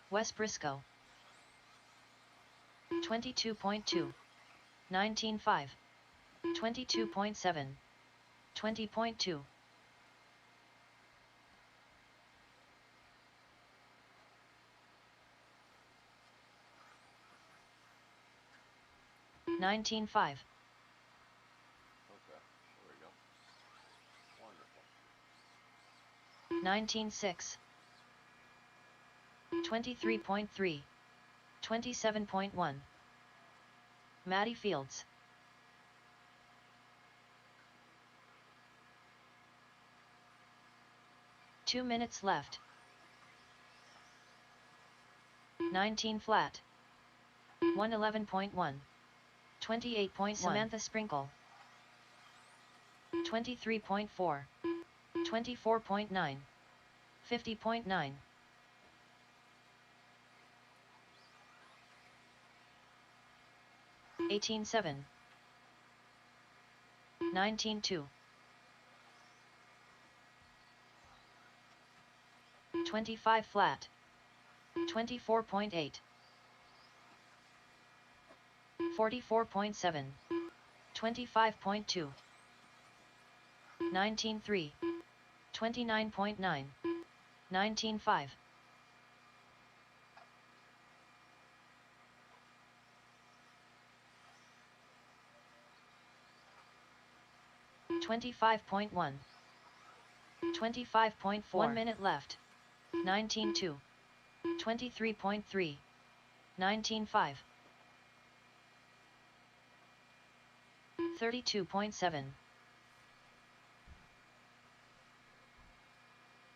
West Briscoe. 22.2. 19.5. 22.7. 20.2. 19.5. Okay, there we go. Wonderful. 19.6. 23.3. 27.1. Maddie Fields. 2 minutes left. 19 flat. 111.1. 28.1. Samantha Sprinkle. 23.4. 24.9. 50.9. 18.7. 19.2. 25 flat. 24.8. 44.7. 25.2. 19.3. 29.9. 19.5. 25.1. 25.4. 1 minute left. 19.2. 23.3. 19.5. 32.7.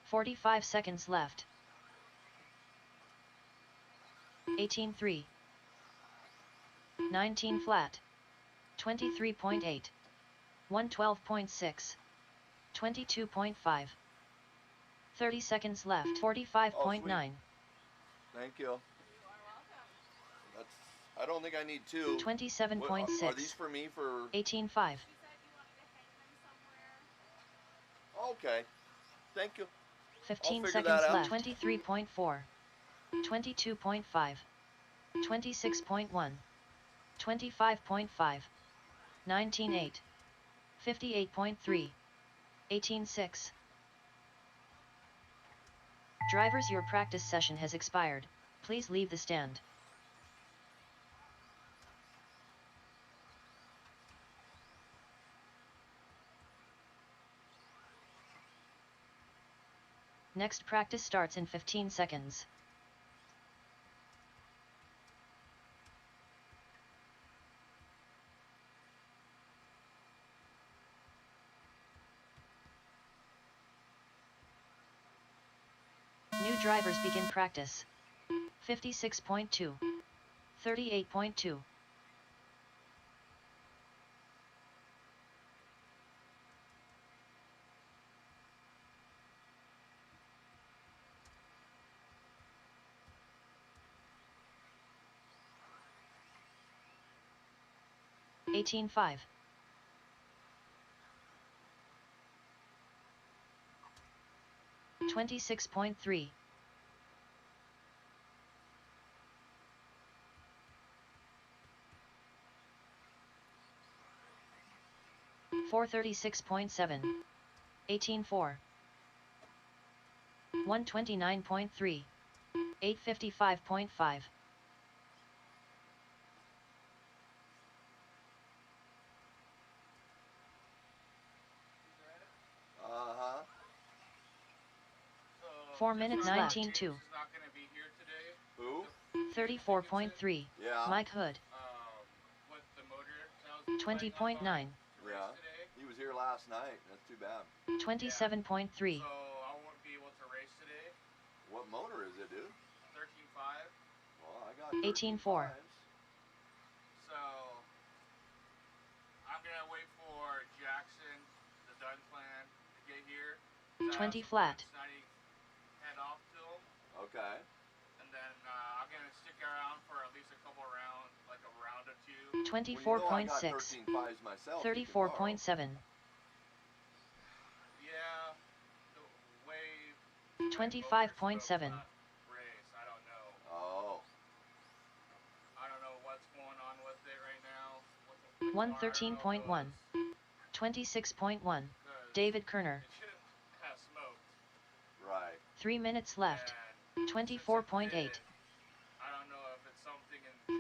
45 seconds left. 18.3. 19 flat. 23.8. 112.6. 22.5. 30 seconds left. 45.9. Thank you. That's. I don't think I need two. 27.6. Are these for me for? 18.5. Okay. Thank you. 15 seconds left. 23.4. 22.5. 26.1. 25.5. 19.8. 58.3. 18.6. Drivers, your practice session has expired. Please leave the stand. Next practice starts in 15 seconds. New drivers begin practice. 56.2. 38.2. 18.5. 26.3. 436.7. 18.4. 129.3. 855.5. Uh-huh. 4 minutes left. 19.2. Who? 34.3. Yeah. Mike Hood. 20.9. Yeah. He was here last night. That's too bad. 27.3. What motor is it, dude? Well, I got 18.4. 13.5s. 20 flat. Okay. 24.6. 13.5s myself. 34.7. 25.7. 113.1. 26.1. David Kerner. Right. 3 minutes left. 24.8.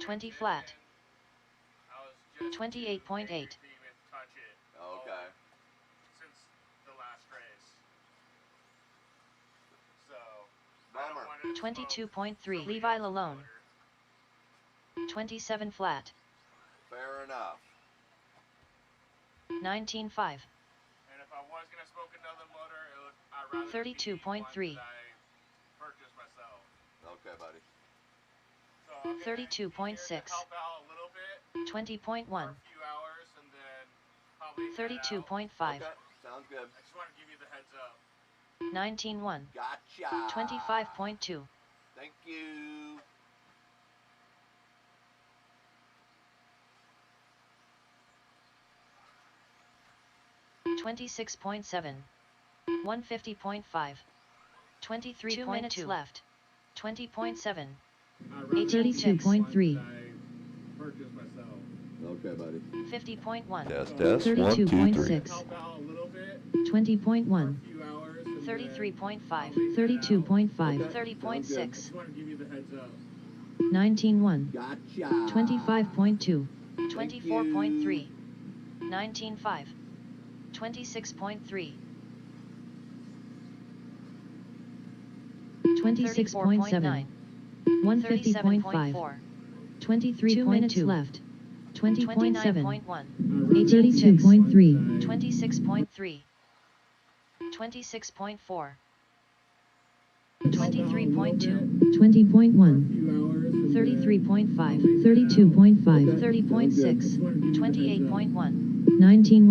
20 flat. 28.8. Okay. 22.3. Levi Lalone. 27 flat. Fair enough. 19.5. And if I was gonna smoke another motor, I'd rather 32.3. purchase myself. Okay, buddy. So I'm 32.6. help out a little bit 20.1. for a few hours and then probably 32.5. Okay, sounds good. I just want to give you the heads up. 19.1. Gotcha. 25.2. Thank you. $26.7. 150.5. 23. 2 minutes left. 20.7. 82.3. Purchase myself. Okay, buddy. 50.1. Test. 32.6. Help out a little bit 20.1. for a few hours. And 33.5. then 32.5. Okay. 30.6. just want to give you the heads up. 19.1. Gotcha. 25.2. Thank 24.3. 19.5. 26.3. 26.7. 150.5. 23. 2 minutes left. 20.7. 32.3. 26.3. 26.4. 23.2. 20.1. 33.5. 32.5. 30.6. 28.1. 19.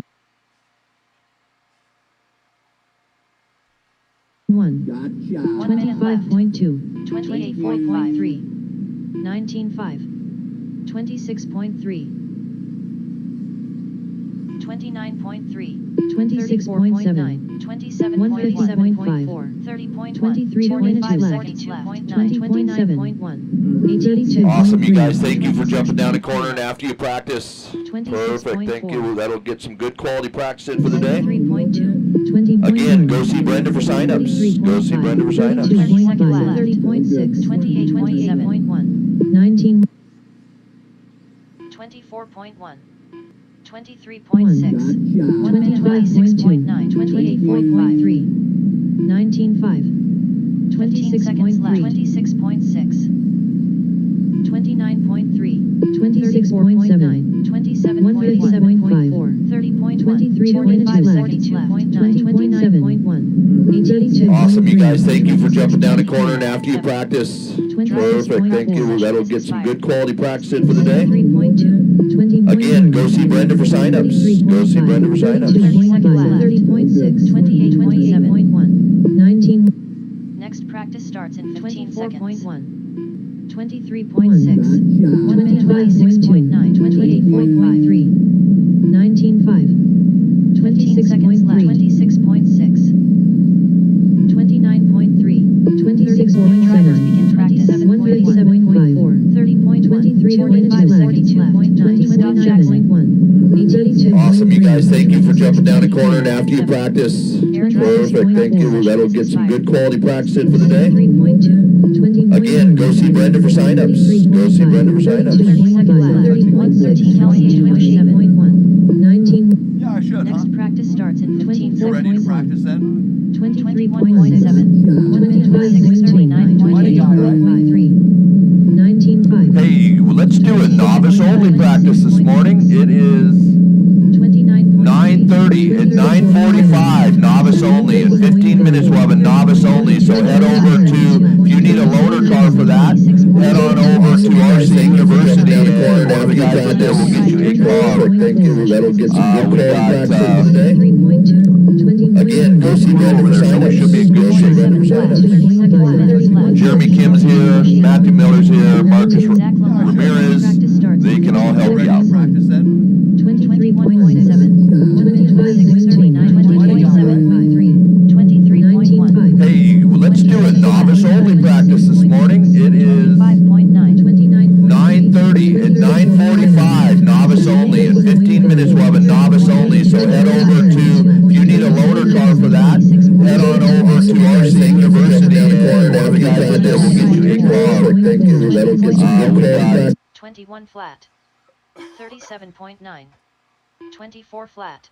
1. Gotcha. 25.2. 28.3. 19.5. 26.3. 29.3. 26.7. 27.4. 30.1. 4 minutes left. 29.1. 82. Awesome, you guys. Thank you for jumping down the corner and after you practice. 26.4. Perfect. Thank you. That'll get some good quality practice in for the day. 3.2. 20.1. Again, go see Brenda for signups. Go see Brenda for signups. 30 seconds left. 30.6. 28.7. 19. 24.1. 23.6. 1 minute 26.9. 28.53. 19.5. 26 seconds left. 26.6. 29.3. 26.9. 27.1. 30.1. 23.5 seconds left. 29.1. 82. Awesome, you guys. Thank you for jumping down the corner and after you practice. 26.4. Perfect. Thank you. That'll get some good quality practice in for the day. 3.2. 20.1. Again, go see Brenda for signups. Go see Brenda for 30 signups. seconds left. 30.6. 28.7. 19. Next practice starts in 15 seconds. 23.6. 1 minute 26.9. 28.53. 19.5. 26 seconds left. 26.6. 29.3. 26.7. Drivers begin practice. 137.4. 30.23. 4 minutes left. 29.1. 82. Awesome, you guys. Thank you for jumping down the corner and after you practice. Perfect. Thank you. That'll get some good quality practice in for the day. 3.2. 20. Again, go see Brenda for signups. Go see Brenda for 30 signups. seconds left. 113. 28.1. 19. Yeah, I should, Next practice starts in 15 You ready to seconds. practice then? 23.7. 1 minute 26.9. 19.5. Hey, well, let's do a novice-only practice this morning. It is 9:30 and 9:45, novice only. In 15 minutes, we'll have a novice only. So head over to, if you need a loaner car for that, head on over to RC University and one of the guys in there will get you a car. Thank you. That'll get some good We quality got, practice in for the day. 3.2. 20. again, go see Brenda for signups. Should be a good shape. Jeremy Kim's here, Matthew Miller's here, Marcus Ramirez. They can all help you out. Practice then. 23.7. 23.1. Hey, well, let's do a novice-only practice this morning. It is 5.9. 9:30 and 9:45, novice only. In 15 Thank you. That'll get some Okay. 21 flat. 37.9. 24 flat.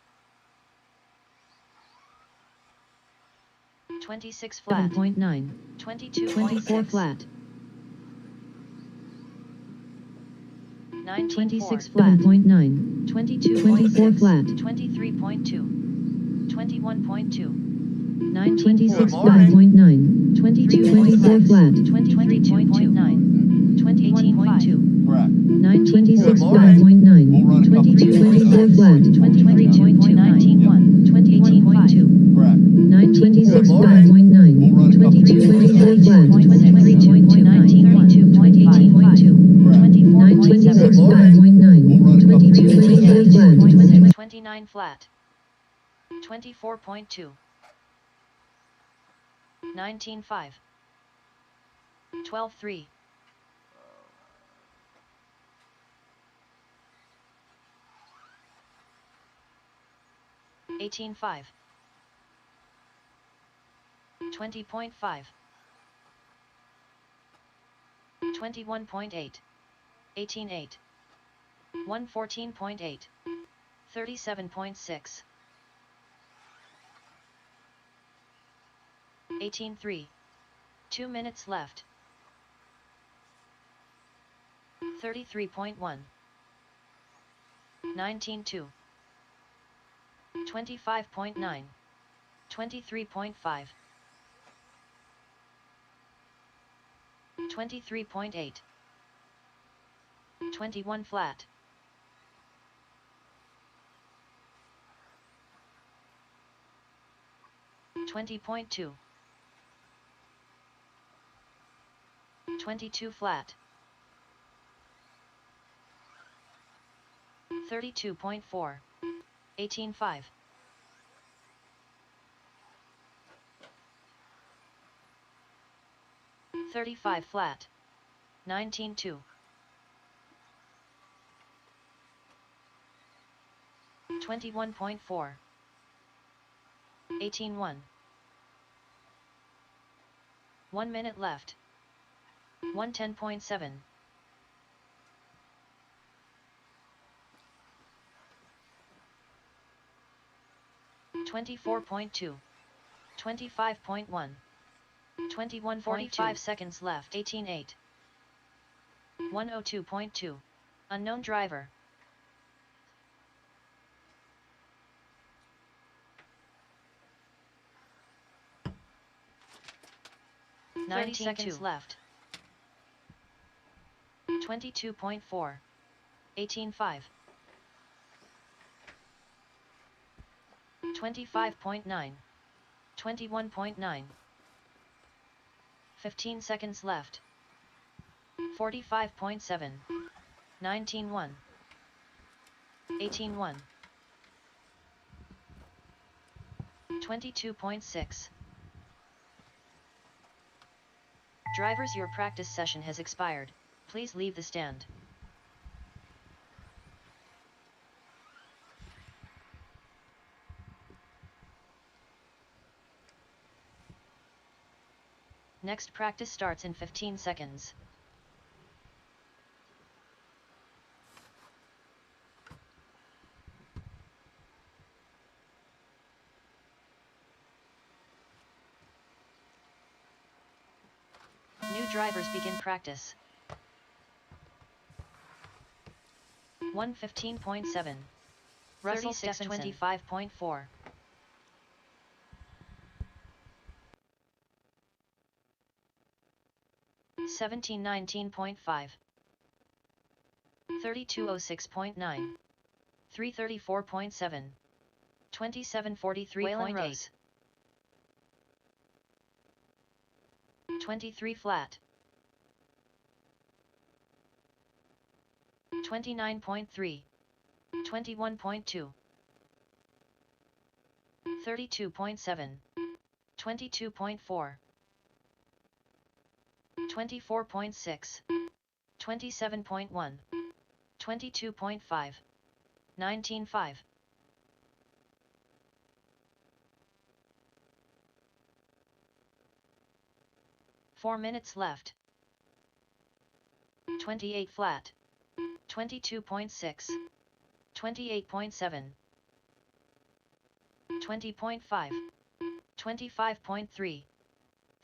26 flat. 7.9. 22. 24 flat. 26 flat. 7.9. 22. 24 flat. 23.2. 21.2. 26 flat. 0.9. 22. 24 flat. 23.9. 21.2. Correct. 926 Good 5.9. We'll run a couple 22 24 flat. 23.2 19.1. 28.2. Correct. 926 Good 5.9. We'll run a couple 22 24 flat. 23.2 19.2. 926 5.9. 22 24 flat. 29 flat. 24.2. 19.5. 12.3. 18.5. 20.5. 21.8. 18.8. 114.8. 37.6. 18.3. 2 minutes left. 33.1. 19.2. 25.9. 23.5. 23.8. 21 flat. 20.2. 22 flat. 32.4. 18.5. 35 flat. 19.2. 21.4. 18.1. 1 minute left. 110.7. 24.2. 25.1. 21.45 seconds left. 18.8. 102.2. Unknown driver. 90 seconds left. 22.4. 18.5. 25.9. 21.9. 15 seconds left. 45.7. 19.1. 18.1. 22.6. Drivers, your practice session has expired. Please leave the stand. Next practice starts in 15 seconds. New drivers begin practice. 115.7. Russell 25.4. 1719.5. 3206.9. 334.7. 2743.8. 23 flat. 29.3. 21.2. 32.7. 22.4. 24.6. 27.1. 22.5. 19.5. 4 minutes left. 28 flat, 22.6, 28.7, 20.5, 25.3,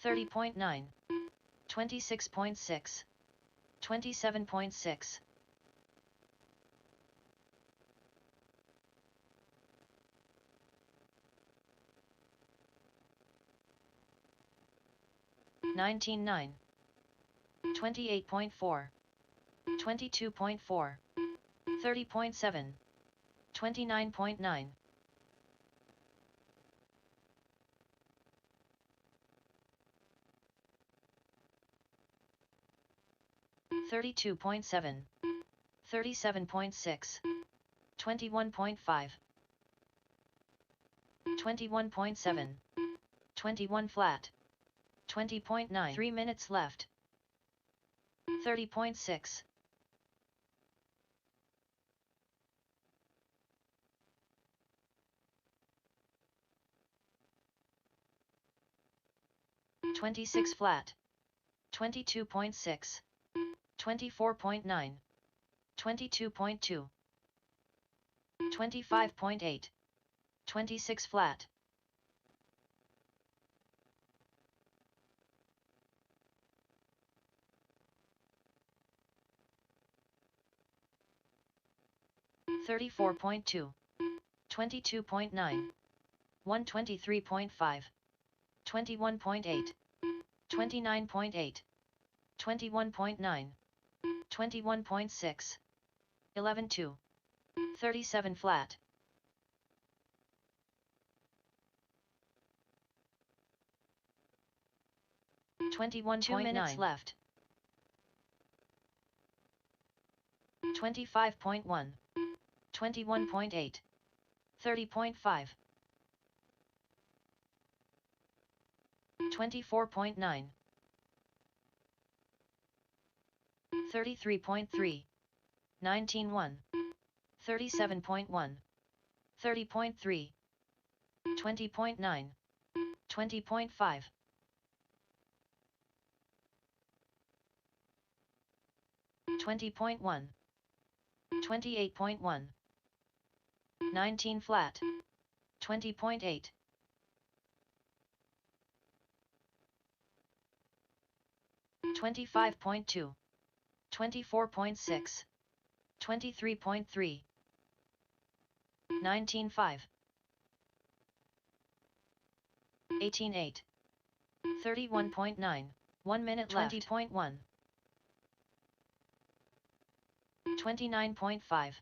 30.9, 26.6, 27.6, 19.9, 28.4, 22.4, 30.7, 29.9, 32.7, 37.6, 21.5, 21.7, 21 flat, 20.9, 3 minutes left, 30.6, 26 flat, 22.6, 24.9, 22.2, 25.8, 26 flat, 34.2, 22.9, 123.5, 21.8, 29.8, 21.9, 21.6, 11.2, 37 flat, 21.9, 2 minutes left, 25.1, 21.8, 30.5, 24.9, 33.3, 19.1, 37.1, 30.3, 20.9, 20.5, 20.1, 28.1, 19 flat, 20.8, 25.2, 24.6, 23.3, 19.5, 18.8, 31.9, 1 minute left, 20.1, 29.5,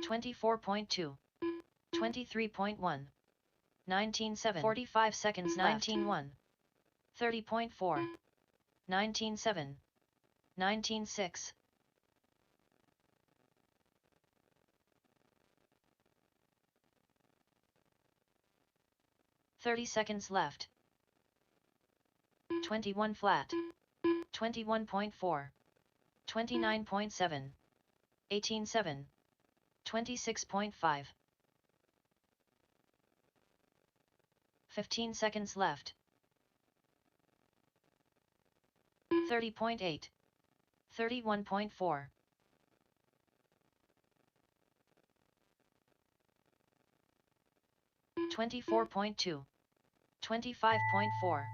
24.2, 23.1, 19.7, 45 seconds left, 19.1, 30.4, 19.7, 19.6, 30 seconds left, 21 flat, 21.4, 29.7, 18.7, 26.5, 15 seconds left, 30.8, 31.4, 24.2, 25.4.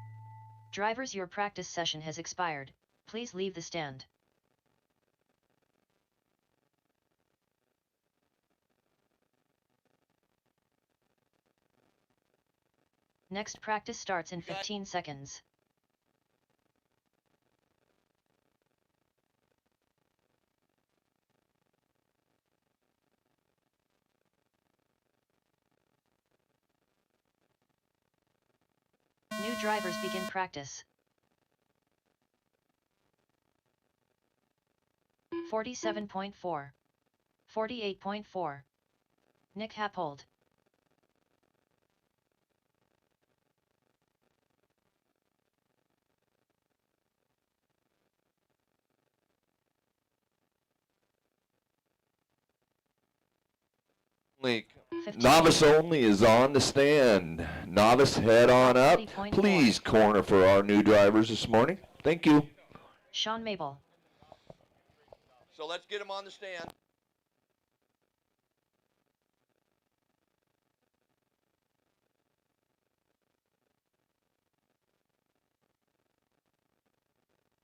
Drivers, your practice session has expired. Please leave the stand. Next practice starts in 15 seconds. New drivers begin practice. 47.4. 48.4. Nick Happold. Leak. Novice only is on the stand. Novice, head on up. Please corner for our new drivers this morning. Thank you. Sean Mabel. So let's get him on the stand.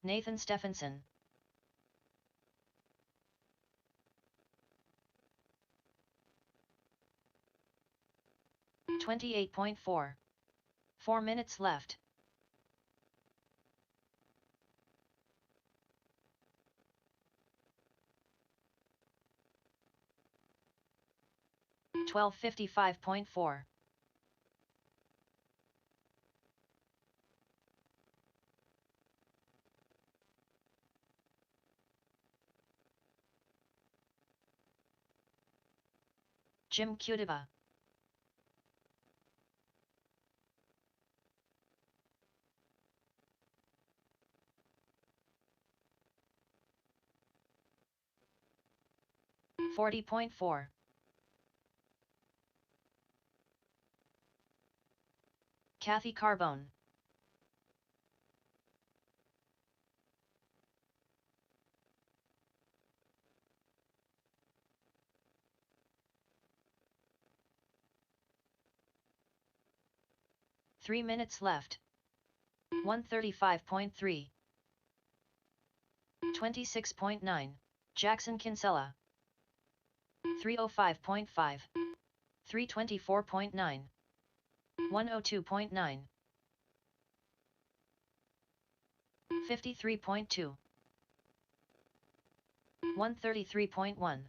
Nathan Stephenson. .28.4. 4 minutes left. .12:55.4. Jim Cudiva. .40.4. Kathy Carbone. Three minutes left. 135.3. 26.9. Jackson Kinsella. 305.5. 324.9. 102.9. 53.2. 133.1.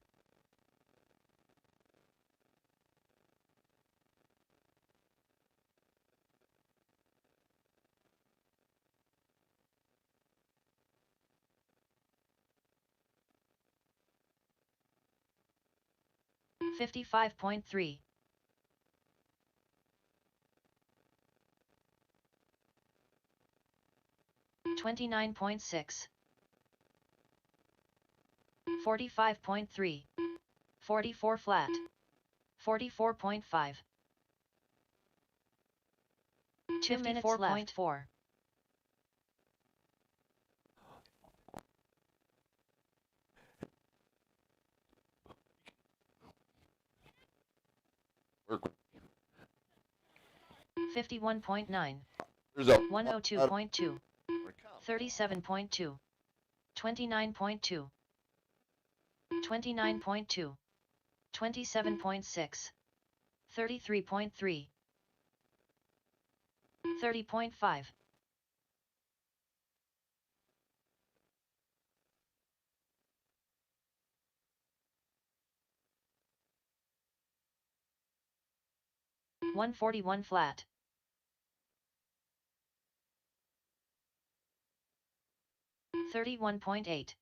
55.3. 29.6. 45.3. 44 flat. 44.5. 2 minutes left. 4. Work. 51.9. 102.2. 37.2. 29.2. 29.2. 27.6. 33.3. 30.5. 141 flat. 31.8.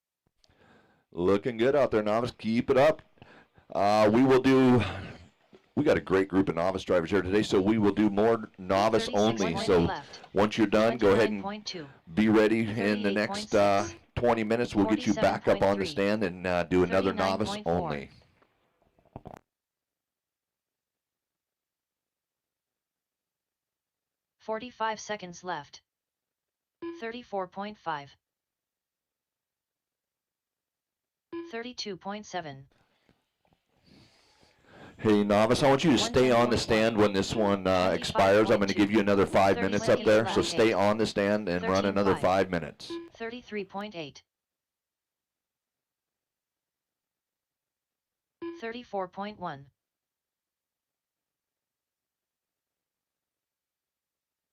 Looking good out there, Novice. Keep it up. We got a great group of novice drivers here today, so we will do more novice only. So once you're done, go ahead and be ready. In the next 20 minutes, we'll get you back up on the stand and do another novice only. 45 seconds left. 34.5. 32.7. Hey, novice, I want you to stay on the stand when this one expires. I'm going to give you another 5 minutes up there, so stay on the stand and run another 5 minutes. 33.8. 34.1.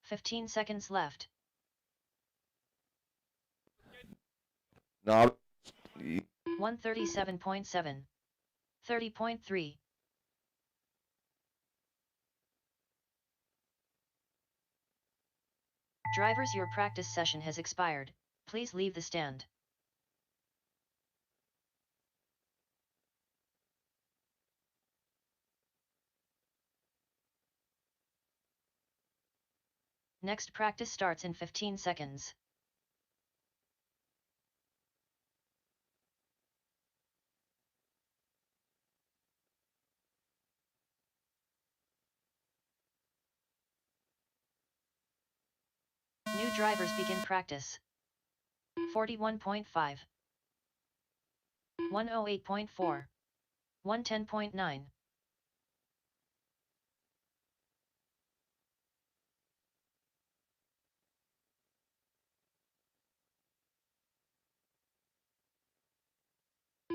15 seconds left. Novice. 137.7. 30.3. Drivers, your practice session has expired. Please leave the stand. Next practice starts in 15 seconds. New drivers begin practice. 41.5. 108.4. 110.9.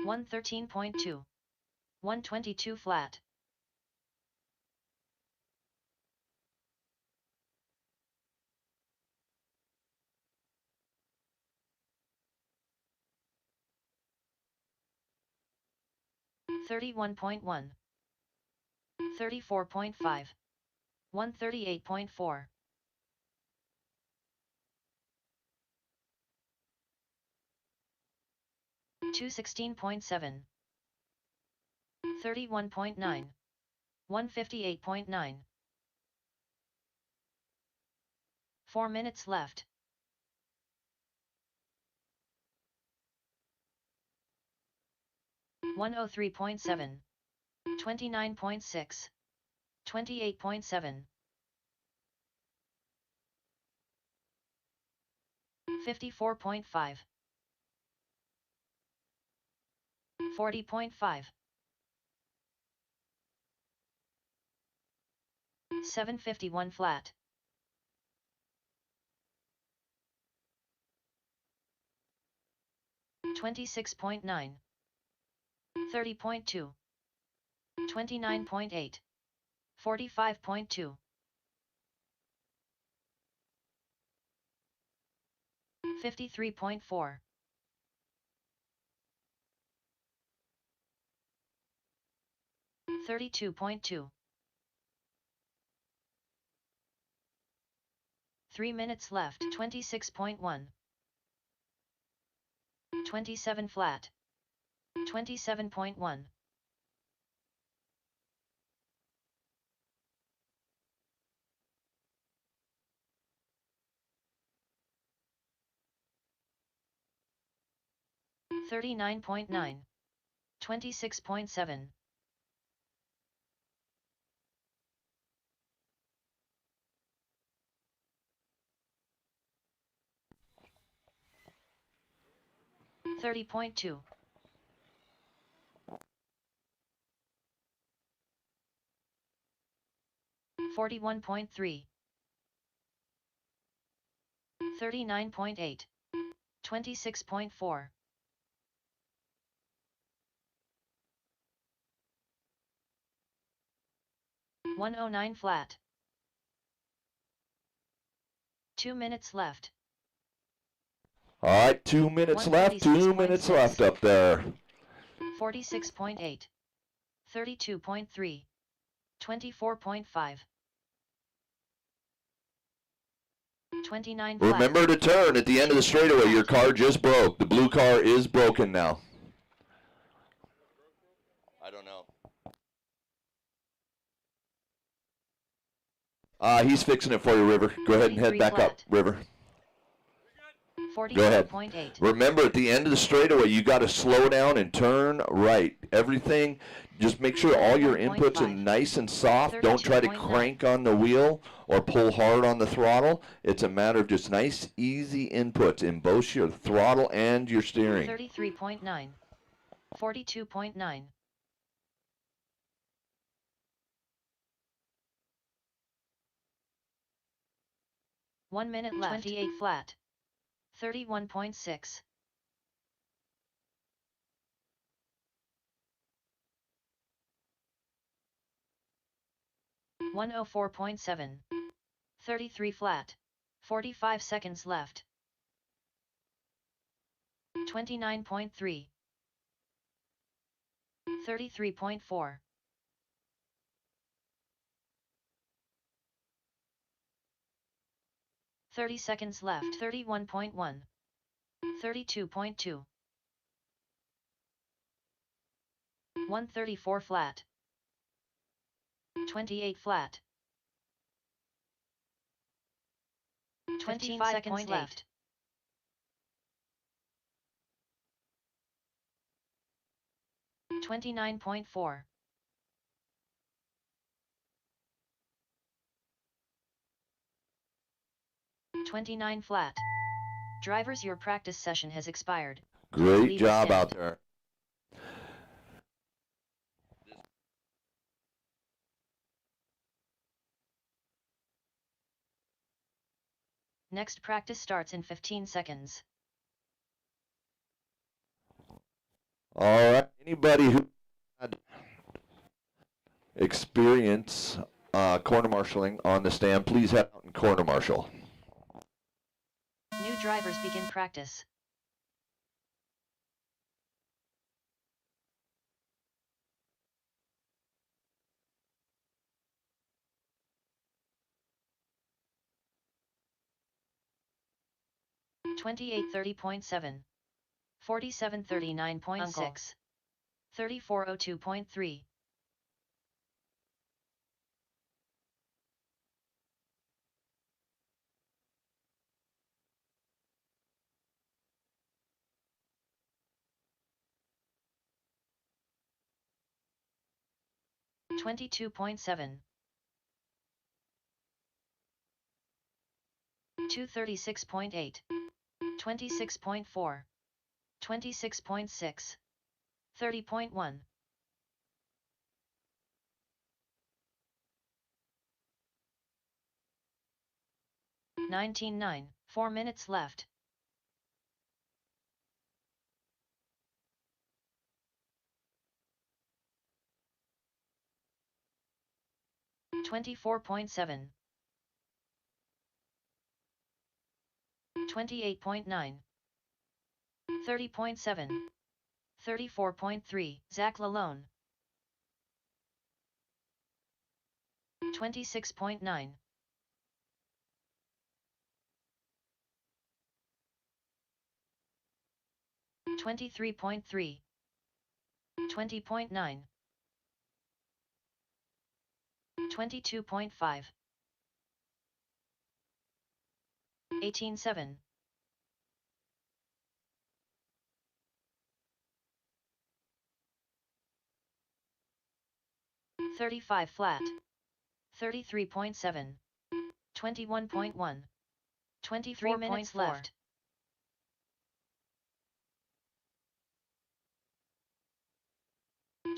113.2. 122 flat. 31.1. 34.5. 138.4. 216.7. 31.9. 158.9. 4 minutes left. 103.7. 29.6. 28.7. 54.5. 40.5. 751 flat. 26.9. 30.2. 29.8. 45.2. 53.4. 32.2. 3 minutes left. 26.1. 27 flat. 27.1. 39.9. 26.7. 30.2. 41.3. 39.8. 26.4. 109 flat. 2 minutes left. All right, 2 minutes left. 2 minutes left up there. 46.8. 32.3. 24.5. 29 flat. Remember to turn at the end of the straightaway. Your car just broke. The blue car is broken now. I don't know. He's fixing it for you, River. Go ahead and head back up, River. Go ahead. 44.8. Remember, at the end of the straightaway, you got to slow down and turn right. Everything, just make sure all your inputs are nice and soft. Don't try to crank on the wheel or pull hard on the throttle. It's a matter of just nice, easy inputs in both your throttle and your steering. 33.9. 42.9. 1 minute left. 28 flat. 31.6. 104.7. 33 flat. 45 seconds left. 29.3. 33.4. 30 seconds left. 31.1. 32.2. 134 flat. 28 flat. 25 seconds left. 29.4. 29 flat. Drivers, your practice session has expired. Great Leave the job stand. out there. Next practice starts in 15 seconds. All right. Anybody who had experience corner marshaling on the stand, please head out and corner marshal. New drivers begin practice. $28.30.7, $47.39.6, $34.02.3. $22.7, $236.8, $26.4, $26.6, $30.1. $19.9, 4 minutes left. $24.7, $28.9, $30.7, $34.3, Zach Lalone. $26.9, $23.3, $20.9, $22.5, $18.7, $35 flat, $33.7, $21.1, 24 minutes left.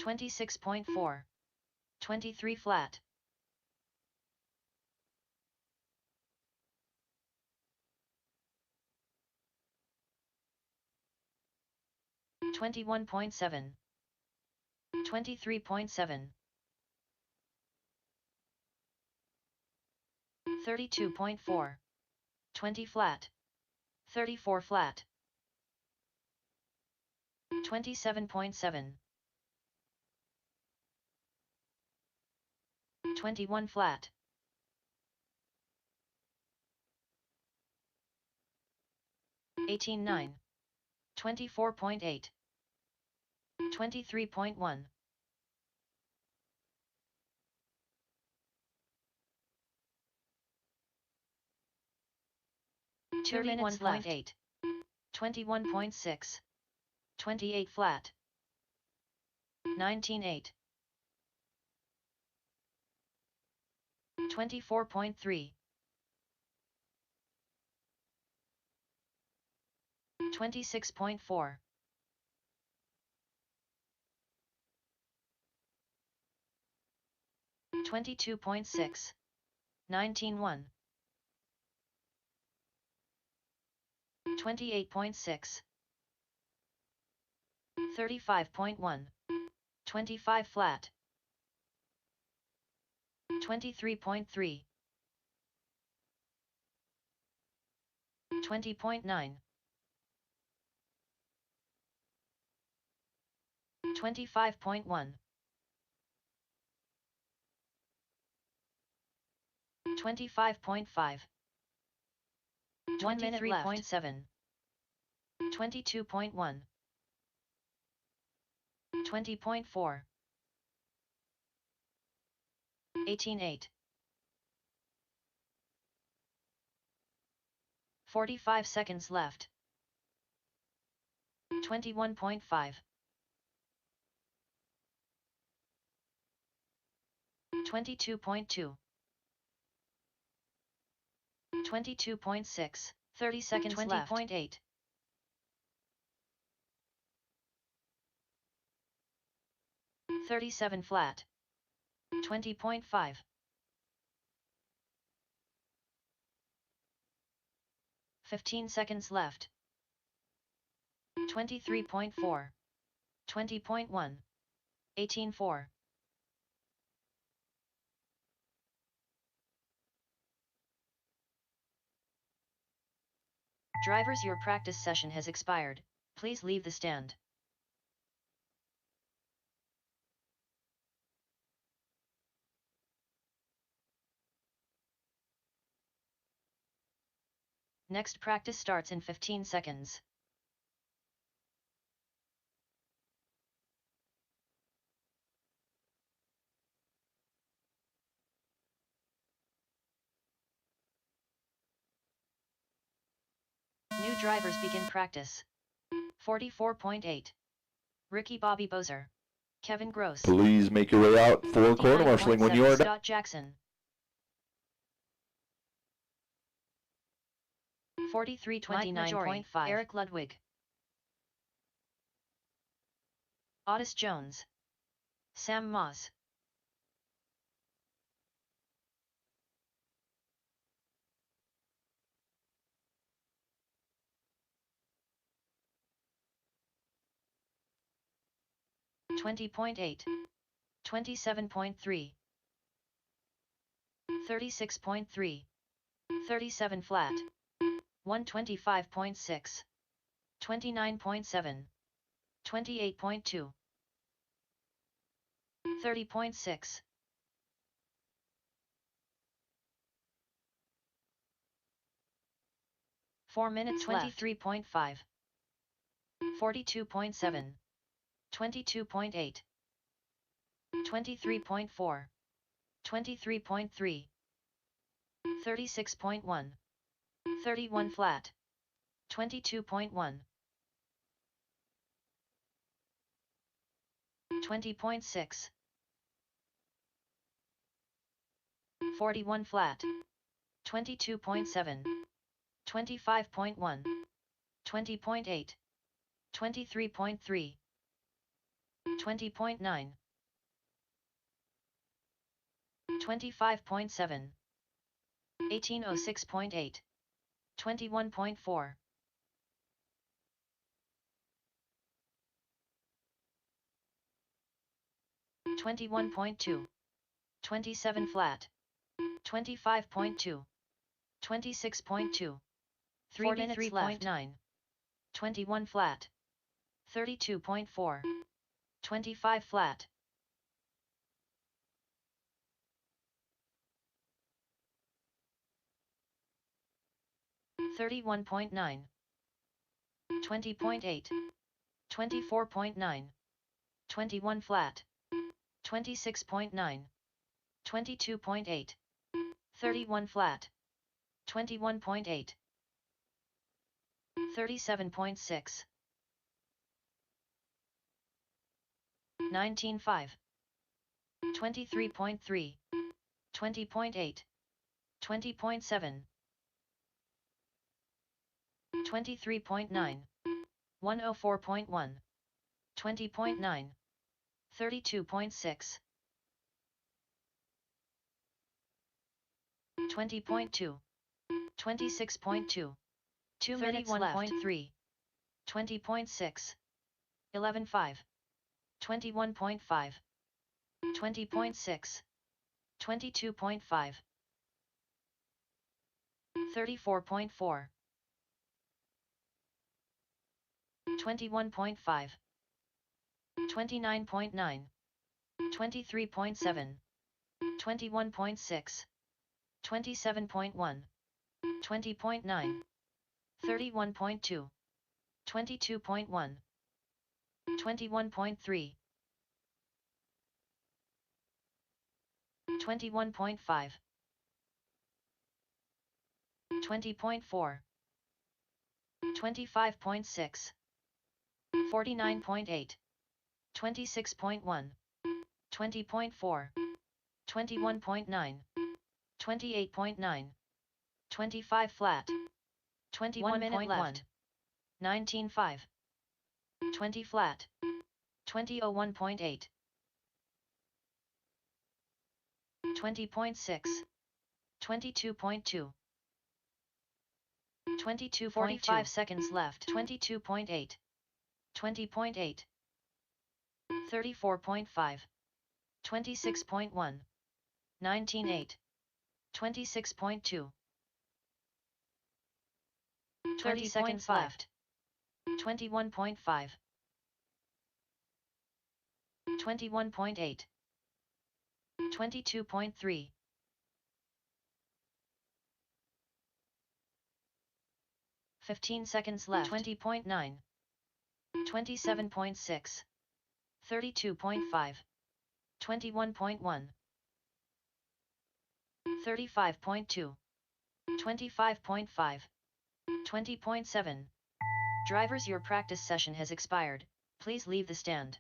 $26.4, 23 flat. $21.7, 23.7, 32.4, 20 flat, 34 flat, 27.7, 21 flat, 18.9, 24.8, 23.1. Two minutes left. 8, 21.6, 28 flat, 19.8, 24.3, 26.4, 22.6, 19.1, 28.6, 35.1, 25 flat, 23.3, 20.9, 25.1, 25.5, 23.7, 22.1, 20.4, 18.8, 45 seconds left. 21.5, 22.2, 22.6, 30 seconds left. 20.8. 37 flat. 20.5. 15 seconds left. 23.4. 20.1. 18.4. Drivers, your practice session has expired. Please leave the stand. Next practice starts in 15 seconds. New drivers begin practice. 44.8. Ricky Bobby Bozer. Kevin Gross. Please make your way out for quarter marshaling when you are done. Scott Jackson. 43.29.5. Eric Ludwig. Otis Jones. Sam Moss. $20.8. 27.3. 36.3. 37 flat. 125.6. 29.7. 28.2. 30.6. 4 minutes 23.5. 42.7. 22.8. 23.4. 23.3. 36.1. 31 flat. 22.1. 20.6. 41 flat. 22.7. 25.1. 20.8. 23.3. 20.9. 25.7. 1806.8. 21.4. 21.2. 27 flat. 25.2. 26.2. 3 minutes left. 9. 21 flat. 32.4. 25 flat. 31.9. 20.8. 24.9. 21 flat. 26.9. 22.8. 31 flat. 21.8. 37.6. 19.5. 23.3. 20.8. 20.7. 23.9. 104.1. 20.9. 32.6. 20.2. 26.2. 2 minutes left. 31.3. 20.6. 11.5. 21.5. 20.6. 22.5. 34.4. 21.5. 29.9. 23.7. 21.6. 27.1. 20.9. 31.2. 22.1. 21.3. 21.5. 20.4. 25.6. 49.8. 26.1. 20.4. 21.9. 28.9. 25 flat. 21 minute left. 19.5. 20 flat. 20.01.8. 20.6. 22.2. 22.45 seconds left. 22.8. 20.8. 34.5. 26.1. 19.8. 26.2. 30 seconds left. 21.5. 21.8. 22.3. 15 seconds left. 20.9. 27.6. 32.5. 21.1. 35.2. 25.5. 20.7. Drivers, your practice session has expired. Please leave the stand.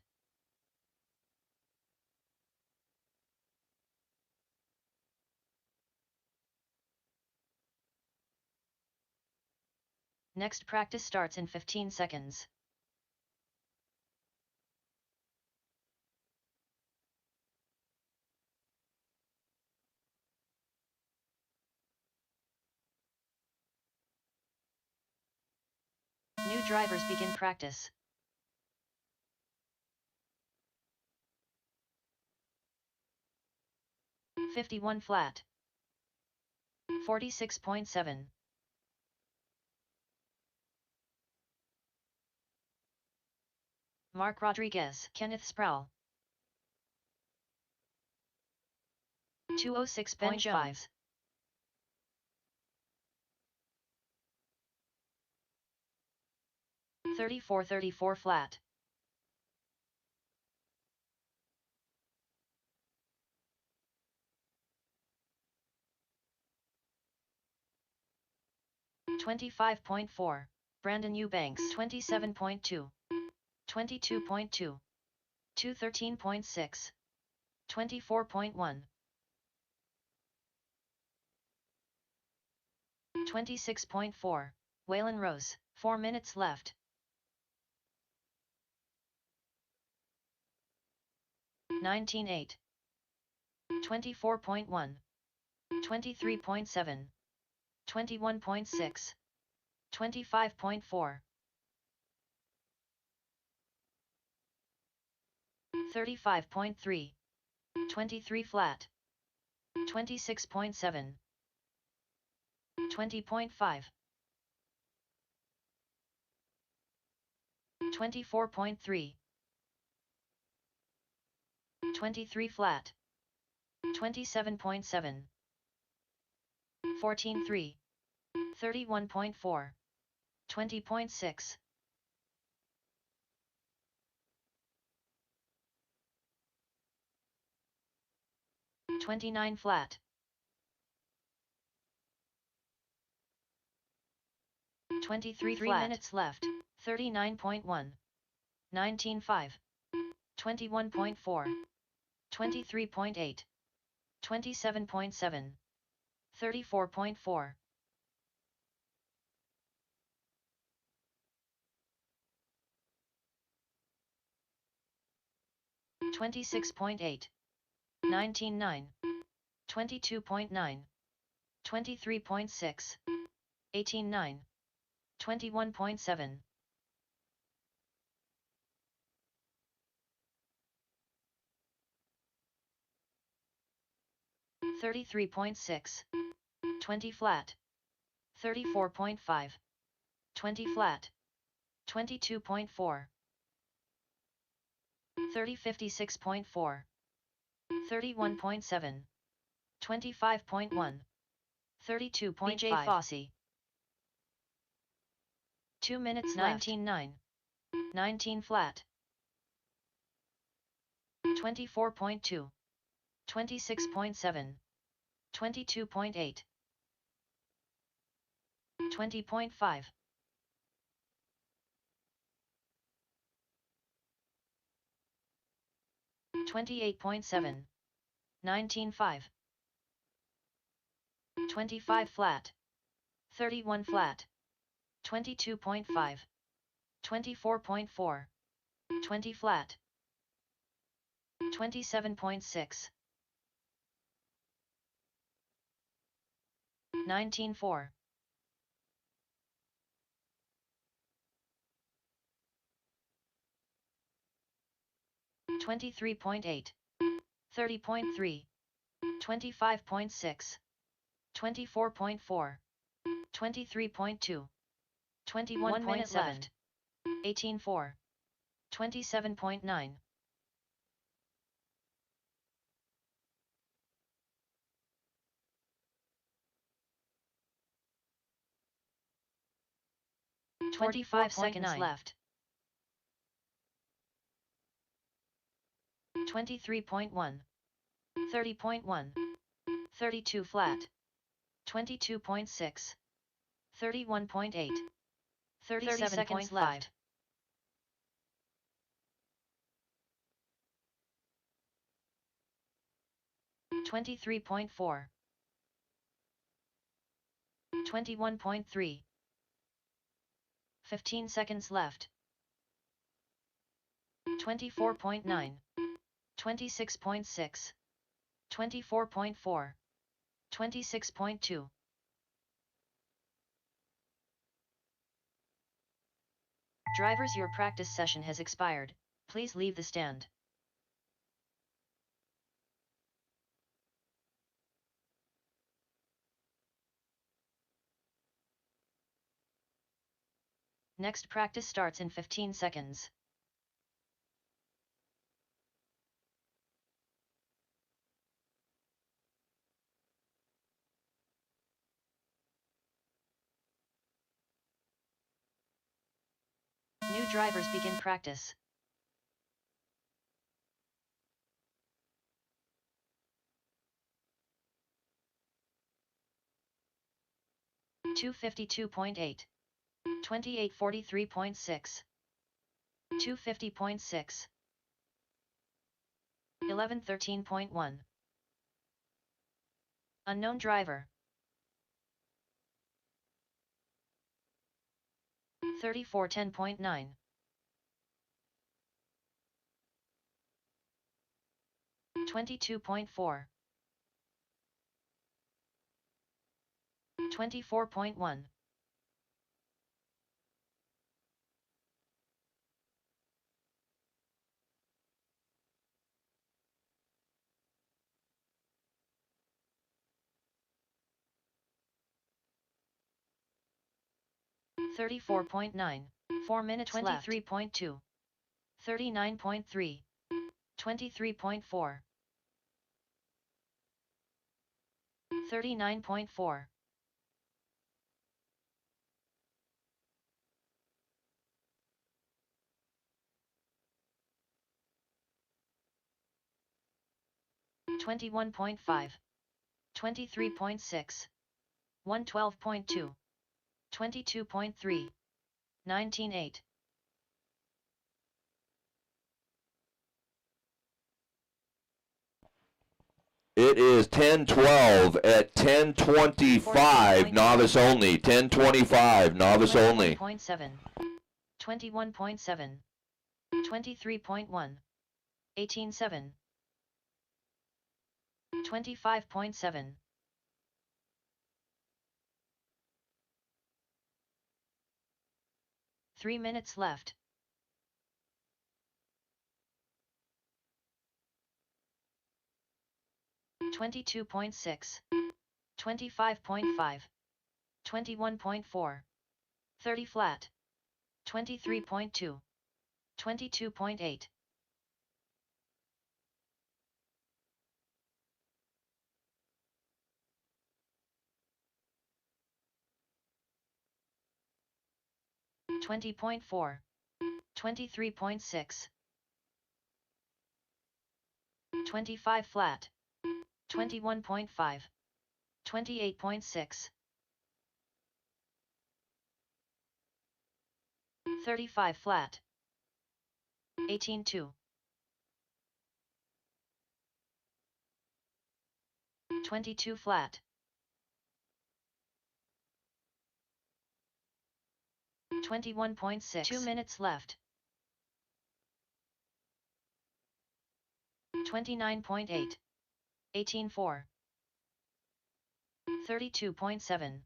Next practice starts in 15 seconds. New drivers begin practice. "51 flat. 46.7. Mark Rodriguez, Kenneth Sproul. 206.5. 34 flat. 25.4. Brandon Eubanks. 27.2. 22.2. 213.6. 24.1. 26.4. Waylon Rose. 4 minutes left. 19.8. 24.1. 23.7. 21.6. 25.4. 35.3. 23 flat. 26.7. 20.5. 24.3. 23 flat. 27.7. 14.3. 31.4. 20.6. 29 flat. 23 flat. 3 minutes left. 39.1. 19.5. 21.4. 23.8. 27.7. 34.4. 26.8. 19.9. 22.9. 23.6. 18.9. 21.7. 33.6. 20 flat. 34.5. 20 flat. 22.4. 30.56.4. 31.7. 25.1. 32.5. BJ Fossey. 2 minutes 19.9. 19 flat. 24.2. 26.7. 22.8. 20.5. 28.7. 19.5. 25 flat. 31 flat, 22.5, 24.4, 20 flat, 27.6, 19.4, 23.8, 30.3, 25.6, 24.4, 23.2, 21.7, 18.4, 27.9, 25 seconds left. 23.1, 30.1, 32 flat, 22.6, 31.8, 37 seconds left. 23.4, 21.3, 15 seconds left. 24.9, 26.6, 24.4, 26.2. Drivers, your practice session has expired. Please leave the stand. Next practice starts in 15 seconds. New drivers begin practice. $252.8, 2843.6, 250.6, 1113.1. Unknown driver. 3410.9. 22.4. 24.1. 34.9. 4 minutes 23.2. 39.3. 23.4. 39.4. 21.5. 23.6. 112.2. 22.3. 19.8. It is 10:12 at 10:25, novice only. 10:25, novice only. 21.7. 21.7. 23.1. 18.7. 25.7. 3 minutes left. 22.6. 25.5. 21.4. 30 flat. 23.2. 22.8. 20.4. 23.6. 25 flat. 21.5. 28.6. 35 flat. 18.2. 22 flat. 21.6. 2 minutes left. 29.8. 18.4. 32.7.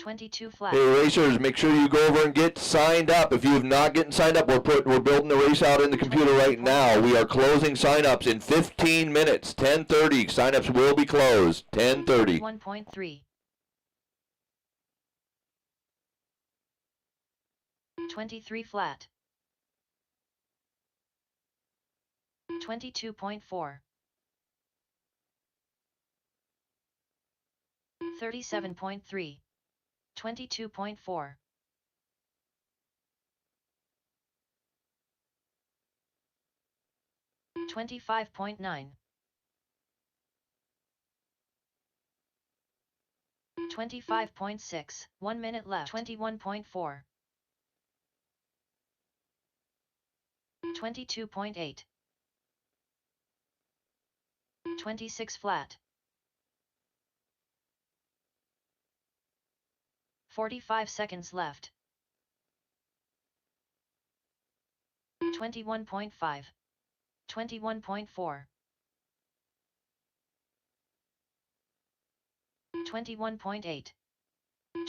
22 flat. Hey racers, make sure you go over and get signed up. If you have not gotten signed up, we're building the race out in the computer right now. We are closing sign-ups in 15 minutes. 10:30. Sign-ups will be closed. 10:30. 1.3. 23 flat. 22.4. 37.3. 22.4. 25.9. 25.6. 1 minute left. 21.4. 22.8. 26 flat. 45 seconds left. 21.5. 21.4. 21.8.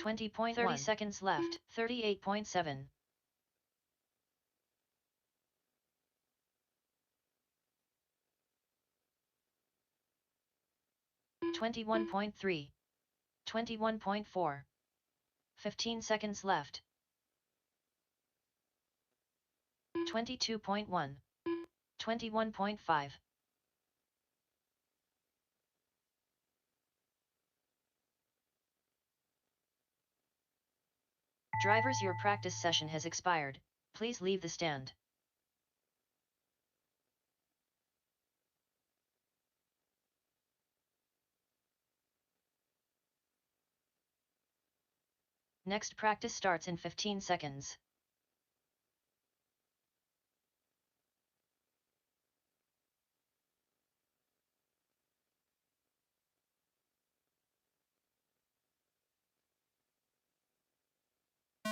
20.1. 30 seconds left. 38.7. 21.3. 21.4. 15 seconds left. 22.1. 21.5. 'Drivers, your practice session has expired. Please leave the stand. Next practice starts in 15 seconds.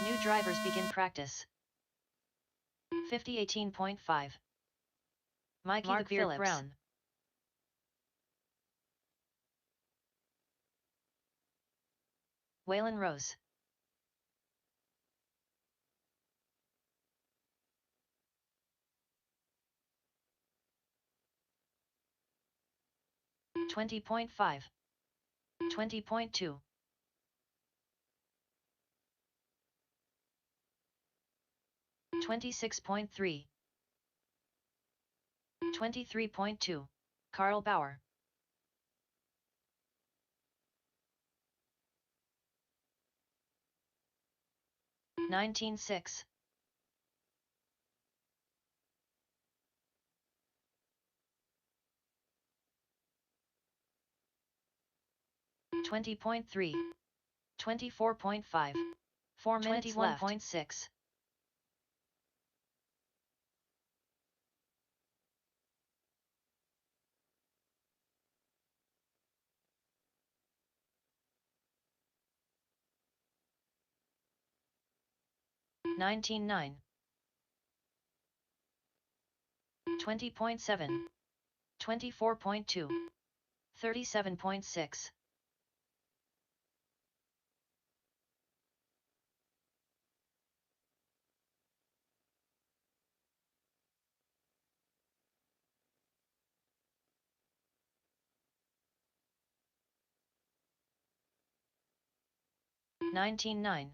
New drivers begin practice. 50:18.5. Mikey Mark the Beard Phillips. Brown. Waylon Rose. $20.5. 20.2. 26.3. 23.2. Carl Bauer. $19.6. 20.3. 24.5. 4 minutes left. 21.6. 19.9. 20.7. 24.2. 37.6. 19.9.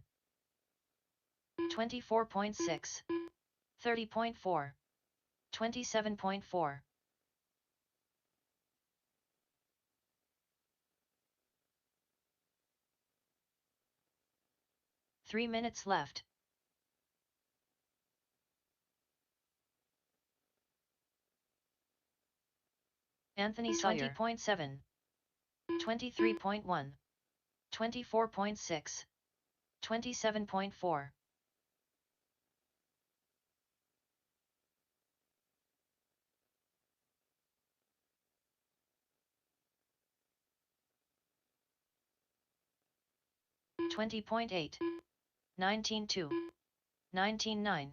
24.6. 30.4. 27.4. 3 minutes left. Anthony Sawyer. 20.7. 23.1. 24.6. 27.4. 20.8, 19.2, 19.9,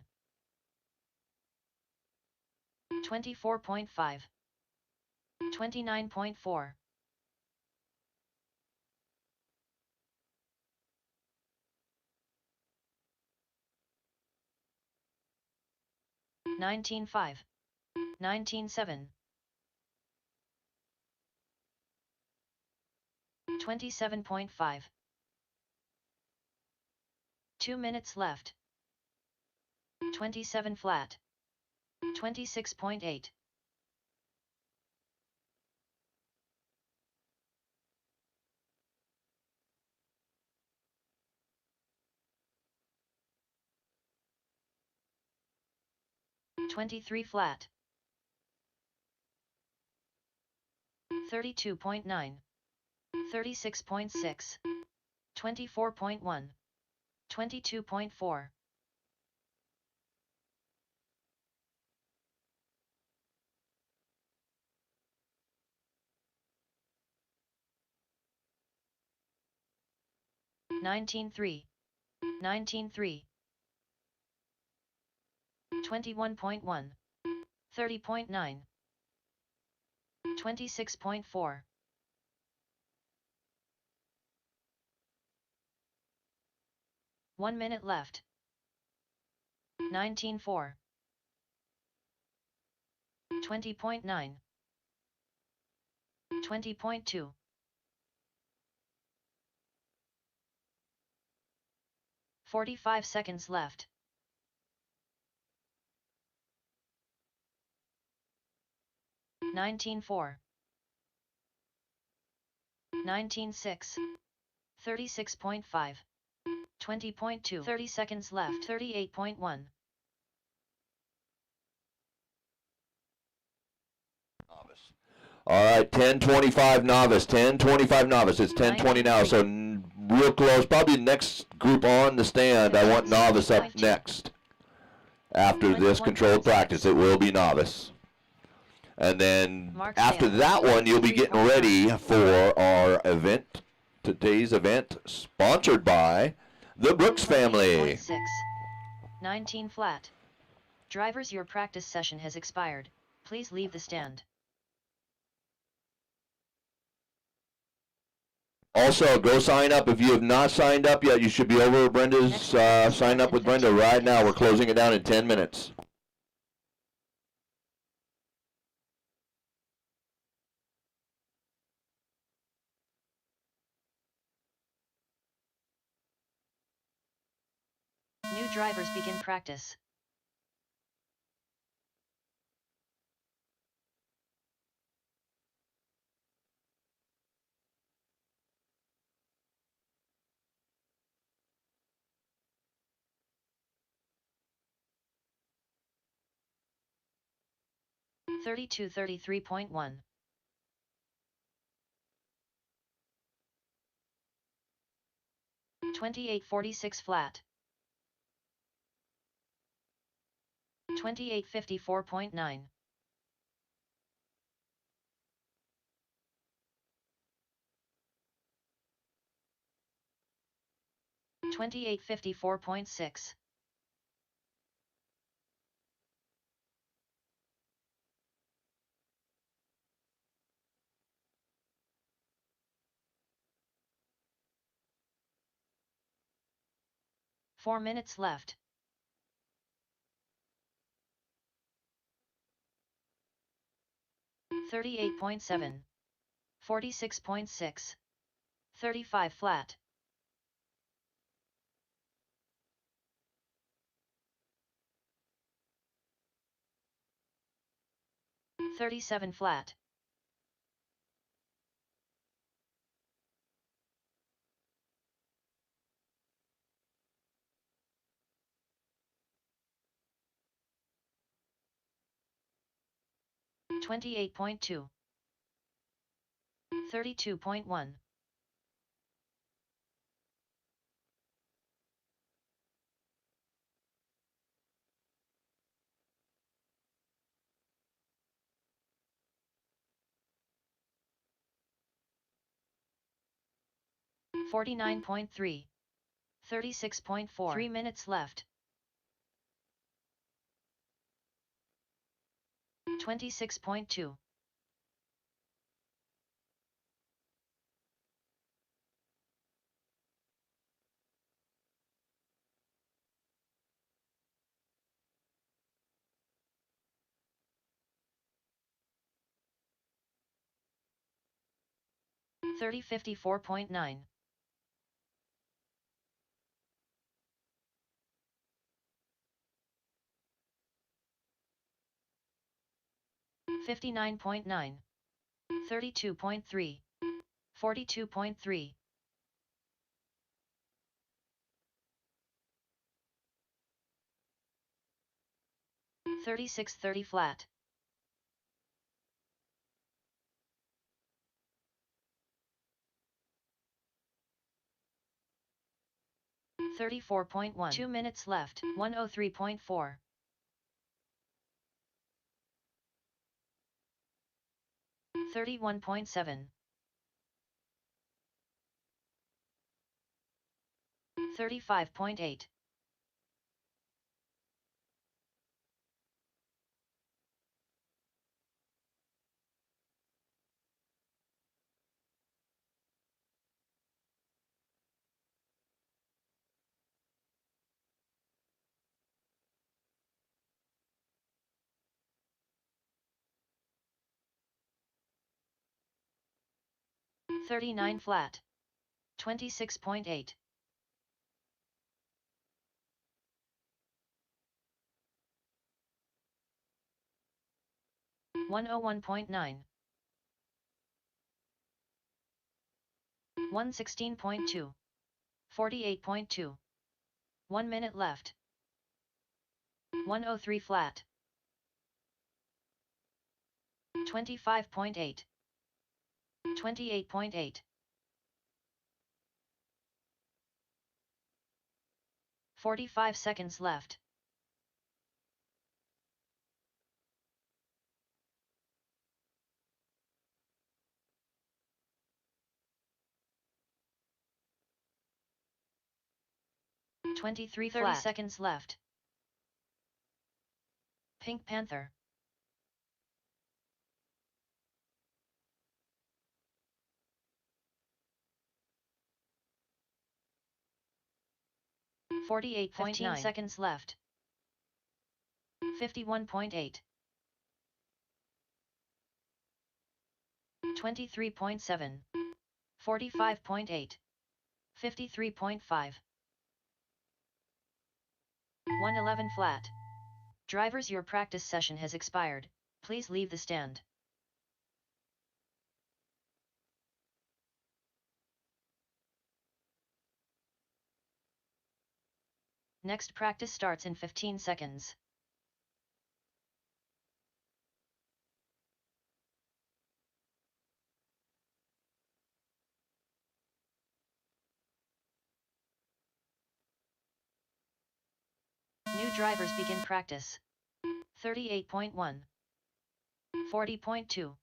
24.5, 29.4, 19.5, 19.7, 27.5. 2 minutes left. 27 flat. 26.8. 23 flat. 32.9. 36.6. 24.1. 22.4. 19.3. 19.3. 21.1. 30.9. 26.4. 1 minute left. 19.4. 20.9. 20.2. 45 seconds left. 19.4. 19.6. 36.5. 20.2. 30 seconds left. 38.1. Novice. All right, 10:25 novice, 10:25 novice. It's 10:20 now, so real close. Probably the next group on the stand. I want novice up next. After this controlled practice, it will be novice. And then after that one, you'll be getting ready for our event, today's event, sponsored by the Brooks family. 19 flat. Drivers, your practice session has expired. Please leave the stand. Also, go sign up. If you have not signed up yet, you should be over at Brenda's. Sign up with Brenda right now. We're closing it down in 10 minutes. New drivers begin practice. Thirty-two 33.1. 28.46 flat. 28.54.9. 28.54.6. 4 minutes left. 38.7. 46.6. 35 flat. 37 flat. 28.2. 32.1. 49.3. 36.4. 3 minutes left. 26.2. 30:54.9. 59.9. 32.3. 42.3. 36:30 flat. 34.1. 2 minutes left. 103.4. 31.7. 35.8. 39 flat. 26.8. 101.9. 116.2. 48.2. 1 minute left. 103 flat. 25.8. 28.8. 45 seconds left. 23 flat. 30 seconds left. Pink Panther. .9 15 seconds left. 51.8. 23.7. 45.8. 53.5. 111 flat. Drivers, your practice session has expired. Please leave the stand. Next practice starts in 15 seconds. New drivers begin practice. 38.1. 40.2.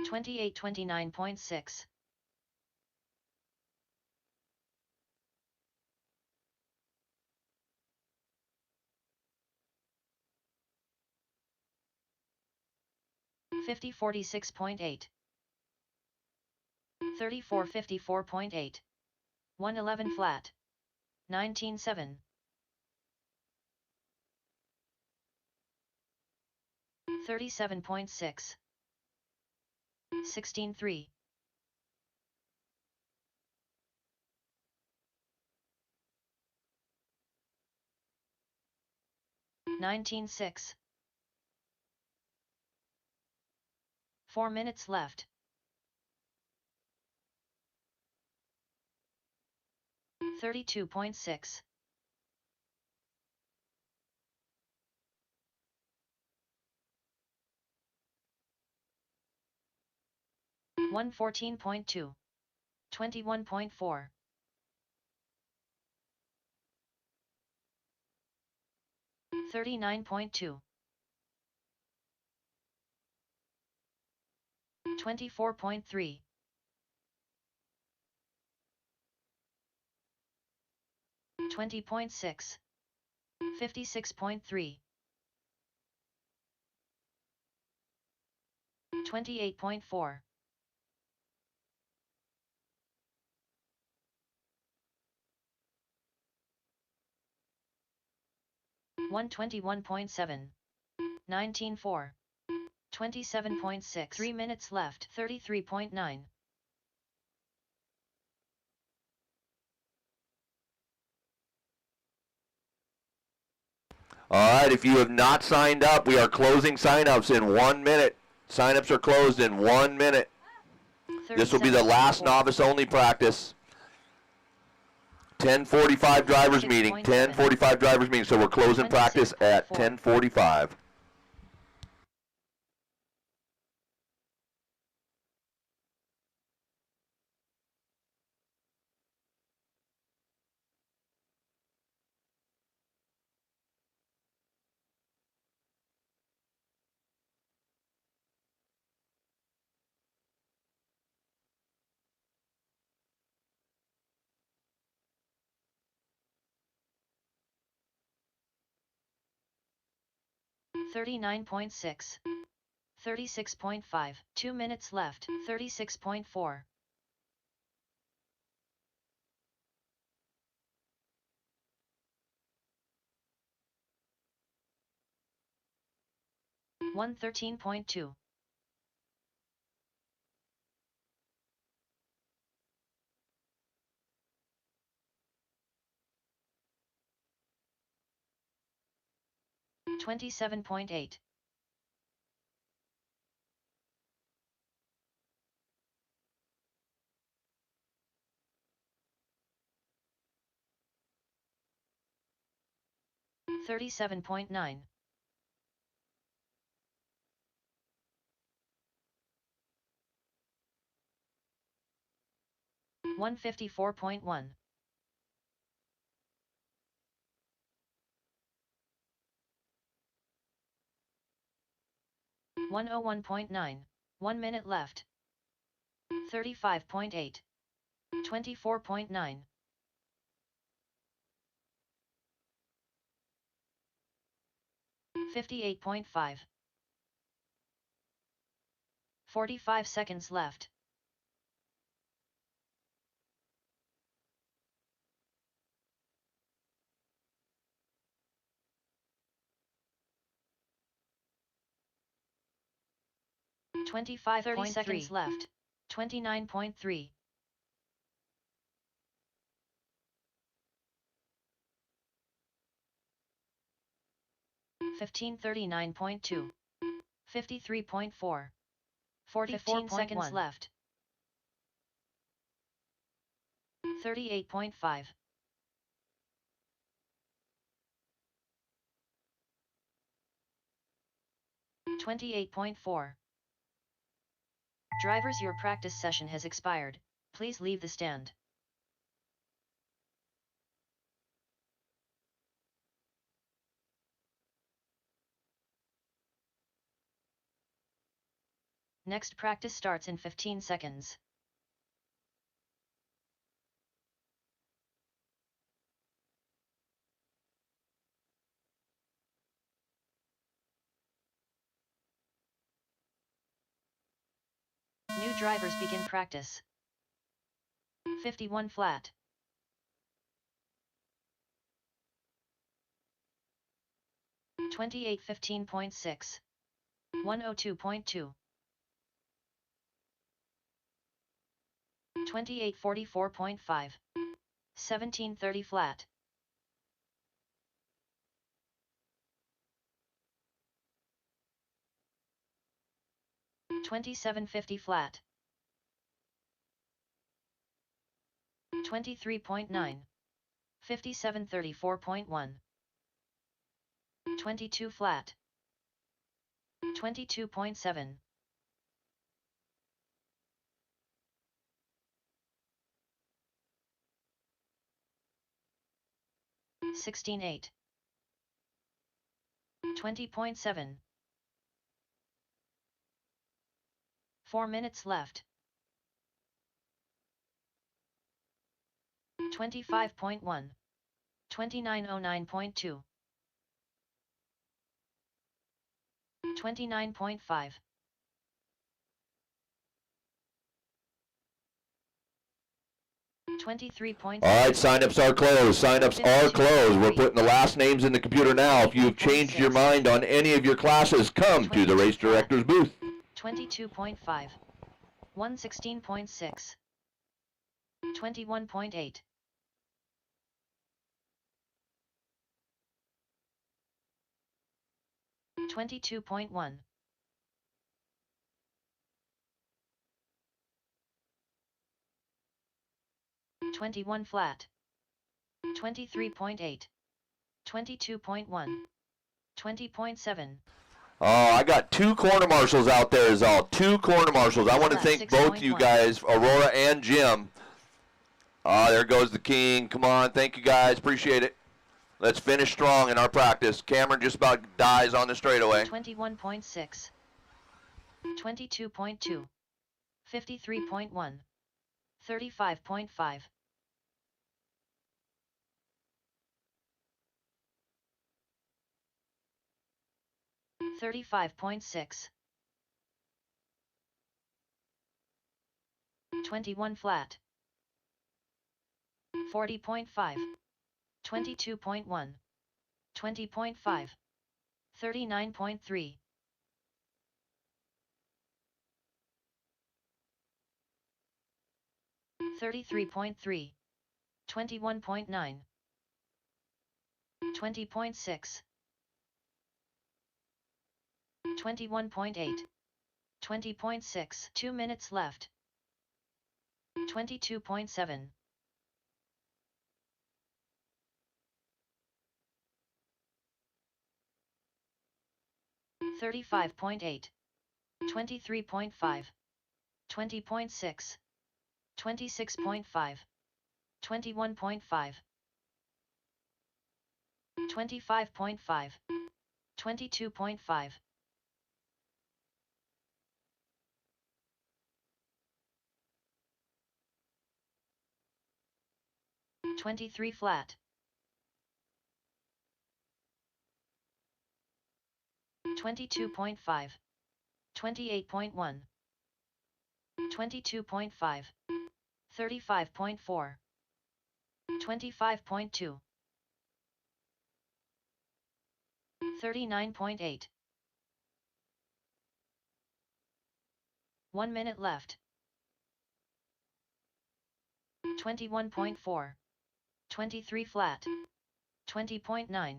28:29.6. 50:46.8. 34:54.8. 111 flat. 19:7. 37.6. 16:3. 19:6. 4 minutes left. 32.6. 114.2. 21.4. 39.2. 24.3. 20.6. 56.3. 28.4. 121.7. 19.4. 27.6. 3 minutes left. 33.9. All right, if you have not signed up, we are closing signups in 1 minute. Signups are closed in 1 minute. This will be the last novice-only practice. 10:45 drivers meeting. 10:45 drivers meeting. So we're closing practice at 10:45. $39.6. 36.5. 2 minutes left. 36.4. 113.2. 27.8. 37.9. 154.1. 101.9. 1 minute left. 35.8. 24.9. 58.5. 45 seconds left. Twenty-five. 30 seconds left. 29.3. 1539.2. 53.4. 44 seconds left. 38.5. 28.4. Drivers, your practice session has expired. Please leave the stand. Next practice starts in 15 seconds. New drivers begin practice. 51 flat. 2815.6. 102.2. 2844.5. 1730 flat. 2750 flat. 23.9. 5734.1. 22 flat. 22.7. 16.8. 20.7. 4 minutes left. 25.1. 2909.2. 29.5. 23.6. All right, sign-ups are closed. Sign-ups are closed. We're putting the last names in the computer now. If you've changed your mind on any of your classes, come to the race director's booth. 22.5. 116.6. 21.8. 22.1. 21 flat. 23.8. 22.1. 20.7. Oh, I got 2 corner marshals out there is all. 2 corner marshals. I want to thank both you guys, Aurora and Jim. There goes the king. Come on, thank you guys. Appreciate it. Let's finish strong in our practice. Cameron just about dies on the straightaway. 21.6. 22.2. 53.1. 35.5. 35.6. 21 flat. 40.5. 22.1. 20.5. 39.3. 33.3. 21.9. 20.6. 21.8. 20.6. 2 minutes left. 22.7. 35.8. 23.5. 20.6. 26.5. 21.5. 25.5. 22.5. 23 flat. 22.5. 28.1. 22.5. 35.4. 25.2. 39.8. 1 minute left. 21.4. 23 flat. 20.9.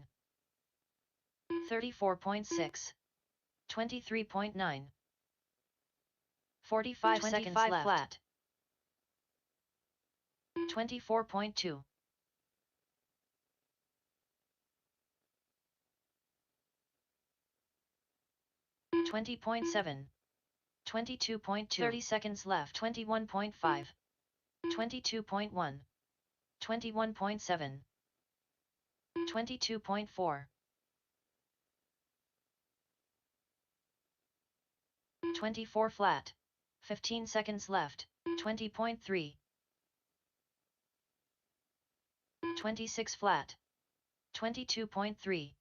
34.6. 23.9. 45 seconds left. Flat. 24.2. 20.7. 22.2. 30 seconds left. 21.5. 22.1. 21.7. 22.4. 24 flat. 15 seconds left. 20.3. 26 flat. 22.3.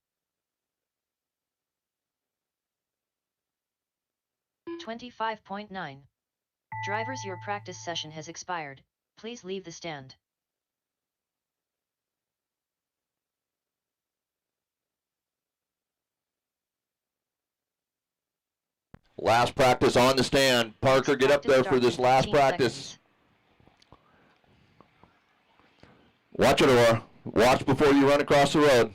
25.9. Drivers, your practice session has expired. Please leave the stand. Last practice on the stand. Parker, get up there for this last practice. Watch it, Aurora. Watch before you run across the road.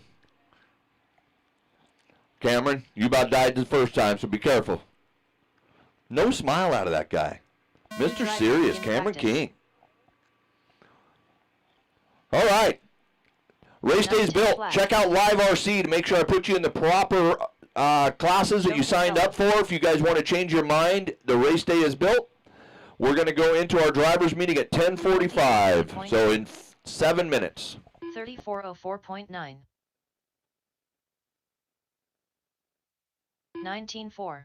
Cameron, you about died the first time, so be careful. No smile out of that guy. Mr. Serious, Cameron King. All right. Race day's built. Check out Live RC to make sure I put you in the proper classes that you signed up for. If you guys want to change your mind, the race day is built. We're going to go into our drivers meeting at 10:45, so in 7 minutes. 3404.9. 19.4.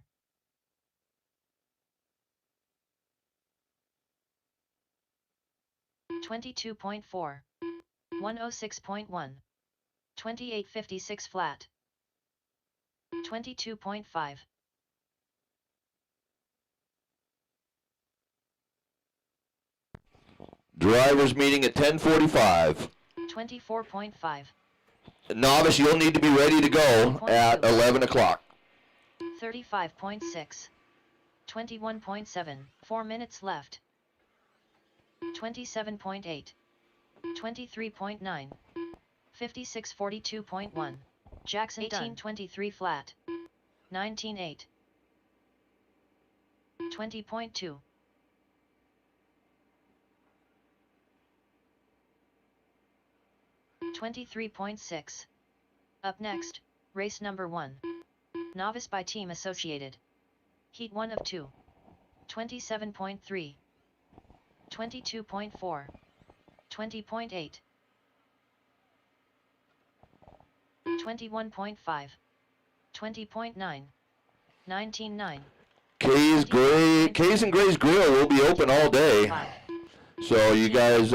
22.4. 106.1. 28.56 flat. 22.5. Drivers meeting at 10:45. 24.5. Novice, you'll need to be ready to go at 11 o'clock. 35.6. 21.7. 4 minutes left. 27.8. 23.9. 56.42.1. Jackson 18.23 flat. 19.8. 20.2. 23.6. Up next, race number 1. Novice by Team Associated. Heat 1 of 2. 27.3. 22.4. 20.8. 21.5. 20.9. 19.9. K's and Gray's Grill will be open all day. So you guys,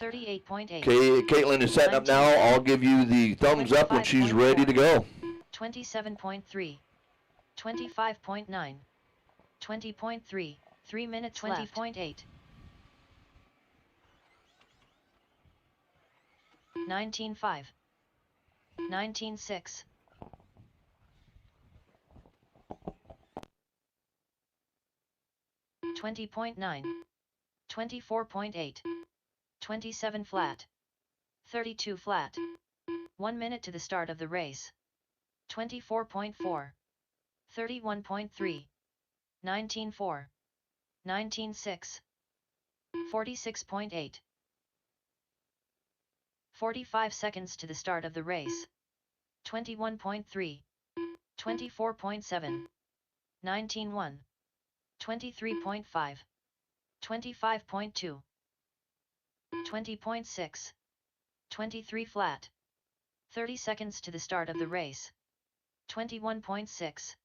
38.8. Caitlin is setting up now. I'll give you the thumbs up when she's ready to go. 27.3. 25.9. 20.3. 3 minutes 20.8. 19.5. 19.6. 20.9. 24.8. 27 flat. 32 flat. 1 minute to the start of the race. 24.4. 31.3. 19.4. 19.6. 46.8. 45 seconds to the start of the race. 21.3. 24.7. 19.1. 23.5. 25.2. 20.6. 23 flat. 30 seconds to the start of the race. 21.6.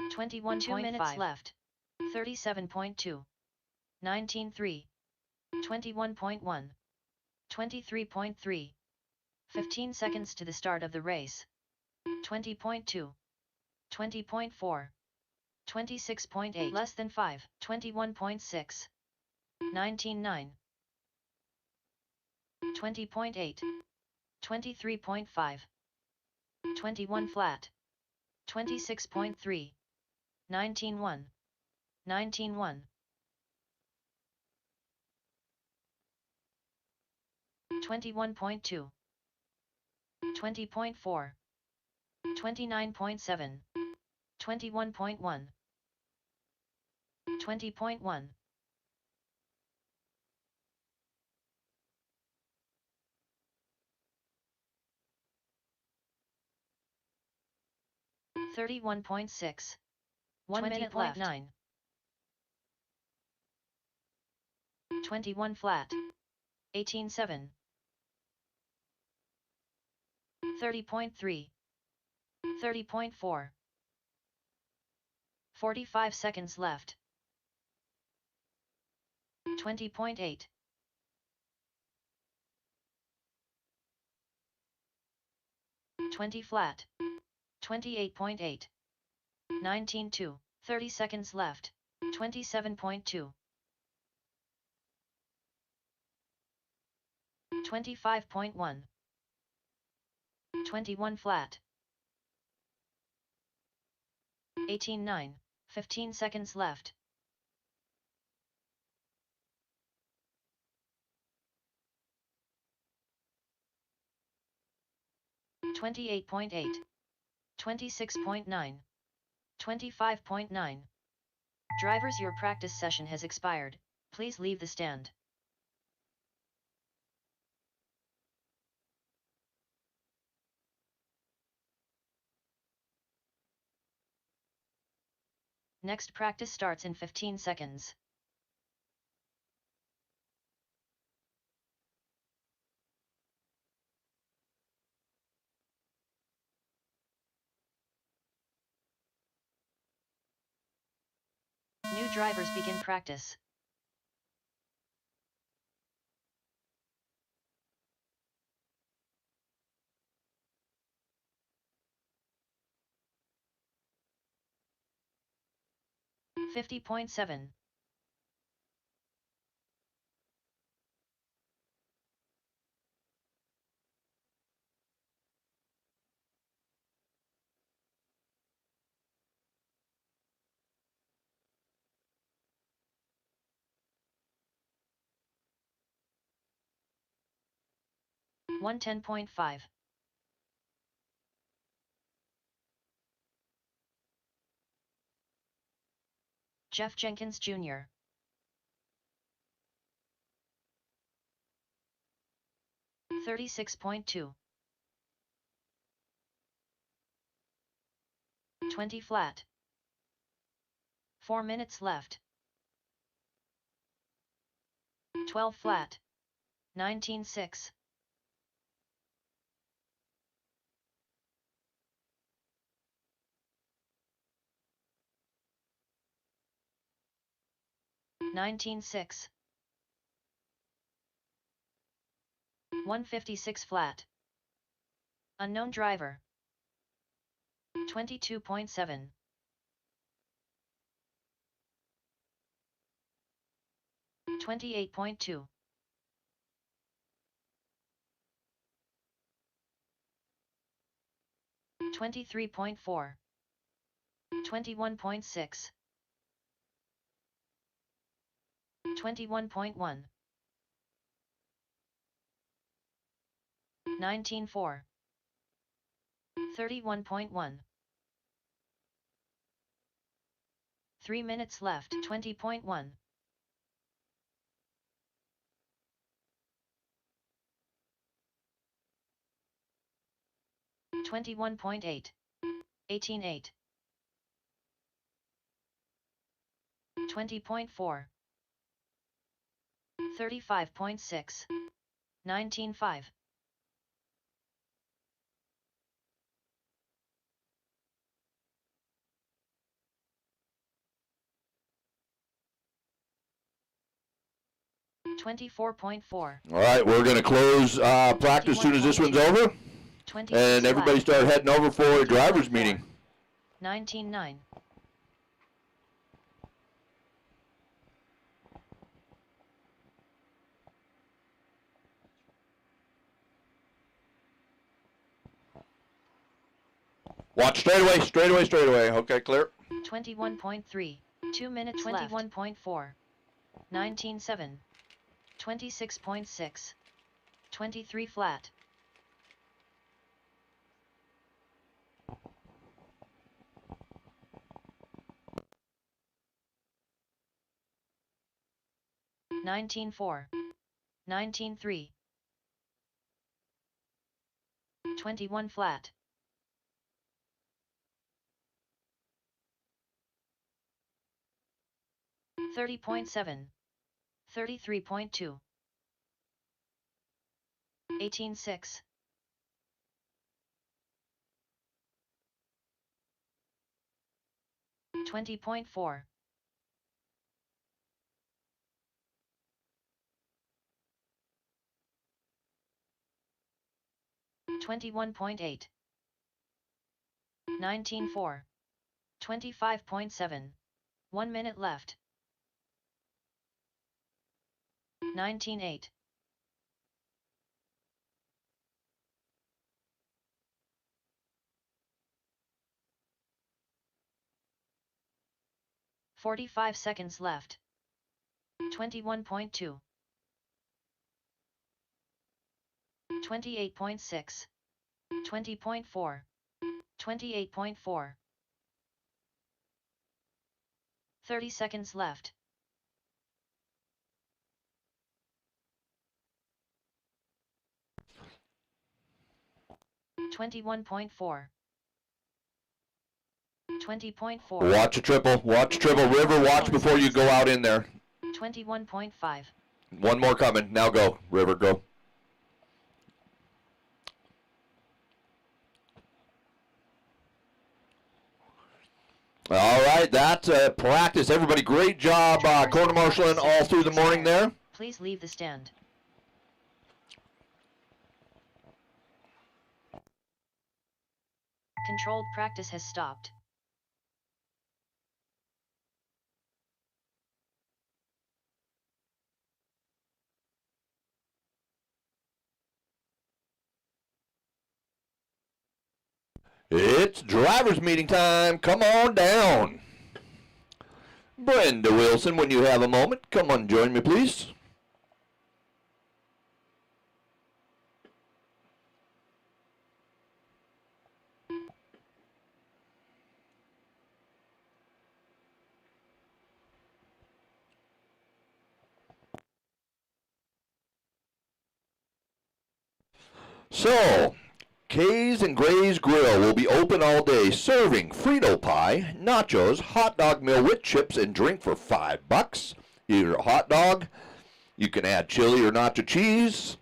21.5. 2 minutes left. 37.2. 19.3. 21.1. 23.3. 15 seconds to the start of the race. 20.2. 20.4. 26.8. Less than 5. 21.6. 19.9. 20.8. 23.5. 21 flat. 26.3. 19.1. 19.1. 21.2. 20.4. 29.7. 21.1. 20.1. 31.6. 1 minute left. 9. 21 flat. 18.7. 30.3. 30.4. 45 seconds left. 20.8. 20 flat. 28.8. 19.2. 30 seconds left. 27.2. 25.1. 21 flat. 18.9. 15 seconds left. 28.8. 26.9. 25.9. Drivers, your practice session has expired. Please leave the stand. Next practice starts in 15 seconds. New drivers begin practice. 50.7. One 10.5. Jeff Jenkins Jr. 36.2. 20 flat. 4 minutes left. 12 flat. 19.6. 19.6. 156 flat. Unknown driver. 22.7. 28.2. 23.4. 21.6. 21.1. 19.4. 31.1. 3 minutes left. 20.1. 21.8. 18.8. 20.4. 35.6. 19.5. 24.4. All right, we're going to close practice as soon as this one's over. 26 And everybody flat. start heading over for a driver's meeting. 19.9. Watch straight away, straight away, straight away. Okay, clear. 21.3. 2 minutes 21.4. 19.7. 26.6. 23 flat. Nineteen 4. 19.3. 21 flat. 30.7. 33.2. 18.6. 20.4. 21.8. 19.4. 25.7. 1 minute left. 19.8. 45 seconds left. 21.2. 28.6. 20.4. 28.4. 30 seconds left. 21.4. 20.4. Watch a triple. Watch a triple. River, watch before you go out in there. 21.5. One more coming. Now go. River, go. All right, that's practice. Everybody, great job corner marshaling all through the morning there. Please leave the stand. Controlled practice has stopped. It's driver's meeting time. Come on down. Brenda Wilson, when you have a moment, come on, join me, please. So, Kay's and Gray's Grill will be open all day, serving Frito pie, nachos, hot dog meal with chips, and drink for $5. Your hot dog, you can add chili or nacho cheese.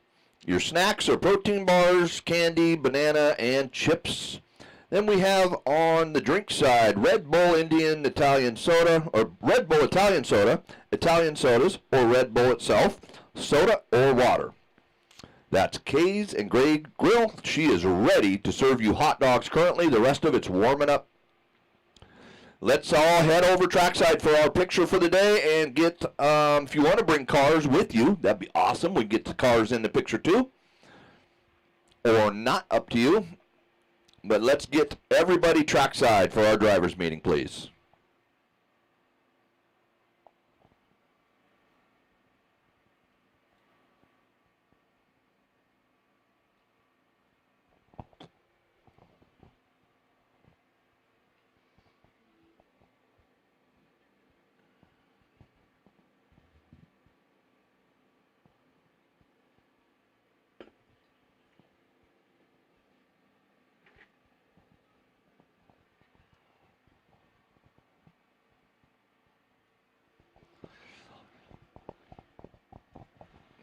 Your snacks are protein bars, candy, banana, and chips. Then we have on the drink side, Red Bull Indian Italian soda, or Red Bull Italian soda, Italian sodas, or Red Bull itself, soda or water. That's Kay's and Gray Grill. She is ready to serve you hot dogs currently. The rest of it's warming up. Let's all head over trackside for our picture for the day and get, if you want to bring cars with you, that'd be awesome. We can get the cars in the picture too. Or not, up to you. But let's get everybody trackside for our driver's meeting, please.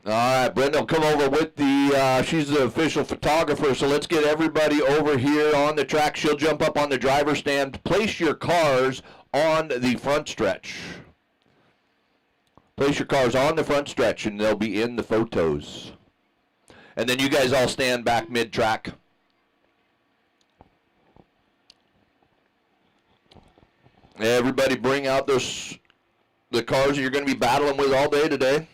All right, Brenda will come over with she's the official photographer, so let's get everybody over here on the track. She'll jump up on the driver's stand. Place your cars on the front stretch. Place your cars on the front stretch, and they'll be in the photos. And then you guys all stand back mid-track. Everybody bring out the cars that you're going to be battling with all day today.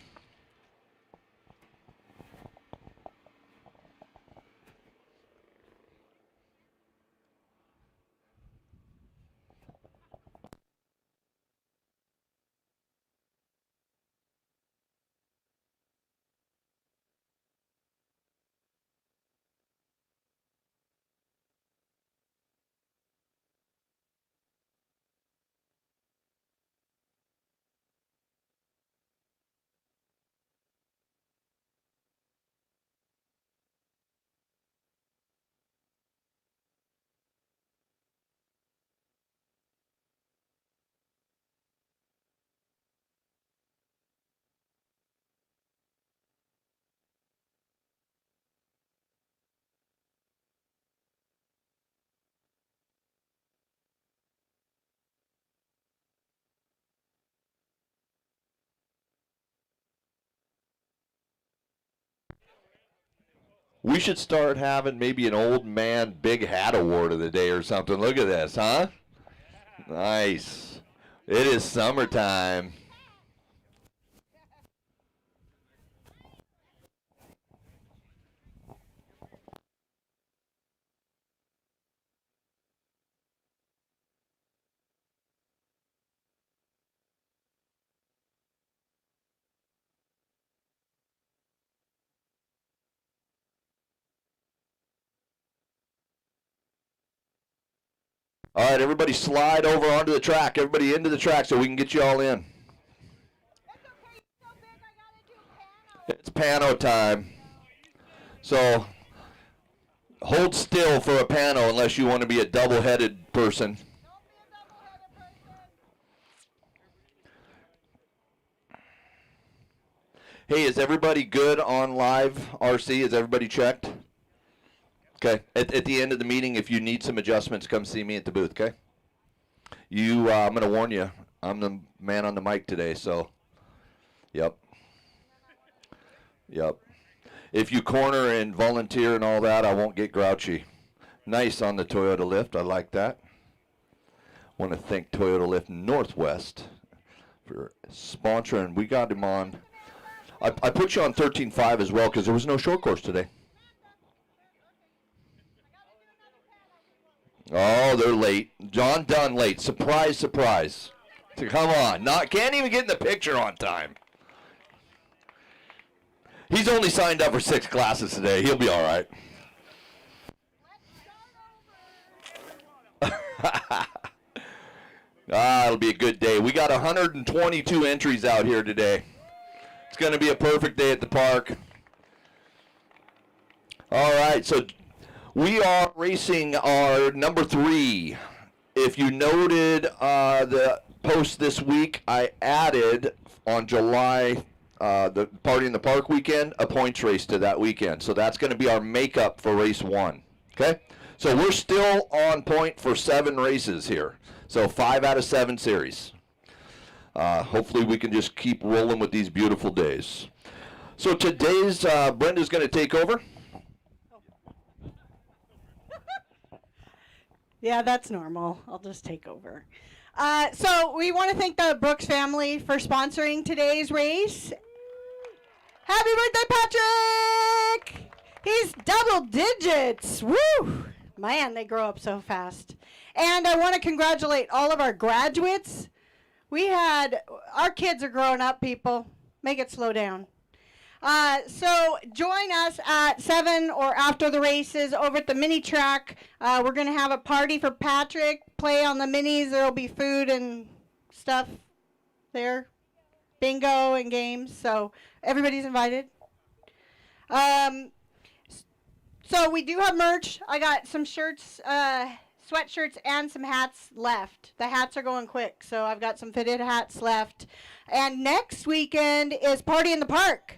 We should start having maybe an old man big hat award of the day or something. Look at this, huh? Nice. It is summertime. All right, everybody slide over onto the track. Everybody into the track so we can get you all in. It's pano time. So hold still for a pano unless you want to be a double-headed person. Hey, is everybody good on live RC? Is everybody checked? Okay. At the end of the meeting, if you need some adjustments, come see me at the booth, okay? I'm going to warn you, I'm the man on the mic today, so, yep. Yep. If you corner and volunteer and all that, I won't get grouchy. Nice on the Toyota Lift. I like that. Want to thank Toyota Lift Northwest for sponsoring. We got him on. I put you on 13.5 as well because there was no short course today. Oh, they're late. John Dunn late. Surprise, surprise. Come on. Can't even get in the picture on time. He's only signed up for 6 classes today. He'll be all right. It'll be a good day. We got 122 entries out here today. It's going to be a perfect day at the park. All right, so we are racing our number 3. If you noted the post this week, I added on July, the Party in the Park weekend, a points race to that weekend. So that's going to be our makeup for race 1. Okay? So we're still on point for 7 races here. So 5 out of 7 series. Hopefully we can just keep rolling with these beautiful days. So today's, Brenda's going to take over. Yeah, that's normal. I'll just take over. So we want to thank the Brooks family for sponsoring today's race. Happy birthday, Patrick! He's double digits. Woo! Man, they grow up so fast. And I want to congratulate all of our graduates. Our kids are growing up, people. Make it slow down. So join us at 7 or after the races over at the mini track. We're going to have a party for Patrick, play on the minis. There will be food and stuff there, bingo and games. So everybody's invited. So we do have merch. I got some shirts, sweatshirts, and some hats left. The hats are going quick, so I've got some fitted hats left. And next weekend is Party in the Park.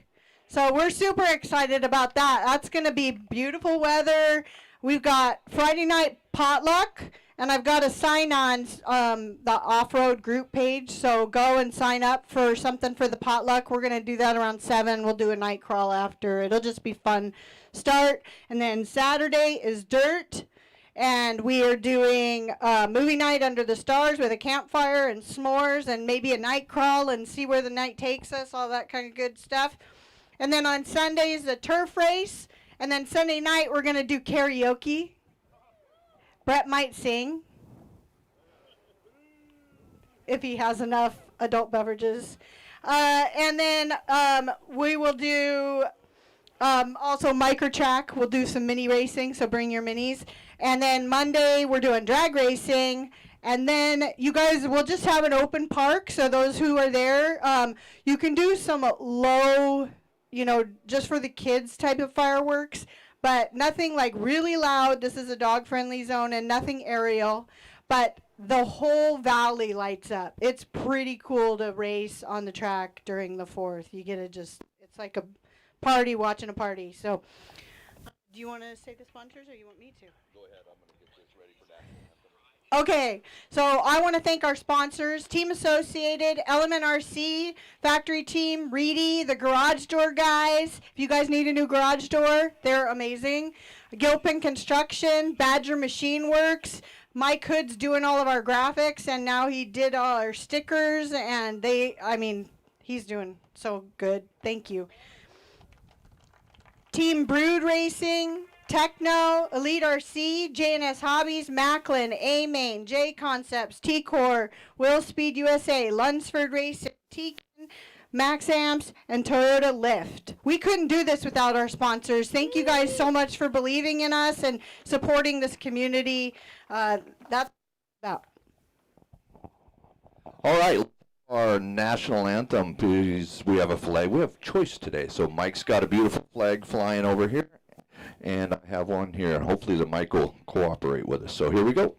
So we're super excited about that. That's going to be beautiful weather. We've got Friday night potluck, and I've got a sign on the off-road group page. So go and sign up for something for the potluck. We're going to do that around 7. We'll do a night crawl after. It'll just be fun start. And then Saturday is dirt. And we are doing movie night under the stars with a campfire and s'mores and maybe a night crawl and see where the night takes us, all that kind of good stuff. And then on Sundays, the turf race. And then Sunday night, we're going to do karaoke. Brett might sing if he has enough adult beverages. And then we will do also micro track. We'll do some mini racing, so bring your minis. And then Monday, we're doing drag racing. And then you guys will just have an open park. So those who are there, you can do some low, just for the kids type of fireworks, but nothing like really loud. This is a dog-friendly zone, and nothing aerial. But the whole valley lights up. It's pretty cool to race on the track during the 4th. You get to it's like a party watching a party. So do you want to say the sponsors, or you want me to? Go ahead. I'm going to get this ready for that. Okay, so I want to thank our sponsors, Team Associated, Element RC, Factory Team, Reedy, the garage door guys. If you guys need a new garage door, they're amazing. Gilpin Construction, Badger Machine Works. Mike Hood's doing all of our graphics, and now he did all our stickers, and he's doing so good. Thank you. Team Brood Racing, Techno, Elite RC, JNS Hobbies, Macklin, A-Main, J Concepts, T-Core, Will Speed USA, Lunsford Racing, Tekin, Max Amps, and Toyota Lift. We couldn't do this without our sponsors. Thank you guys so much for believing in us and supporting this community. That's about. All right. Our national anthem, please. We have a flag. We have choice today. So Mike's got a beautiful flag flying over here. And I have one here. Hopefully the mic will cooperate with us. So here we go.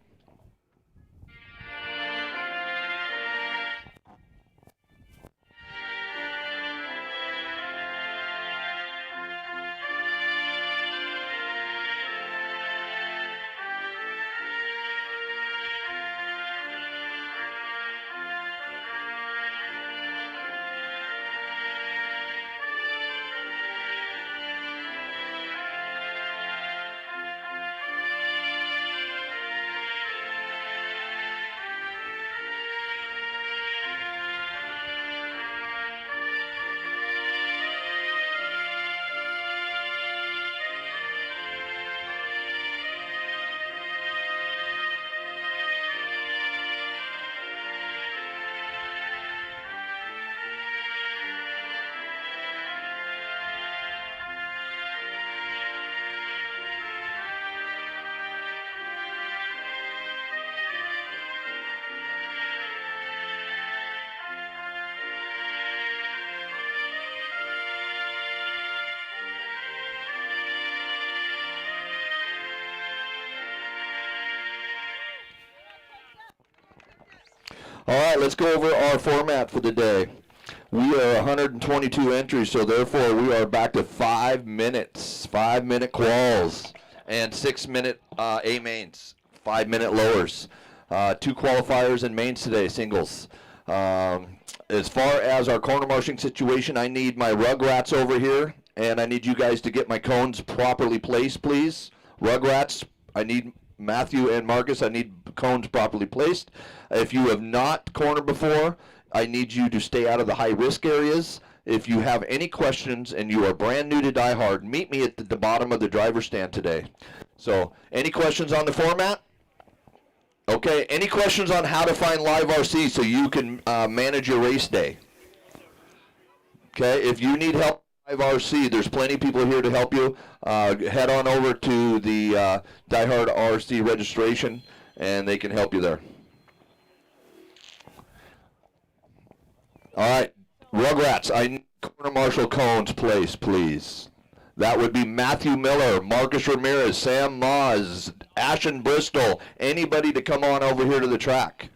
All right, let's go over our format for the day. We are 122 entries, so therefore we are back to 5 minutes, 5-minute quals, and 6-minute A mains, 5-minute lowers. 2 qualifiers and mains today, singles. As far as our corner marshing situation, I need my rugrats over here, and I need you guys to get my cones properly placed, please. Rugrats, I need Matthew and Marcus, I need cones properly placed. If you have not cornered before, I need you to stay out of the high-risk areas. If you have any questions and you are brand new to DieHard, meet me at the bottom of the driver's stand today. So, any questions on the format? Okay, any questions on how to find live RC so you can manage your race day? Okay, if you need help with live RC, there's plenty of people here to help you. Head on over to the DieHard RC registration, and they can help you there. All right, Rugrats, I need corner marshal cones placed, please. That would be Matthew Miller, Marcus Ramirez, Sam Moz, Ashton Bristol, anybody to come on over here to the track.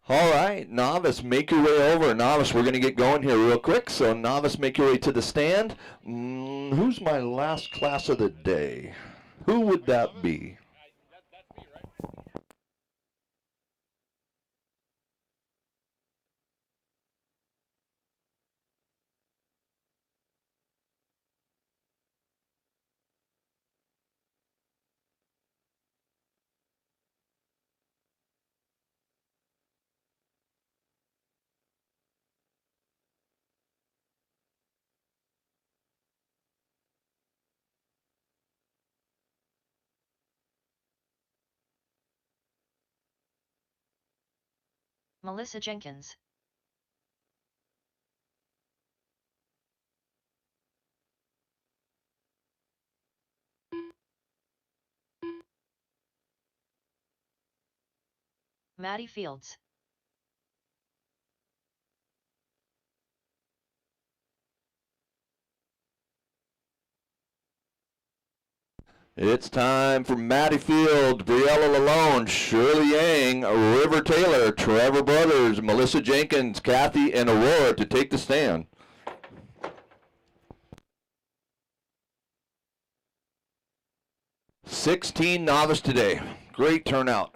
All right, Novice, make your way over. Novice, we're going to get going here real quick. So, Novice, make your way to the stand. Who's my last class of the day? Who would that be? Melissa Jenkins. Maddie Fields. It's time for Maddie Field, Briella Lalone, Shirley Yang, River Taylor, Trevor Brothers, Melissa Jenkins, Kathy, and Aurora to take the stand. $16 novice today. Great turnout.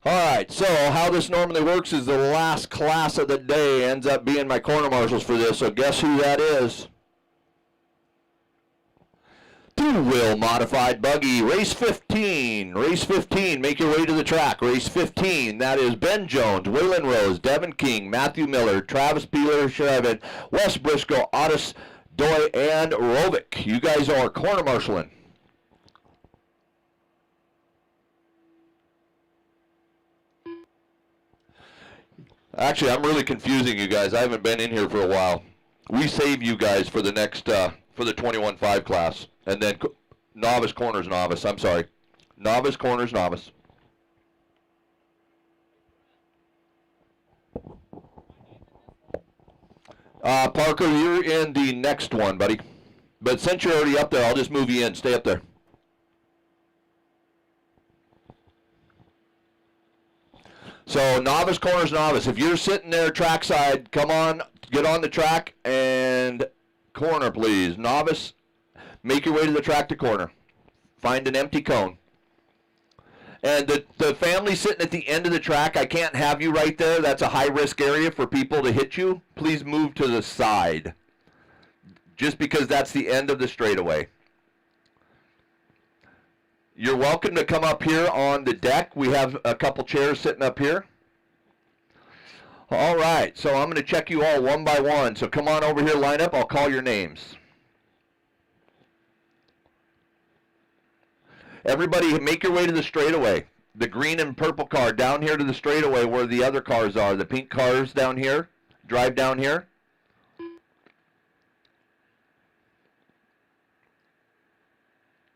All right, so how this normally works is the last class of the day ends up being my corner marshals for this, so guess who that is? Two-wheel modified buggy, race 15. Race 15, make your way to the track. Race 15, that is Ben Jones, Waylon Rose, Devin King, Matthew Miller, Travis Peeler, Sheridan, Wes Briscoe, Otis Doy, and Rovick. You guys are corner marshaling. Actually, I'm really confusing you guys. I haven't been in here for a while. We save you guys for the next, for the 21-5 class. And then novice, corners, novice. I'm sorry. Novice, corners, novice. Parker, you're in the next one, buddy. But since you're already up there, I'll just move you in. Stay up there. So novice, corners, novice. If you're sitting there trackside, come on, get on the track and corner, please. Novice, make your way to the track to corner. Find an empty cone. And the family sitting at the end of the track, I can't have you right there. That's a high-risk area for people to hit you. Please move to the side. Just because that's the end of the straightaway. You're welcome to come up here on the deck. We have a couple chairs sitting up here. All right, so I'm going to check you all one by one. So come on over here, line up. I'll call your names. Everybody make your way to the straightaway. The green and purple car down here to the straightaway where the other cars are. The pink cars down here. Drive down here.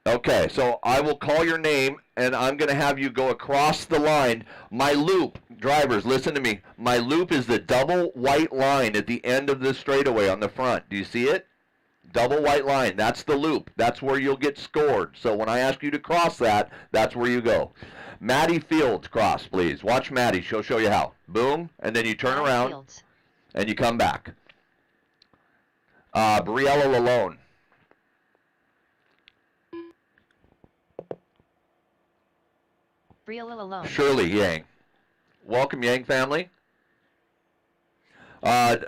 Okay, so I will call your name, and I'm going to have you go across the line. My loop, drivers, listen to me. My loop is the double white line at the end of the straightaway on the front. Do you see it? Double white line. That's the loop. That's where you'll get scored. So when I ask you to cross that, that's where you go. Maddie Fields, cross, please. Watch Maddie. She'll show you how. Boom, and then you turn Maddie around, Fields. and you come back. Briella Lalone. Briella Lalone. Shirley Yang. Welcome, Yang family. I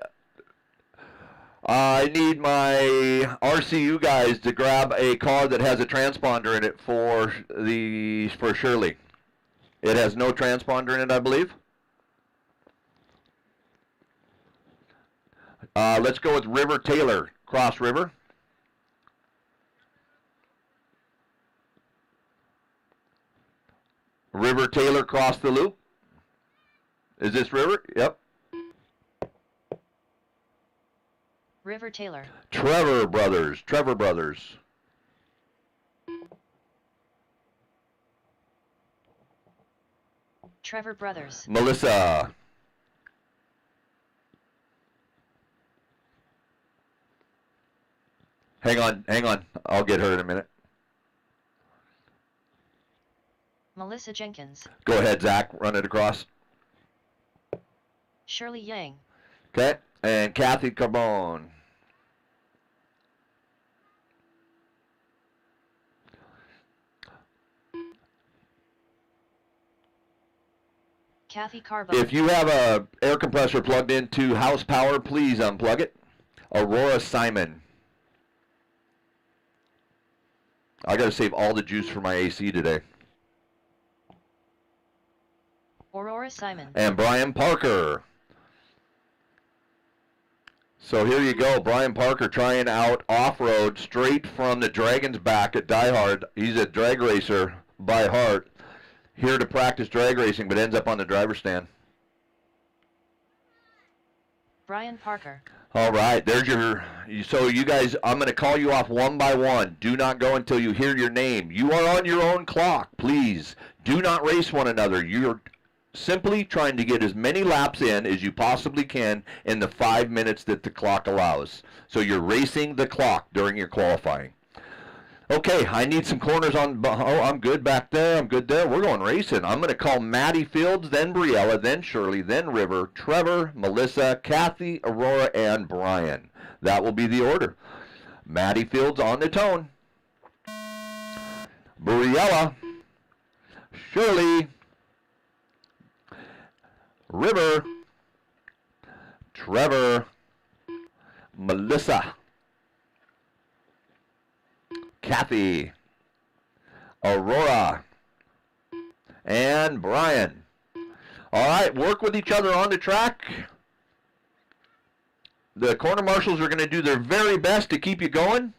need my RCU guys to grab a car that has a transponder in it for Shirley. It has no transponder in it, I believe. Let's go with River Taylor. Cross River. River Taylor cross the loop. Is this River? Yep. River Taylor. Trevor Brothers. Trevor Brothers. Trevor Brothers. Melissa. Hang on. I'll get her in a minute. Melissa Jenkins. Go ahead, Zach. Run it across. Shirley Yang. Okay. And Kathy Carbone. Kathy Carbone. If you have a air compressor plugged into house power, please unplug it. Aurora Simon. I got to save all the juice for my AC today. Aurora Simon. and Brian Parker. So here you go, Brian Parker trying out off-road straight from the Dragon's Back at DieHard. He's a drag racer by heart, here to practice drag racing, but ends up on the driver's stand. Brian Parker. All right, there's your, so you guys, I'm going to call you off one by one. Do not go until you hear your name. You are on your own clock, please. Do not race one another. You're simply trying to get as many laps in as you possibly can in the 5 minutes that the clock allows. So you're racing the clock during your qualifying. Okay, I need some corners on, oh, I'm good back there, I'm good there. We're going racing. I'm going to call Maddie Fields, then Briella, then Shirley, then River, Trevor, Melissa, Kathy, Aurora, and Brian. That will be the order. Maddie Fields on the tone. Briella, Shirley, River, Trevor, Melissa, Kathy, Aurora, and Brian. All right, work with each other on the track. The corner marshals are going to do their very best to keep you going.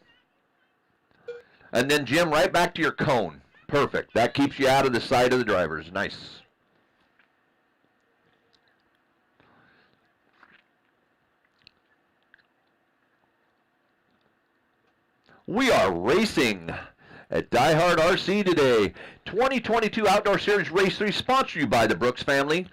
And then, Jim, right back to your cone. Perfect. That keeps you out of the sight of the drivers. Nice. We are racing at DieHard RC today. 2022 Outdoor Series Race 3 sponsored you by the Brooks family.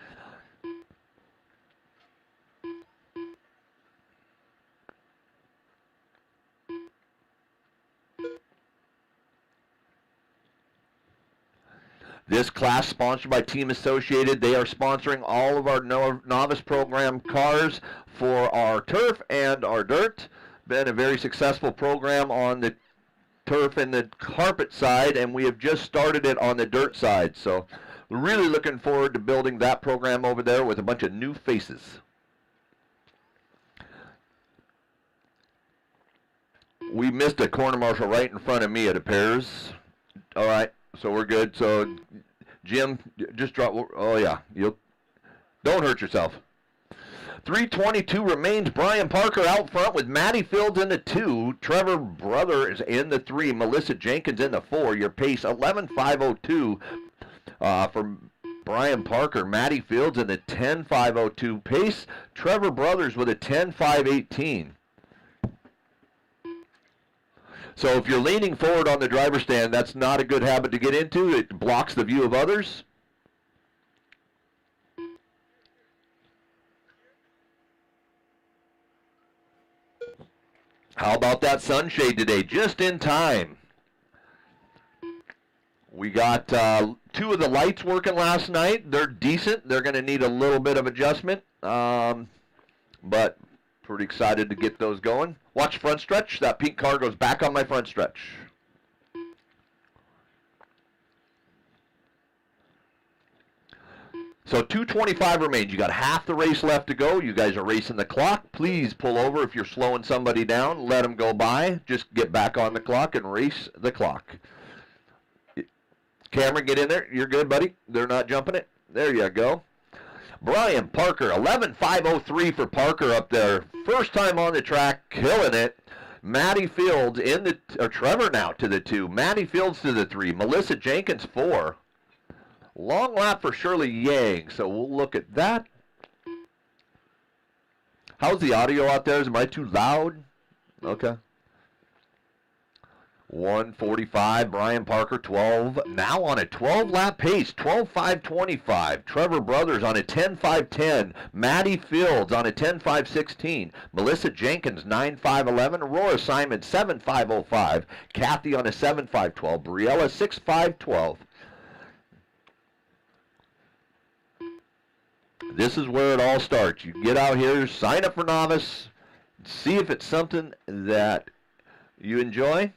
This class sponsored by Team Associated. They are sponsoring all of our novice program cars for our turf and our dirt. Been a very successful program on the turf and the carpet side, and we have just started it on the dirt side. So really looking forward to building that program over there with a bunch of new faces. We missed a corner marshal right in front of me, it appears. All right, so we're good. So Jim, just drop. Oh yeah, don't hurt yourself. 322 remains. Brian Parker out front with Maddie Fields in the 2. Trevor Brothers in the 3. Melissa Jenkins in the 4. Your pace 11.502 for Brian Parker. Maddie Fields in the 10.502 pace. Trevor Brothers with a 10.518. So if you're leaning forward on the driver's stand, that's not a good habit to get into. It blocks the view of others. How about that sunshade today? Just in time. We got 2 of the lights working last night. They're decent. They're going to need a little bit of adjustment, but pretty excited to get those going. Watch front stretch. That pink car goes back on my front stretch. So 2:25 remains. You got half the race left to go. You guys are racing the clock. Please pull over if you're slowing somebody down. Let them go by. Just get back on the clock and race the clock. Cameron, get in there. You're good, buddy. They're not jumping it. There you go. Brian Parker, 11.503 for Parker up there. First time on the track, killing it. Maddie Fields in the, or Trevor now to the 2. Maddie Fields to the 3. Melissa Jenkins 4. Long lap for Shirley Yang, so we'll look at that. How's the audio out there? Am I too loud? Okay. 1:45, Brian Parker 12. Now on a 12-lap pace, 12.525. Trevor Brothers on a 10.510. Maddie Fields on a 10.516. Melissa Jenkins 9.511. Aurora Simon 7.505. Kathy on a 7.512. Briella 6.512. This is where it all starts. You get out here, sign up for novice, see if it's something that you enjoy.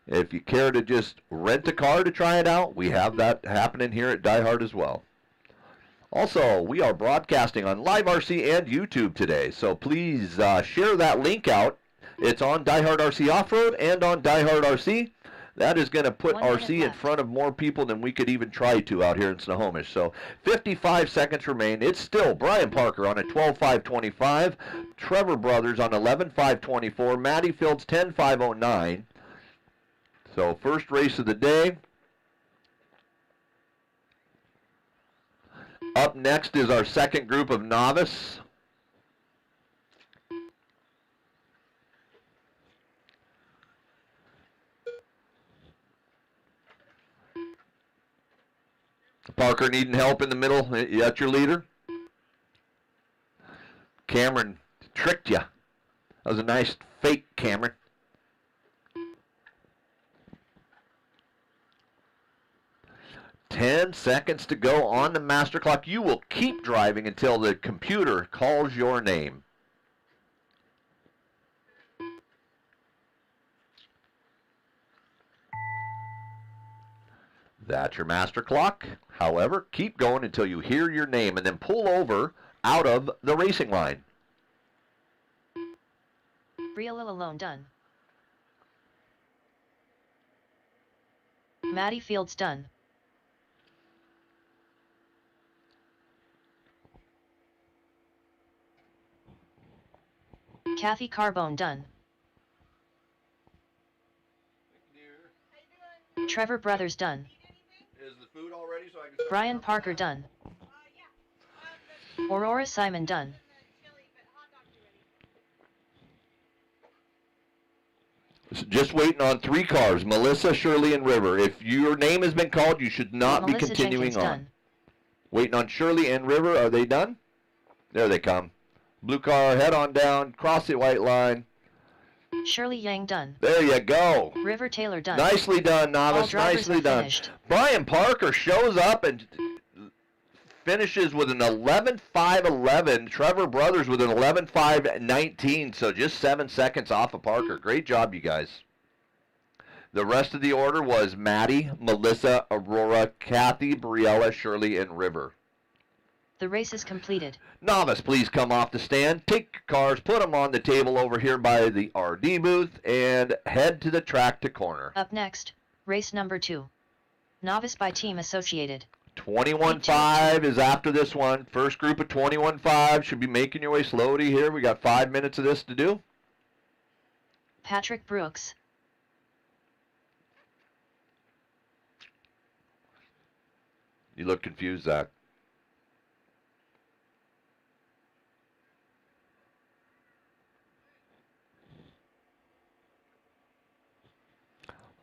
If you care to just rent a car to try it out, we have that happening here at DieHard as well. Also, we are broadcasting on Live RC and YouTube today, so please share that link out. It's on DieHard RC Off-Road and on DieHard RC. That is going to put 1 minute RC in left. front of more people than we could even try to out here in Snohomish. So 55 seconds remain. It's still Brian Parker on a 12.525, Trevor Brothers on 11.524, Matty Fields 10.509. So first race of the day. Up next is our second group of novice. Parker needing help in the middle. That's your leader. Cameron tricked you. That was a nice fake, Cameron. Ten seconds to go on the master clock. You will keep driving until the computer calls your name. That's your master clock. However, keep going until you hear your name and then pull over out of the racing line. Real alone done. Matty Fields done. Kathy Carbone done. Trevor Brothers done. Is the food all ready so I can start? Brian Parker done. Aurora Simon done. Just waiting on 3 cars, Melissa, Shirley, and River. If your name has been called, you should not Melissa be continuing Jenkins on. done. Waiting on Shirley and River. Are they done? There they come. Blue car, head on down, cross the white line. Shirley Yang done. There you go. River Taylor done. Nicely done, All novice. drivers Nicely are done. finished. Brian Parker shows up and finishes with an 11.511. Trevor Brothers with an 11.519. So just 7 seconds off of Parker. Great job, you guys. The rest of the order was Maddie, Melissa, Aurora, Kathy, Briella, Shirley, and River. The race is completed. Novice, please come off the stand. Take your cars, put them on the table over here by the RD booth, and head to the track to corner. Up next, race number 2. Novice by Team Associated. 21.5 is after this one. First group of 21.5. Should be making your way slowly here. We got 5 minutes of this to do. Patrick Brooks. You look confused, Zach.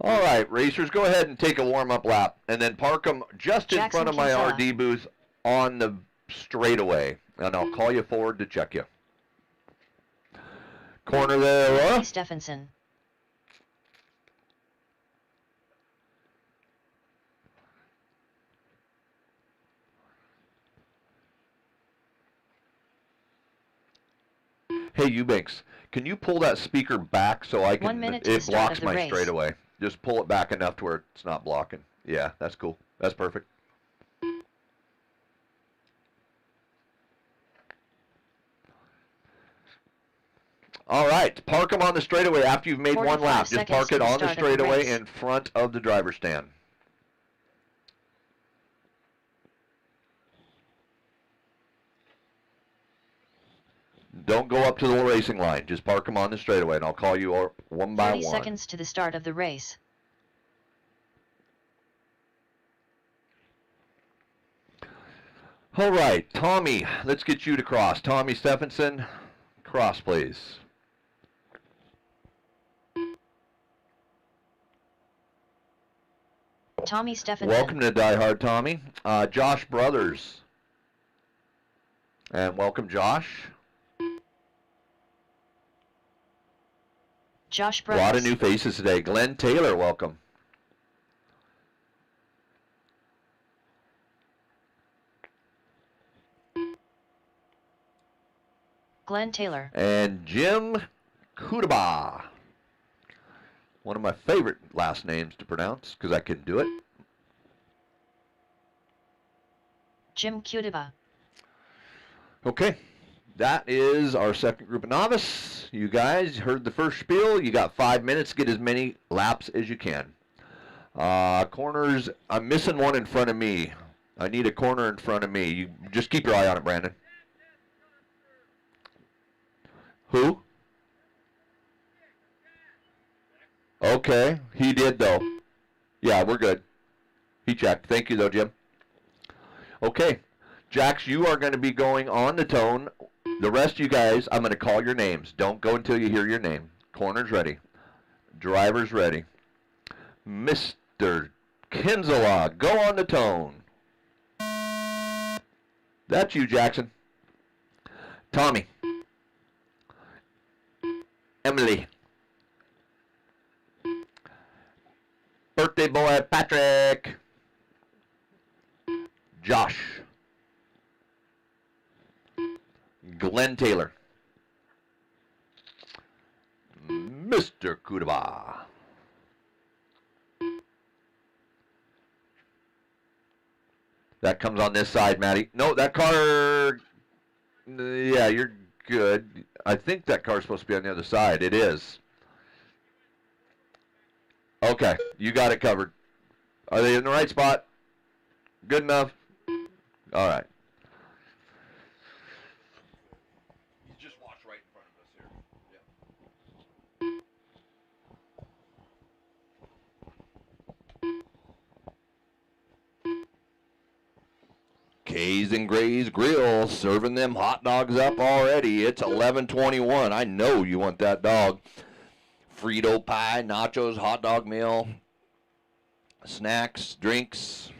All right, racers, go ahead and take a warm-up lap, and then park them just in Jackson front of my Kinsella. RD booth on the straightaway, and I'll call you forward to check you. Corner there, Aurora. Stephenson. Hey, Eubanks, can you pull that speaker back so I can? 1 minute to the It start blocks of the my race. straightaway. Just pull it back enough to where it's not blocking. Yeah, that's cool. That's perfect. All right, park them on the straightaway after you've made 45 one lap. Just seconds park to it the on the start of the straightaway race. in front of the driver's stand. Don't go up to the racing line. Just park them on the straightaway, and I'll call you one by 30 one. seconds to the start of the race. All right, Tommy, let's get you to cross. Tommy Stephenson, cross, please. Tommy Stephenson. Welcome to DieHard, Tommy. Josh Brothers. And welcome, Josh. Josh A Brothers. lot of new faces today. Glenn Taylor, welcome. Glenn Taylor. And Jim Kudaba. One of my favorite last names to pronounce because I can do it. Jim Cudiba. Okay, that is our second group of novice. You guys heard the first spiel. You got 5 minutes to get as many laps as you can. Corners, I'm missing one in front of me. I need a corner in front of me. You just keep your eye on it, Brandon. Who? Okay, he did though. Yeah, we're good. He checked. Thank you though, Jim. Okay, Jax, you are going to be going on the tone. The rest of you guys, I'm going to call your names. Don't go until you hear your name. Corner's ready. Driver's ready. Mr. Kinsella, go on the tone. That's you, Jackson. Tommy. Emily. Birthday boy, Patrick. Josh. Glenn Taylor. Mr. Kudaba. That comes on this side, Maddie. No, that car... Yeah, you're good. I think that car's supposed to be on the other side. It is. Okay, you got it covered. Are they in the right spot? Good enough? All right. You just watch right in front of us here. K's and Gray's Grill serving them hot dogs up already. It's 11:21. I know you want that dog. Frito pie, nachos, hot dog meal, snacks, drinks.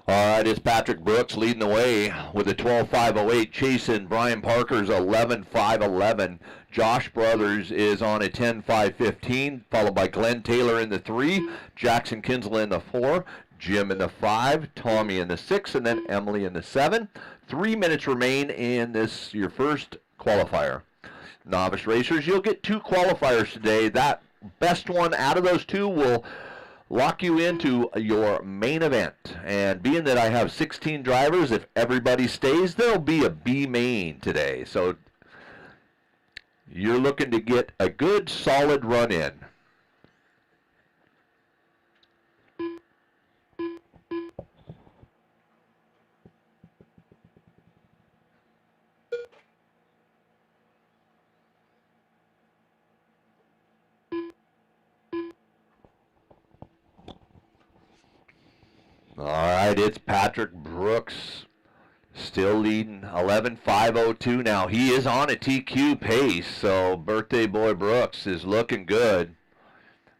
All right, it's Patrick Brooks leading the way with a 12.508, chasing Brian Parker's 11.511. Josh Brothers is on a 10.515, followed by Glenn Taylor in the 3, Jackson Kinsella in the 4, Jim in the 5, Tommy in the 6, and then Emily in the 7. 3 minutes remain in this, your first qualifier. Novice racers, you'll get 2 qualifiers today. That best one out of those 2 will lock you into your main event. And being that I have 16 drivers, if everybody stays, there'll be a B main today. So you're looking to get a good solid run in. All right, it's Patrick Brooks still leading 11.502 now. He is on a TQ pace, so birthday boy Brooks is looking good.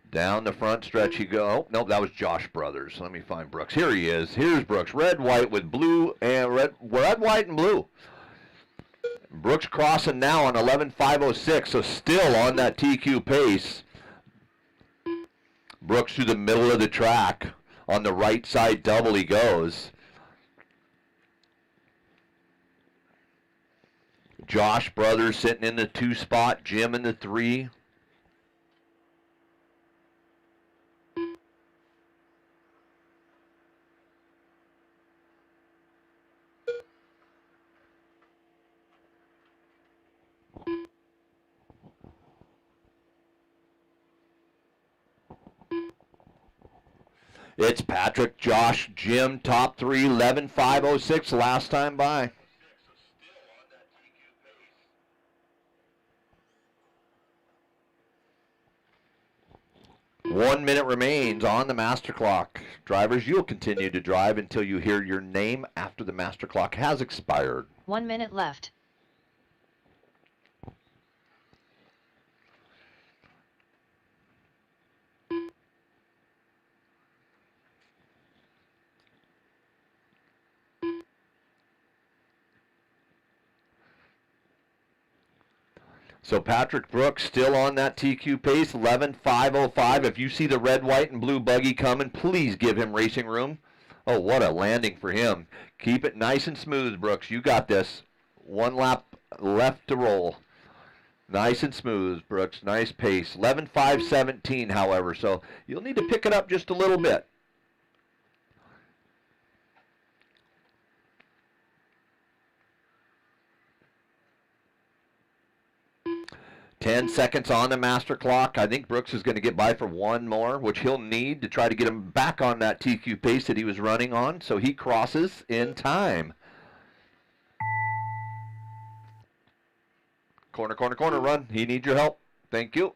Down the front stretch he go. Oh, no, that was Josh Brothers. Let me find Brooks. Here he is. Here's Brooks. Red, white with blue, and red, white, and blue. Brooks crossing now on 11.506, so still on that TQ pace. Brooks through the middle of the track. On the right side double he goes. Josh Brothers sitting in the 2 spot, Jim in the 3. It's Patrick, Josh, Jim, top 3, 11.506 last time by. One minute remains on the master clock. Drivers, you'll continue to drive until you hear your name after the master clock has expired. 1 minute left. So Patrick Brooks still on that TQ pace, 11.505. If you see the red, white, and blue buggy coming, please give him racing room. Oh, what a landing for him. Keep it nice and smooth, Brooks. You got this. 1 lap left to roll. Nice and smooth, Brooks. Nice pace. 11.517, however, so you'll need to pick it up just a little bit. Ten seconds on the master clock. I think Brooks is going to get by for one more, which he'll need to try to get him back on that TQ pace that he was running on, so he crosses in time. Corner, corner, corner, run. He needs your help. Thank you.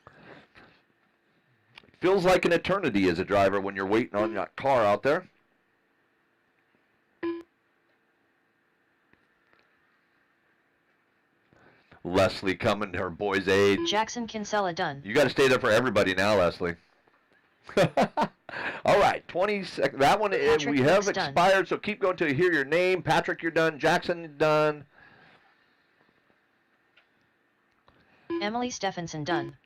It feels like an eternity as a driver when you're waiting on that car out there. Leslie coming to her boy's aid. Jackson Kinsella done. You got to stay there for everybody now, Leslie. All right, 20 seconds. That one Patrick we have Brooks expired, done. so keep going till you hear your name. Patrick, you're done. Jackson, done. Emily Stephenson done.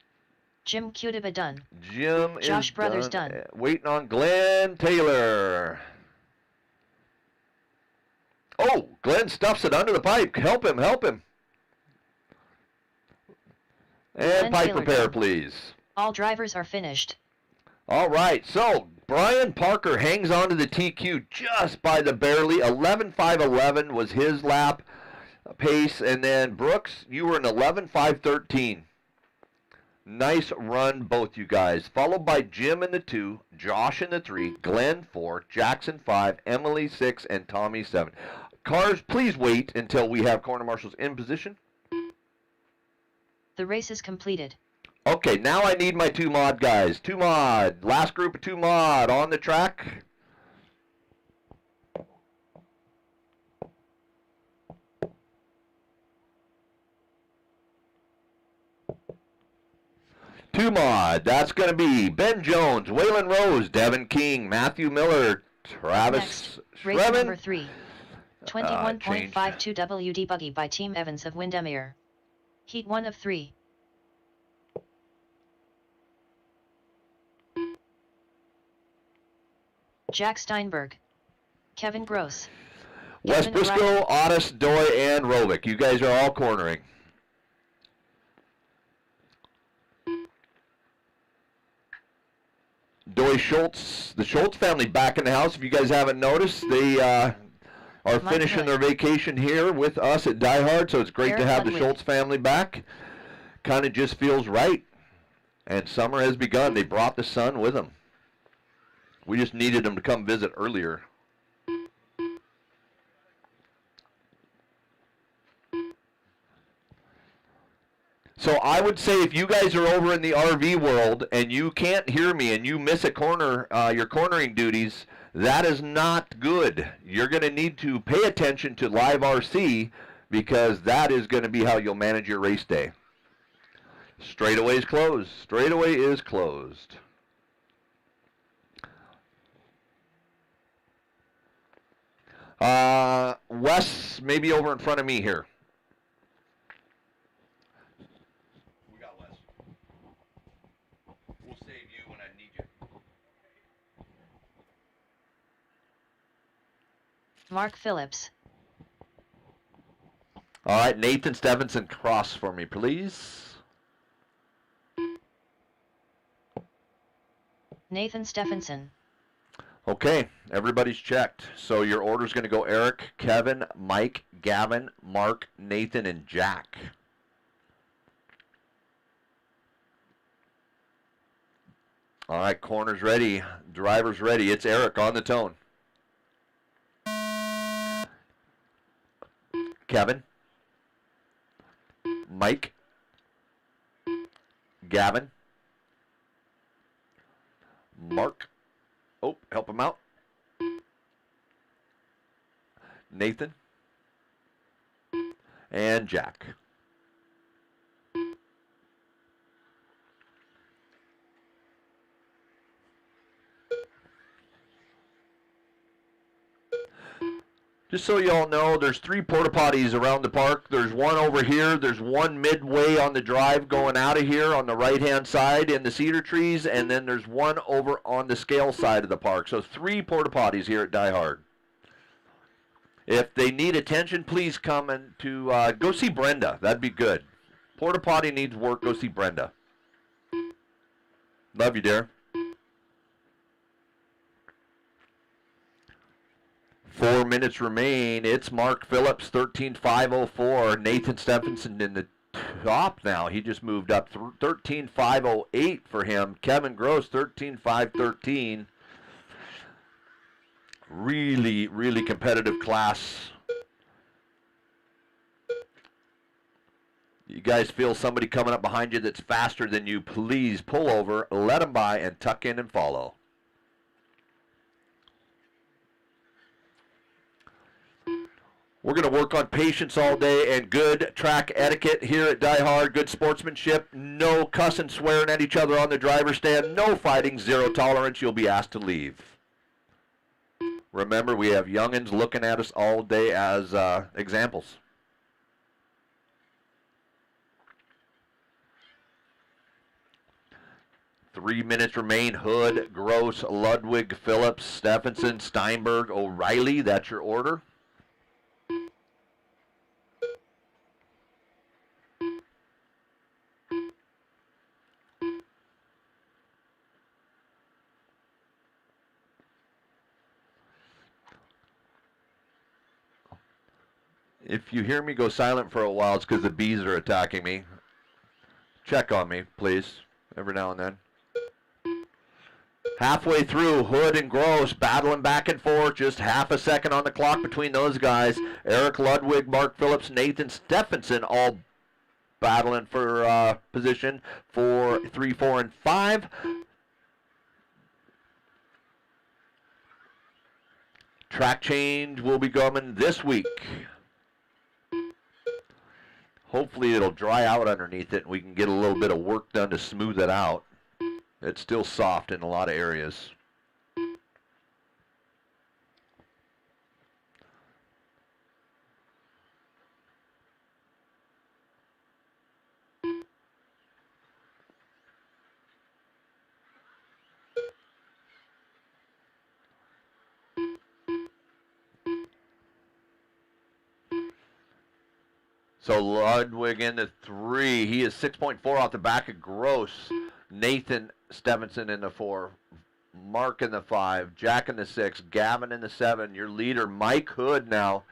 Jim Cutiba done. Jim Josh is Brothers done. done. Waiting on Glenn Taylor. Oh, Glenn stuffs it under the pipe. Help him, help him. And Glenn pipe Taylor repair, done. please. All drivers are finished. All right, so Brian Parker hangs on to the TQ just by the barely. 11.511 was his lap pace, and then Brooks, you were in 11.513. Nice run, both you guys. Followed by Jim in the 2, Josh in the 3, Glenn 4, Jackson 5, Emily 6, and Tommy 7. Cars, please wait until we have corner marshals in position. The race is completed. Okay, now I need my 2 mod guys. 2 mod. Last group of 2 mod on the track. Two mod. That's going to be Ben Jones, Waylon Rose, Devin King, Matthew Miller, Travis Next, race number Shreven. 3. 21.52 WD Buggy by Team Evans of Windermere. Heat 1 of 3. Jack Steinberg. Kevin Gross. Wes Kevin Briscoe, O'Reilly. Otis, Doy, and Rovick. You guys are all cornering. Doy Schultz, the Schultz family back in the house. If you guys haven't noticed, they are Mike finishing Hood. their vacation here with us at DieHard, so it's great Eric to have the Ludwig. Schultz family back. Kind of just feels right. And summer has begun. They brought the sun with them. We just needed them to come visit earlier. So I would say if you guys are over in the RV world and you can't hear me and you miss a corner, your cornering duties, that is not good. You're going to need to pay attention to live RC because that is going to be how you'll manage your race day. Straightaway is closed. Straightaway is closed. Wes, maybe over in front of me here. We got Wes. We'll save you when I need you. Mark Phillips. All right, Nathan Stevenson, cross for me, please. Nathan Stephenson. Okay, everybody's checked. So your order's going to go Eric, Kevin, Mike, Gavin, Mark, Nathan, and Jack. All right, corner's ready. Driver's ready. It's Eric on the tone. Kevin, Mike, Gavin, Mark. Oh, help him out. Nathan. And Jack. Just so you all know, there's 3 porta potties around the park. There's one over here. There's one midway on the drive going out of here on the right-hand side in the cedar trees, and then there's one over on the scale side of the park. So 3 porta potties here at DieHard. If they need attention, please come and go see Brenda. That'd be good. Porta potty needs work. Go see Brenda. Love you, dear. 4 minutes remain. It's Mark Phillips, 13.504. Nathan Stephenson in the top now. He just moved up. 13.508 for him. Kevin Gross, 13.513. Really, really competitive class. You guys feel somebody coming up behind you that's faster than you, please pull over, let them by, and tuck in and follow. We're going to work on patience all day and good track etiquette here at DieHard, good sportsmanship, no cussing, swearing at each other on the driver's stand, no fighting, 0 tolerance, you'll be asked to leave. Remember, we have youngins looking at us all day as examples. Three minutes remain. Hood, Gross, Ludwig, Phillips, Stephenson, Steinberg, O'Reilly. That's your order. If you hear me go silent for a while, it's because the bees are attacking me. Check on me, please, every now and then. Halfway through, Hood and Gross battling back and forth. Just half a second on the clock between those guys. Eric Ludwig, Mark Phillips, Nathan Stephenson all battling for position for 3, 4, and 5. Track change will be coming this week. Hopefully it'll dry out underneath it and we can get a little bit of work done to smooth it out. It's still soft in a lot of areas. So Ludwig in the 3. He is 6.4 off the back of Gross. Nathan Stephenson in the 4. Mark in the 5. Jack in the 6. Gavin in the 7. Your leader, Mike Hood now.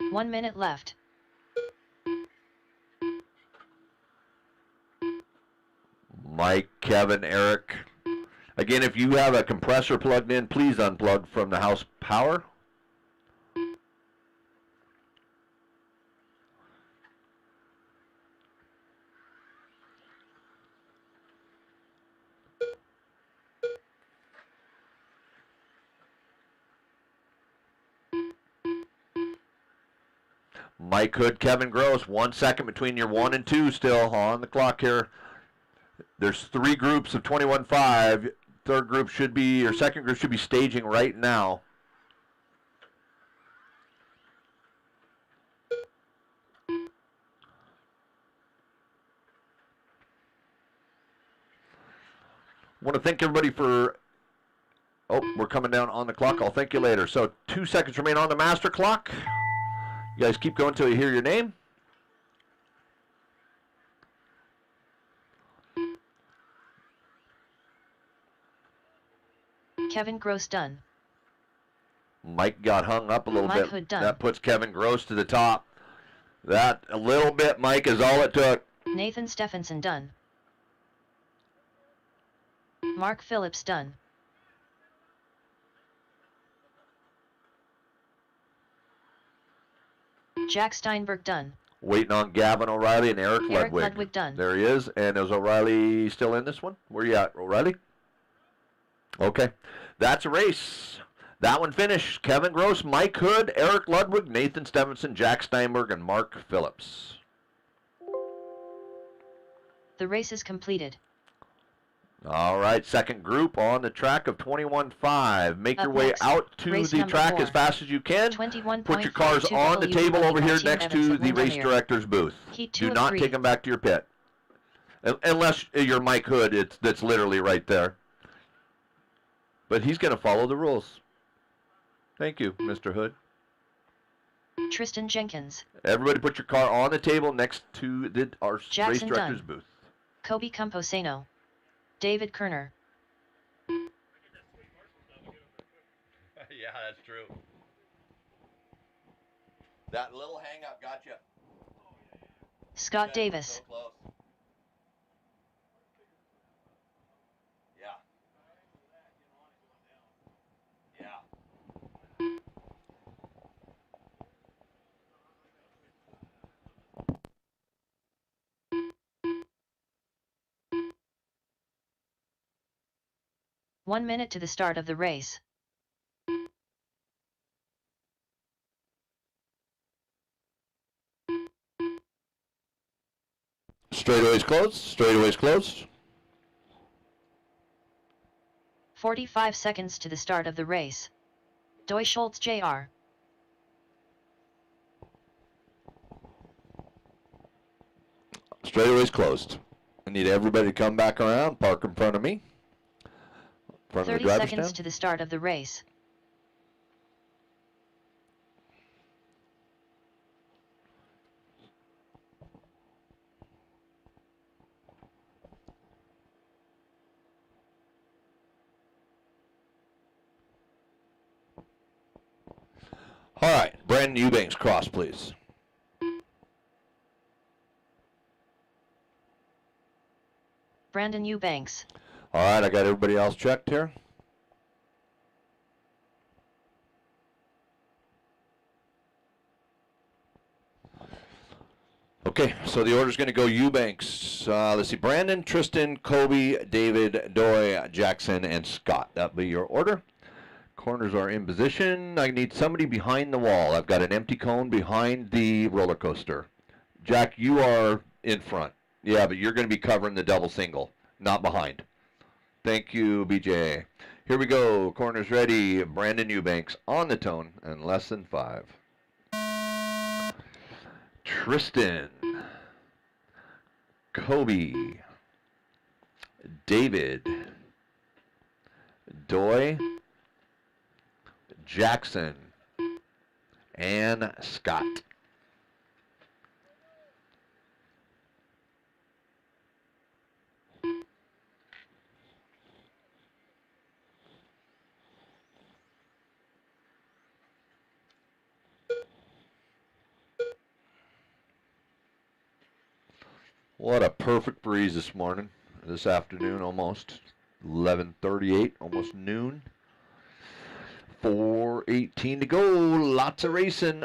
One minute left. Mike, Kevin, Eric. Again, if you have a compressor plugged in, please unplug from the house power. Mike Hood, Kevin Gross, 1 second between your 1 and 2 still on the clock here. There's 3 groups of 21.5. Third group should be, or second group should be staging right now. I want to thank everybody for, oh, we're coming down on the clock. I'll thank you later. So 2 seconds remain on the master clock. You guys keep going until you hear your name. Kevin Gross done. Mike got hung up a little Mike bit. Hood done. That puts Kevin Gross to the top. That a little bit, Mike, is all it took. Nathan Stephenson done. Mark Phillips done. Jack Steinberg done. Waiting on Gavin O'Reilly and Eric Eric Ludwig. Ludwig done. There he is. And is O'Reilly still in this one? Where you at, O'Reilly? Okay. That's a race. That one finished. Kevin Gross, Mike Hood, Eric Ludwig, Nathan Stevenson, Jack Steinberg, and Mark Phillips. The race is completed. All right, second group on the track of 21.5. Make your Up way next, out to race the number track 4. as fast as you can. 21.52 Put your cars on the table over here Team next Evans to of the race Windermere. director's booth. Heat 2 Do of not 3. take them back to your pit. Unless you're Mike Hood, that's literally right there. But he's going to follow the rules. Thank you, Mr. Hood. Tristan Jenkins. Everybody put your car on the table next to our race Jackson director's Dunn. booth. Kobe Camposano. David Kerner. Yeah, that's true. That little hang-up got you. Scott Davis. So close. Yeah. Yeah. 1 minute to the start of the race. Straightaway's closed. Straightaway's closed. 45 seconds to the start of the race. Doy Schultz Jr. Straightaway's closed. I need everybody to come back around, park in front of me. In front of the 30 driver's seconds stand. to the start of the race. All right, Brandon Eubanks, cross, please. Brandon Eubanks. All right, I got everybody else checked here. Okay, so the order's going to go Eubanks. Let's see, Brandon, Tristan, Kobe, David, Doy, Jackson, and Scott. That'll be your order. Corners are in position. I need somebody behind the wall. I've got an empty cone behind the roller coaster. Jack, you are in front. Yeah, but you're going to be covering the double single, not behind. Thank you, BJ. Here we go. Corners ready. Brandon Eubanks on the tone and less than 5. Tristan, Kobe, David, Doy, Jackson, and Scott. What a perfect breeze this morning, this afternoon almost. 11:38, almost noon. 4:18 to go. Lots of racing.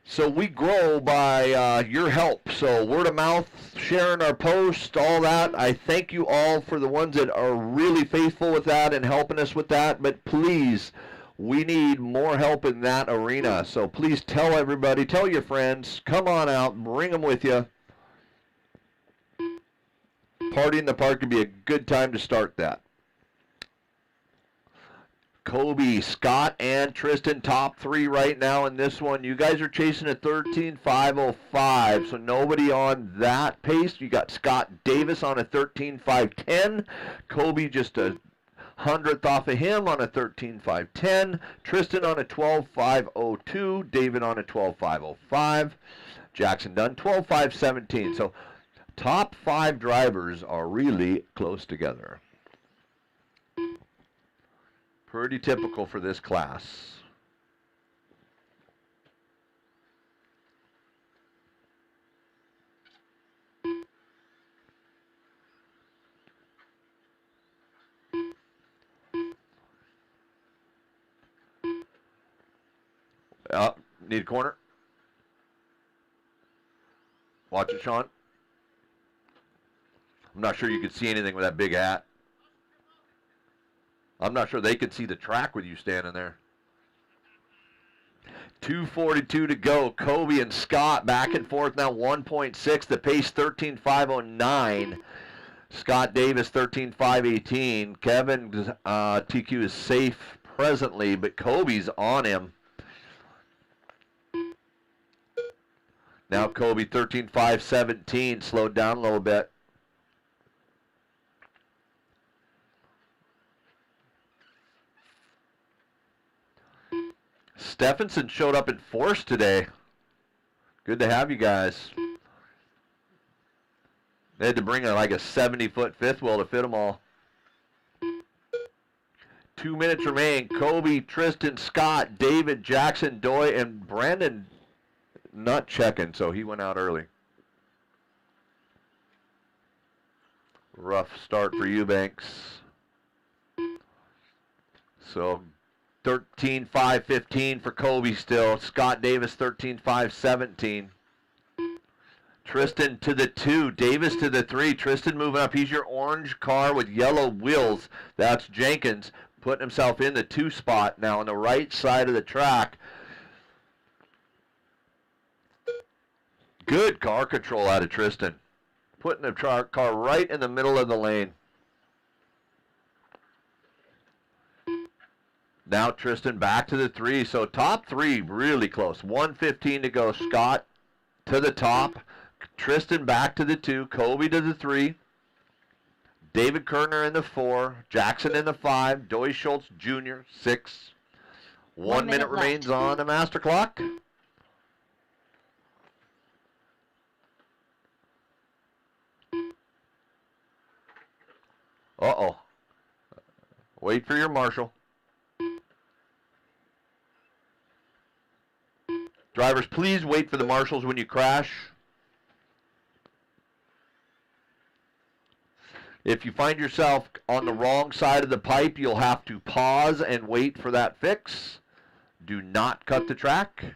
So we grow by your help. So word of mouth, sharing our posts, all that. I thank you all for the ones that are really faithful with that and helping us with that. But please, we need more help in that arena. So please tell everybody, tell your friends, come on out, bring them with you. Party in the park could be a good time to start that. Kobe, Scott, and Tristan, top 3 right now in this one. You guys are chasing a 13.505, so nobody on that pace. You got Scott Davis on a 13.510. Kobe just a 100th off of him on a 13.510. Tristan on a 12.502. David on a 12.505. Jackson Dunn 12.517. So top 5 drivers are really close together. Pretty typical for this class. Need a corner. Watch it, Sean. I'm not sure you could see anything with that big hat. I'm not sure they could see the track with you standing there. 2:42 to go. Kobe and Scott back and forth now. 1.6. The pace 13.509. Scott Davis 13.518. Kevin TQ is safe presently, but Kobe's on him. Now Kobe 13.517. Slowed down a little bit. Stephenson showed up in force today. Good to have you guys. They had to bring like a 70-foot fifth wheel to fit them all. 2 minutes remain. Kobe, Tristan, Scott, David, Jackson, Doy, and Brandon not checking, so he went out early. Rough start for Eubanks. So 13.515 for Kobe still. Scott Davis 13.517. Tristan to the 2, Davis to the 3. Tristan moving up. He's your orange car with yellow wheels. That's Jenkins putting himself in the 2 spot now on the right side of the track. Good car control out of Tristan. Putting the car right in the middle of the lane. Now Tristan back to the 3. So top 3 really close. 1:15 to go. Scott to the top. Tristan back to the 2. Kobe to the 3. David Kerner in the 4. Jackson in the 5. Doy Schultz Jr. 6. 1 minute remains on the master clock. Uh-oh. Wait for your marshal. Drivers, please wait for the marshals when you crash. If you find yourself on the wrong side of the pipe, you'll have to pause and wait for that fix. Do not cut the track.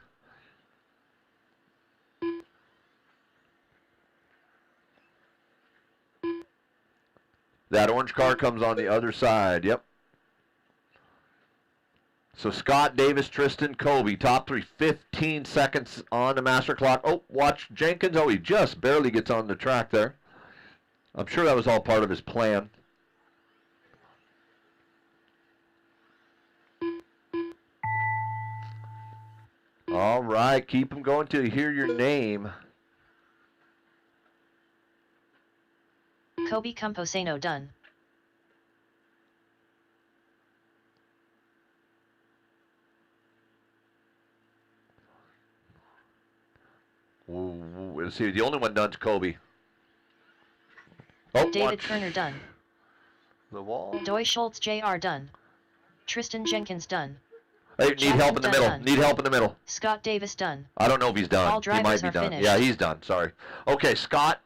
That orange car comes on the other side. Yep. So Scott, Davis, Tristan, Kobe, top 3, 15 seconds on the master clock. Oh, watch Jenkins. Oh, he just barely gets on the track there. I'm sure that was all part of his plan. All right, keep them going till you hear your name. Kobe Camposano done. Let's see, the only one done's Kobe. Oh, David Kerner done. The wall. Doy Schultz Jr. done. Tristan Jenkins done. Hey, need help in the middle. Need help in the middle. Scott Davis done. I don't know if he's done. All drivers he might be are done. finished. Yeah, he's done. Sorry. Okay, Scott,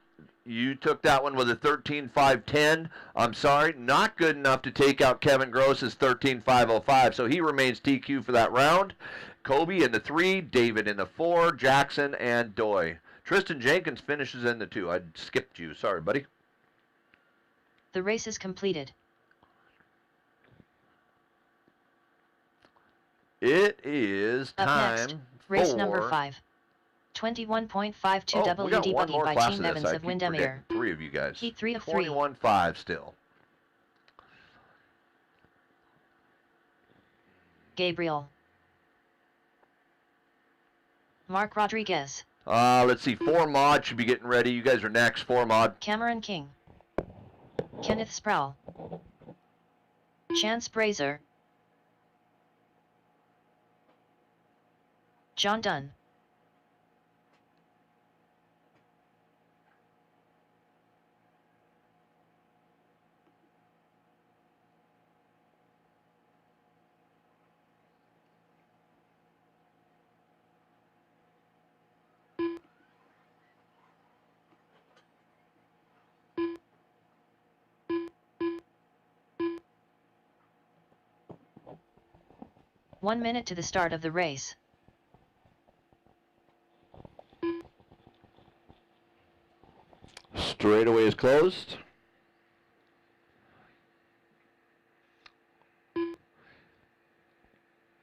you took that one with a 13.510. I'm sorry, not good enough to take out Kevin Gross's 13.505. So he remains TQ for that round. Kobe in the 3, David in the 4, Jackson and Doy. Tristan Jenkins finishes in the 2. I skipped you. Sorry, buddy. The race is completed. It is Up time next, race for number 5. 21.52 we got WD one buggy more by class Team of this. Evans I of keep Windermere. forgetting 3 of you guys. Heat 3 of 3. 21.5 still. Gabriel. Mark Rodriguez. Let's see. 4 mod should be getting ready. You guys are next. 4 mod. Cameron King. Kenneth Sproul. Chance Brazier. John Dunn. One minute to the start of the race. Straightaway is closed.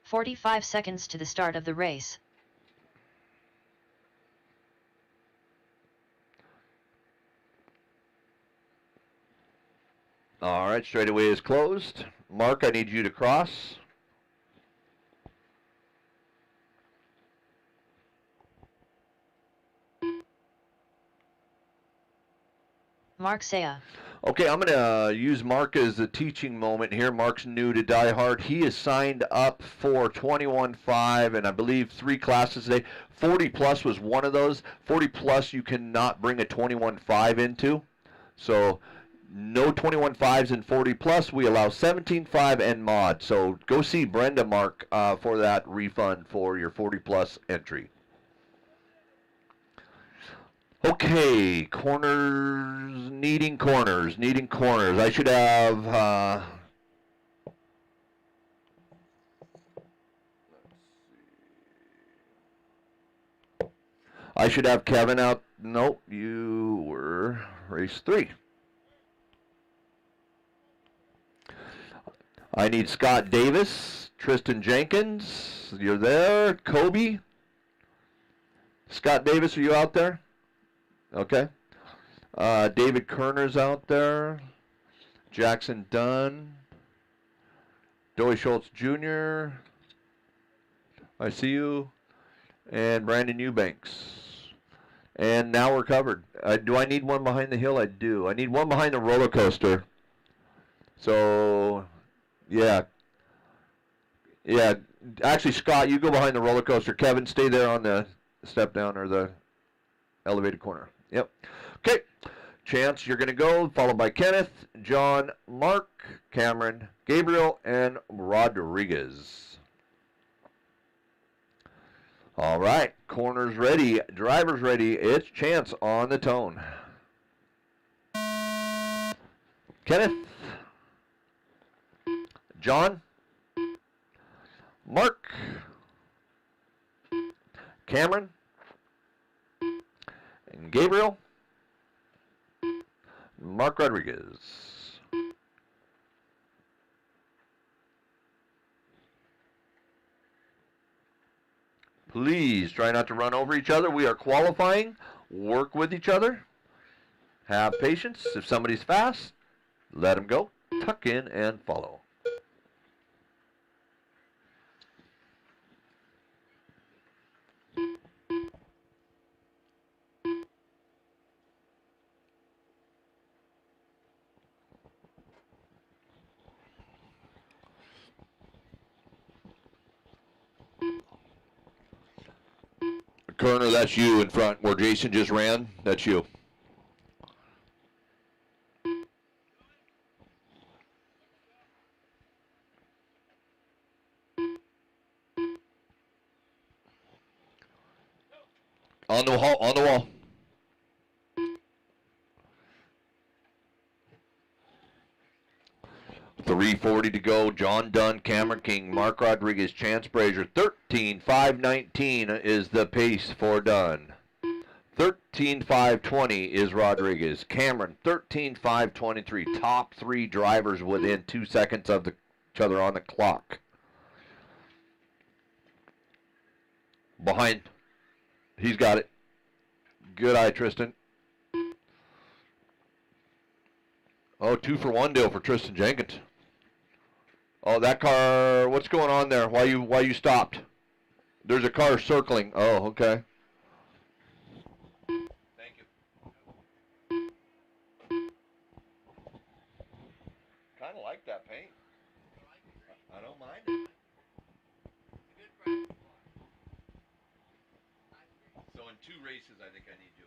"45 seconds to the start of the race." All right, straightaway is closed. Mark, I need you to cross. Mark Saya. Okay, I'm going to use Mark as a teaching moment here. Mark's new to DieHard. He is signed up for 21.5 and I believe 3 classes today. 40 plus was one of those. 40 plus you cannot bring a 21.5 into. So no 21.5s and 40 plus. We allow 17.5 and mod. So go see Brenda, Mark, for that refund for your 40 plus entry. Okay, corners, needing corners. I should have, Kevin out. Nope, you were race 3. I need Scott Davis, Tristan Jenkins. You're there. Kobe. Scott Davis, are you out there? Okay. David Kerner's out there. Jackson Dunn. Dowie Schultz Jr. I see you. And Brandon Eubanks. And now we're covered. Do I need one behind the hill? I do. I need one behind the roller coaster. So, yeah. Yeah. Actually, Scott, you go behind the roller coaster. Kevin, stay there on the step down or the elevated corner. Yep. Okay. Chance, you're going to go, followed by Kenneth, John, Mark, Cameron, Gabriel, and Rodriguez. All right. Corners ready. Drivers ready. It's Chance on the tone. Kenneth, John, Mark, Cameron, and Gabriel, Mark Rodriguez. Please try not to run over each other. We are qualifying. Work with each other. Have patience. If somebody's fast, let them go. Tuck in and follow. Kerner, that's you in front where Jason just ran. That's you. On the wall. On the wall. .340 to go. John Dunn, Cameron King, Mark Rodriguez, Chance Brazier. 13.519 is the pace for Dunn. 13.520 is Rodriguez. Cameron, 13.523. Top 3 drivers within 2 seconds of each other on the clock. Behind. He's got it. Good eye, Tristan. Oh, 2-for-1 deal for Tristan Jenkins. Oh, that car, what's going on there? Why you stopped? There's a car circling. Oh, okay. Thank you. Kind of like that paint. I don't mind it. So in 2 races, I think I need you.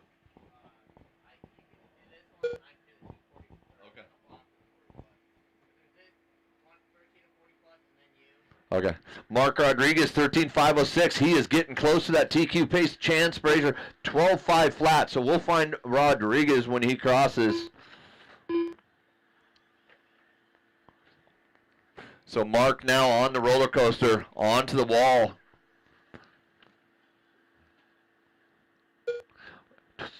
Okay. Mark Rodriguez, 13.506. He is getting close to that TQ pace. Chance Brazier, 12.5 flat. So we'll find Rodriguez when he crosses. So Mark now on the roller coaster, onto the wall.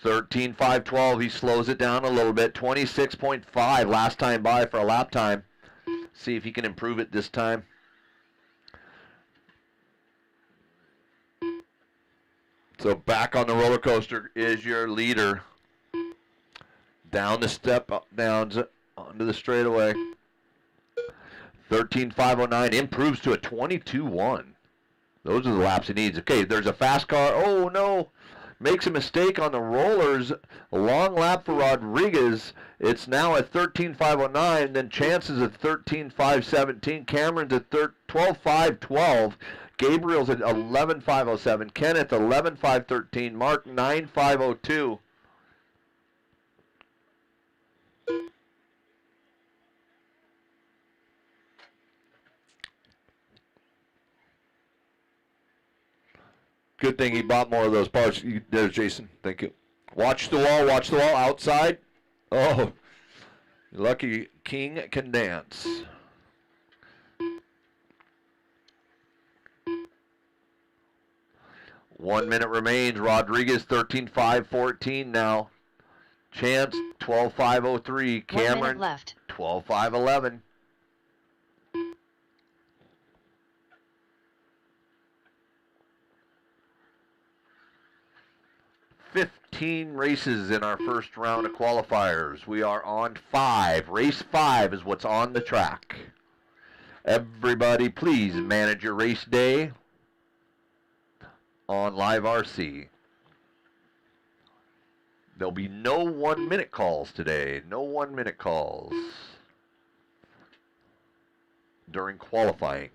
13.512. He slows it down a little bit. 26.5 last time by for a lap time. See if he can improve it this time. So back on the roller coaster is your leader. Down the step, downs onto the straightaway. 13.509 improves to a 22.1. Those are the laps he needs. Okay, there's a fast car. Oh, no. Makes a mistake on the rollers. A long lap for Rodriguez. It's now at 13.509. Then Chances at 13.517. Cameron's at 12.512. Gabriel's at 11.507. Kenneth 11.513. Mark 9.502. Good thing he bought more of those parts. There's Jason. Thank you. Watch the wall. Watch the wall. Outside. Oh, lucky King can dance. One minute remains. Rodriguez 13.514 now. Chance 12.503. Cameron 1 minute left. 12.511. 15 races in our first round of qualifiers. We are on 5. Race 5 is what's on the track. Everybody, please manage your race day on Live RC. There'll be no 1-minute calls today. No 1-minute calls during qualifying.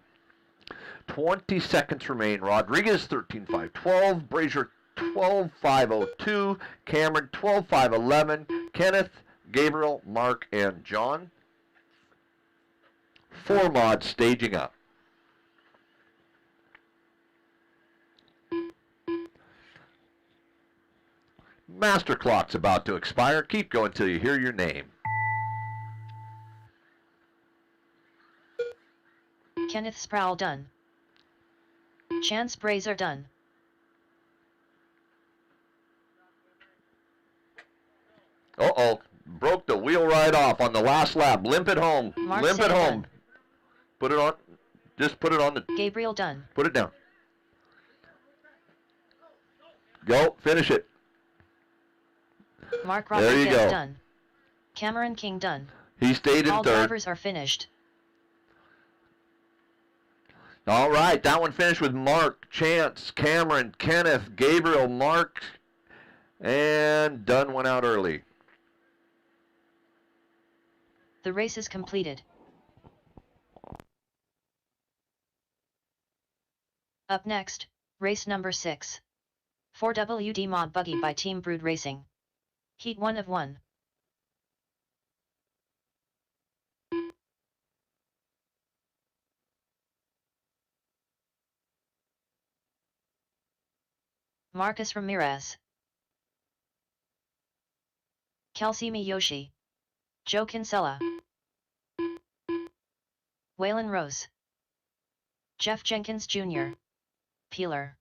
20 seconds remain. Rodriguez 13.512. Brazier 12.502. Cameron 12.511. Kenneth, Gabriel, Mark, and John. 4 mods staging up. Master clock's about to expire. Keep going till you hear your name. Kenneth Sproul done. Chance Brazier done. Uh-oh. Broke the wheel right off on the last lap. Limp it home. Mark Limp it Say home. done. Put it on. Just put it on the... Gabriel done. Put it down. Go. Finish it. Mark There you Rodriguez go. done. Cameron King done. He stayed in All third. drivers are finished. All right, that one finished with Mark, Chance, Cameron, Kenneth, Gabriel, Mark, and Dunn went out early. The race is completed. Up next, race number 6. 4WD Mod Buggy by Team Brood Racing. Heat 1 of 1. Marcus Ramirez, Kelsey Miyoshi, Joe Kinsella, Waylon Rose, Jeff Jenkins Jr., Peeler.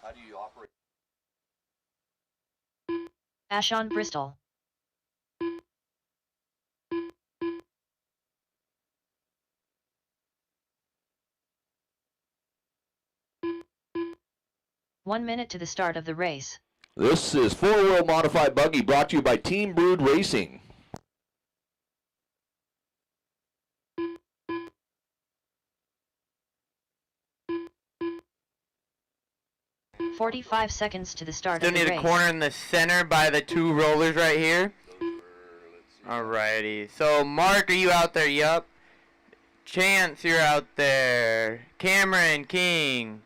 How do you operate? Ashon Bristol, One minute to the start of the race. This is 4-wheel modified buggy brought to you by Team Brood Racing. "45 seconds to the start Still of the need race." a corner in the center by the 2 rollers right here. Alrighty. So, Mark, are you out there? Yup. Chance, you're out there. Cameron, King.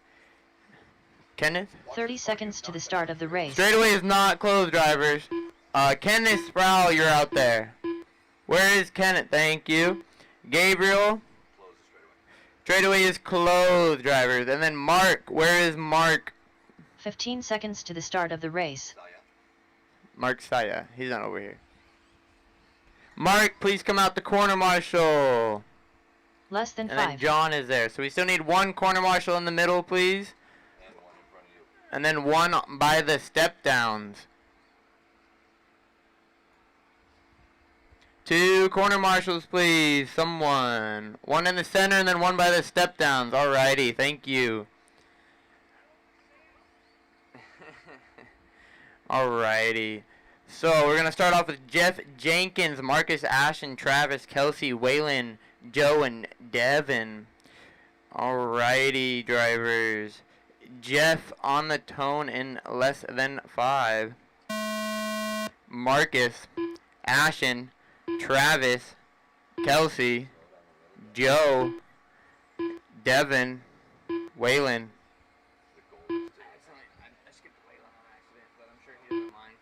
Kenneth? 30 seconds to the start of the race. Straightaway is not closed, drivers. Kenneth Sproul, you're out there. Where is Kenneth? Thank you. Gabriel. Straightaway is closed, drivers. And then Mark. Where is Mark? 15 seconds to the start of the race. Mark Saya. He's not over here. Mark, please come out the corner marshal. Less than And then 5. John is there. So we still need one corner marshal in the middle, please. And one in front of you. And then one by the step downs. 2 corner marshals, please. Someone. One in the center and then one by the step downs. Alrighty, thank you. Alrighty. So we're gonna start off with Jeff Jenkins, Marcus Ashton, Travis, Kelsey, Waylon, Joe, and Devin. Alrighty, drivers. Jeff on the tone in less than 5. Marcus, Ashton, Travis, Kelsey, Joe, Devin, Waylon. I skipped Waylon on accident, but I'm sure he doesn't mind.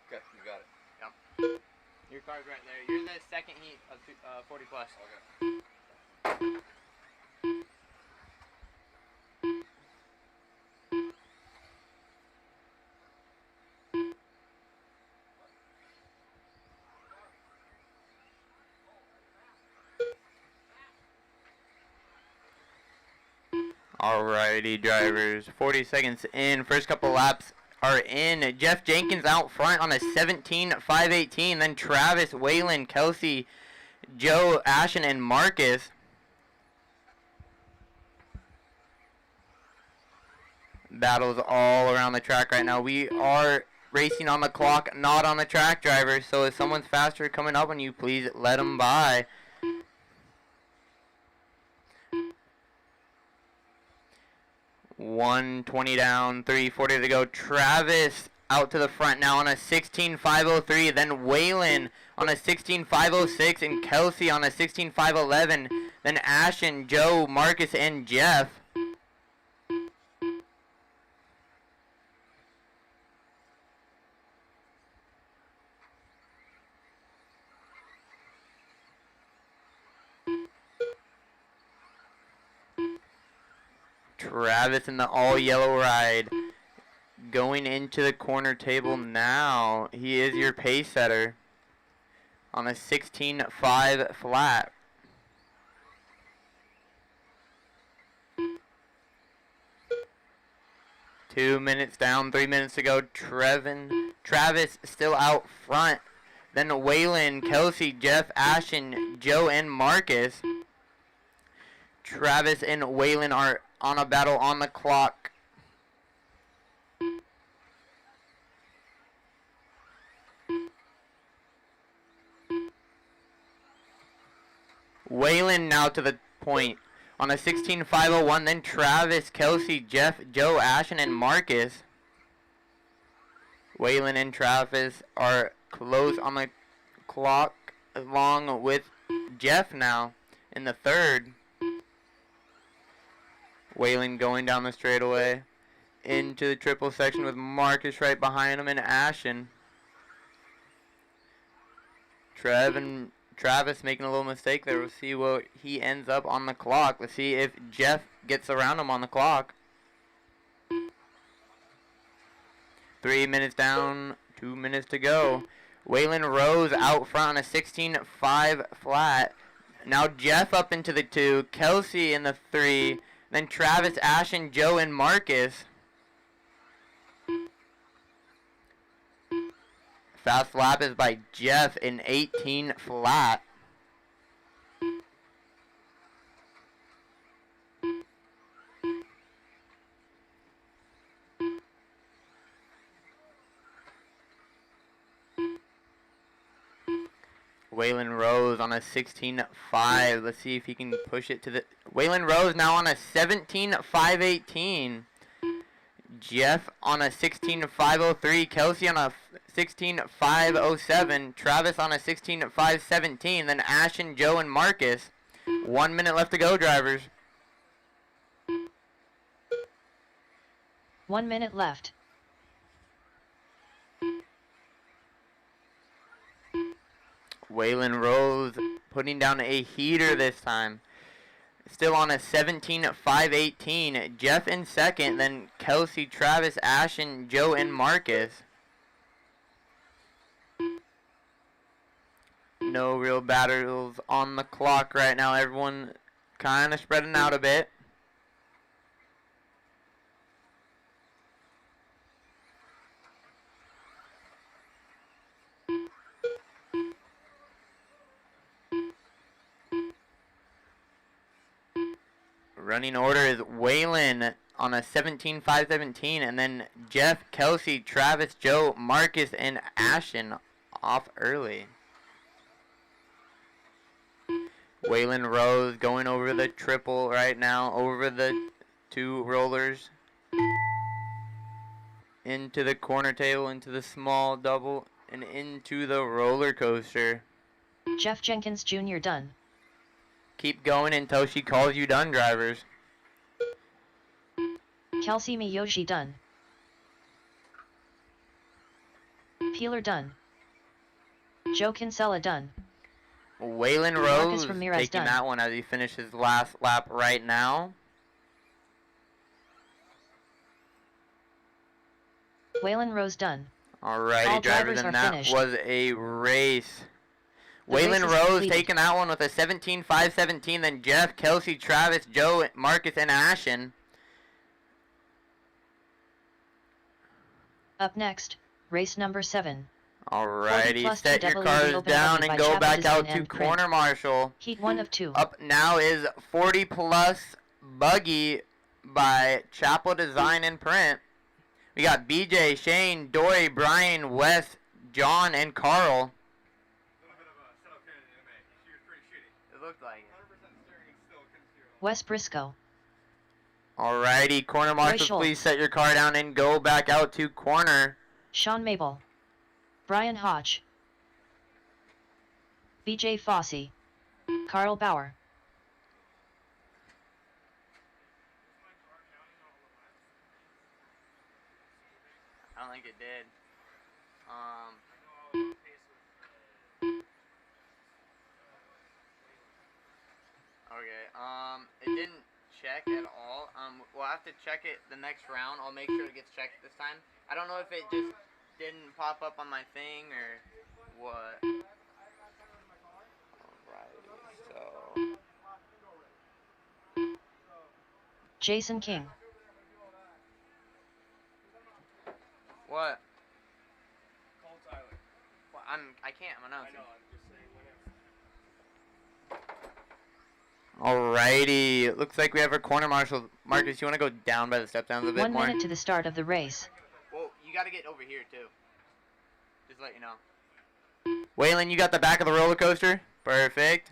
Okay, you got it. Yep. Your car's right there. You're the second heat of 40 plus. Okay. Alrighty, drivers. 40 seconds in. First couple laps are in. Jeff Jenkins out front on a 17.518. Then Travis, Waylon, Kelsey, Joe, Ashton, and Marcus. Battles all around the track right now. We are racing on the clock, not on the track, drivers. So if someone's faster coming up on you, please let them by. $120 down, 340 to go. Travis out to the front now on a 16.503. Then Waylon on a 16.506 and Kelsey on a 16.511. Then Ashton, Joe, Marcus, and Jeff. Travis in the all-yellow ride. Going into the corner table now. He is your pace setter on a 16.5 flat. Two minutes down, 3 minutes to go. Travis still out front. Then Waylon, Kelsey, Jeff, Ashton, Joe, and Marcus. Travis and Waylon are on a battle on the clock. Waylon now to the point on a 16.501. Then Travis, Kelsey, Jeff, Joe, Ashton, and Marcus. Waylon and Travis are close on the clock along with Jeff now in the third. Waylon going down the straightaway into the triple section with Marcus right behind him and Ashton. Travis making a little mistake there. We'll see what he ends up on the clock. Let's see if Jeff gets around him on the clock. 3 minutes down, 2 minutes to go. Waylon Rose out front on a 16.5 flat. Now Jeff up into the 2, Kelsey in the 3. Then Travis, Ashton, Joe, and Marcus. Fast lap is by Jeff in 18 flat. Waylon Rose on a 16.5. Let's see if he can push it to the... Waylon Rose now on a 17.518. Jeff on a 16.503. Kelsey on a 16.507. Travis on a 16.517. Then Ashton, Joe, and Marcus. 1 minute left to go, drivers. 1 minute left. Waylon Rose putting down a heater this time. Still on a 17.518. Jeff in second, then Kelsey, Travis, Ashton, Joe, and Marcus. no real battles on the clock right now. Everyone kind of spreading out a bit. Running order is Waylon on a 17-5-17, and then Jeff, Kelsey, Travis, Joe, Marcus, and Ashton off early. Waylon Rose going over the triple right now, over the 2 rollers, into the corner table, into the small double, and into the roller coaster. Jeff Jenkins Jr. done. Keep going until she calls you done, drivers. Kelsey Miyoshi done. Peeler done. Joe Kinsella done. Waylon Marcus Rose Ramirez taking done. that one as he finishes his last lap right now. Waylon Rose done. Alrighty, All drivers, drivers are and that finished. was a race. The race Waylon is Rose completed. taking that one with a 17-5-17. Then Jeff, Kelsey, Travis, Joe, Marcus, and Ashen. Up next, race number 7. 40 Alrighty, plus set your TWE cars open down by and go Chapel back Design out to and Print. corner marshal. Heat 1 of 2. Up now is 40 plus buggy by Chapel Design and Print. We got BJ, Shane, Dory, Brian, Wes, John, and Carl. It looked like it. Wes Briscoe. Alrighty, corner marshals, Schultz. please set your car down and go back out to corner. Sean Mabel. Brian Hodge. BJ Fossey. Carl Bauer. I don't think it did. Okay, it didn't check at all. We'll have to check it the next round. I'll make sure it gets checked this time. I don't know if it just didn't pop up on my thing or what. Alright, so... Jason King. What? Well, I can't, I'm announcing. Alrighty, looks like we have our corner marshal. Marcus, you want to go down by the step downs a bit 1 more? minute to the start of the race. Well, you got to get over here too. Just to let you know. Waylon, you got the back of the roller coaster? Perfect.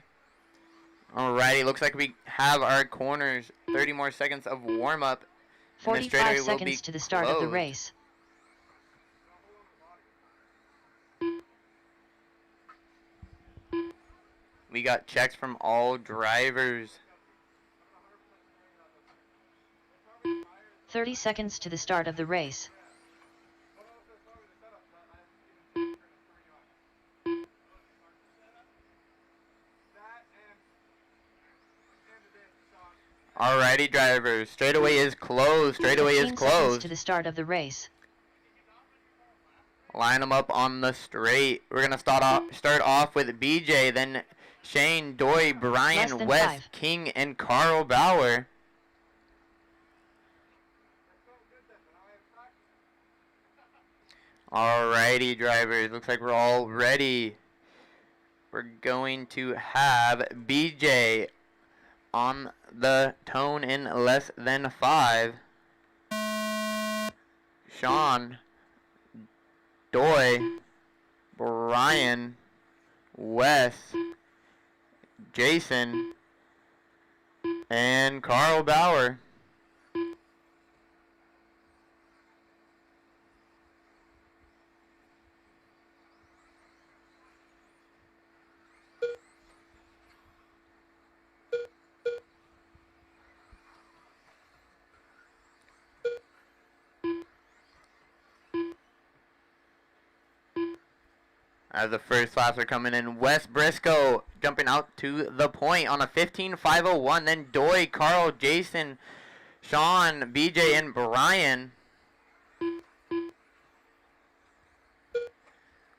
Alrighty, looks like we have our corners. 30 more seconds of warm up. 45 seconds to the start of the race. We got checks from all drivers. 30 seconds to the start of the race. Alrighty, drivers. Straightaway is closed. Straightaway is 15 seconds closed. to the start of the race. Line them up on the straight. We're gonna start off with BJ, then Shane, Doy, Less Brian, than Wes, 5. King, and Carl Bauer. Alrighty, drivers. Looks like we're all ready. We're going to have BJ on the tone in less than 5. Sean, Doy, Brian, Wes, Jason, and Carl Bauer. As the first laps are coming in, Wes Briscoe jumping out to the point on a 15.501. Then Doy, Carl, Jason, Sean, BJ, and Brian.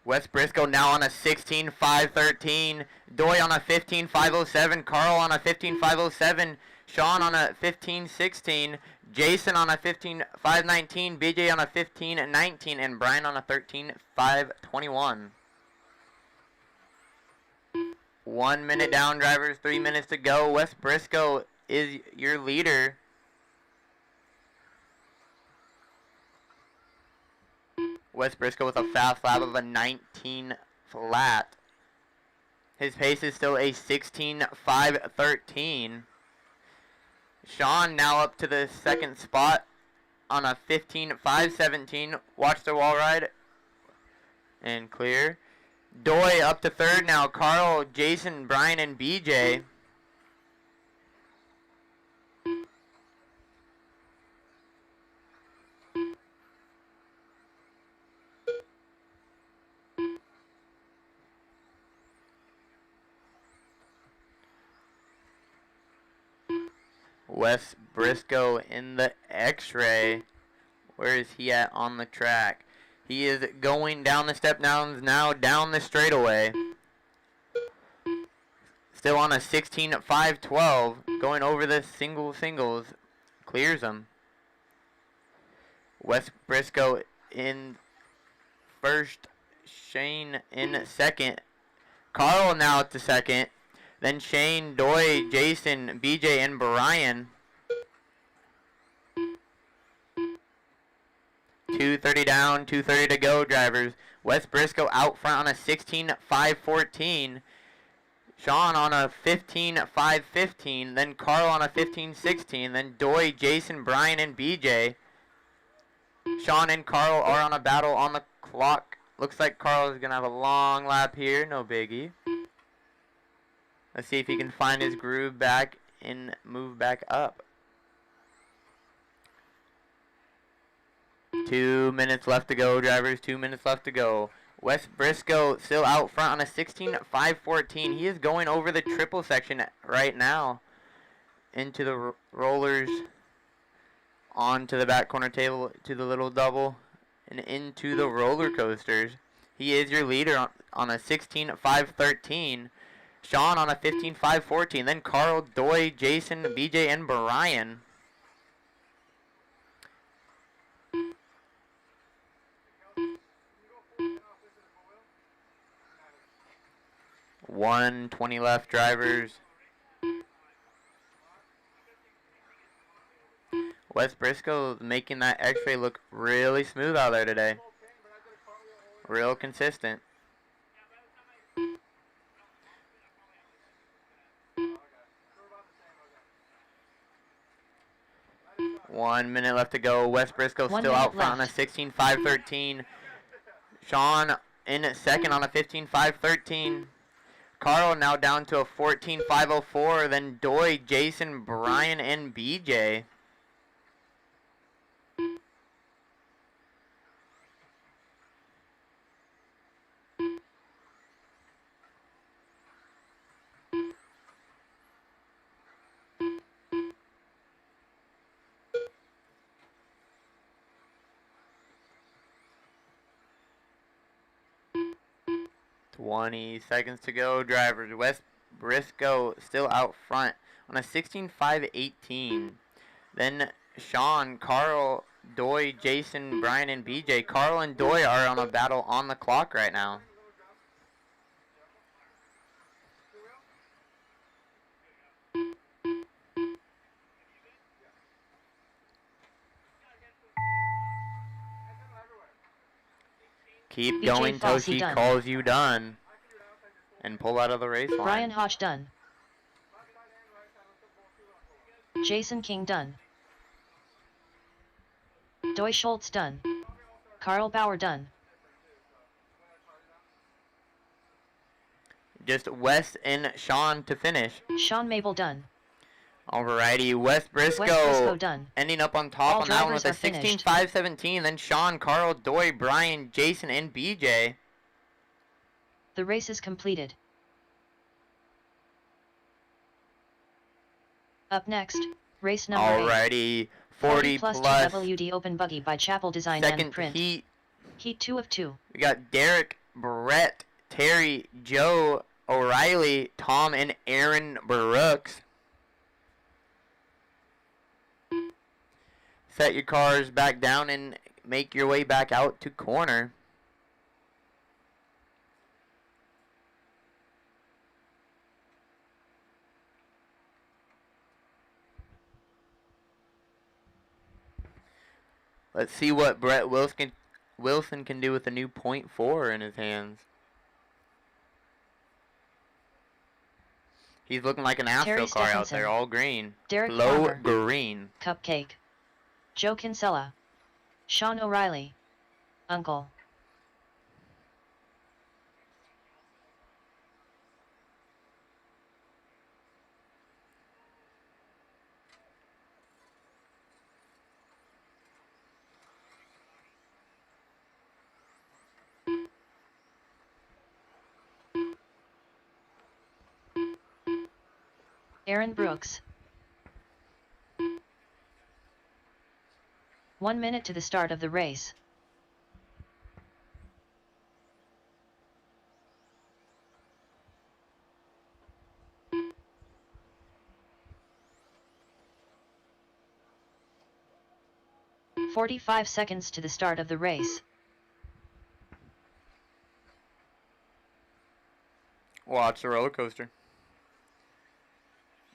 West Briscoe now on a 16.513. Doy on a 15.507. Carl on a 15.507. Sean on a 15.16. Jason on a 15.519. BJ on a 15.19. And Brian on a 13.521. 1 minute down, drivers. 3 minutes to go. West Briscoe is your leader. West Briscoe with a fast lap of a 19 flat. His pace is still a 16.513. Sean now up to the second spot on a 15.517. Watch the wall ride. And clear. Doy up to third now. Carl, Jason, Brian, and BJ. West Briscoe in the X-ray. Where is he at on the track? He is going down the step downs now, down the straightaway. Still on a 16.512, going over the singles. Clears them. West Briscoe in first. Shane in second. Carl now to second. Then Shane, Doy, Jason, BJ, and Brian. 2:30 down, 2:30 to go, drivers. West Briscoe out front on a 16.514. Sean on a 15.515. Then Carl on a 15.16. Then Doy, Jason, Brian, and BJ. Sean and Carl are on a battle on the clock. Looks like Carl is going to have a long lap here. No biggie. Let's see if he can find his groove back and move back up. 2 minutes left to go, drivers. 2 minutes left to go. West Briscoe still out front on a 16.514. He is going over the triple section right now. Into the rollers. Onto the back corner table to the little double. And into the roller coasters. He is your leader on a 16.513. Sean on a 15.514. Then Carl, Doy, Jason, BJ, and Brian. $120 left, drivers. West Briscoe making that X-ray look really smooth out there today. Real consistent. 1 minute left to go. West Briscoe still out front on a 16.513. Sean in second on a 15.513. Carl now down to a 14.504. Then Doy, Jason, Brian, and BJ. $20 seconds to go, drivers. West Briscoe still out front on a 16.518. Then Sean, Carl, Doy, Jason, Brian, and BJ. Carl and Doy are on a battle on the clock right now. Keep going till she calls you done. And pull out of the race line. Brian Hodge done. Jason King done. Doy Schultz done. Carl Bauer done. Just West and Sean to finish. Sean Mabel done. Alrighty, West Briscoe done. Ending up on top on that one with a 16.517. Then Sean, Carl, Doy, Brian, Jason, and BJ. The race is completed. Up next, race number 8. Alrighty, 40 plus plus 2 WD Open Buggy by Chapel Design second and Print. heat. Heat 2 of 2. We got Derek Brett, Terry, Joe, O'Reilly, Tom, and Aaron Brooks. Set your cars back down and make your way back out to corner. Let's see what Brett Wilson can do with the new .4 in his hands. He's looking like an Astro car out there, all green. Derek Low Farmer. green. Cupcake. Joe Kinsella. Sean O'Reilly. Uncle. Aaron Brooks. 1 minute to the start of the race. "45 seconds to the start of the race. Watch the roller coaster.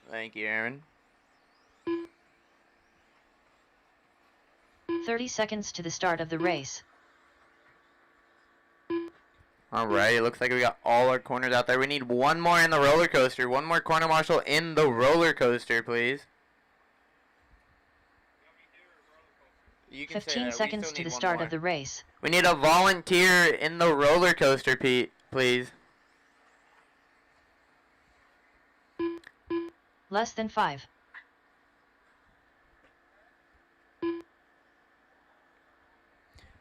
Thank you, Aaron. 30 seconds to the start of the race. Alright, it looks like we got all our corners out there. We need one more in the roller coaster. One more corner marshal in the roller coaster, please. You can say 15 that. We seconds still to need the one start more. of the race. We need a volunteer in the roller coaster, Pete, please. Less than 5.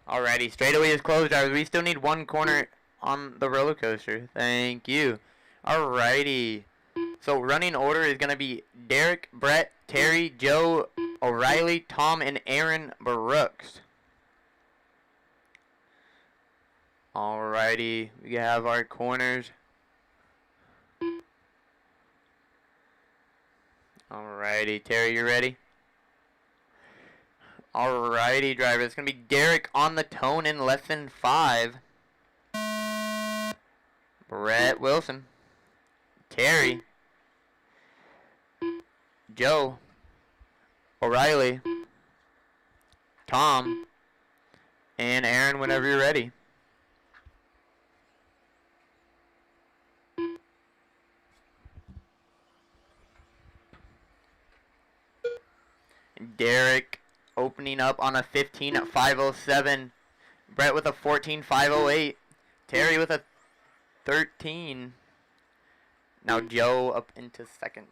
Alrighty, straightaway is closed, drivers. We still need one corner on the roller coaster. Thank you. Alrighty. So running order is going to be Derek, Brett, Terry, Joe, O'Reilly, Tom, and Aaron Brooks. Alrighty, we have our corners. Alrighty, Terry, you ready? Alrighty, driver. It's going to be Derek on the tone in less than 5. Brett Wilson. Terry. Joe. O'Reilly. Tom. And Aaron whenever you're ready. Derek opening up on a 15.507. Brett with a 14.508. Terry with a 13. Now Joe up into second.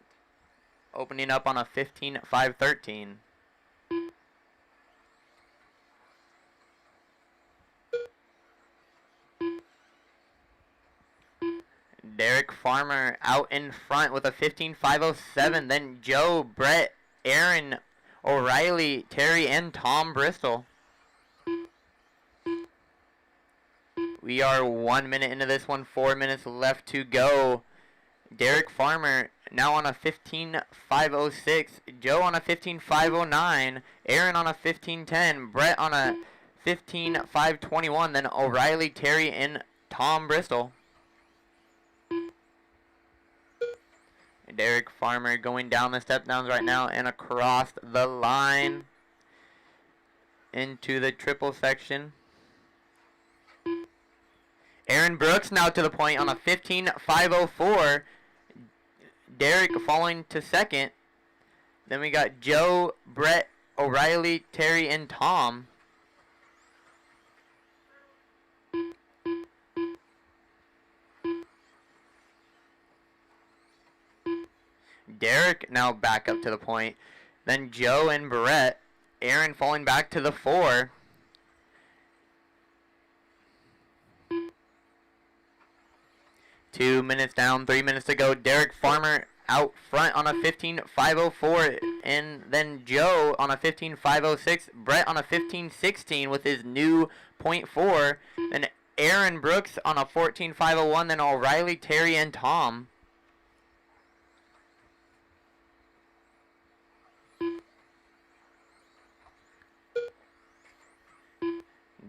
Opening up on a 15.513. Derek Farmer out in front with a 15.507. Then Joe, Brett, Aaron, O'Reilly, Terry, and Tom Bristol. We are 1 minute into this one, 4 minutes left to go. Derek Farmer now on a 15.506. Joe on a 15.509. Aaron on a 15.10. Brett on a 15.521. Then O'Reilly, Terry, and Tom Bristol. Derek Farmer going down the step downs right now and across the line into the triple section. Aaron Brooks now to the point on a 15.504. Derek falling to second. Then we got Joe, Brett, O'Reilly, Terry, and Tom. Derek now back up to the point. Then Joe and Brett. Aaron falling back to the 4. Two minutes down, 3 minutes to go. Derek Farmer out front on a 15.504. And then Joe on a 15.506. Brett on a 15.16 with his new .4. Then Aaron Brooks on a 14.501, then O'Reilly, Terry, and Tom.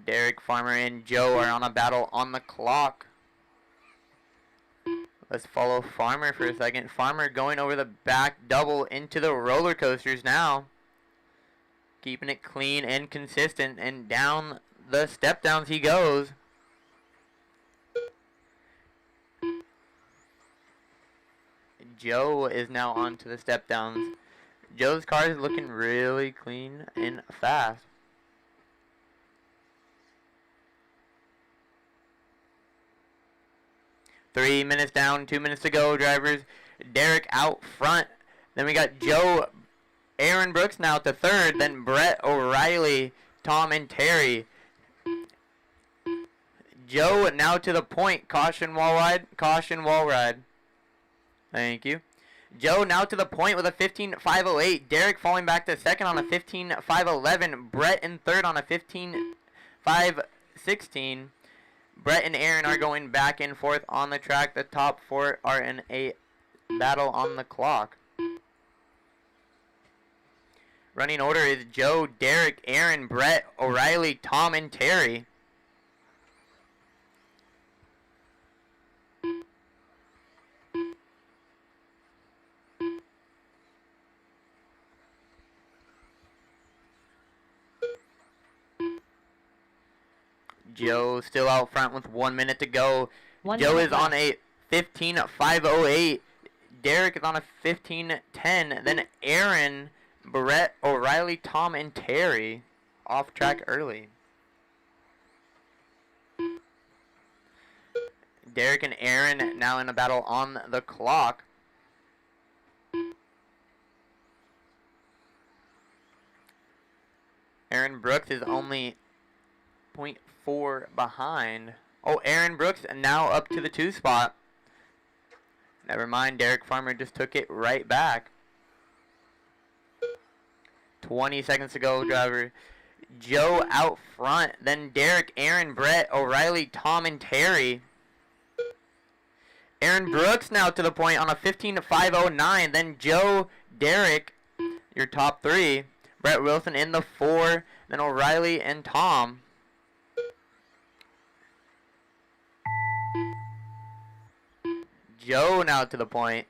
Derek, Farmer, and Joe are on a battle on the clock. Let's follow Farmer for a second. Farmer going over the back double into the roller coasters now. Keeping it clean and consistent, and down the step downs he goes. Joe is now onto the step downs. Joe's car is looking really clean and fast. Three minutes down, 2 minutes to go, drivers. Derek out front. Then we got Joe, Aaron Brooks now to third. Then Brett, O'Reilly, Tom, and Terry. Joe now to the point. Caution wall ride. Caution wall ride. Thank you. Joe now to the point with a 15.508. Derek falling back to second on a 15.511. Brett in third on a 15.516. Brett and Aaron are going back and forth on the track. The top four are in a battle on the clock. Running order is Joe, Derek, Aaron, Brett, O'Reilly, Tom, and Terry. Joe still out front with 1 minute to go. Joe is on a 15.508. Derek is on a 15.10. Then Aaron, Brett, O'Reilly, Tom, and Terry off track early. Derek and Aaron now in a battle on the clock. Aaron Brooks is only 0.4 behind. Oh, Aaron Brooks now up to the 2 spot. Never mind, Derek Farmer just took it right back. 20 seconds to go, driver. Joe out front. Then Derek, Aaron, Brett, O'Reilly, Tom, and Terry. Aaron Brooks now to the point on a 15.509. Then Joe, Derek, your top three. Brett Wilson in the 4. Then O'Reilly and Tom. Joe now to the point.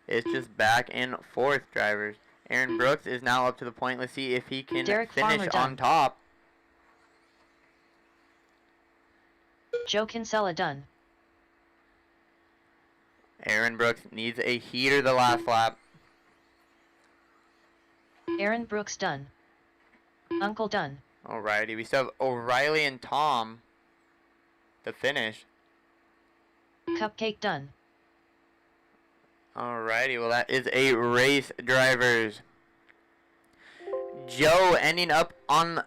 It's just back and forth, drivers. Aaron Brooks is now up to the point. Let's see if he can finish on top. Joe Kinsella done. Aaron Brooks needs a heater the last lap. Aaron Brooks done. Uncle done. Alrighty, we still have O'Reilly and Tom to finish. Cupcake done. Alrighty, well that is a race, drivers. Joe ending up on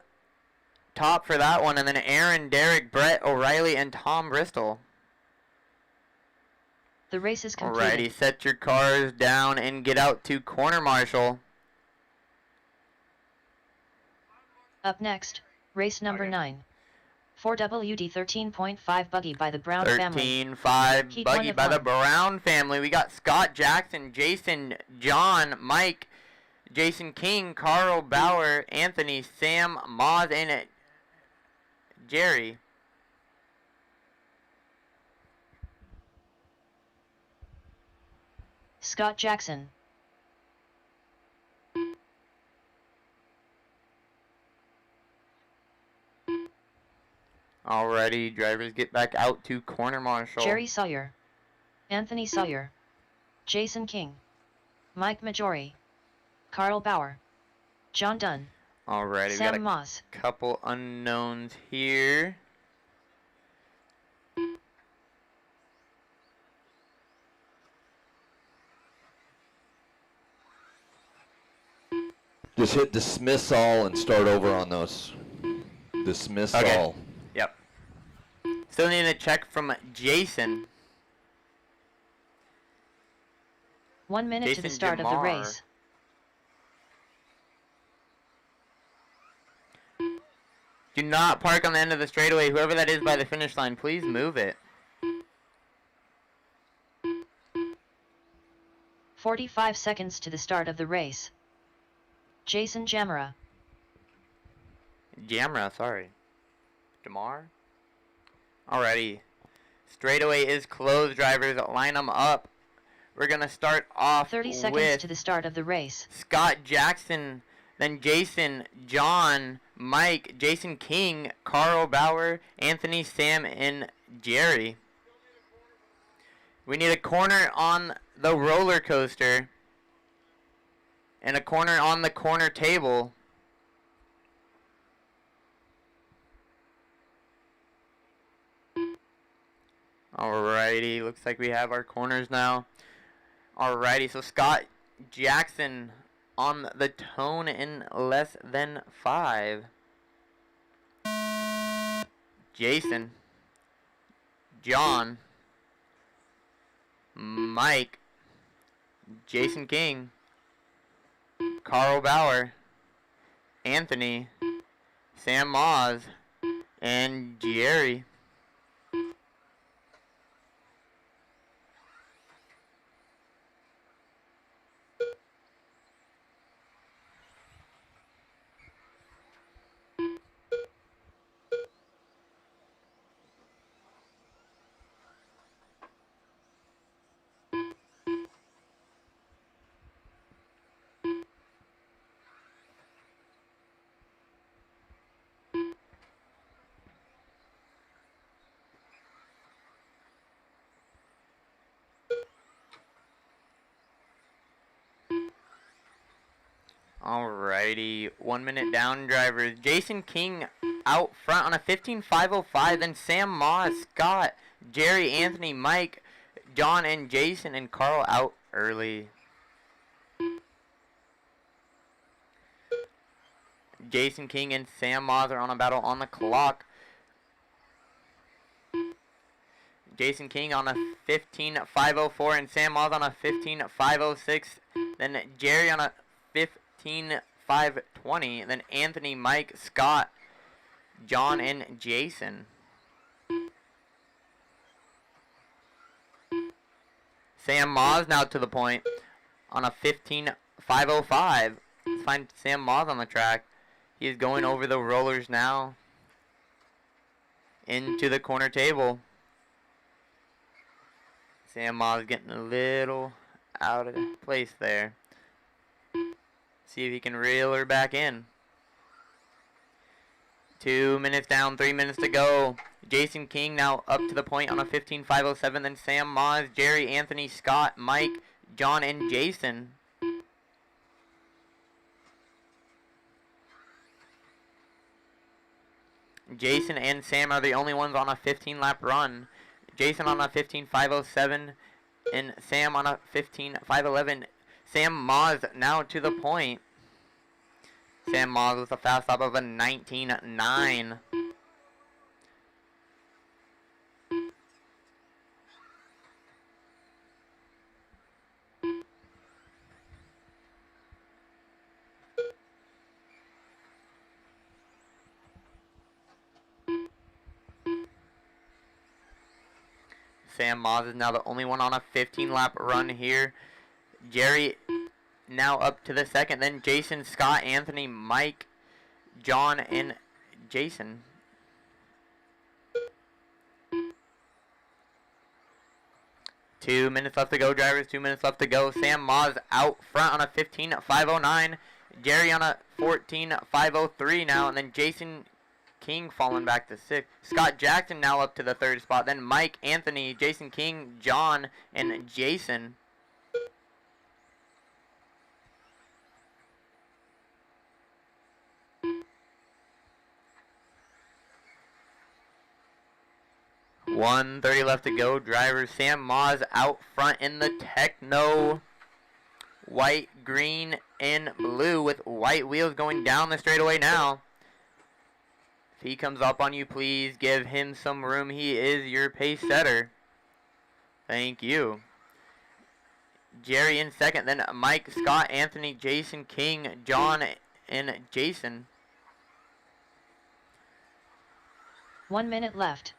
top for that one, and then Aaron, Derek, Brett, O'Reilly, and Tom Bristol. The race is completed. Alrighty, set your cars down and get out to corner marshal. Up next, race number 9. 4WD 13.5 buggy by the Brown family. 13.5 buggy by the Brown family. We got Scott Jackson, Jason, John, Mike, Jason King, Carl Bauer, Anthony, Sam, Moz, and Jerry. Scott Jackson. Alrighty, drivers get back out to corner marshal. Jerry Sawyer. Anthony Sawyer. Jason King. Mike Majori. Carl Bauer. John Dunn. Alrighty, we Sam got a Moss. couple unknowns here. Just hit dismiss all and start over on those. Dismiss all. Yep. Still need a check from Jason. 1 minute to the Jason start of the Jamar. race. Do not park on the end of the straightaway. Whoever that is by the finish line, please move it. 45 seconds to the start of the race. Jason Jamara. Jamra, sorry. Jamar? Alrighty. Straightaway is closed, drivers. Line them up. We're going to start off 30 seconds with to the start of the race. Scott Jackson, then Jason, John, Mike, Jason King, Carl Bauer, Anthony, Sam, and Jerry. We need a corner on the roller coaster and a corner on the corner table. Alrighty, looks like we have our corners now. Alrighty, so Scott Jackson on the tone in less than 5. Jason, John, Mike, Jason King, Carl Bauer, Anthony, Sam Moz, and Jerry. Alrighty, 1 minute down, drivers. Jason King out front on a 15.505. Then Sam Moss, Scott, Jerry, Anthony, Mike, John, and Jason, and Carl out early. Jason King and Sam Moss are on a battle on the clock. Jason King on a 15.504 and Sam Moss on a 15.506. Then Jerry on a 15.520. Then Anthony, Mike, Scott, John, and Jason. Sam Moss now to the point on a 15.505. Let's find Sam Moss on the track. He is going over the rollers now into the corner table. Sam Moss getting a little out of place there. See if he can reel her back in. 2 minutes down, 3 minutes to go. Jason King now up to the point on a 15.507. Then Sam Moss, Jerry, Anthony, Scott, Mike, John, and Jason. Jason and Sam are the only ones on a 15-lap run. Jason on a 15.507 and Sam on a 15.511. Sam Moss now to the point. Sam Moss with a fast stop of a 19.9. Sam Moss is now the only one on a 15-lap run here. Jerry now up to the second. Then Jason, Scott, Anthony, Mike, John, and Jason. Two minutes left to go, drivers. 2 minutes left to go. Sam Moss out front on a 15.509. Jerry on a 14.503 now. And then Jason King falling back to 6th. Scott Jackson now up to the 3rd spot. Then Mike, Anthony, Jason King, John, and Jason. $1:30 left to go, drivers. Sam Moss out front in the Techno. White, green, and blue with white wheels going down the straightaway now. If he comes up on you, please give him some room. He is your pace setter. Thank you. Jerry in second, then Mike, Scott, Anthony, Jason, King, John, and Jason. 1 minute left.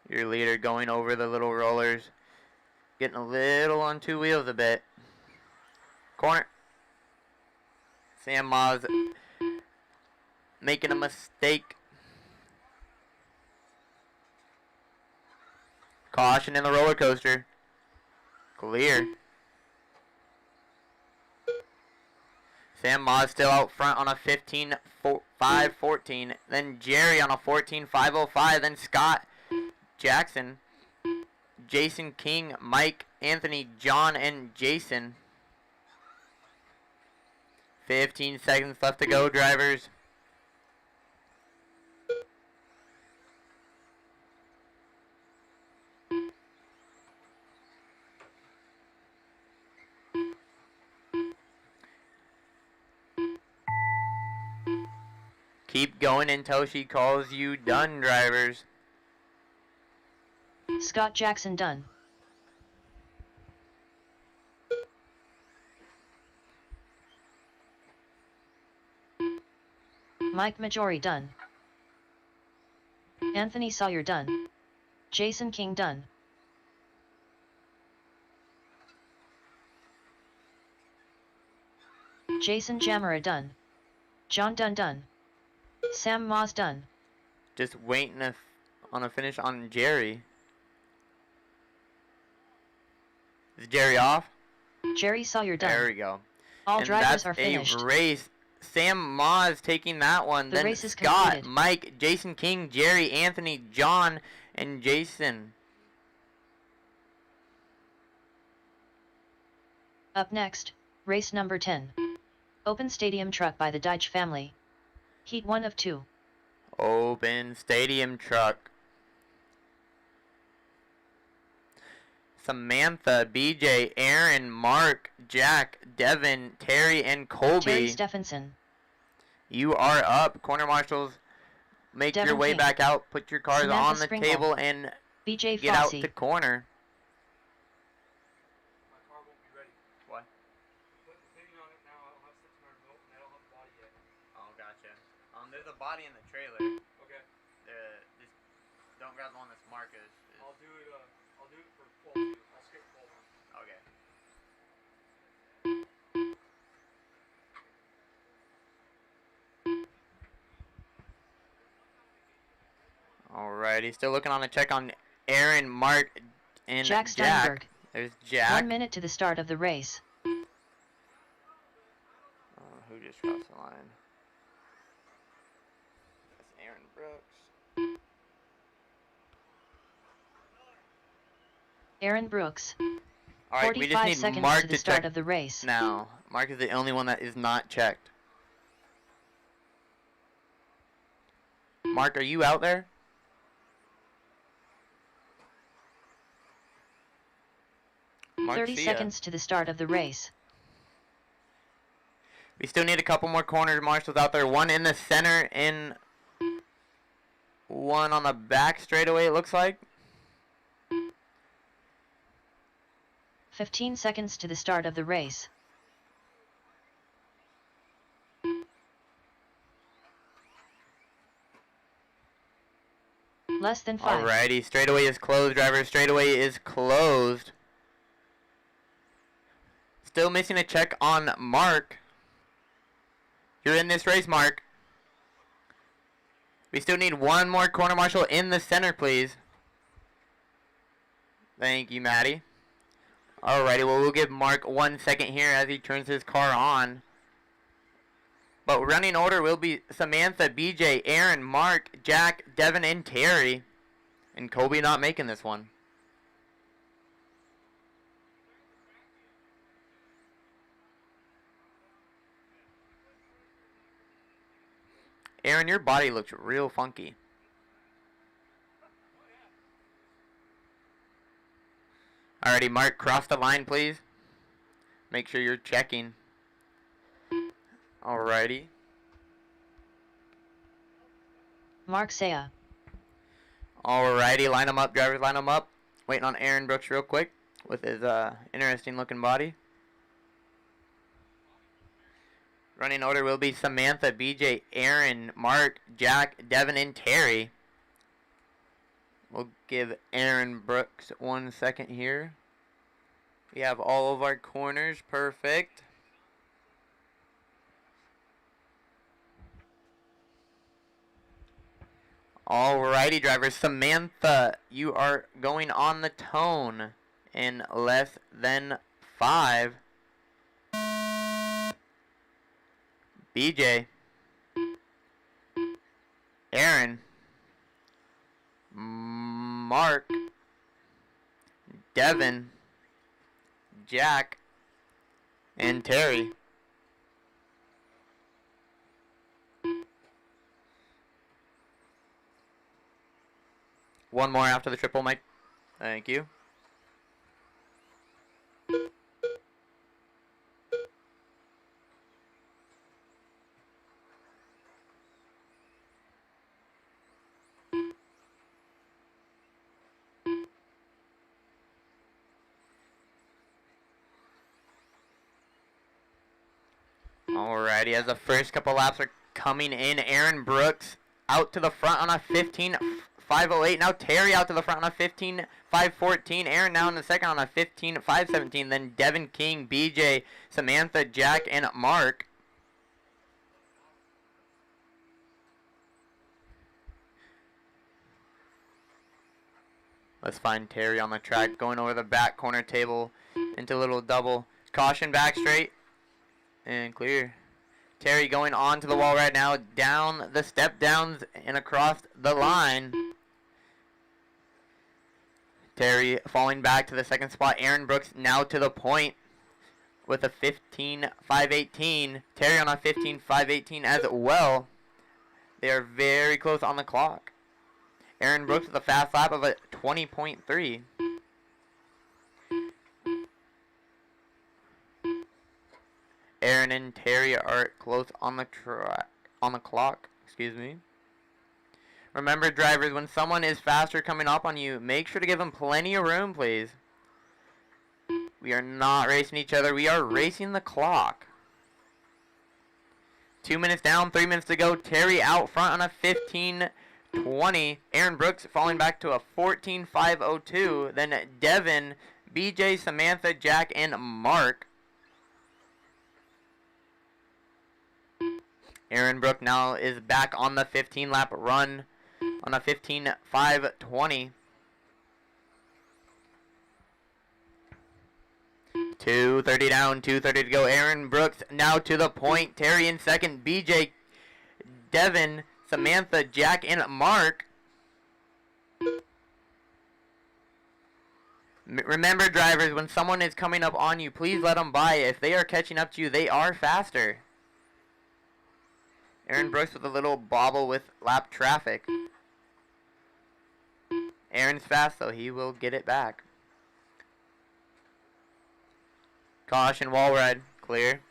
Your leader going over the little rollers. Getting a little on two wheels a bit. Corner. Sam Moz making a mistake. Caution in the roller coaster. Clear. Sam Moz still out front on a 15.5.14. Then Jerry on a 14.505. Then Scott Jackson, Jason King, Mike, Anthony, John, and Jason. 15 seconds left to go, drivers. Keep going until she calls you done, drivers. Scott Jackson done. Mike Majori done. Anthony Sawyer done. Jason King done. Jason Jamara done. John Dunn done. Sam Moz done. Just waiting on a finish on Jerry. Is Jerry off? Jerry Sawyer done. There we go. All And drivers that's are finished. a race. Sam Moz taking that one. The Then race is Scott, completed. Mike, Jason King, Jerry, Anthony, John, and Jason. Up next, race number 10. Open stadium truck by the Deitch family. Heat 1 of 2. Open stadium truck. Samantha, BJ, Aaron, Mark, Jack, Devin, Terry, and Colby. Terry Stephenson. You are up. Corner marshals, make Devin your way King. back out. Put your cars Samantha on the Sprinkle. table and BJ get out Fossey. to corner. My car won't be ready. What? Depending on it now, I don't have 600 volt and I don't have the body yet. Oh, gotcha. There's a body in the trailer. Okay. Just don't grab the one that's marked. I'll do it for 12. I'll skip 12. Okay. Alrighty, still looking on the check on Aaron, Mark, and Jack Steinberg. There's Jack. 1 minute to the start of the race. Who just crossed the line? That's Aaron Brooks. Aaron Brooks. Alright, we just 45 need seconds Mark to the to start check of the race. now. Mark is the only one that is not checked. Mark, are you out there? Mark, 30 see ya. seconds to the start of the race. We still need a couple more corner marshals out there. One in the center and one on the back straightaway, it looks like. 15 seconds to the start of the race. Less than 5. Alrighty, straightaway is closed, driver. Straightaway is closed. Still missing a check on Mark. You're in this race, Mark. We still need one more corner marshal in the center, please. Thank you, Maddie. Alrighty, well, we'll give Mark 1 second here as he turns his car on. But running order will be Samantha, BJ, Aaron, Mark, Jack, Devin, and Terry. And Colby not making this one. Aaron, your body looks real funky. Alrighty, Mark, cross the line, please. Make sure you're checking. Alrighty. Mark Saya. Alrighty, line them up, drivers, line them up. Waiting on Aaron Brooks real quick with his interesting looking body. Running order will be Samantha, BJ, Aaron, Mark, Jack, Devin, and Terry. We'll give Aaron Brooks 1 second here. We have all of our corners perfect. Alrighty, drivers. Samantha, you are going on the tone in less than 5. BJ, Aaron, Mark, Devin, Jack, and Terry. One more after the triple, Mike. Thank you. Alrighty, as the first couple laps are coming in, Aaron Brooks out to the front on a 15.508. Now Terry out to the front on a 15.514. Aaron now in the second on a 15.517. Then Devin King, BJ, Samantha, Jack, and Mark. Let's find Terry on the track, going over the back corner table into a little double. Caution back straight. And clear. Terry going on to the wall right now, down the step downs and across the line. Terry falling back to the second spot. Aaron Brooks now to the point with a 15.518. Terry on a 15.518 as well. They are very close on the clock. Aaron Brooks with a fast lap of a 20.3. Aaron and Terry are close on the clock. Excuse me. Remember, drivers, when someone is faster coming up on you, make sure to give them plenty of room, please. We are not racing each other. We are racing the clock. 2 minutes down, 3 minutes to go. Terry out front on a 15.20. Aaron Brooks falling back to a 14.502. Then Devin, BJ, Samantha, Jack, and Mark. Aaron Brooks now is back on the 15-lap run on a 15.520. 2:30 down, 2:30 to go. Aaron Brooks now to the point. Terry in second. BJ, Devin, Samantha, Jack, and Mark. Remember, drivers, when someone is coming up on you, please let them by. If they are catching up to you, they are faster. Aaron Brooks with a little bobble with lap traffic. Aaron's fast, so he will get it back. Caution, wall ride, clear.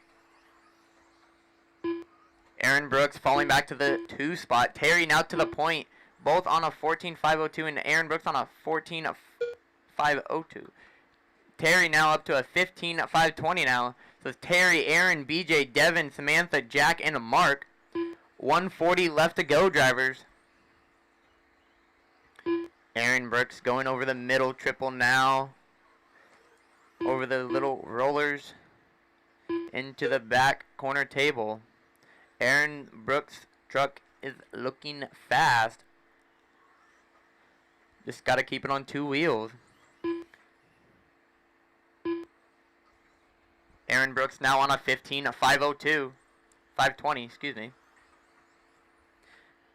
Aaron Brooks falling back to the 2 spot. Terry now to the point, both on a 14.502 and Aaron Brooks on a 14.502. Terry now up to a 15.520 now. So it's Terry, Aaron, BJ, Devin, Samantha, Jack, and Mark. 140 left to go, drivers. Aaron Brooks going over the middle triple now. Over the little rollers. Into the back corner table. Aaron Brooks' truck is looking fast. Just got to keep it on 2 wheels. Aaron Brooks now on a 15.502. 520, excuse me.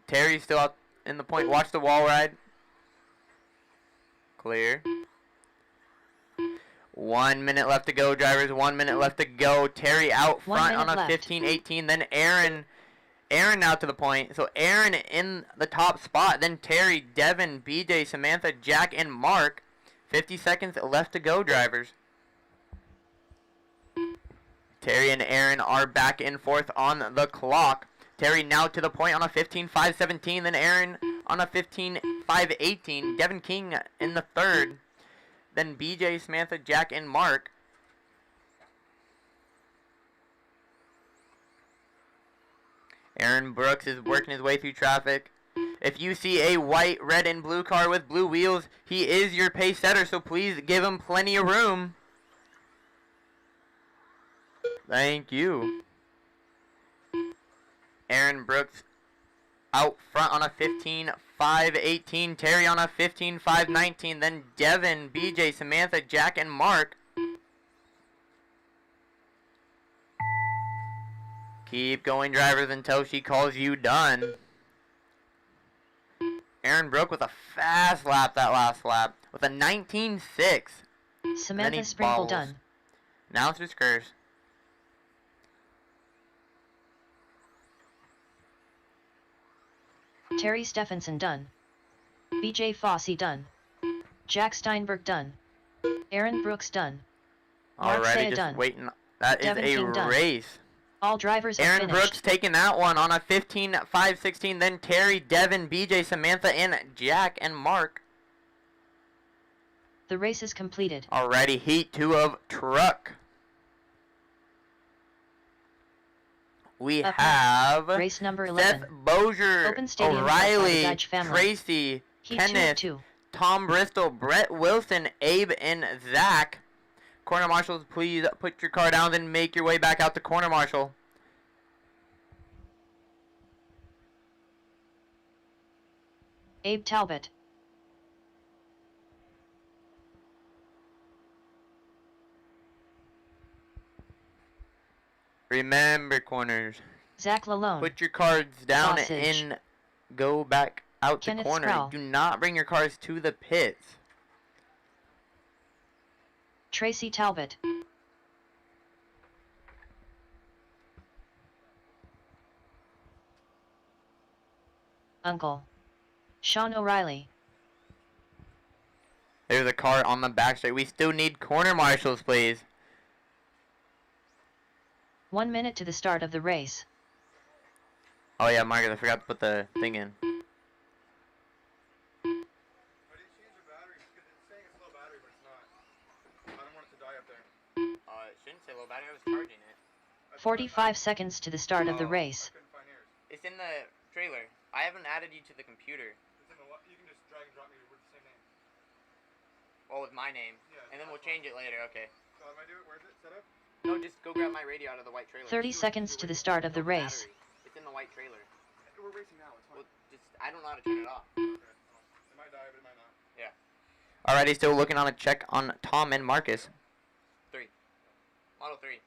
Terry's still out in the point. Watch the wall ride. Clear. 1 minute left to go, drivers. 1 minute left to go. Terry out front on a 15.18. Then Aaron now to the point. So Aaron in the top spot. Then Terry, Devin, BJ, Samantha, Jack, and Mark. 50 seconds left to go, drivers. Terry and Aaron are back and forth on the clock. Terry now to the point on a 15.517. Then Aaron on a 15.518. Devin King in the third. Then BJ, Samantha, Jack, and Mark. Aaron Brooks is working his way through traffic. If you see a white, red, and blue car with blue wheels, he is your pace setter, so please give him plenty of room. Thank you. Aaron Brooks out front on a 15.5.18. Terry on a 15.5.19. Then Devin, BJ, Samantha, Jack, and Mark. Keep going, drivers, until she calls you done. Aaron Brooke with a fast lap that last lap with a 19.6. Samantha Sprinkle done. Now it's just curse. Terry Stephenson done. BJ Fossey done. Jack Steinberg done. Aaron Brooks done. Mark Alrighty, Saya just done. waiting. That is Devin a King done. race. All drivers have Aaron finished. Brooks taking that one on a 15.5.16. Then Terry, Devin, BJ, Samantha, and Jack and Mark. The race is completed. Alrighty, heat 2 of truck. We Up have race number 11. Seth Bozier, Open stadium O'Reilly, Dodge family. Tracy, Heat 2 of Kenneth, 2. Tom Bristol, Brett Wilson, Abe, and Zach. Corner marshals, please put your car down and make your way back out to corner marshal. Abe Talbot. Remember, corners. Zach Lalone. Put your cards down Sausage. and go back out to Kenneth corner. Sproul. Do not bring your cars to the pits. Tracy Talbot. Uncle. Sean O'Reilly. There's a car on the back straight. We still need corner marshals, please. 1 minute to the start of the race. Oh yeah, Margaret, I forgot to put the thing in. Why did you change the battery? Because it's saying it's low battery, but it's not. I don't want it to die up there. It shouldn't say low battery. I was charging it. 45 seconds to the start of the race. I couldn't find yours. It's in the trailer. I haven't added you to the computer. It's in the you can just drag and drop me with the same name. Oh, with my name. Yeah, And then that's we'll change it later. Okay. So how do I do it? Where's it set up? No, just go grab my radio out of the white trailer. 30 seconds to the start of the race. It's in the white trailer. We're racing now. It's fine. Well, just I don't know how to turn it off. Okay. It might die, but it might not. Yeah. Alrighty, still looking on a check on Tom and Marcus. 3. Model 3.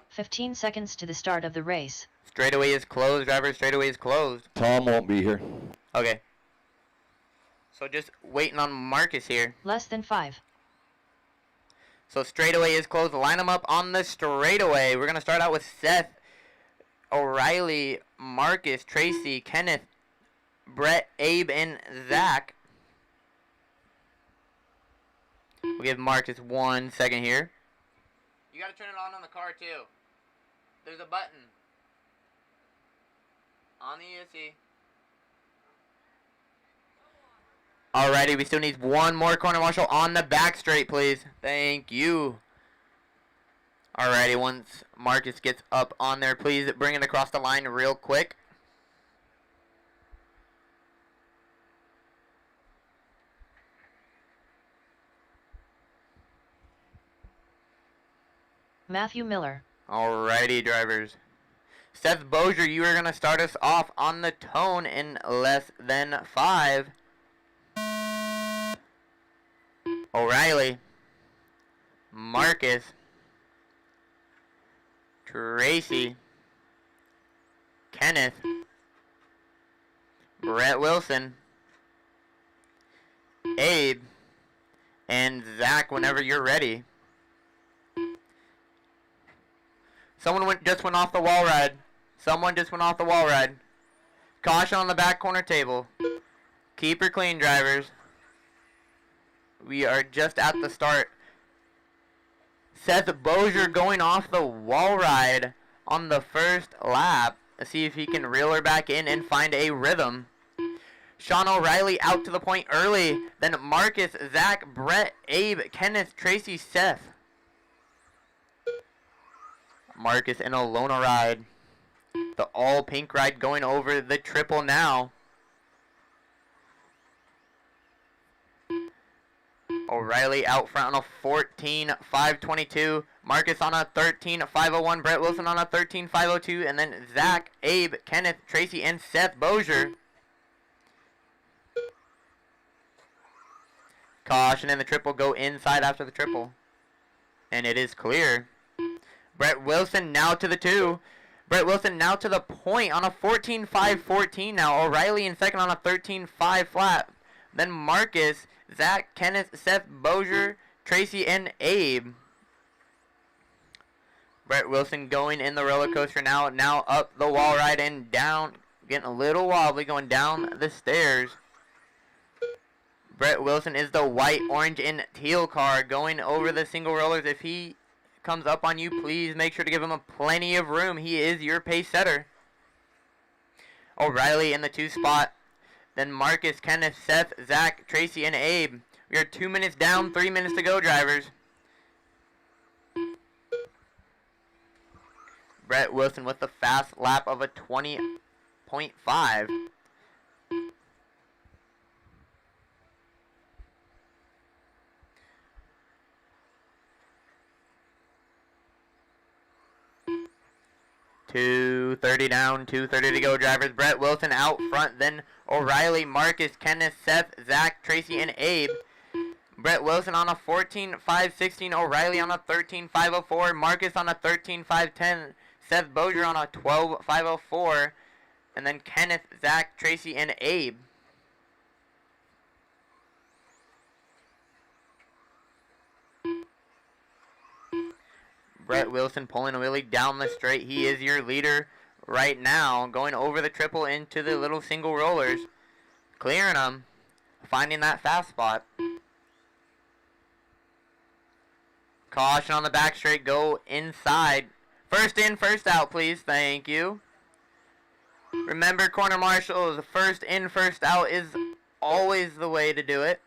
15 seconds to the start of the race. Straightaway is closed, driver. Straightaway is closed. Tom won't be here. Okay. So just waiting on Marcus here. Less than 5. So straightaway is closed. Line them up on the straightaway. We're going to start out with Seth, O'Reilly, Marcus, Tracy, Kenneth, Brett, Abe, and Zach. We'll give Marcus 1 second here. You got to turn it on the car too. There's a button on the ESC. Alrighty, we still need one more corner marshal on the back straight, please. Thank you. Alrighty, once Marcus gets up on there, please bring it across the line real quick. Matthew Miller. Alrighty, drivers. Seth Bozier, you are going to start us off on the tone in less than 5. O'Reilly, Marcus, Tracy, Kenneth, Brett Wilson, Abe, and Zach whenever you're ready. Someone just went off the wall ride. Someone just went off the wall ride. Caution on the back corner table. Keep her clean, drivers. We are just at the start. Seth Bozier going off the wall ride on the first lap. Let's see if he can reel her back in and find a rhythm. Sean O'Reilly out to the point early. Then Marcus, Zach, Brett, Abe, Kenneth, Tracy, Seth. Marcus in a loner ride. The all pink ride going over the triple now. O'Reilly out front on a 14.522. Marcus on a 13.501. Brett Wilson on a 13.502. And then Zach, Abe, Kenneth, Tracy, and Seth Bozier. Caution in the triple. Go inside after the triple. And it is clear. Brett Wilson now to the 2. Brett Wilson now to the point on a 14.514 now. O'Reilly in second on a 13.5 flat. Then Marcus, Zach, Kenneth, Seth, Bozier, Tracy, and Abe. Brett Wilson going in the roller coaster now. Now up the wall ride and down. Getting a little wobbly going down the stairs. Brett Wilson is the white, orange, and teal car going over the single rollers. If he comes up on you, please make sure to give him plenty of room. He is your pace setter. O'Reilly in the 2 spot. Then Marcus, Kenneth, Seth, Zach, Tracy, and Abe. We are 2 minutes down, 3 minutes to go, drivers. Brett Wilson with the fast lap of a 20.5. .230 down, 2:30 to go, drivers. Brett Wilson out front, then O'Reilly, Marcus, Kenneth, Seth, Zach, Tracy, and Abe. Brett Wilson on a 14.516, O'Reilly on a 13.504, Marcus on a 13.510, Seth Bozier on a 12.504, and then Kenneth, Zach, Tracy, and Abe. Brett Wilson pulling a wheelie down the straight. He is your leader right now, going over the triple into the little single rollers, clearing them, finding that fast spot. Caution on the back straight, go inside. First in, first out, please. Thank you. Remember, corner marshals, first in, first out is always the way to do it.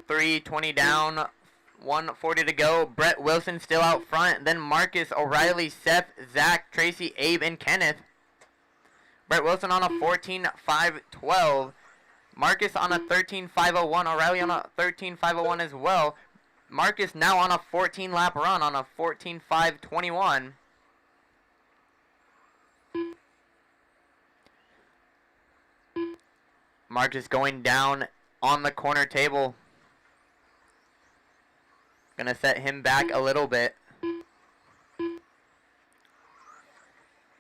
3:20 down, 1:40 to go. Brett Wilson still out front. Then Marcus, O'Reilly, Seth, Zach, Tracy, Abe, and Kenneth. Brett Wilson on a 14.512. Marcus on a 13.501. O'Reilly on a 13.501 as well. Marcus now on a 14 lap run on a 14.521. Marcus going down on the corner table. Gonna set him back a little bit.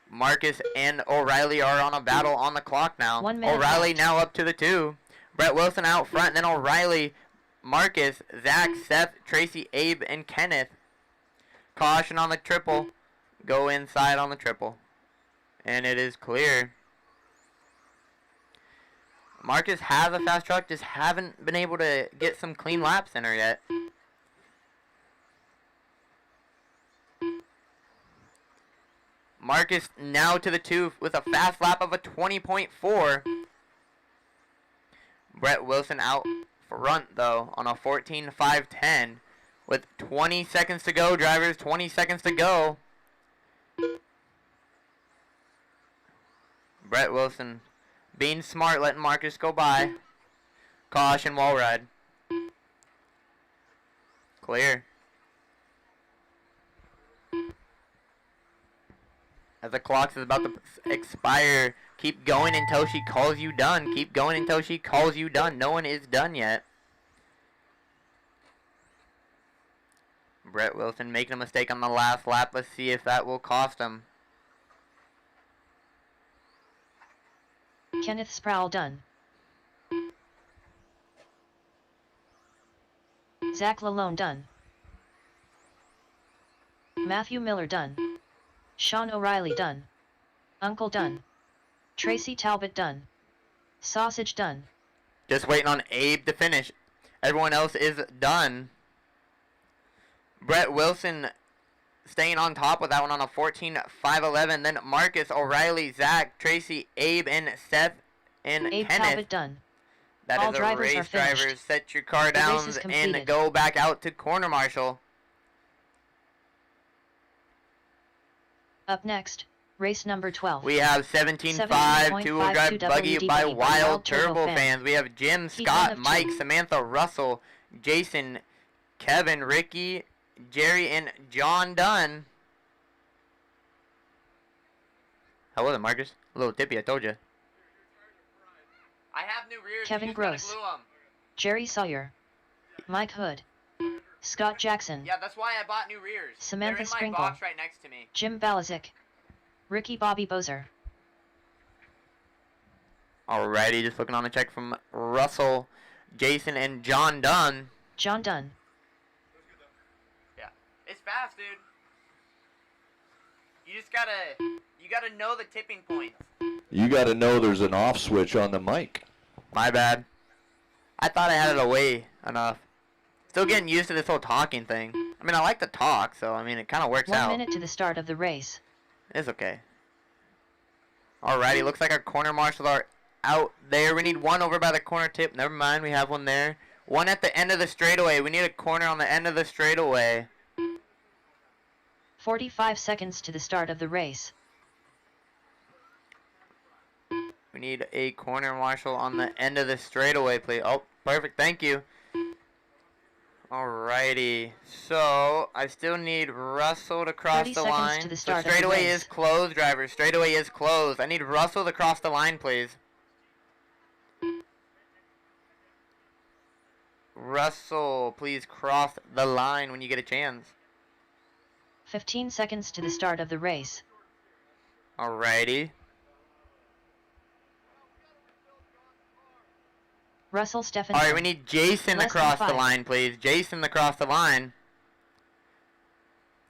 Marcus and O'Reilly are on a battle on the clock now. 1 minute O'Reilly left. now up to the 2. Brett Wilson out front, and then O'Reilly, Marcus, Zach, Seth, Tracy, Abe, and Kenneth. Caution on the triple. Go inside on the triple. And it is clear. Marcus has a fast truck, just haven't been able to get some clean laps in her yet. Marcus now to the 2 with a fast lap of a 20.4. Brett Wilson out front, though, on a 14.510. With 20 seconds to go, drivers. 20 seconds to go. Brett Wilson being smart, letting Marcus go by. Caution, wall ride. Clear. As the clock is about to expire, keep going until she calls you done. Keep going until she calls you done. No one is done yet. Brett Wilson making a mistake on the last lap. Let's see if that will cost him. Kenneth Sproul done. Zach Lalone done. Matthew Miller done. Sean O'Reilly done. Uncle done. Tracy Talbot done. Sausage done. Just waiting on Abe to finish. Everyone else is done. Brett Wilson staying on top with that one on a 14.511. Then Marcus, O'Reilly, Zach, Tracy, Abe, and Seth, and Abe Kenneth. Talbot done. That All is a drivers race, are finished. drivers. Set your car The race down is and completed. go back out to corner marshal. Up next, race number 12. We have 17.5 two-wheel drive buggy by Wild Turbo fans. We have Jim, Scott, Mike, Samantha, Russell, Jason, Kevin, Ricky, Jerry, and John Dunn. How was it, Marcus? A little tippy, I told you. I have new rears. Kevin Gross, Jerry Sawyer, Mike Hood, Scott Jackson. Yeah, that's why I bought new rears. Samantha They're in my Sprinkle, box right next to me. Jim Balazic, Ricky Bobby Bozer. Alrighty, just looking on a check from Russell, Jason, and John Dunn. John Dunn. Yeah, it's fast, dude. You just gotta know the tipping points. You got to know there's an off switch on the mic. My bad. I thought I had it away enough. Still getting used to this whole talking thing. I mean, I like to talk, so I mean, it kind of works 1 out. minute to the start of the race. It's okay. Alrighty, looks like our corner marshals are out there. We need one over by the corner tip. Never mind, we have one there. One at the end of the straightaway. We need a corner on the end of the straightaway. 45 seconds to the start of the race. We need a corner marshal on the end of the straightaway, please. Oh, perfect. Thank you. Alrighty. So, I still need Russell to cross 30 the seconds line. to the So start of the straightaway race. is closed, driver. Straightaway is closed. I need Russell to cross the line, please. Russell, please cross the line when you get a chance. 15 seconds to the start of the race. Alrighty. Russell Stephenson. Alright, we need Jason to Less than cross the 5. line, please. Jason to cross the line.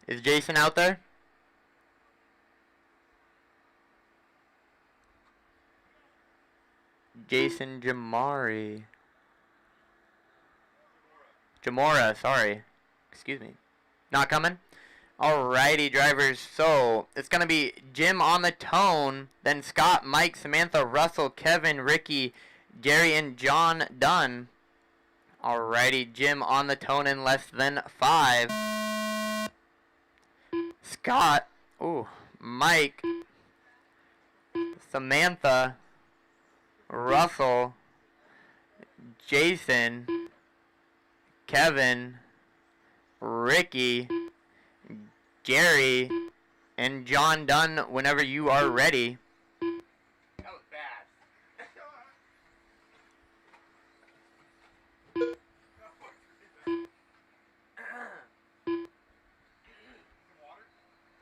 Is Jason out there? Jason Jamari. Jamora, sorry. Excuse me. Not coming? Alrighty, drivers. So, it's going to be Jim on the tone, then Scott, Mike, Samantha, Russell, Kevin, Ricky, Jerry, and John Dunn. Alrighty, Jim on the tone in less than 5. Scott, Mike, Samantha, Russell, Jason, Kevin, Ricky, Jerry, and John Dunn whenever you are ready. That was bad.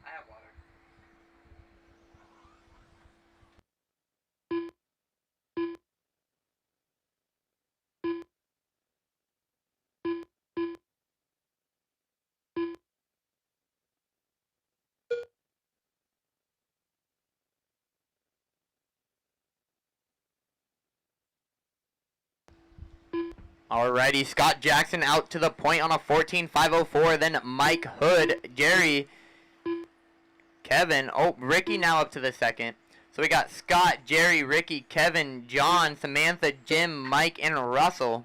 I have water. Alrighty, Scott Jackson out to the point on a 14.504. Then Mike Hood, Jerry, Kevin. Ricky now up to the second. So we got Scott, Jerry, Ricky, Kevin, John, Samantha, Jim, Mike, and Russell.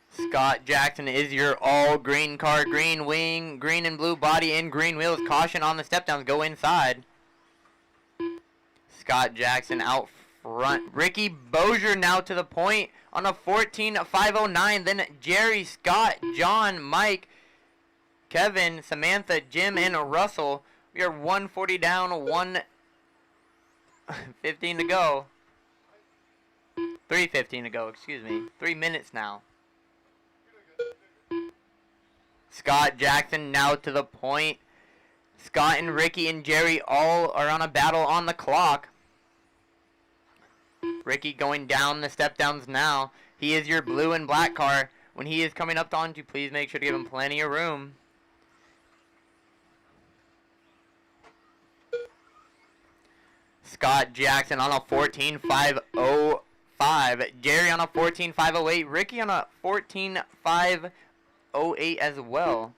Scott Jackson is your all green car, green wing, green and blue body, and green wheels. Caution on the step downs. Go inside. Scott Jackson out front. Ricky Bozier now to the point on a 14.509. Then Jerry, Scott, John, Mike, Kevin, Samantha, Jim, and Russell. We are 140 down, 1:15 to go. 3:15 to go, excuse me. 3 minutes now. Scott Jackson now to the point. Scott and Ricky and Jerry all are on a battle on the clock. Ricky going down the step downs now. He is your blue and black car. When he is coming up on you, please make sure to give him plenty of room. Scott Jackson on a 14.505. Jerry on a 14.508. Ricky on a 14.508 as well.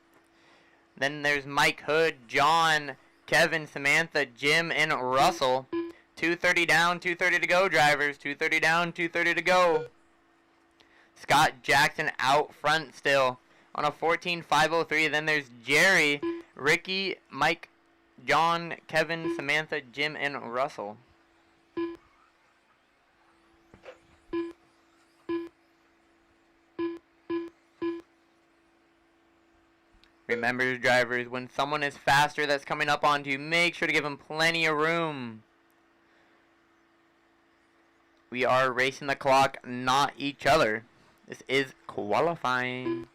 Then there's Mike Hood, John, Kevin, Samantha, Jim, and Russell. 2:30 down, 2:30 to go, drivers. 2:30 down, 2:30 to go. Scott Jackson out front still on a 14.503. Then there's Jerry, Ricky, Mike, John, Kevin, Samantha, Jim, and Russell. Remember, drivers, when someone is faster that's coming up onto you, make sure to give them plenty of room. We are racing the clock, not each other. This is qualifying.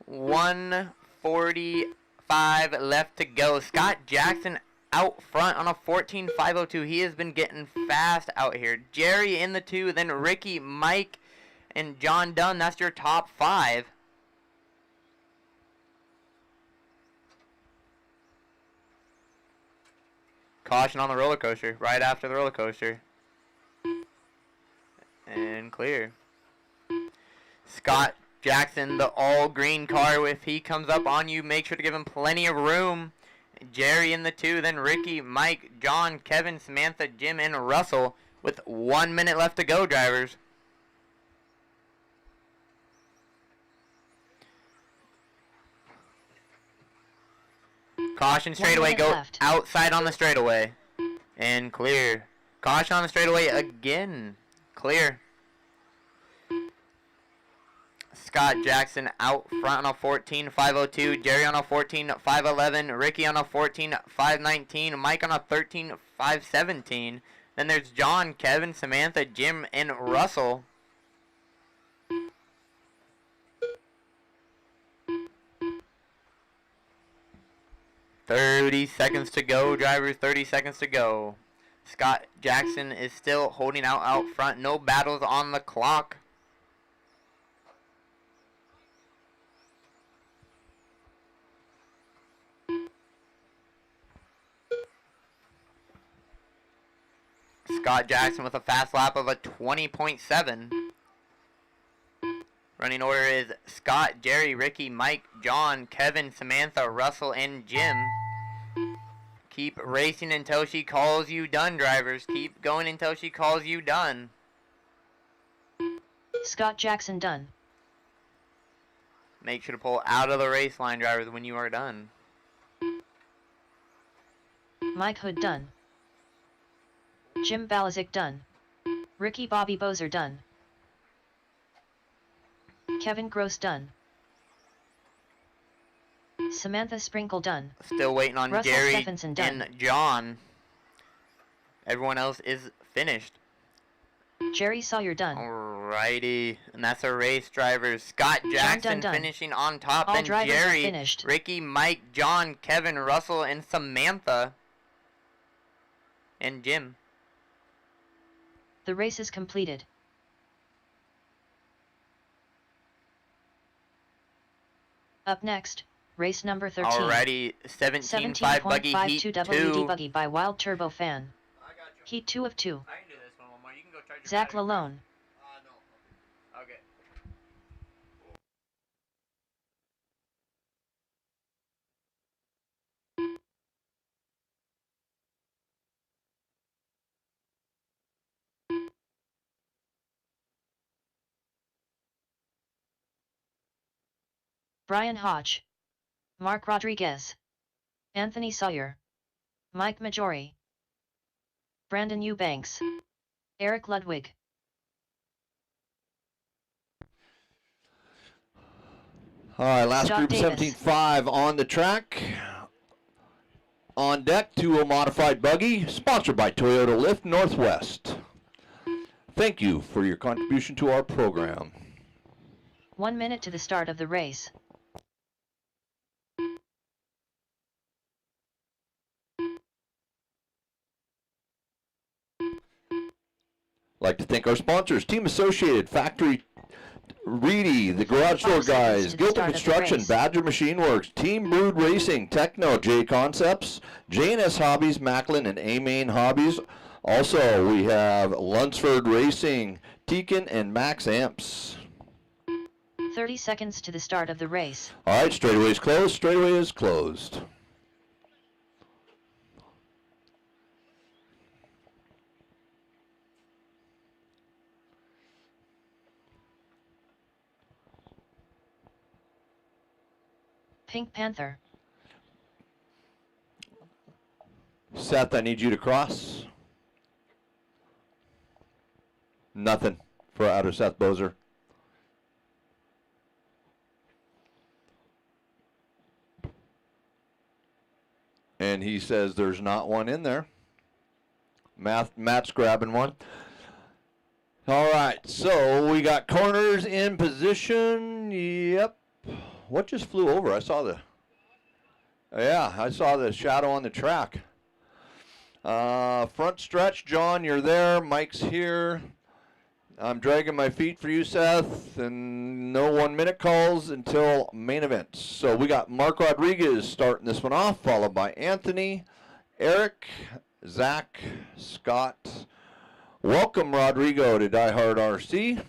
1:45 left to go. Scott Jackson out front on a 14.502. He has been getting fast out here. Jerry in the 2, then Ricky, Mike, and John Dunn. That's your top 5. Caution on the roller coaster, right after the roller coaster. And clear. Scott Jackson, the all green car, if he comes up on you, make sure to give him plenty of room. Jerry in the 2, then Ricky, Mike, John, Kevin, Samantha, Jim, and Russell with 1 minute left to go, drivers. Caution straightaway, go left. outside on the straightaway. And clear. Caution on the straightaway again. Clear. Scott Jackson out front on a 14.502. Jerry on a 14.511. Ricky on a 14.519. Mike on a 13.517. Then there's John, Kevin, Samantha, Jim, and Russell. "30 seconds to go, drivers. 30 seconds to go." Scott Jackson is still holding out front. No battles on the clock. Scott Jackson with a fast lap of a 20.7. Running order is Scott, Jerry, Ricky, Mike, John, Kevin, Samantha, Russell, and Jim. Keep racing until she calls you done, drivers. Keep going until she calls you done. Scott Jackson done. Make sure to pull out of the race line, drivers, when you are done. Mike Hood done. Jim Balazic done. Ricky Bobby Bozer done. Kevin Gross done. Samantha Sprinkle done. Still waiting on Russell Jerry Stephenson done. and John. Everyone else is finished. Jerry Sawyer done. Alrighty, and that's a race, drivers. Scott Jackson done. finishing on top, All then drivers are Jerry, finished. Ricky, Mike, John, Kevin, Russell, and Samantha, and Jim. The race is completed. Up next, race number 13. Alrighty, 17.5 buggy heat 17.52 2. WD buggy by Wild Turbo Fan. Heat 2 of 2. I can do this one more. You can go charge your Zach battery. Lalone. No. Okay. Brian Hodge. Mark Rodriguez. Anthony Sawyer. Mike Majori. Brandon Eubanks. Eric Ludwig. All right, last Doc group, Davis. 17.5 on the track. On deck, 2.0 modified buggy, sponsored by Toyota Lift Northwest. Thank you for your contribution to our program. 1 minute to the start of the race. Like to thank our sponsors, Team Associated, Factory Reedy, the Garage 5 Door seconds Guys, to the Gilpin start of the Construction, race. Badger Machine Works, Team Brood Racing, Techno, J Concepts, J&S Hobbies, Macklin, and A-Main Hobbies. Also, we have Lunsford Racing, Tekin, and Max Amps. 30 seconds to the start of the race. All right, straightaway is closed. Straightaway is closed. Pink Panther. Seth, I need you to cross. Nothing for out of Seth Bozer. And he says there's not one in there. Matt's grabbing one. All right, so we got corners in position. Yep. What just flew over? I saw the shadow on the track. Front stretch, John, you're there. Mike's here. I'm dragging my feet for you, Seth, and no 1 minute calls until main event. So we got Mark Rodriguez starting this one off, followed by Anthony, Eric, Zach, Scott. Welcome, Rodrigo, to DieHard RC.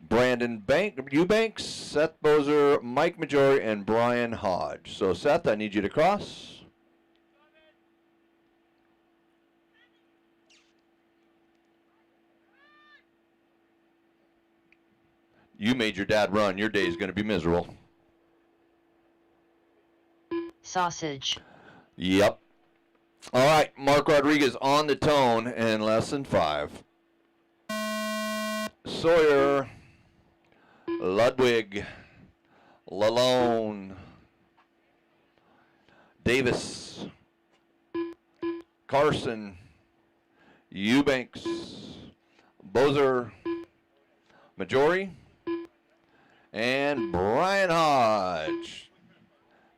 Brandon Eubanks, Seth Bozer, Mike Majori, and Brian Hodge. So, Seth, I need you to cross. You made your dad run. Your day is going to be miserable. Sausage. Yep. All right, Mark Rodriguez on the tone in lesson 5. Sawyer, Ludwig, Lalone, Davis, Carson, Eubanks, Bozer, Majori, and Brian Hodge.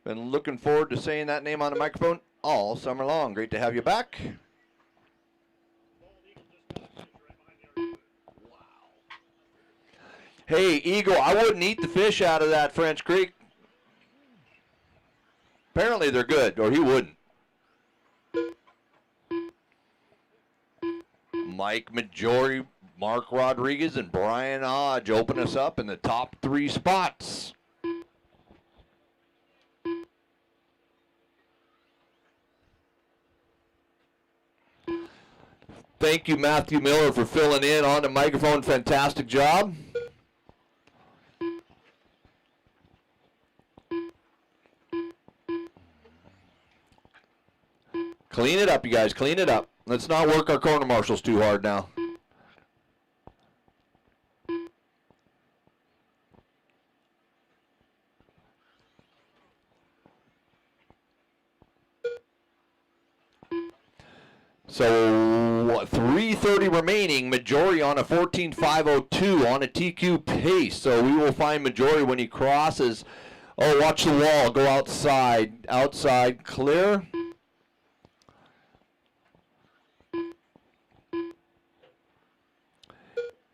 Been looking forward to saying that name on the microphone all summer long. Great to have you back. Hey, Eagle, I wouldn't eat the fish out of that French Creek. Apparently they're good, or he wouldn't. Mike Majori, Mark Rodriguez, and Brian Hodge open us up in the top 3 spots. Thank you, Matthew Miller, for filling in on the microphone. Fantastic job. Clean it up, you guys. Clean it up. Let's not work our corner marshals too hard now. So 3:30 remaining. Majori on a 14.502 on a TQ pace. So we will find Majori when he crosses. Oh, watch the wall. Go outside. Outside clear.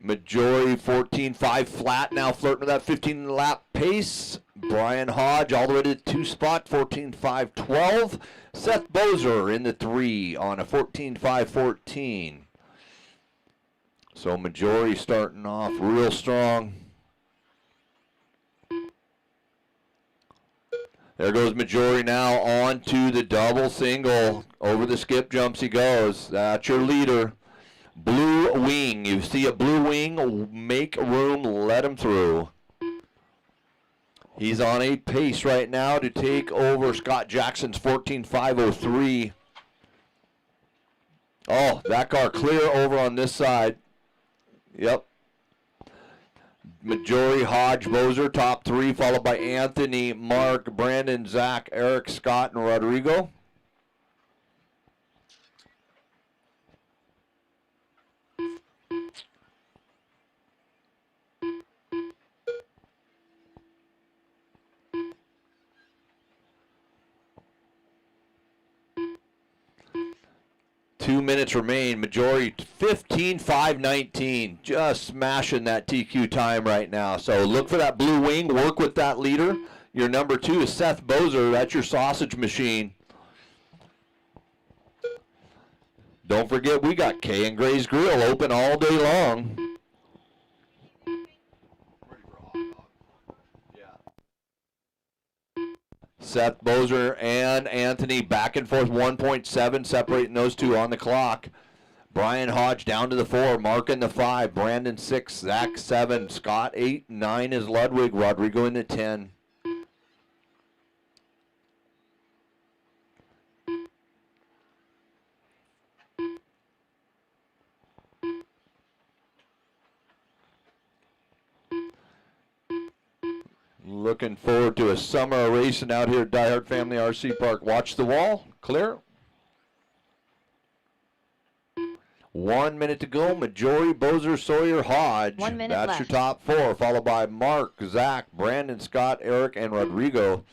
Majori 14.5 flat, now flirting with that 15 lap pace. Brian Hodge all the way to the 2 spot, 14.512. Seth Bozer in the 3 on a 14.514. So Majori starting off real strong. There goes Majori now on to the double single. Over the skip jumps he goes. That's your leader. Blue wing. You see a blue wing, make room, let him through. He's on a pace right now to take over Scott Jackson's 14.503. Oh, that car clear over on this side. Yep. Majori, Hodge, Bozer, top 3, followed by Anthony, Mark, Brandon, Zach, Eric, Scott, and Rodrigo. Two minutes remain. Majori 15.519. Just smashing that TQ time right now. So look for that blue wing. Work with that leader. Your number 2 is Seth Bozer. That's your sausage machine. Don't forget we got Kay and Gray's Grill open all day long. Seth Bozer and Anthony back and forth, 1.7 separating those two on the clock. Brian Hodge down to the 4, Mark in the 5, Brandon 6, Zach 7, Scott 8, 9 is Ludwig, Rodrigo in the 10. Looking forward to a summer of racing out here at DieHard Family RC Park. Watch the wall. Clear. 1 minute to go. Majori, Bozer, Sawyer, Hodge. 1 minute That's left. your top four, followed by Mark, Zach, Brandon, Scott, Eric, and Rodrigo.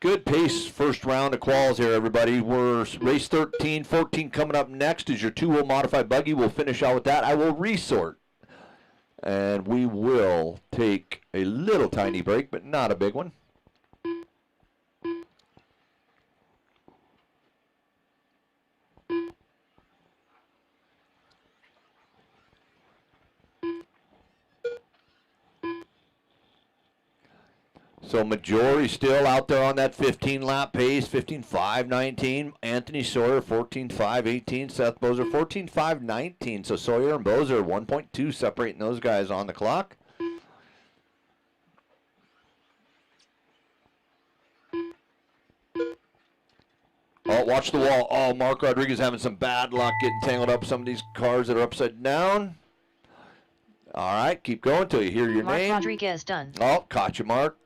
Good pace first round of quals here, everybody. We're race 13, 14 coming up next is your two-wheel modified buggy. We'll finish out with that. I will resort. And we will take a little tiny break, but not a big one. So Majori still out there on that 15-lap pace, 15.5.19. Anthony Sawyer, 14.5.18. Seth Bozer, 14.5.19. So Sawyer and Bozer, 1.2 separating those guys on the clock. Oh, watch the wall. Oh, Mark Rodriguez having some bad luck getting tangled up some of these cars that are upside down. All right, keep going till you hear your Mark name. Rodriguez done. Oh, caught you, Mark.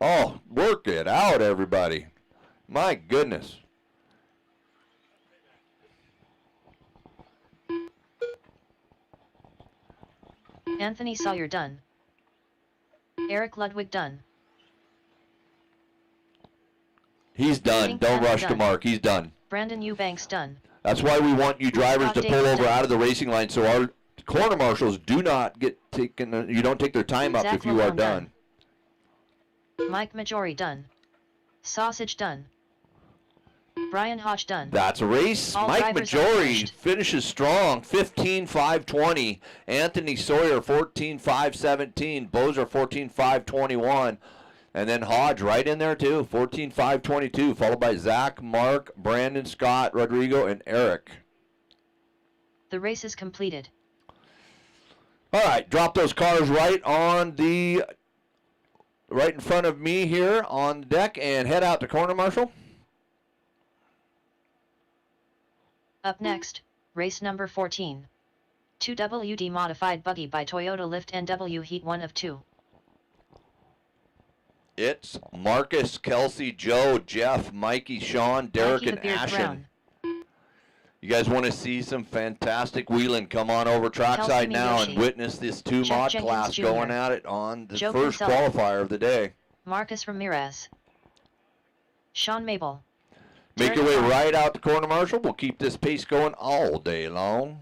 Oh, work it out, everybody. My goodness. Anthony Sawyer done. Eric Ludwig done. He's done. Pink Don't Panther rush to done. Mark. He's done. Brandon Eubanks done. That's why we want you drivers Scott to pull Davis over done. out of the racing line so our corner marshals do not get taken. You don't take their time up Zach if you are Lamone done. Mike Majori done. Sausage done. Brian Hodge done. That's a race. All Mike drivers are Majori finished. finishes strong, 15.5.20. Anthony Sawyer, 14.5.17. Bozer, 14.5.21. And then Hodge right in there too, 14.5.22, followed by Zach, Mark, Brandon, Scott, Rodrigo, and Eric. The race is completed. All right, drop those cars right in front of me here on the deck and head out to corner marshal. Up next, race number 14. 2WD modified buggy by Toyota Lift NW Heat 1 of 2. It's Marcus, Kelsey, Joe, Jeff, Mikey, Sean, Derek, Mikey the and Beard Ashen. Brown. You guys want to see some fantastic wheeling? Come on over trackside Kelsey now Miyoshi. and witness this two Jeff mod Jenkins class Jr. going at it on the Joe first Kinsella. qualifier of the day. Marcus Ramirez. Sean Mabel. Make Derek your way Clark. right out to corner marshal. We'll keep this pace going all day long.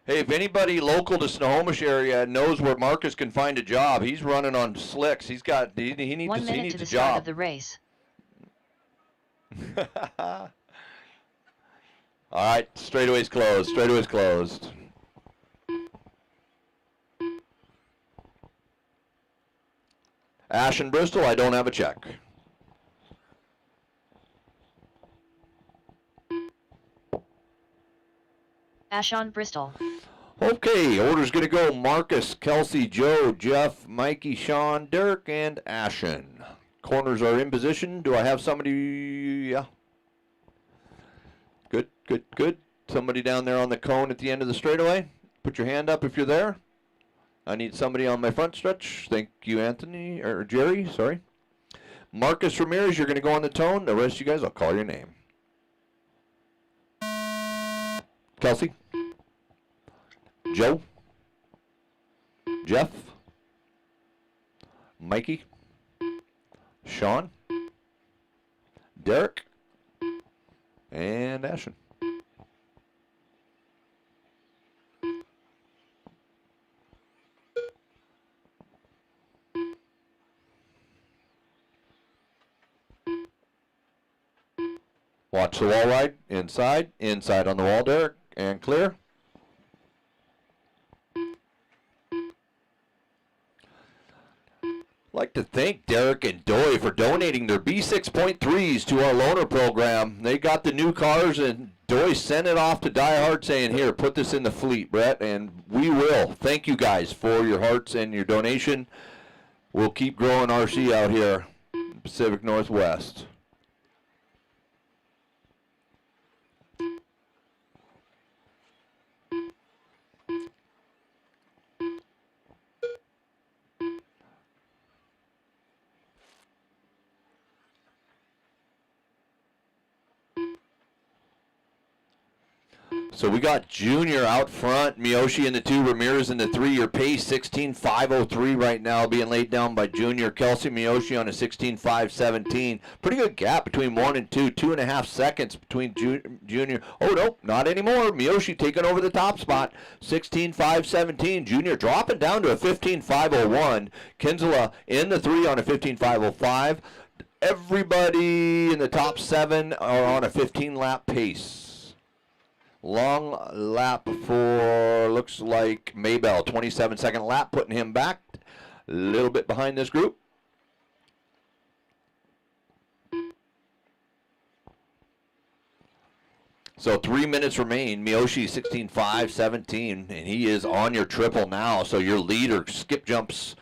Hey, if anybody local to Snohomish area knows where Marcus can find a job, he's running on slicks. He needs 1 he minute needs to a the start of job. the race. All right, straightaway's closed. Straightaway's closed. Ash and Bristol, I don't have a check. Ashon Bristol. Okay, order's going to go Marcus, Kelsey, Joe, Jeff, Mikey, Sean, Derek, and Ashen. Corners are in position. Do I have somebody? Yeah. Good, good, good. Somebody down there on the cone at the end of the straightaway. Put your hand up if you're there. I need somebody on my front stretch. Thank you, Anthony, or Jerry, sorry. Marcus Ramirez, you're going to go on the tone. The rest of you guys, I'll call your name. Kelsey. Joe. Jeff. Mikey. Sean. Derek. And Ashen. Watch the wall ride. Inside. Inside on the wall, Derek. And clear. I'd like to thank Derek and Doy for donating their B6.3s to our loaner program. They got the new cars, and Doy sent it off to DieHard saying, here, put this in the fleet, Brett, and we will. Thank you guys for your hearts and your donation. We'll keep growing RC out here in the Pacific Northwest. So we got Junior out front, Miyoshi in the 2, Ramirez in the 3. Your pace 16.503 right now, being laid down by Junior. Kelsey Miyoshi on a 16.517. Pretty good gap between 1 and 2. 2.5 seconds between Junior. Oh, nope, not anymore. Miyoshi taking over the top spot. 16.517. Junior dropping down to a 15.501. Kinsella in the 3 on a 15.505. Everybody in the top 7 are on a 15-lap pace. Long lap for, looks like Maybell, 27-second lap, putting him back a little bit behind this group. So 3 minutes remain. Miyoshi 16.517, and he is on your triple now. So your leader, skip jumps,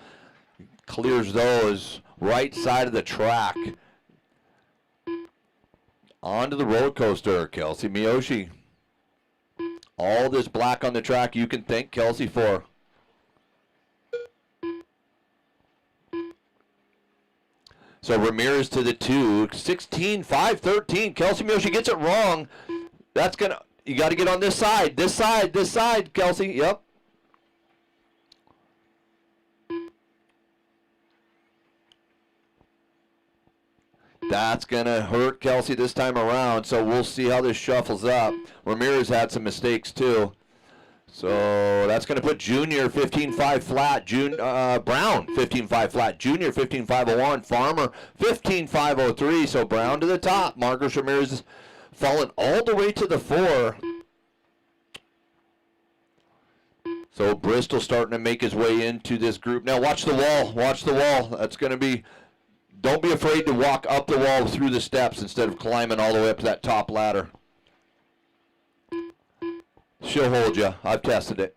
clears those right side of the track. Onto the roller coaster, Kelsey Miyoshi. All this black on the track you can thank Kelsey for. So Ramirez to the 2, 16.513. Kelsey Miyoshi gets it wrong. That's gonna, you got to get on this side, Kelsey. Yep. That's going to hurt Kelsey this time around, so we'll see how this shuffles up. Ramirez had some mistakes, too. So that's going to put Junior 15.5 flat, Brown 15.5 flat, Junior 15.501, Farmer 15.503, so Brown to the top. Marcus Ramirez falling all the way to the 4. So Bristol starting to make his way into this group. Now watch the wall, That's going to be... Don't be afraid to walk up the wall through the steps instead of climbing all the way up to that top ladder. She'll hold you. I've tested it.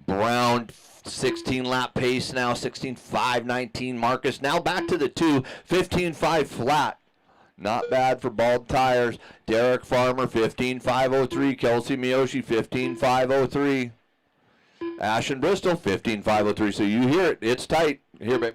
Brown, 16-lap pace now, 16.519. Marcus now back to the 2, 15.5 flat. Not bad for bald tires. Derek Farmer, 15.503. Kelsey Miyoshi, 15.503. Ashton Bristol, 15.503. So you hear it. It's tight. Here, babe.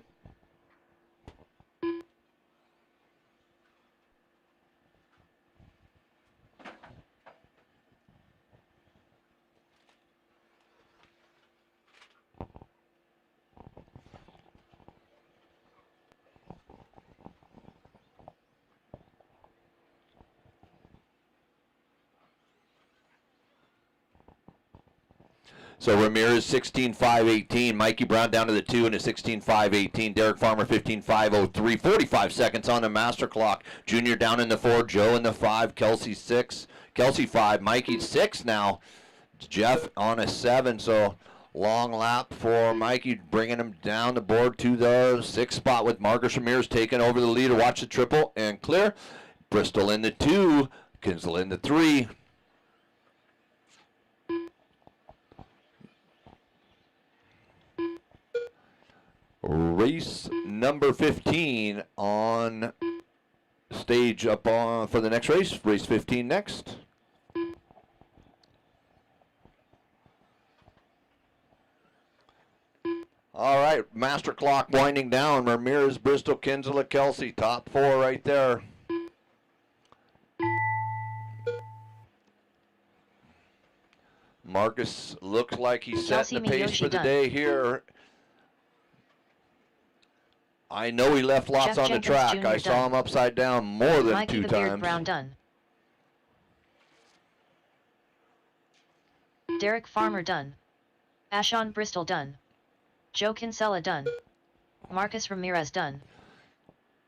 So Ramirez 16.518, Mikey Brown down to the 2 and a 16.518. Derek Farmer 15.503, 45 seconds on the master clock. Junior down in the 4, Joe in the 5, Kelsey 6, Kelsey 5, Mikey 6 now. Jeff on a 7, so long lap for Mikey, bringing him down the board to the 6th spot with Marcus Ramirez taking over the leader. Watch the triple and clear. Bristol in the 2, Kinsella in the 3. Race number 15 on stage up on for the next race. Race 15 next. All right, master clock winding down. Ramirez, Bristol, Kinsella, Kelsey, top 4 right there. Marcus looks like he's setting the pace for the day here. I know he left lots on the track. I saw him upside down more than Mikey 2 the Beard times. Brown done. Derek Farmer done. Ashon Bristol done. Joe Kinsella done. Marcus Ramirez done.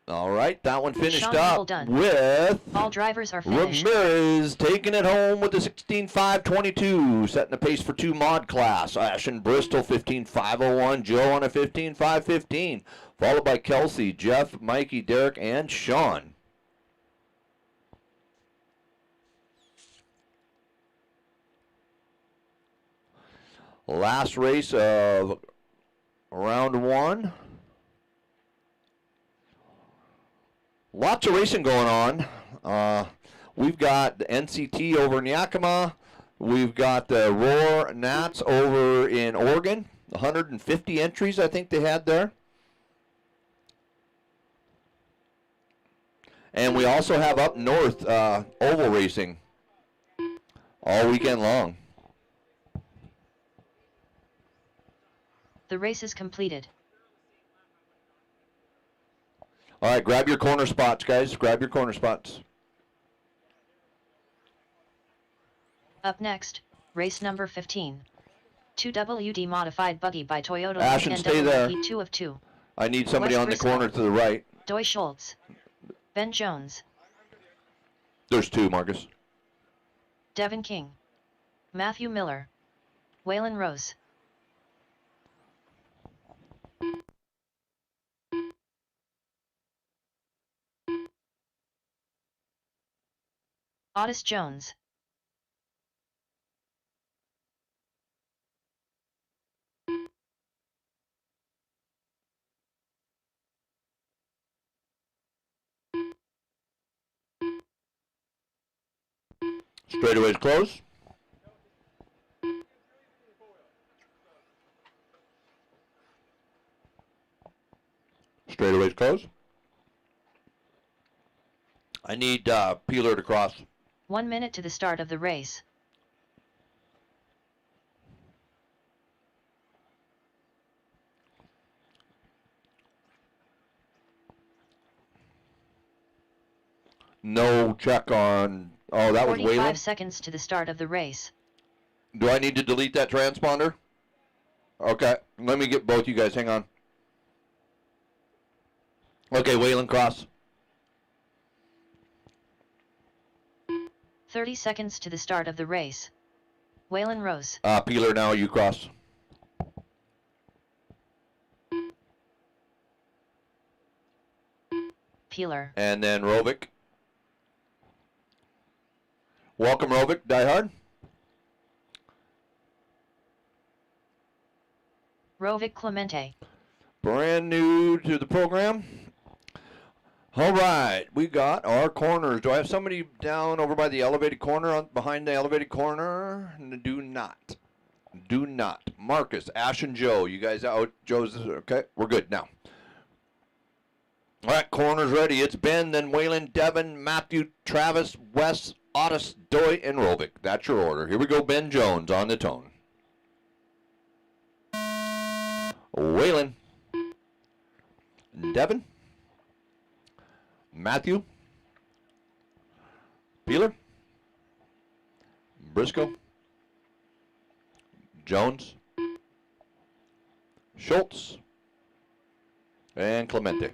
All right, that one finished Sean Neville up done. with All drivers are finished. Ramirez taking it home with the 16.522, setting the pace for 2 mod class. Ashton Bristol 15.501, Joe on a 15.515, followed by Kelsey, Jeff, Mikey, Derek, and Sean. Last race of round 1. Lots of racing going on. We've got the NCT over in Yakima. We've got the Roar Nats over in Oregon. 150 entries I think they had there. And we also have up north oval racing all weekend long. The race is completed. All right, grab your corner spots, guys. Grab your corner spots. Up next, race number 15. 2WD modified buggy by Toyota. Ashton, and stay double there. Heat 2 of 2. I need somebody Wes on the Briscoe. corner to the right. Doy Schultz. Ben Jones. There's 2, Marcus. Devin King. Matthew Miller. Waylon Rose. Otis Jones. Straightaways close. Straightaways close. I need Peeler to cross. 1 minute to the start of the race. No check on. Oh, that was 45 Waylon. seconds to the start of the race. Do I need to delete that transponder? Okay, let me get both you guys. Hang on. Okay, Waylon cross. 30 seconds to the start of the race. Waylon Rose. Peeler, now you cross. Peeler. And then Rovic. Welcome, Rovic. DieHard. Rovic Clemente. Brand new to the program. All right, we got our corners. Do I have somebody down over by the elevated corner, behind the elevated corner? Do not. Do not. Marcus, Ash, and Joe. You guys out? Joe's okay. We're good now. All right, corners ready. It's Ben, then Waylon, Devin, Matthew, Travis, Wes, Otis, Doy, and Rovic. That's your order. Here we go. Ben Jones on the tone. Waylon, Devin, Matthew, Peeler, Briscoe, Jones, Schultz, and Clemente.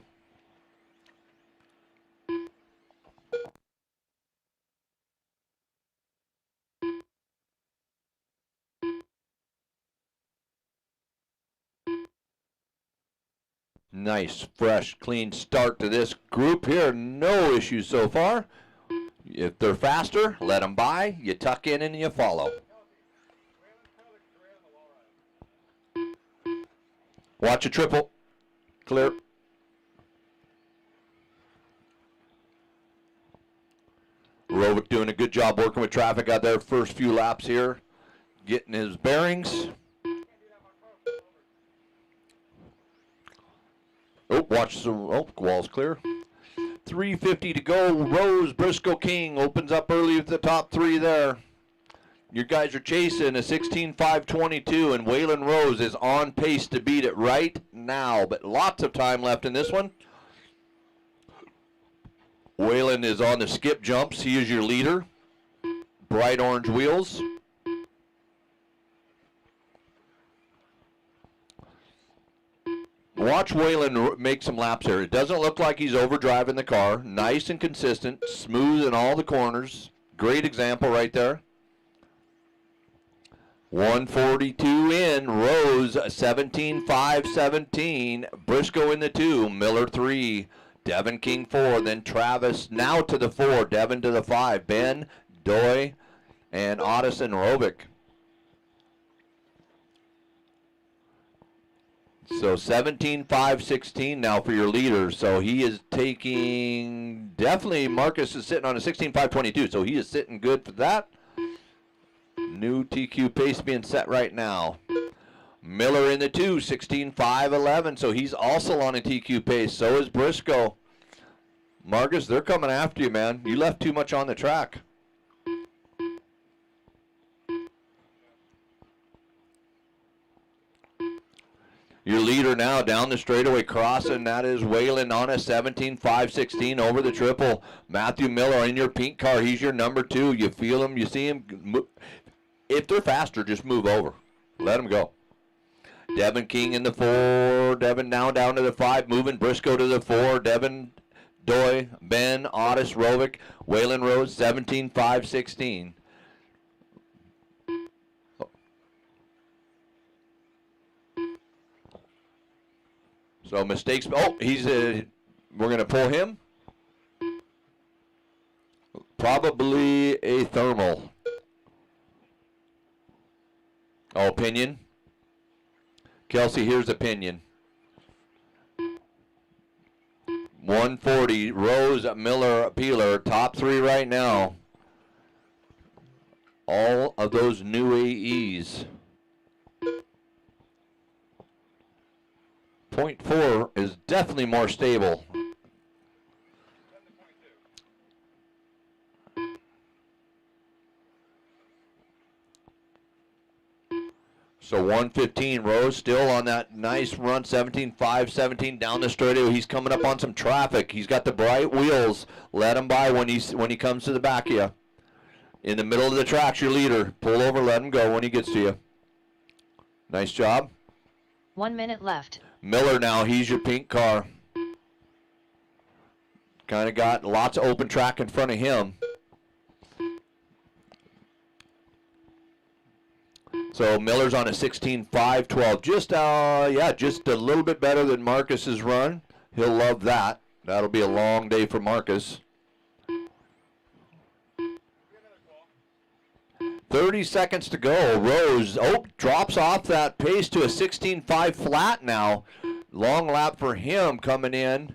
Nice, fresh, clean start to this group here. No issues so far. If they're faster, let them by. You tuck in and you follow. Watch a triple. Clear. Rovic doing a good job working with traffic out there. First few laps here. Getting his bearings. Oh, watch the, oh, wall's clear. 3:50 to go. Rose, Briscoe, King opens up early with the top 3 there. Your guys are chasing a 16.522, and Waylon Rose is on pace to beat it right now, but lots of time left in this one. Waylon is on the skip jumps. He is your leader. Bright orange wheels. watch Waylon make some laps here. It doesn't look like he's overdriving the car. Nice and consistent, smooth in all the corners. Great example right there. 142 in, Rose 17.517, Briscoe in the 2, Miller 3, Devin King 4, then Travis now to the 4, Devin to the 5, Ben, Doy, and Otis and Rovic. So 17.516 now for your leader. So he is taking, definitely Marcus is sitting on a 16.522. So he is sitting good for that. New TQ pace being set right now. Miller in the 2, 16.511. So he's also on a TQ pace. So is Briscoe. Marcus, they're coming after you, man. You left too much on the track. Your leader now down the straightaway crossing, that is Waylon on a 17.516 over the triple. Matthew Miller in your pink car, he's your number 2. You feel him, you see him. If they're faster, just move over. Let them go. Devin King in the 4. Devin now down to the 5, moving Briscoe to the 4. Devin, Doy, Ben, Otis, Rovic, Waylon Rose, 17.516. So mistakes. Oh, he's we're going to pull him. Probably a thermal. Oh, opinion. Kelsey, here's opinion. 140. Rose, Miller, Peeler, top 3 right now. All of those new AEs. 0.4 is definitely more stable. So 115, Rose still on that nice run, 17.517 down the straightaway. He's coming up on some traffic. He's got the bright wheels. Let him by when he comes to the back of you. In the middle of the track's your leader. Pull over, let him go when he gets to you. Nice job. 1 minute left. Miller now, he's your pink car. Kind of got lots of open track in front of him. So Miller's on a 16.512. Just just a little bit better than Marcus's run. He'll love that. That'll be a long day for Marcus. 30 seconds to go. Rose, drops off that pace to a 16.5 flat now. Long lap for him coming in.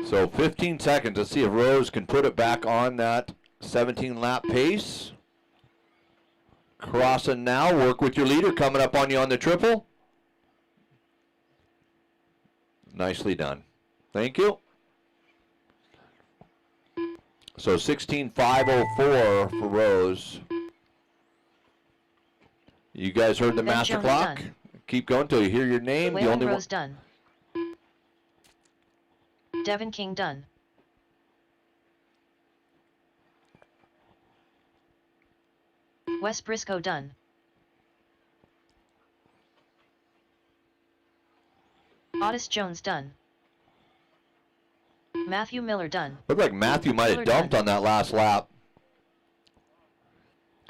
So 15 seconds. Let's see if Rose can put it back on that 17 lap pace. Crossing now. Work with your leader. Coming up on you on the triple. Nicely done. Thank you. So 16.504 for Rose. You guys heard the Ben master Jones clock? done. Keep going until you hear your name. The Waylon only Rose done. Devin King done. Wes Briscoe done. Otis Jones done. Matthew Miller done. Looked like Matthew might have Miller dumped done. on that last lap.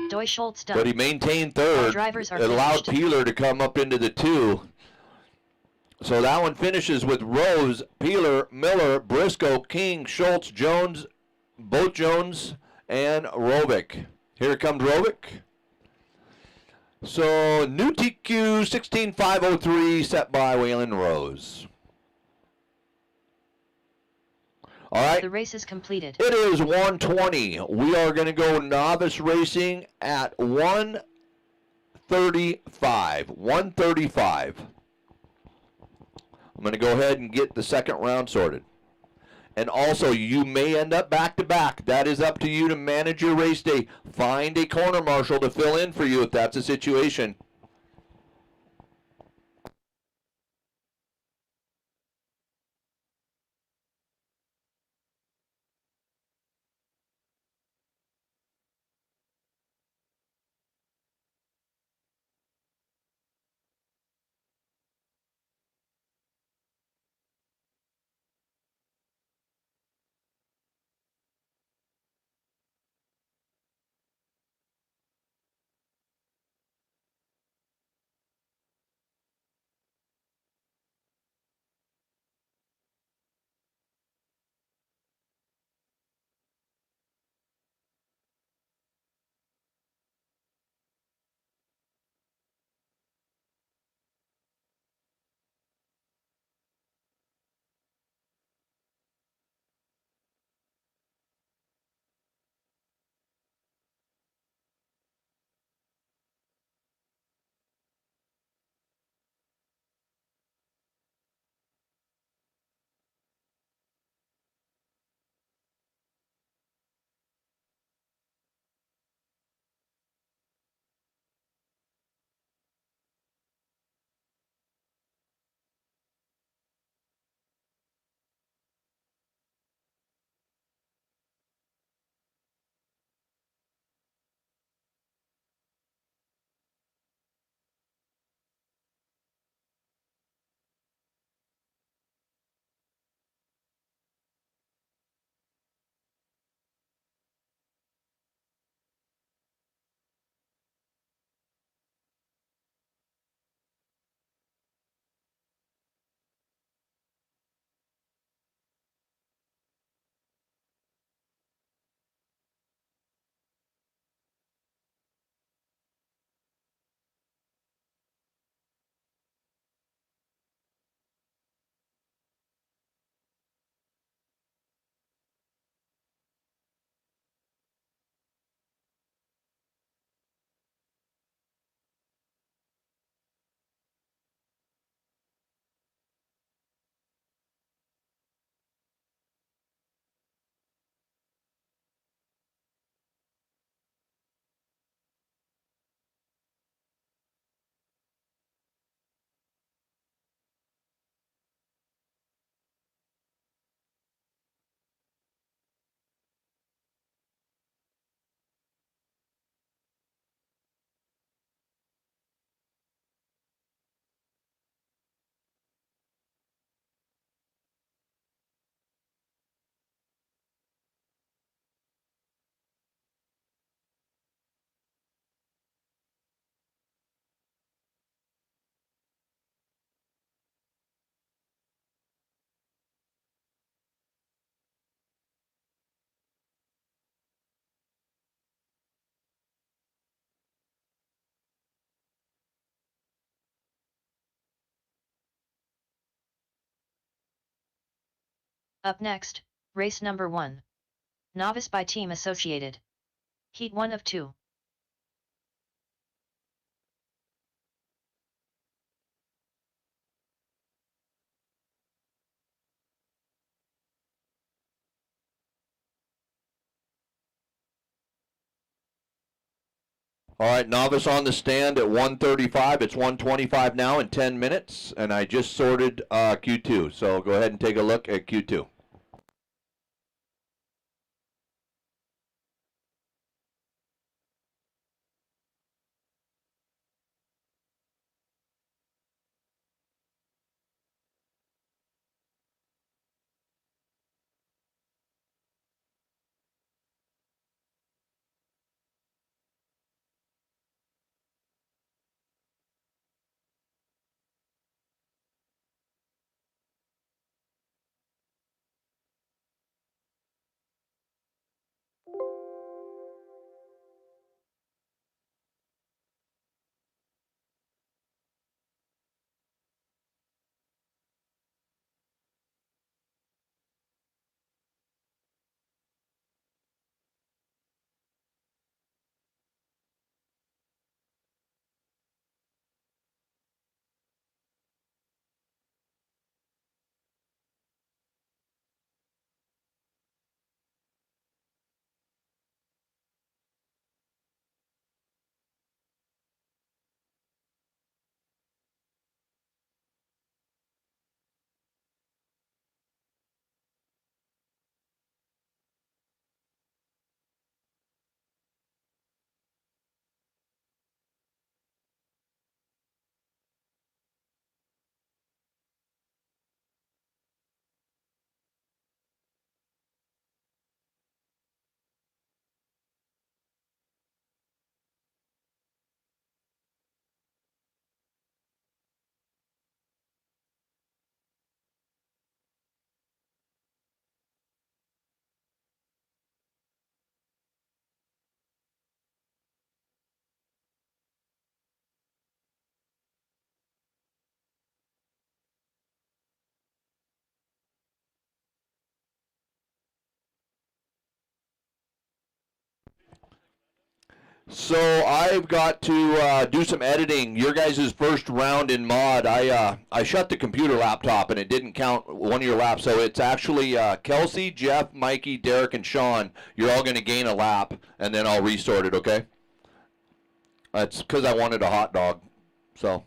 Doy Schultz done. But he maintained All third. drivers are It allowed finished. Peeler to come up into the 2. So that one finishes with Rose, Peeler, Miller, Briscoe, King, Schultz, Jones, both Jones, and Rovic. Here comes Rovic. So new TQ 16.503 set by Waylon Rose. All right. The race is completed. It is 1:20. We are going to go novice racing at 1:35. 1:35. I'm going to go ahead and get the second round sorted. And also, you may end up back-to-back. That is up to you to manage your race day. Find a corner marshal to fill in for you if that's the situation. Up next, race number 1. Novice by Team Associated. Heat 1 of 2. All right, novice on the stand at 135. It's 125 now in 10 minutes, and I just sorted Q2. So go ahead and take a look at Q2. So I've got to do some editing. Your guys' first round in mod, I shut the computer laptop and it didn't count one of your laps. So it's actually Kelsey, Jeff, Mikey, Derek, and Sean. You're all going to gain a lap, and then I'll resort it. Okay? That's because I wanted a hot dog. So.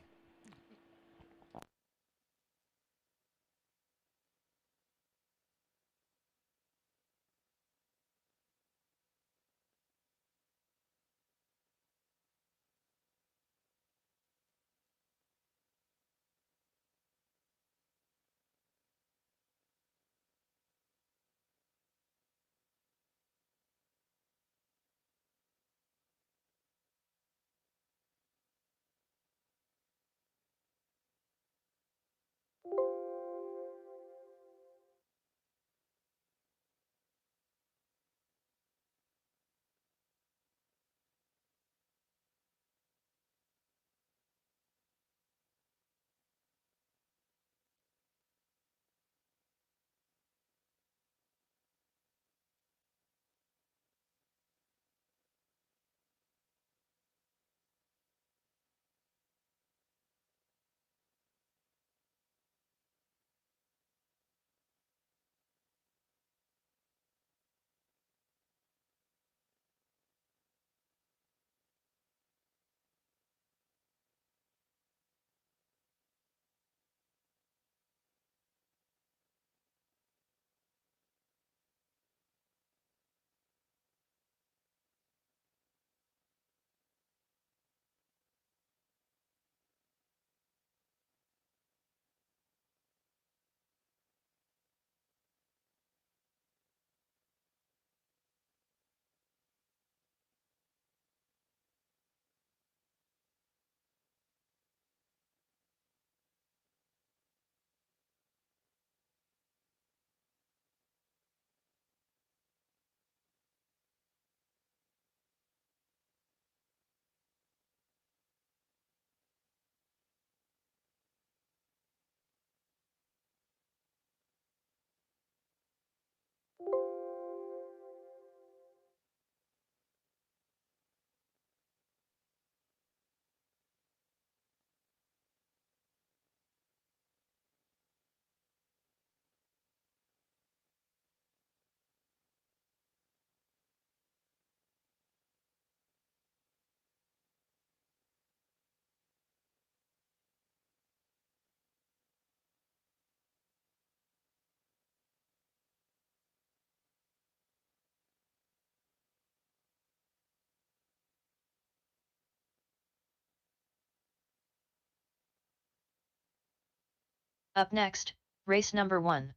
Up next, race number 1.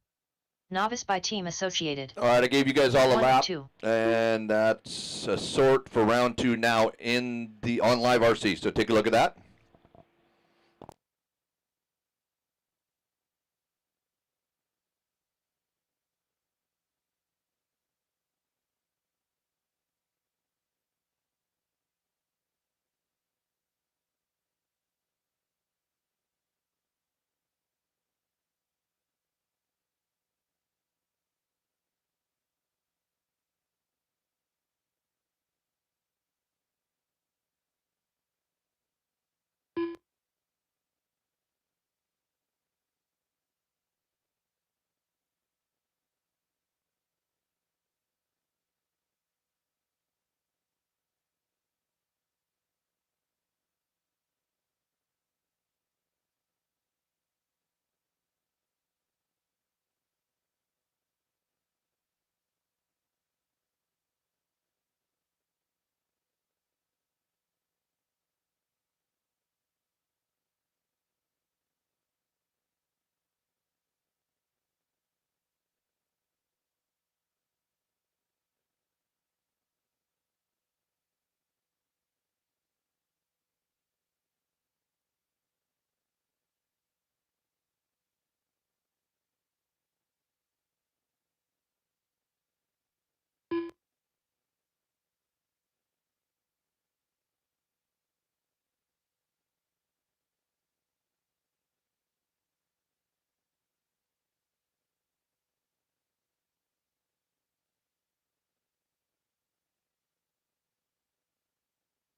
Novice by Team Associated. All right, I gave you guys all a 1 of lap, 2. and that's a sort for round 2 now on live RC. So take a look at that.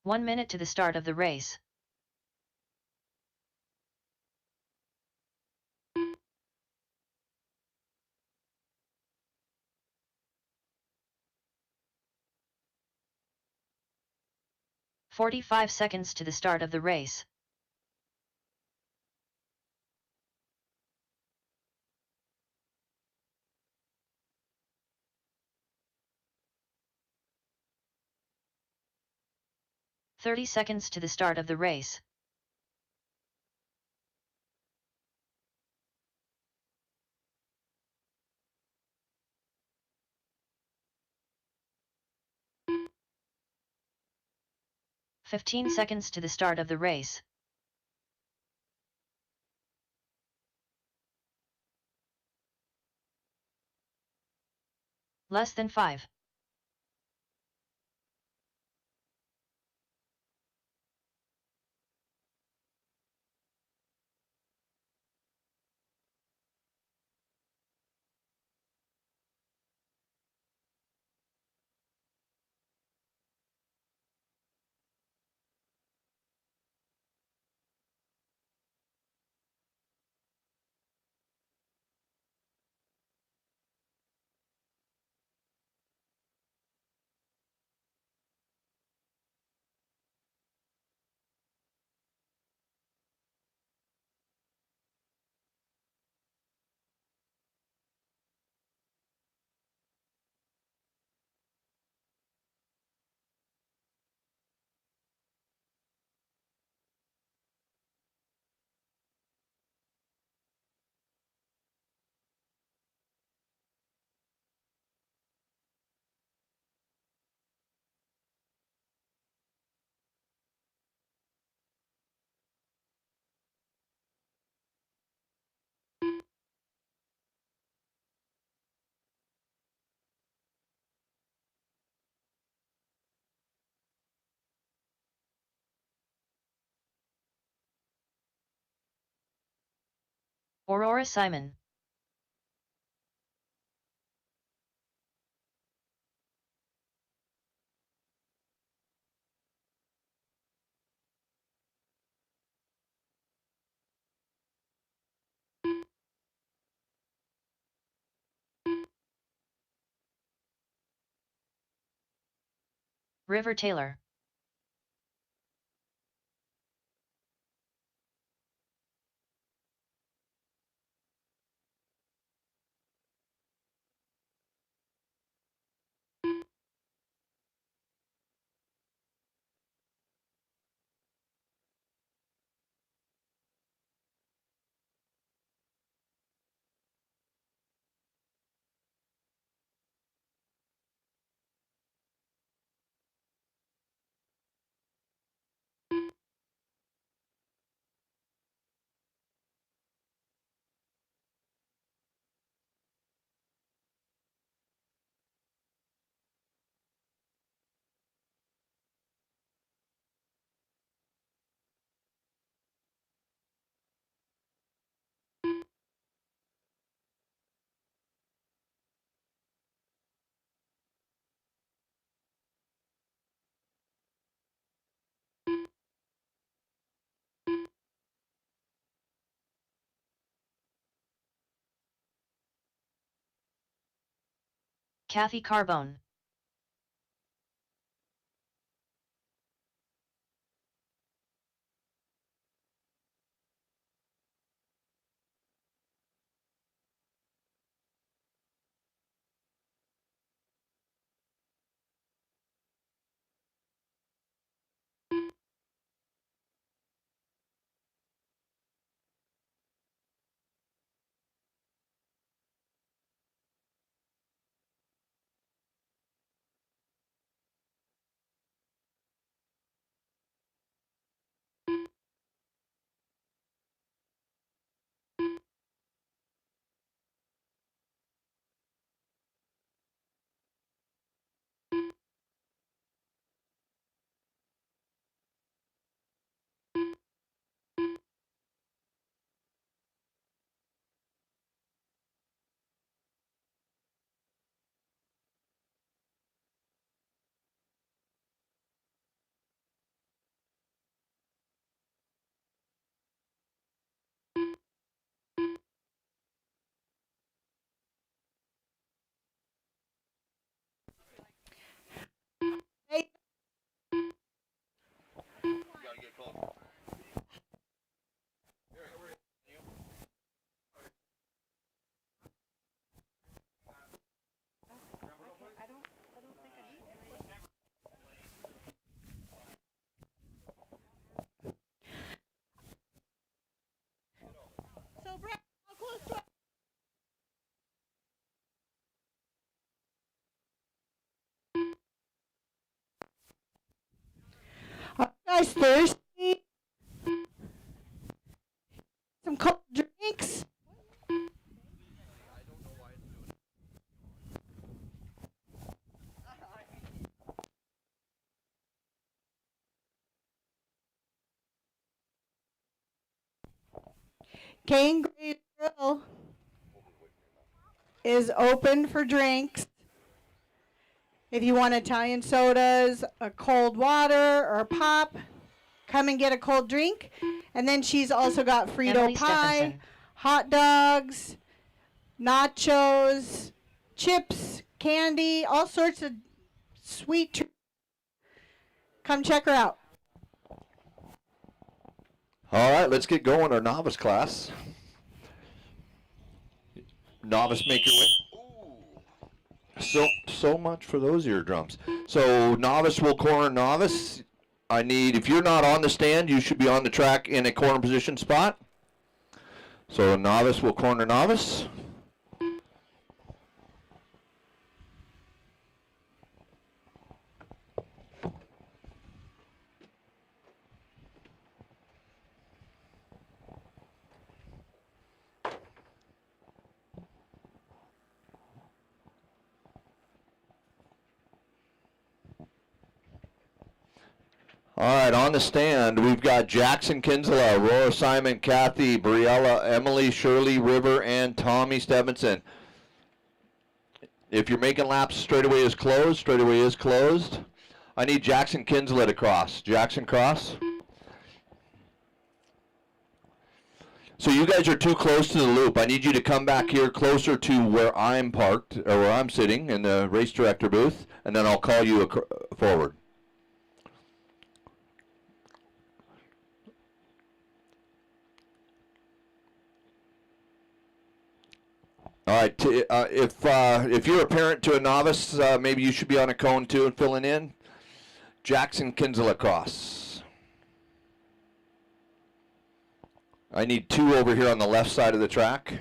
One minute to the start of the race. "45 seconds to the start of the race. "30 seconds to the start of the race. "15 seconds to the start of the race. Less than 5. Aurora Simon. River Taylor. Kathy Carbone. Hey, so Brad, how close to are you guys thirsty? Some cold drinks? Cane Gray's Grill is open for drinks. If you want Italian sodas, a cold water, or a pop, come and get a cold drink. And then she's also got Frito Emily pie, Stephenson. hot dogs, nachos, chips, candy, all sorts of sweet treats. Come check her out. All right, let's get going. Our novice class. Novice, make your way. So much for those eardrums. So novice will corner novice. I need, if you're not on the stand, you should be on the track in a corner position spot. So novice will corner novice. All right, on the stand, we've got Jackson Kinsella, Aurora Simon, Kathy, Briella, Emily, Shirley, River, and Tommy Stevenson. If you're making laps, straightaway is closed. Straightaway is closed. I need Jackson Kinsella to cross. Jackson, cross. So you guys are too close to the loop. I need you to come back here closer to where I'm parked, or where I'm sitting in the race director booth, and then I'll call you forward. All right. If you're a parent to a novice, maybe you should be on a cone too and filling in. Jackson Kinsella cross. I need two over here on the left side of the track.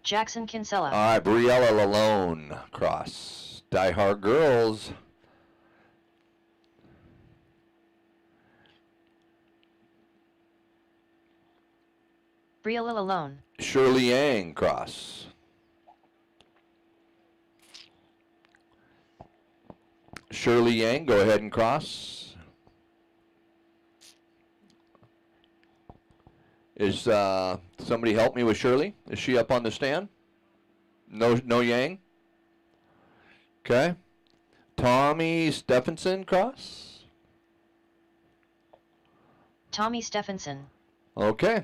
Jackson Kinsella. All right, Briella Lalone cross. DieHard girls. Briella alone. Shirley Yang cross. Shirley Yang, go ahead and cross. Is somebody help me with Shirley? Is she up on the stand? No Yang? Okay. Tommy Stephenson cross. Tommy Stephenson. Okay.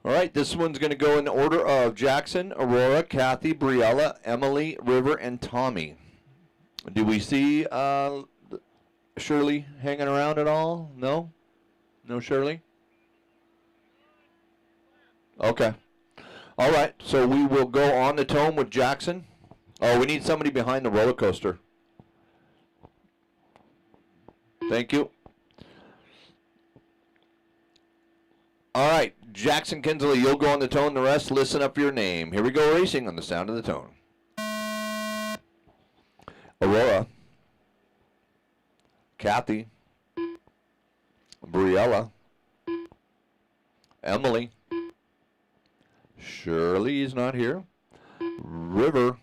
All right, this one's going to go in the order of Jackson, Aurora, Kathy, Briella, Emily, River, and Tommy. Do we see Shirley hanging around at all? No? No Shirley? Okay. All right, so we will go on the tone with Jackson. Oh, we need somebody behind the roller coaster. Thank you. All right, Jackson Kinsley, you'll go on the tone. The rest, listen up your name. Here we go, racing on the sound of the tone. Aurora, Kathy, Briella, Emily, Shirley is not here, River,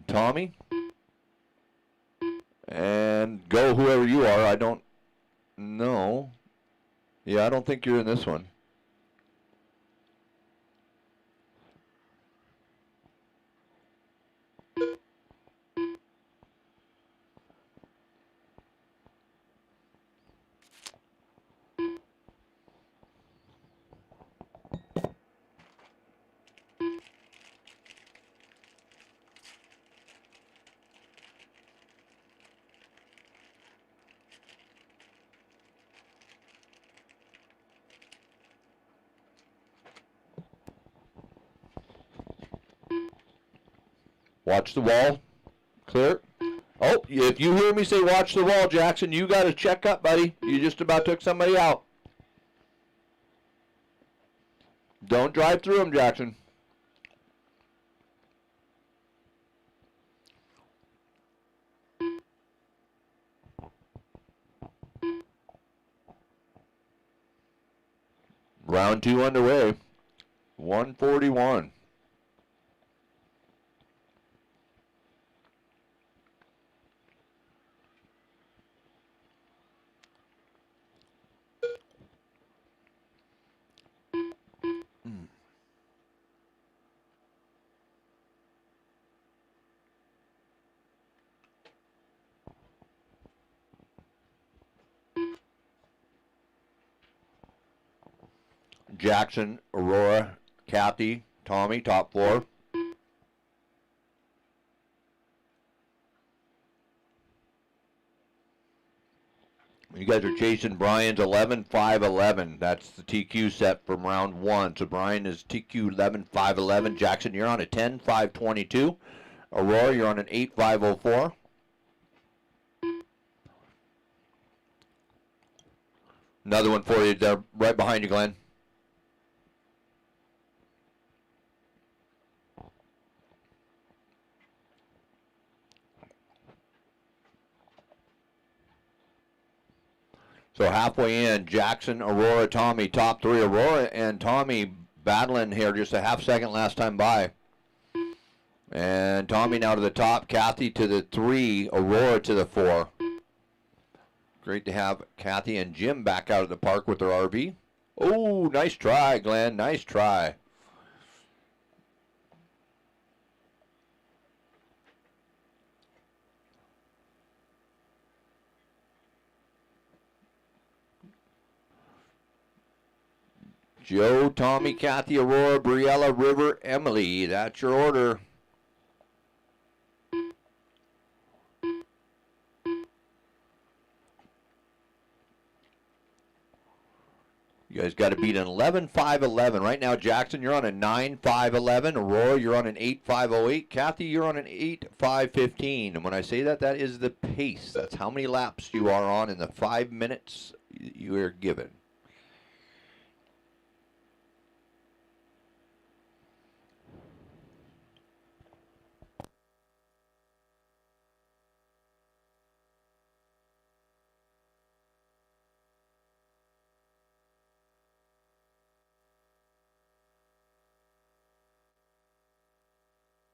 Tommy, and go whoever you are. I don't know. Yeah, I don't think you're in this one. Watch the wall. Clear. Oh, if you hear me say watch the wall, Jackson, you got to check up, buddy. You just about took somebody out. Don't drive through them, Jackson. Round 2 underway. 141. Jackson, Aurora, Kathy, Tommy, top four. You guys are chasing Brian's 11-5-11. That's the TQ set from round 1. So Brian is TQ 11-5-11. Jackson, you're on a 10-5-22. Aurora, you're on an 8-5-04. Another one for you there, right behind you, Glenn. So halfway in, Jackson, Aurora, Tommy, top three. Aurora and Tommy battling here just a half second last time by. And Tommy now to the top, Kathy to the 3, Aurora to the 4. Great to have Kathy and Jim back out of the park with their RV. Oh, nice try, Glenn. Nice try. Joe, Tommy, Kathy, Aurora, Briella, River, Emily. That's your order. You guys got to beat an 11-5-11. Right now, Jackson, you're on a 9-5-11. Aurora, you're on an 8-5-08. Kathy, you're on an 8-5-15. And when I say that, that is the pace. That's how many laps you are on in the 5 minutes you are given.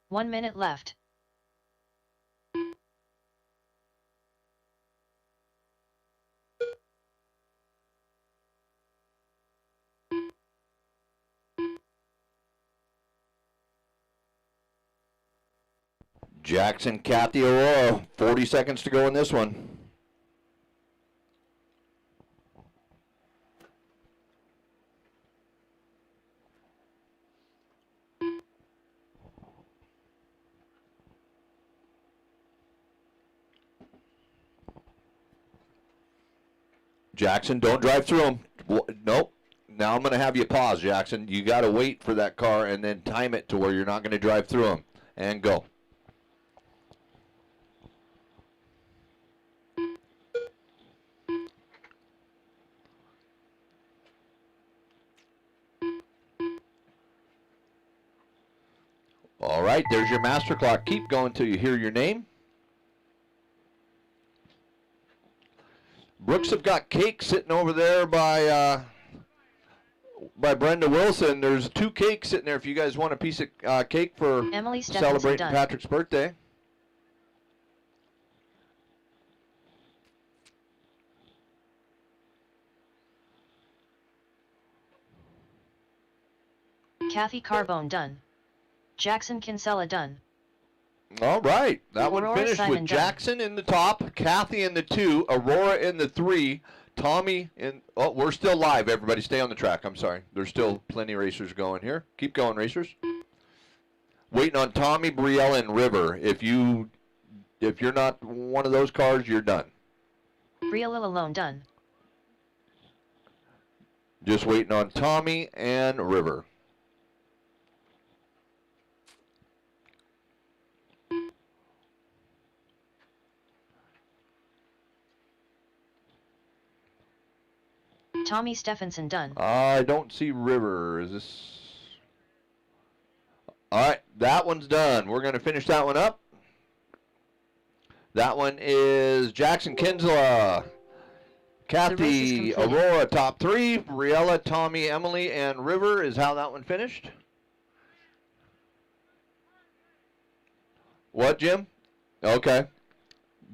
One minute left. Jackson, Kathy, Aurora, 40 seconds to go in this one. Jackson, don't drive through them. Nope. Now I'm going to have you pause, Jackson. You got to wait for that car and then time it to where you're not going to drive through them. And go. All right, there's your master clock. Keep going till you hear your name. Brooks have got cake sitting over there by Brenda Wilson. There's 2 cakes sitting there if you guys want a piece of cake for Emily Stephenson celebrating done. Patrick's birthday. Kathy Carbone done. Jackson Kinsella done. All right, that Aurora one finished Simon with done. Jackson in the top, Kathy in the 2, Aurora in the 3, Tommy in. Oh, we're still live. Everybody, stay on the track. I'm sorry. There's still plenty of racers going here. Keep going, racers. Waiting on Tommy, Brielle, and River. If you're not one of those cars, you're done. Brielle alone done. Just waiting on Tommy and River. Tommy Stephenson done. I don't see River. Is this? All right, that one's done. We're going to finish that one up. That one is Jackson Kinsella, Kathy, complete. Aurora, top 3, Briella, Tommy, Emily, and River is how that one finished. What, Jim? Okay.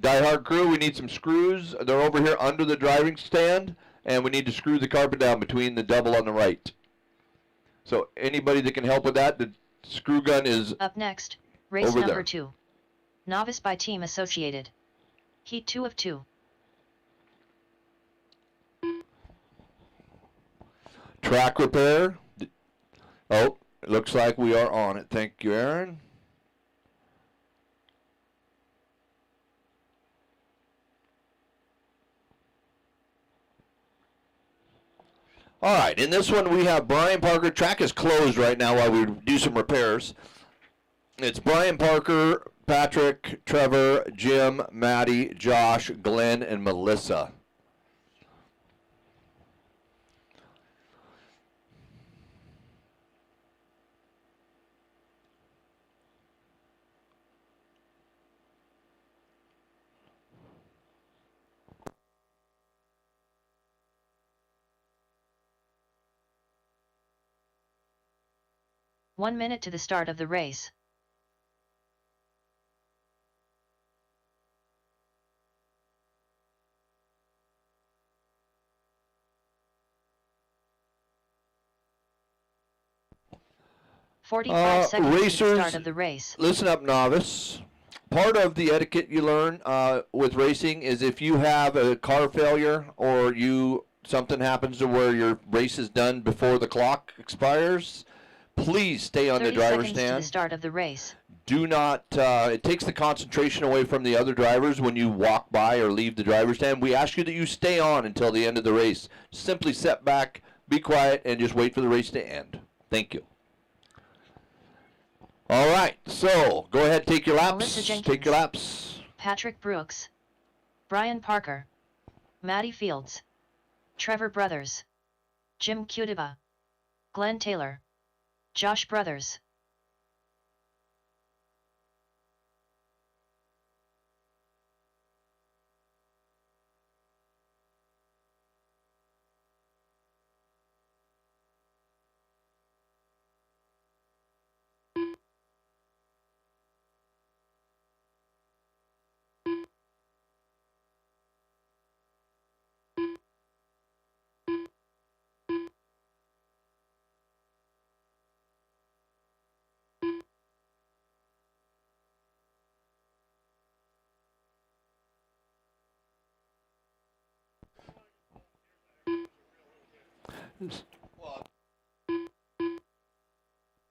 DieHard crew, we need some screws. They're over here under the driving stand, and we need to screw the carpet down between the double on the right. So anybody that can help with that, the screw gun is Up next, race over number there. 2. Novice by Team Associated. Heat 2 of 2. Track repair. Oh, it looks like we are on it. Thank you, Aaron. All right, in this one we have Brian Parker. Track is closed right now while we do some repairs. It's Brian Parker, Patrick, Trevor, Jim, Maddie, Josh, Glenn, and Melissa. One minute to the start of the race. Forty-five seconds to the Racers, start of the race. listen up, novice. Part of the etiquette you learn with racing is if you have a car failure or something happens to where your race is done before the clock expires, please stay on the 30 driver's seconds to the stand. start of the race. Do not, it takes the concentration away from the other drivers when you walk by or leave the driver's stand. We ask you that you stay on until the end of the race. Simply sit back, be quiet, and just wait for the race to end. Thank you. All right, so go ahead, take your laps. Melissa Jenkins. Take your laps. Patrick Brooks. Brian Parker. Maddie Fields. Trevor Brothers. Jim Cutiba. Glenn Taylor. Josh Brothers.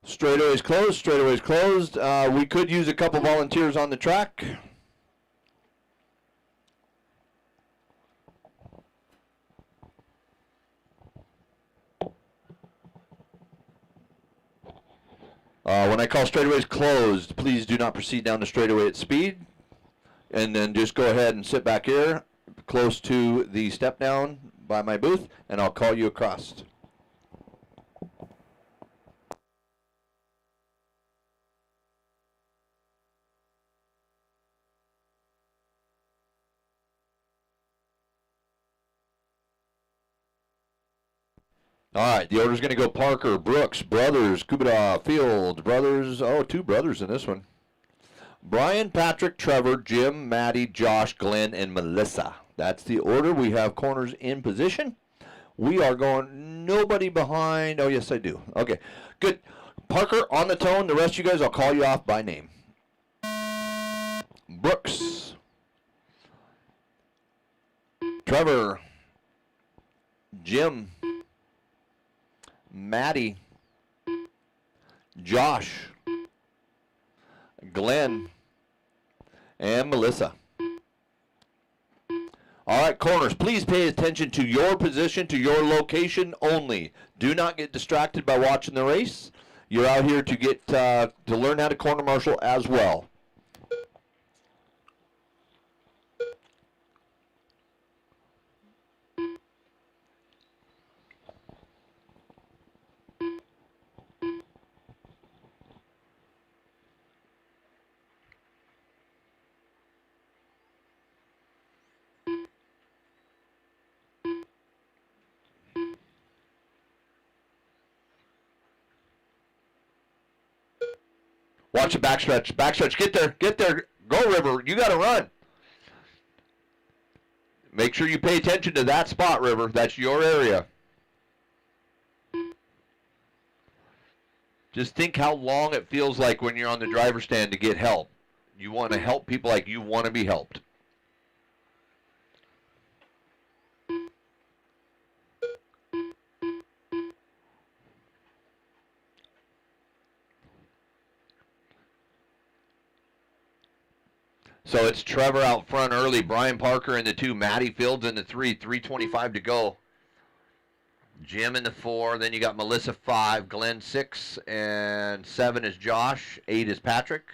Straightaway's closed. Straightaway's closed. We could use a couple volunteers on the track. When I call straightaways closed, please do not proceed down the straightaway at speed. And then just go ahead and sit back here, close to the step down by my booth, and I'll call you across. All right, the order's going to go Parker, Brooks, Brothers, Kubita, Fields, Brothers. Oh, 2 brothers in this one. Brian, Patrick, Trevor, Jim, Maddie, Josh, Glenn, and Melissa. That's the order. We have corners in position. We are going nobody behind. Oh, yes, I do. Okay, good. Parker on the tone. The rest of you guys, I'll call you off by name. Brooks. Trevor. Jim. Maddie, Josh, Glenn, and Melissa. All right, corners, please pay attention to your position, to your location only. Do not get distracted by watching the race. You're out here to get to learn how to corner marshal as well. Watch the backstretch. Backstretch. Get there. Get there. Go, River. You got to run. Make sure you pay attention to that spot, River. That's your area. Just think how long it feels like when you're on the driver's stand to get help. You want to help people like you want to be helped. So it's Trevor out front early, Brian Parker in the 2, Matty Fields in the 3, 3:25 to go. Jim in the 4, then you got Melissa 5, Glenn 6, and 7 is Josh, 8 is Patrick.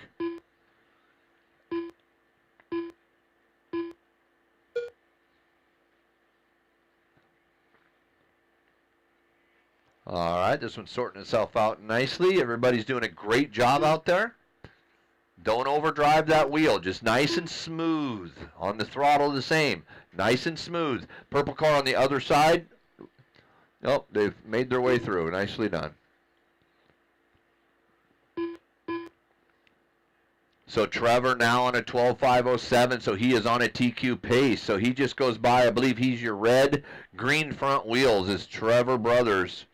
All right, this one's sorting itself out nicely. Everybody's doing a great job out there. Don't overdrive that wheel. Just nice and smooth. On the throttle, the same. Nice and smooth. Purple car on the other side. Nope, they've made their way through. Nicely done. So Trevor now on a 12.507, so he is on a TQ pace. So he just goes by, I believe he's your red, green front wheels is Trevor Brothers.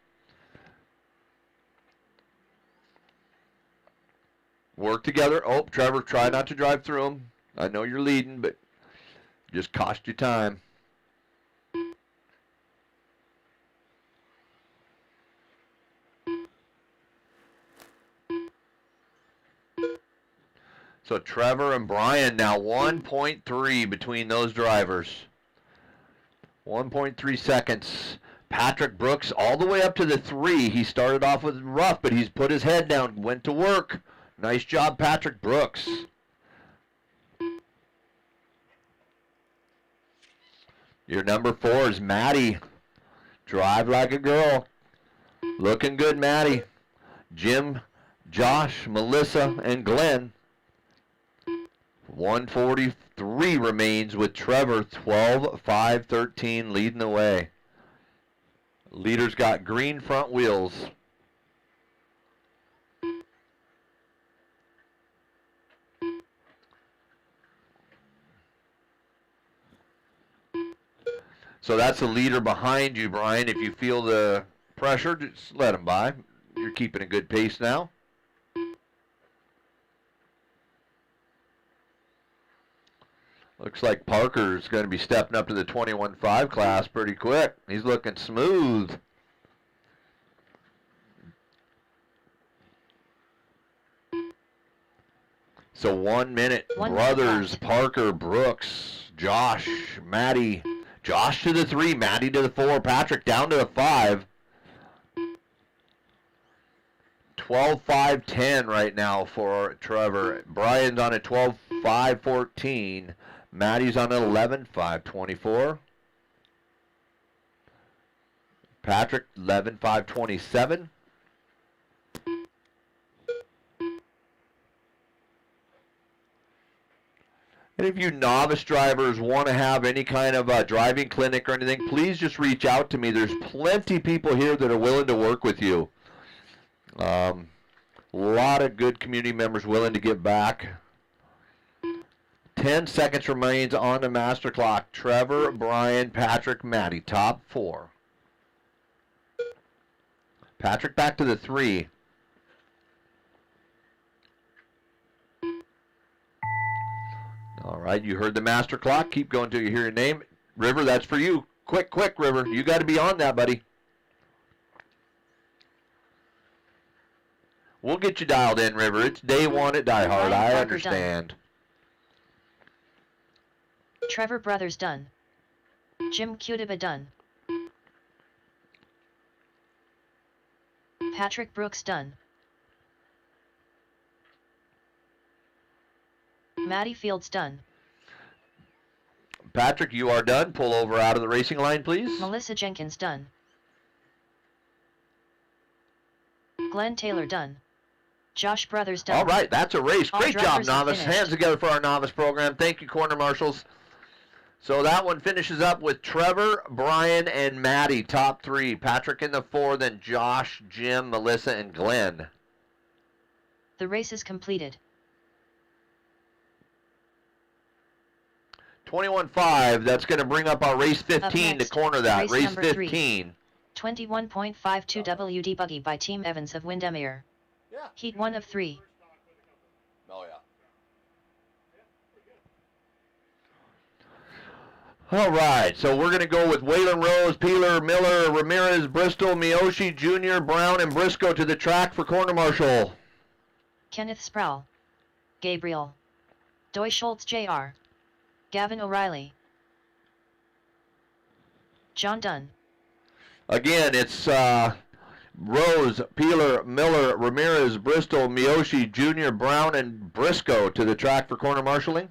Work together. Oh, Trevor, try not to drive through them. I know you're leading, but just cost you time. So Trevor and Brian now 1.3 between those drivers. 1.3 seconds. Patrick Brooks all the way up to the 3. He started off with rough, but he's put his head down, went to work. Nice job, Patrick Brooks. Your number 4 is Maddie. Drive like a girl. Looking good, Maddie. Jim, Josh, Melissa, and Glenn. 143 remains with Trevor, 12.513 leading the way. Leader's got green front wheels. So that's the leader behind you, Brian. If you feel the pressure, just let him by. You're keeping a good pace now. Looks like Parker's going to be stepping up to the 21.5 class pretty quick. He's looking smooth. So 1 minute. Brothers, Parker, Brooks, Josh, Maddie. Josh to the 3, Maddie to the 4, Patrick down to the 5. 12.5.10 right now for Trevor. Brian's on a 12.5.14. Maddie's on an 11.5.24. Patrick, 11.5.27. And if you novice drivers want to have any kind of a driving clinic or anything, please just reach out to me. There's plenty of people here that are willing to work with you. A lot of good community members willing to give back. 10 seconds remains on the master clock. Trevor, Brian, Patrick, Maddie, top 4. Patrick back to the 3. All right, you heard the master clock. Keep going till you hear your name. River, that's for you. Quick, quick, River. You got to be on that, buddy. We'll get you dialed in, River. It's day 1 at DieHard. I understand. Trevor Brothers done. Jim Cutiba done. Patrick Brooks done. Maddie Fields done. Patrick, you are done. Pull over out of the racing line, please. Melissa Jenkins done. Glenn Taylor done. Josh Brothers done. All right, that's a race. All Great job, drivers have novice. finished. Hands together for our novice program. Thank you, corner marshals. So that one finishes up with Trevor, Brian, and Maddie, top 3. Patrick in the 4, then Josh, Jim, Melissa, and Glenn. The race is completed. 21.5, that's going to bring up our race 15 next, to corner that. race Race number 15. 21.52 WD Buggy by Team Evans of Windermere. Yeah. Heat 1 of 3. Oh, yeah. All right, so we're going to go with Waylon Rose, Peeler, Miller, Ramirez, Bristol, Miyoshi, Jr., Brown, and Briscoe to the track for corner marshal. Kenneth Sproul. Gabriel. Doy Schultz Jr. Gavin O'Reilly. John Dunn. Again, it's Rose, Peeler, Miller, Ramirez, Bristol, Miyoshi, Jr., Brown, and Briscoe to the track for corner marshaling.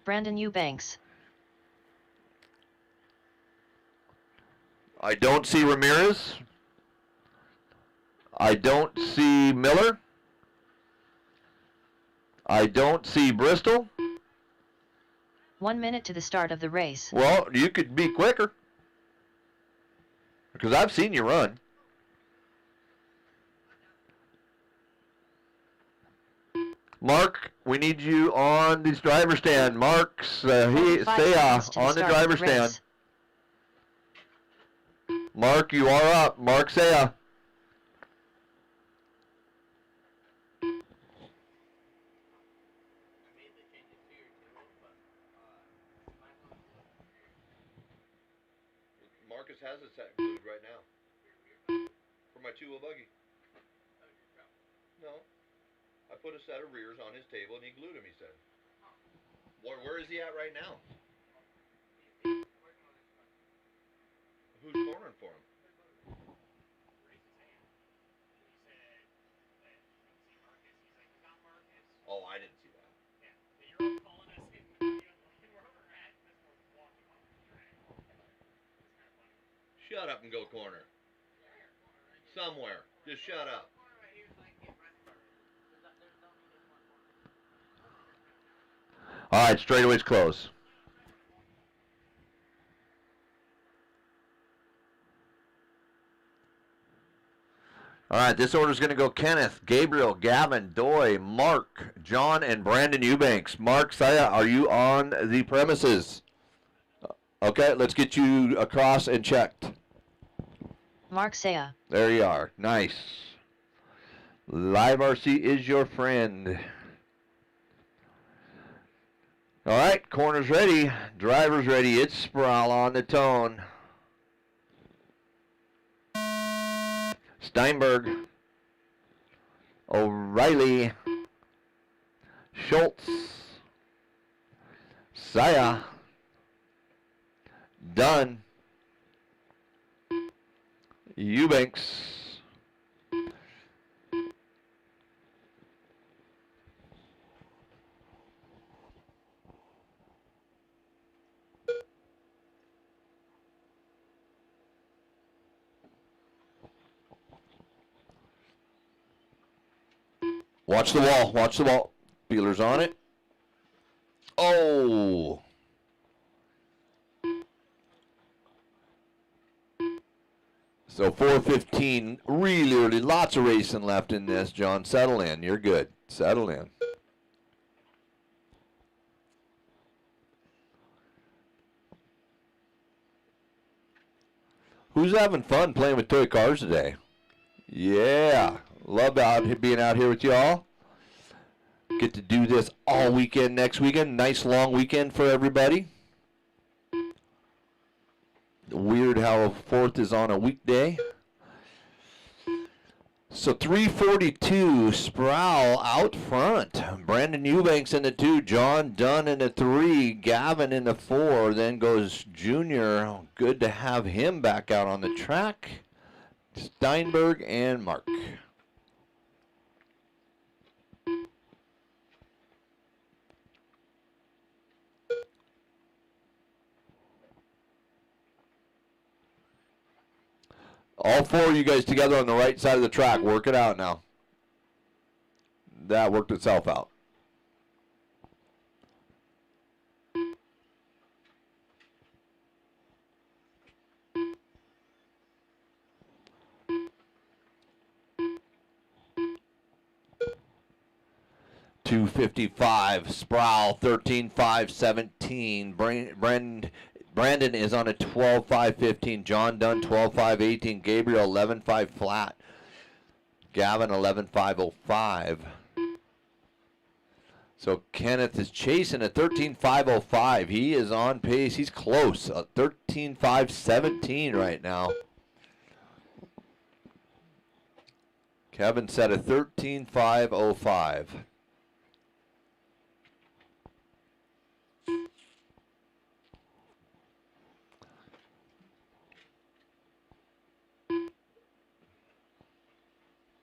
Brandon Eubanks. I don't see Ramirez. I don't see Miller. I don't see Bristol. 1 minute to the start of the race. Well, you could be quicker, because I've seen you run. Mark, we need you on the driver stand. Mark, stay on the driver stand. Mark, you are up. Mark, Saya. Marcus has it set glued right now. For my two-wheel buggy. No. I put a set of rears on his table and he glued them, he said. Where is he at right now? Who's cornering for him? Oh, I didn't see that. Shut up and go corner. Somewhere. Just shut up. All right, straightaway's close. All right, this order is going to go Kenneth, Gabriel, Gavin, Doy, Mark, John, and Brandon Eubanks. Mark, Saya, are you on the premises? Okay, let's get you across and checked. Mark Saya. There you are. Nice. Live RC is your friend. All right, corner's ready. Driver's ready. It's Sproul on the tone. Steinberg. O'Reilly. Schultz. Saya. Dunn. Eubanks. Watch the wall. Watch the wall. Peeler's on it. Oh. So 4:15, really early. Lots of racing left in this, John. Settle in. You're good. Settle in. Who's having fun playing with toy cars today? Yeah. Love being out here with y'all. Get to do this all weekend next weekend. Nice long weekend for everybody. Weird how 4th is on a weekday. So 342, Sproul out front. Brandon Eubanks in the 2, John Dunn in the 3, Gavin in the 4. Then goes Junior. Good to have him back out on the track. Steinberg and Mark. All 4 of you guys together on the right side of the track. Work it out now. That worked itself out. .255, Sproul 13.5.17. Brandon is on a 12.5.15. John Dunn 12.5.18. Gabriel 11.5 flat. Gavin 11.5.05. So Kenneth is chasing a 13.5.05. He is on pace. He's close. 13.5.17 right now. Kevin set a 13.5.05.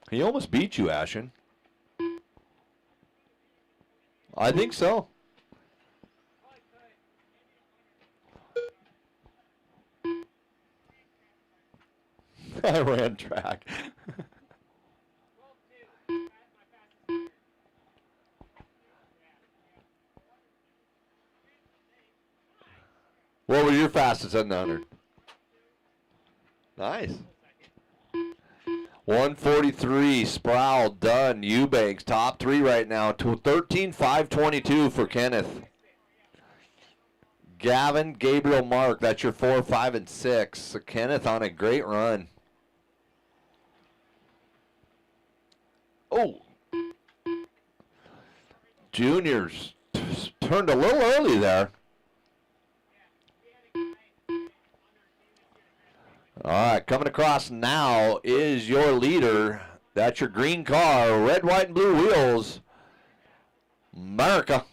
He almost beat you, Ashen. I think so. I ran track. What was your fastest at the 100? Nice. 143, Sproul, Dunn, Eubanks, top 3 right now. 13.5.22 for Kenneth. Gavin, Gabriel, Mark, that's your 4, 5, and 6. So Kenneth on a great run. Oh. Juniors turned a little early there. All right, coming across now is your leader. That's your green car, red, white, and blue wheels. America.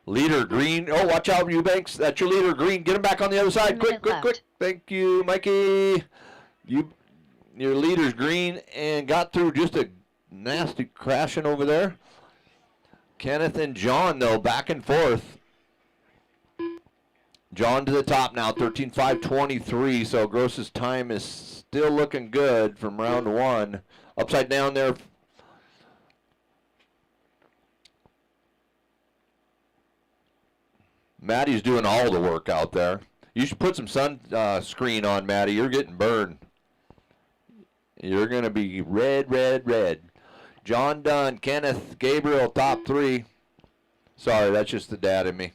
Leader green. Oh, watch out, Eubanks. That's your leader green. Get him back on the other side. Quick, quick, quick. Thank you, Mikey. Your leader's green and got through just a nasty crashing over there. Kenneth and John, though, back and forth. John to the top now, 13.5.23, so Gross's time is still looking good from round 1. Upside down there. Maddie's doing all the work out there. You should put some sun screen on, Maddie. You're getting burned. You're going to be red, red, red. John Dunn, Kenneth, Gabriel, top 3. Sorry, that's just the dad in me.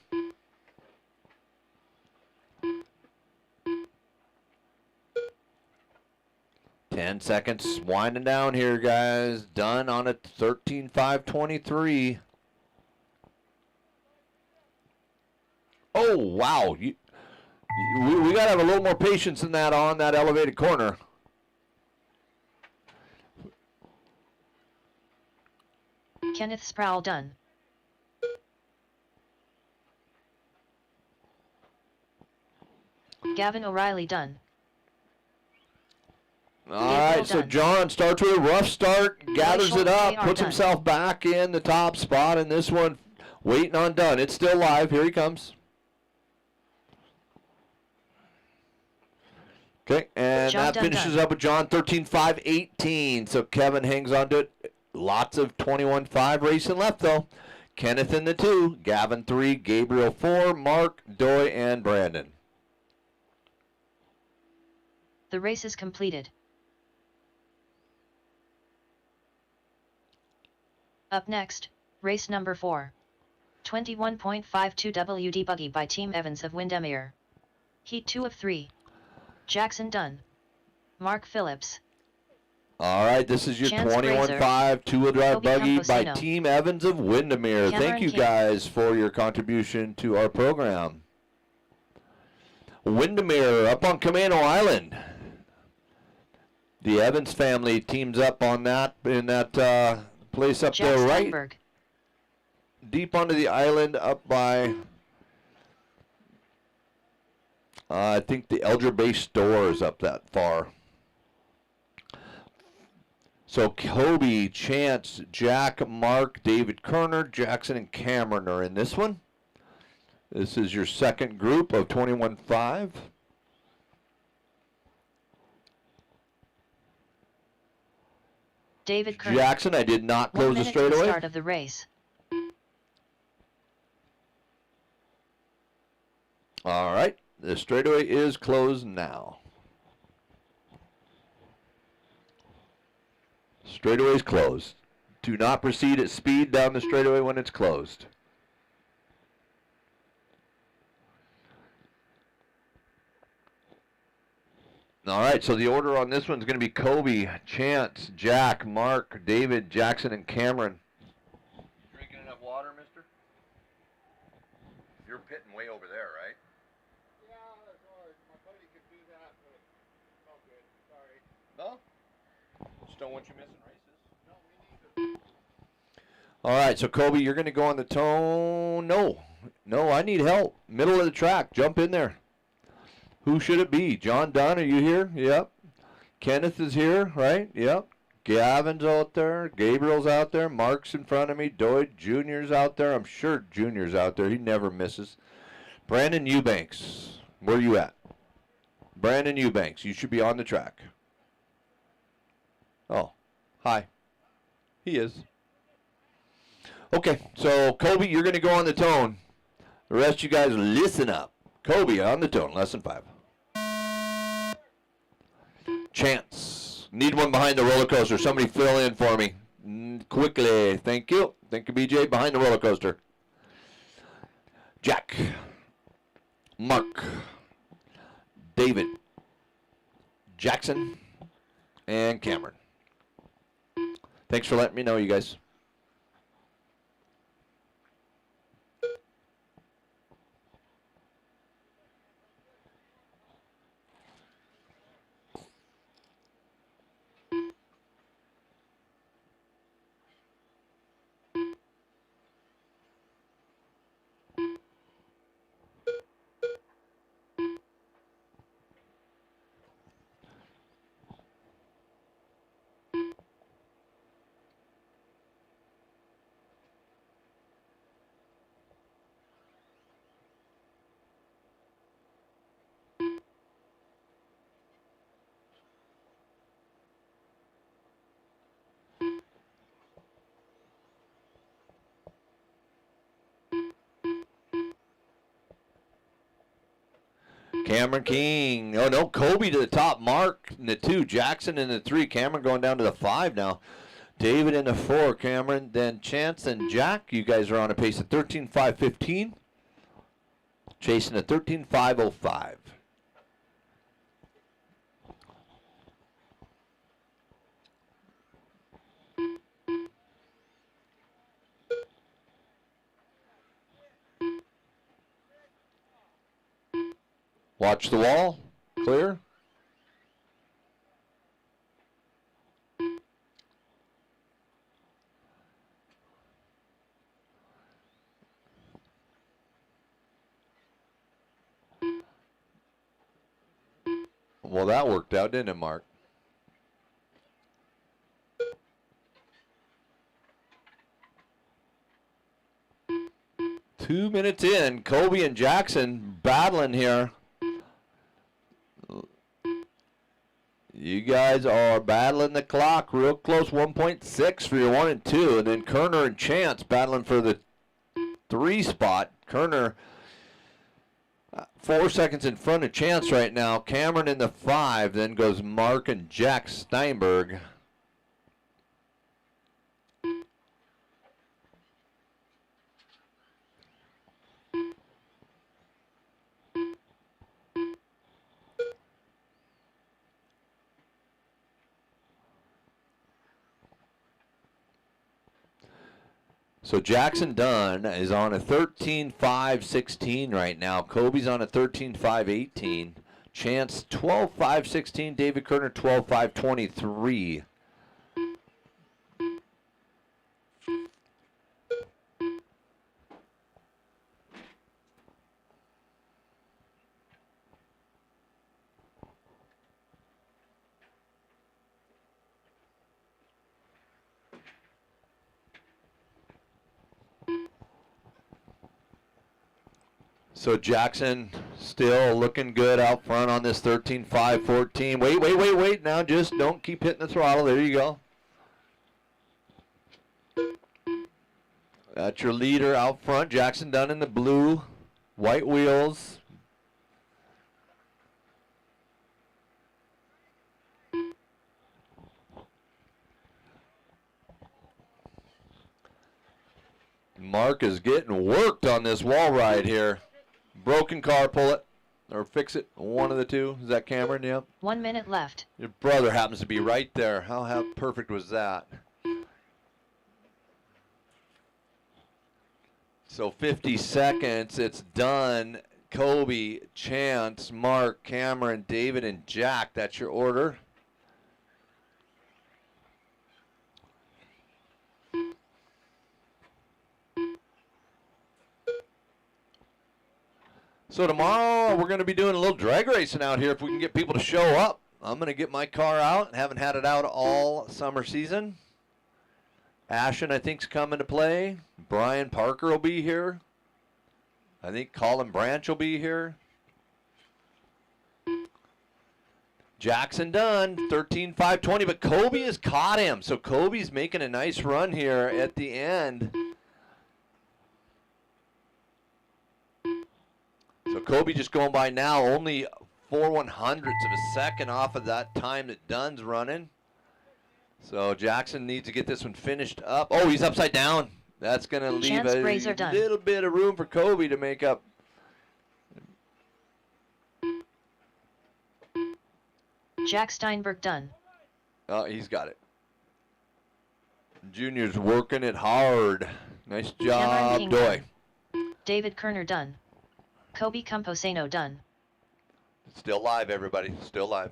Ten seconds winding down here, guys. Done on a 13.5.23. Oh, wow. We got to have a little more patience than that on that elevated corner. Kenneth Sproul done. Gavin O'Reilly done. All right, so John starts with a rough start, gathers it up, puts himself back in the top spot in this one, waiting on Dunn. It's still live. Here he comes. Okay, and John that done, finishes done. up with John 13.5.18. So Kevin hangs on to it. Lots of 21.5 racing left, though. Kenneth in the 2, Gavin 3, Gabriel 4, Mark, Doy, and Brandon. The race is completed. Up next, race number 4. 21.52 WD Buggy by Team Evans of Windermere. Heat 2 of 3. Jackson Dunn. Mark Phillips. All right, this is your Chance 21.5 two-wheel drive Kobe buggy by Camposino. Team Evans of Windermere. Cameron Thank you King. guys for your contribution to our program. Windermere up on Camano Island. The Evans family teams up on that in that place up Jack there, right Steinberg. deep onto the island, up by I think the Elder Base store is up that far. So Kobe, Chance, Jack, Mark, David Kerner, Jackson, and Cameron are in this one. This is your second group of 21.5. David Kerner. Jackson, I did not 1 close the minute to the straightaway. start of the race. All right, the straightaway is closed now. Straightaway is closed. Do not proceed at speed down the straightaway when it's closed. All right, so the order on this one's going to be Kobe, Chance, Jack, Mark, David, Jackson, and Cameron. Drinking enough water, mister? You're pitting way over there, right? Yeah, that's hard. My buddy could do that, but it's all good. Sorry. No? Just don't want you missing races. No, me neither. All right, so Kobe, you're going to go on the tone. No, I need help. Middle of the track. Jump in there. Who should it be? John Dunn, are you here? Yep. Kenneth is here, right? Yep. Gavin's out there. Gabriel's out there. Mark's in front of me. Doyd Jr.'s out there. I'm sure Jr.'s out there. He never misses. Brandon Eubanks, where are you at? Brandon Eubanks, you should be on the track. Oh, hi. He is. Okay, so Kobe, you're going to go on the tone. The rest of you guys, listen up. Kobe on the tone, lesson 5. Chance. Need one behind the roller coaster. Somebody fill in for me. Quickly. Thank you. Thank you, BJ. Behind the roller coaster. Jack. Mark. David. Jackson. And Cameron. Thanks for letting me know, you guys. Cameron King. Oh, no. Kobe to the top. Mark in the 2. Jackson in the 3. Cameron going down to the 5 now. David in the 4. Cameron. Then Chance and Jack. You guys are on a pace of 13.515. Chasing a 13.505. Watch the wall. Clear. Well, that worked out, didn't it, Mark? Two minutes in, Kobe and Jackson battling here. You guys are battling the clock real close, 1.6 for your 1 and 2. And then Kerner and Chance battling for the 3 spot. Kerner 4 seconds in front of Chance right now. Cameron in the 5. Then goes Mark and Jack Steinberg. So Jackson Dunn is on a 13.5.16 right now. Kobe's on a 13.5.18. Chance 12.5.16. David Kerner 12.5.23. So Jackson still looking good out front on this 13.5.14. Wait. Now just don't keep hitting the throttle. There you go. That's your leader out front. Jackson Dunn in the blue. White wheels. Mark is getting worked on this wall ride here. Broken car, pull it. Or fix it. One of the two. Is that Cameron? Yep. 1 minute left. Your brother happens to be right there. How perfect was that? So 50 seconds. It's done. Kobe, Chance, Mark, Cameron, David, and Jack. That's your order. So tomorrow we're going to be doing a little drag racing out here if we can get people to show up. I'm going to get my car out. Haven't had it out all summer season. Ashton, I think, is coming to play. Brian Parker will be here. I think Colin Branch will be here. Jackson Dunn, 13.5.20, but Kobe has caught him. So Kobe's making a nice run here at the end. So Kobe just going by now, only 4/100ths of a second off of that time that Dunn's running. So Jackson needs to get this one finished up. Oh, he's upside down. That's going to leave a little bit of room for Kobe to make up. Jack Steinberg done. Oh, he's got it. Junior's working it hard. Nice job, Doy. David Kerner done. Kobe Camposano done. Still live, everybody. Still live.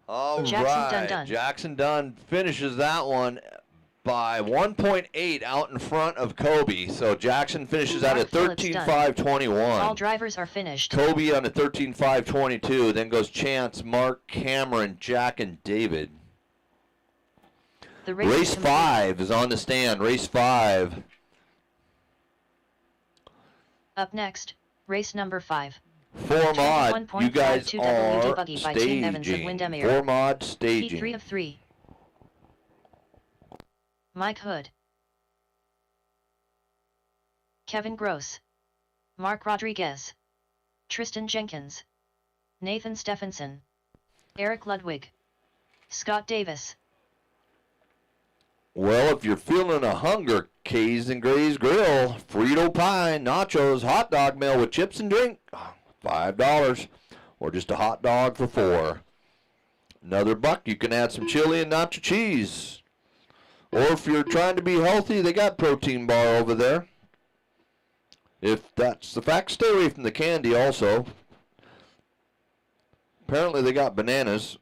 All right. Jackson Dunn finishes that one by 1.8 out in front of Kobe. So Jackson finishes out at 13.5.21. All drivers are finished. Kobe on a 13.5.22. Then goes Chance, Mark, Cameron, Jack, and David. The race 5 is on the stand. Race 5. Up next, race number 5. 4 mod. You guys are staging. 4 mod staging. P3 of 3. Mike Hood. Kevin Gross. Mark Rodriguez. Tristan Jenkins. Nathan Stephenson. Eric Ludwig. Scott Davis. Well, if you're feeling a hunger, K's and Gray's Grill, Frito Pie, nachos, hot dog meal with chips and drink, $5. Or just a hot dog for $4. Another $1, you can add some chili and nacho cheese. Or if you're trying to be healthy, they got protein bar over there. If that's the fact, stay away from the candy also. Apparently they got bananas.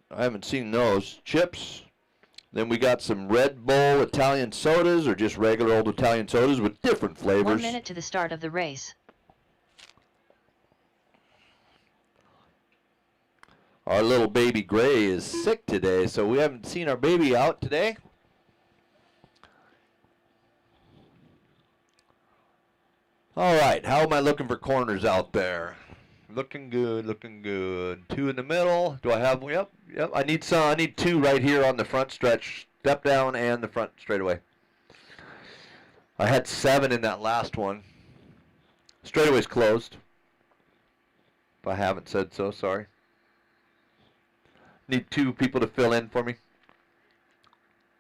I haven't seen those. Chips. Then we got some Red Bull Italian sodas, or just regular old Italian sodas with different flavors. 1 minute to the start of the race. Our little baby Gray is sick today, so we haven't seen our baby out today. All right, how am I looking for corners out there? Looking good, looking good. 2 in the middle. Do I have? Yep. I need 2 right here on the front stretch, step down, and the front straightaway. I had 7 in that last one. Straightaway's closed. If I haven't said so, sorry. Need 2 people to fill in for me.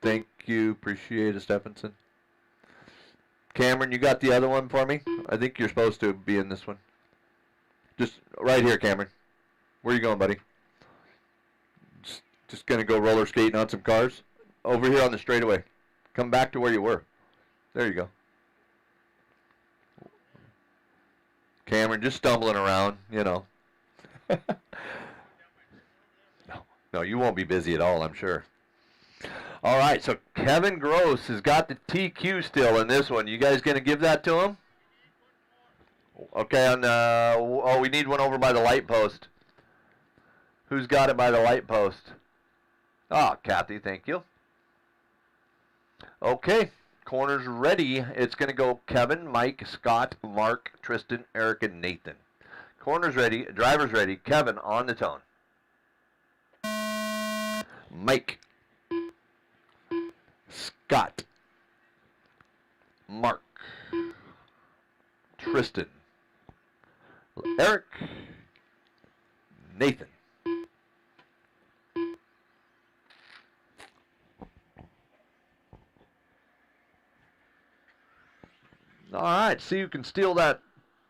Thank you. Appreciate it, Stephenson. Cameron, you got the other one for me? I think you're supposed to be in this one. Just right here, Cameron. Where you going, buddy? Just going to go roller skating on some cars? Over here on the straightaway. Come back to where you were. There you go. Cameron, just stumbling around, you know. No, you won't be busy at all, I'm sure. All right, so Kevin Gross has got the TQ still in this one. You guys going to give that to him? Okay, oh, we need one over by the light post. Who's got it by the light post? Ah, Kathy, thank you. Okay, corners ready. It's going to go Kevin, Mike, Scott, Mark, Tristan, Eric, and Nathan. Corners ready, drivers ready. Kevin on the tone. Mike, Scott, Mark, Tristan, Eric, Nathan. All right, see who can steal that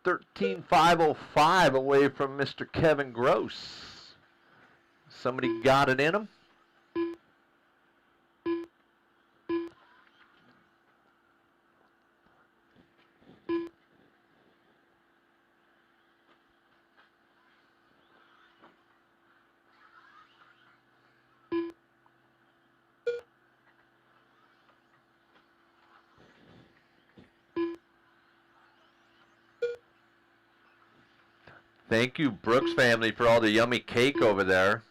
13505 away from Mr. Kevin Gross. Somebody got it in him? Thank you, Brooks family, for all the yummy cake over there.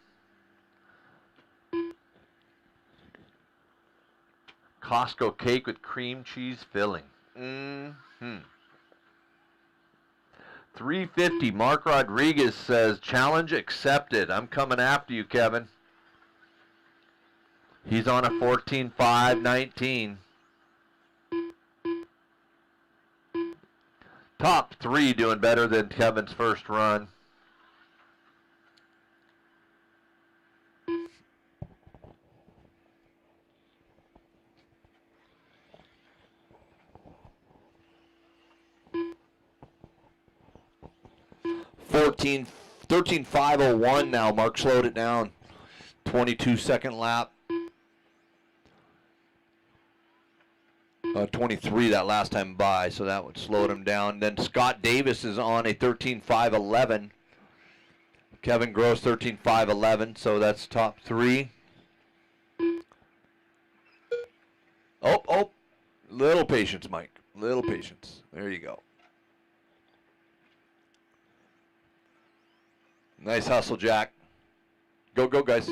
Costco cake with cream cheese filling. 350. Mark Rodriguez says, challenge accepted. I'm coming after you, Kevin. He's on a 14.519. Top 3 doing better than Kevin's first run. $13.501 now. Mark slowed it down. 22-second lap. 23 that last time by, so that would slow him down. Then Scott Davis is on a 13.511. Kevin Gross 13.511, so that's top 3. Oh, little patience, Mike. Little patience. There you go. Nice hustle, Jack. Go, guys.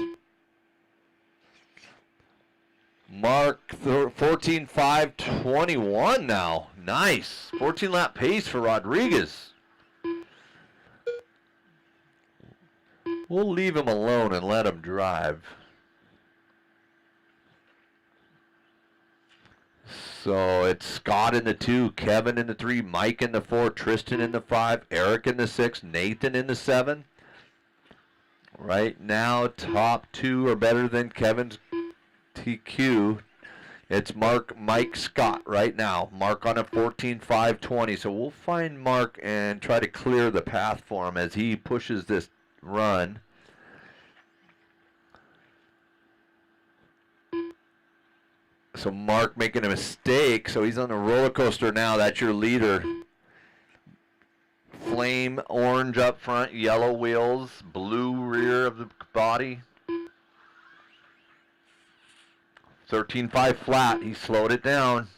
Mark 14.521 now. Nice. 14 lap pace for Rodriguez. We'll leave him alone and let him drive. So it's Scott in the 2, Kevin in the 3, Mike in the 4, Tristan in the 5, Eric in the 6, Nathan in the 7. Right now, top 2 are better than Kevin's TQ. It's Mark, Mike, Scott right now. Mark on a 14.520. So we'll find Mark and try to clear the path for him as he pushes this run. So Mark making a mistake. So he's on a roller coaster now. That's your leader. Flame orange up front, yellow wheels, blue rear of the body. 13.5 flat. He slowed it down.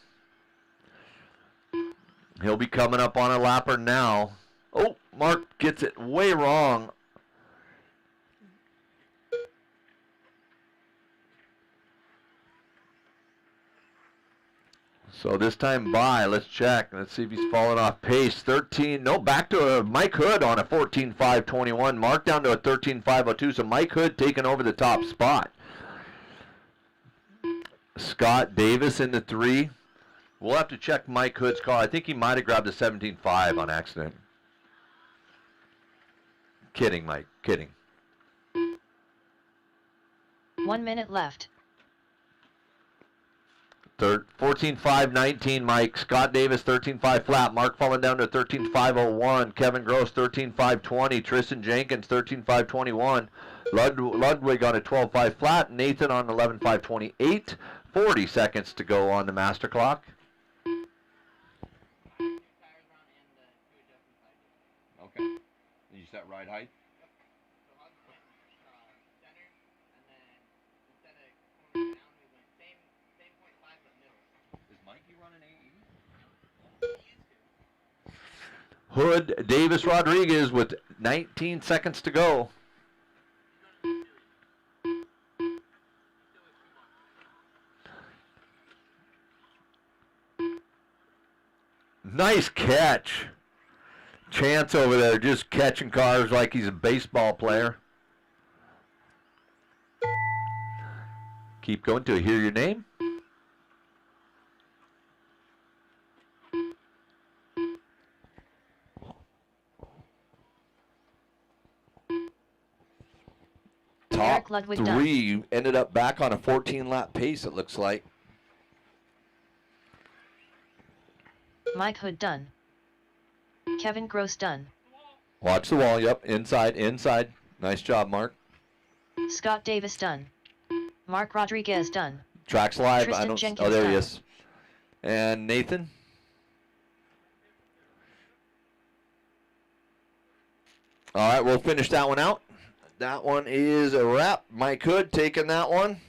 He'll be coming up on a lapper now. Oh, Mark gets it way wrong. So this time by, let's check. Let's see if he's fallen off pace. 13, no, back to Mike Hood on a 14.521. Mark down to a 13.502. So Mike Hood taking over the top spot. Scott Davis in the 3. We'll have to check Mike Hood's car. I think he might have grabbed a 17.5 on accident. Kidding, Mike. Kidding. 1 minute left. 14.519, Mike. Scott Davis, 13.5 flat. Mark falling down to 13.501. Kevin Gross, 13.520. Tristan Jenkins, 13.521. Ludwig on a 12.5 flat. Nathan on 11.528. 40 seconds to go on the master clock. Okay. You set ride height? Hood, Davis, Rodriguez with 19 seconds to go. Nice catch. Chance over there just catching cars like he's a baseball player. Keep going till you hear your name. Top Ludwig 3 ended up back on a 14-lap pace, it looks like. Mike Hood done. Kevin Gross done. Watch the wall, yep, inside, inside. Nice job, Mark. Scott Davis done. Mark Rodriguez done. Track's live. Tristan I don't. Jenkins Oh, there he done. is. And Nathan. All right, we'll finish that one out. That one is a wrap. Mike Hood taking that one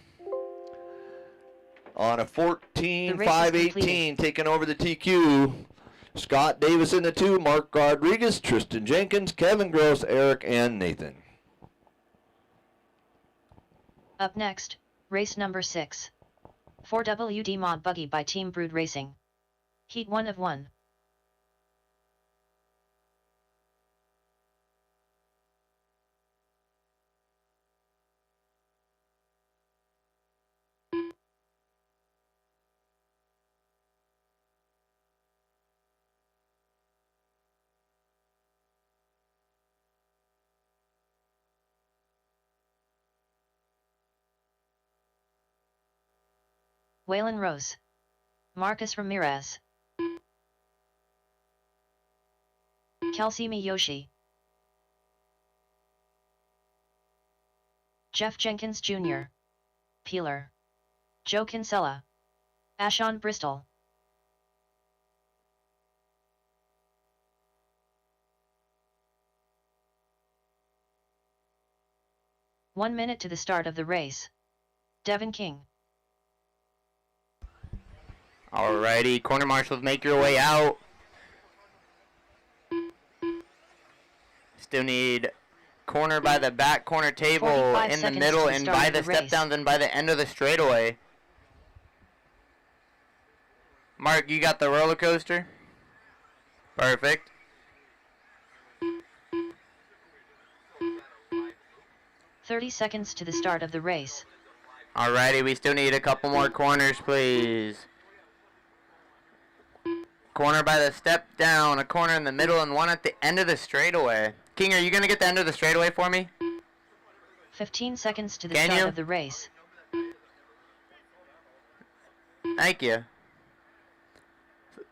on a 14.518, taking over the TQ. Scott Davis in the 2, Mark Rodriguez, Tristan Jenkins, Kevin Gross, Eric, and Nathan. Up next, race number 6. 4WD Mod Buggy by Team Brood Racing. Heat 1 of 1. Waylon Rose. Marcus Ramirez. Kelsey Miyoshi. Jeff Jenkins Jr. Peeler. Joe Kinsella. Ashon Bristol. One minute to the start of the race. Devin King. Alrighty, corner marshals, make your way out. Still need corner by the back corner table, in the middle, and by the step downs, and by the end of the straightaway. Mark, you got the roller coaster? Perfect. "30 seconds to the start of the race. Alrighty, we still need a couple more corners, please. Corner by the step down, a corner in the middle, and one at the end of the straightaway. King, are you going to get the end of the straightaway for me? 15 seconds to the start of the race. Thank you.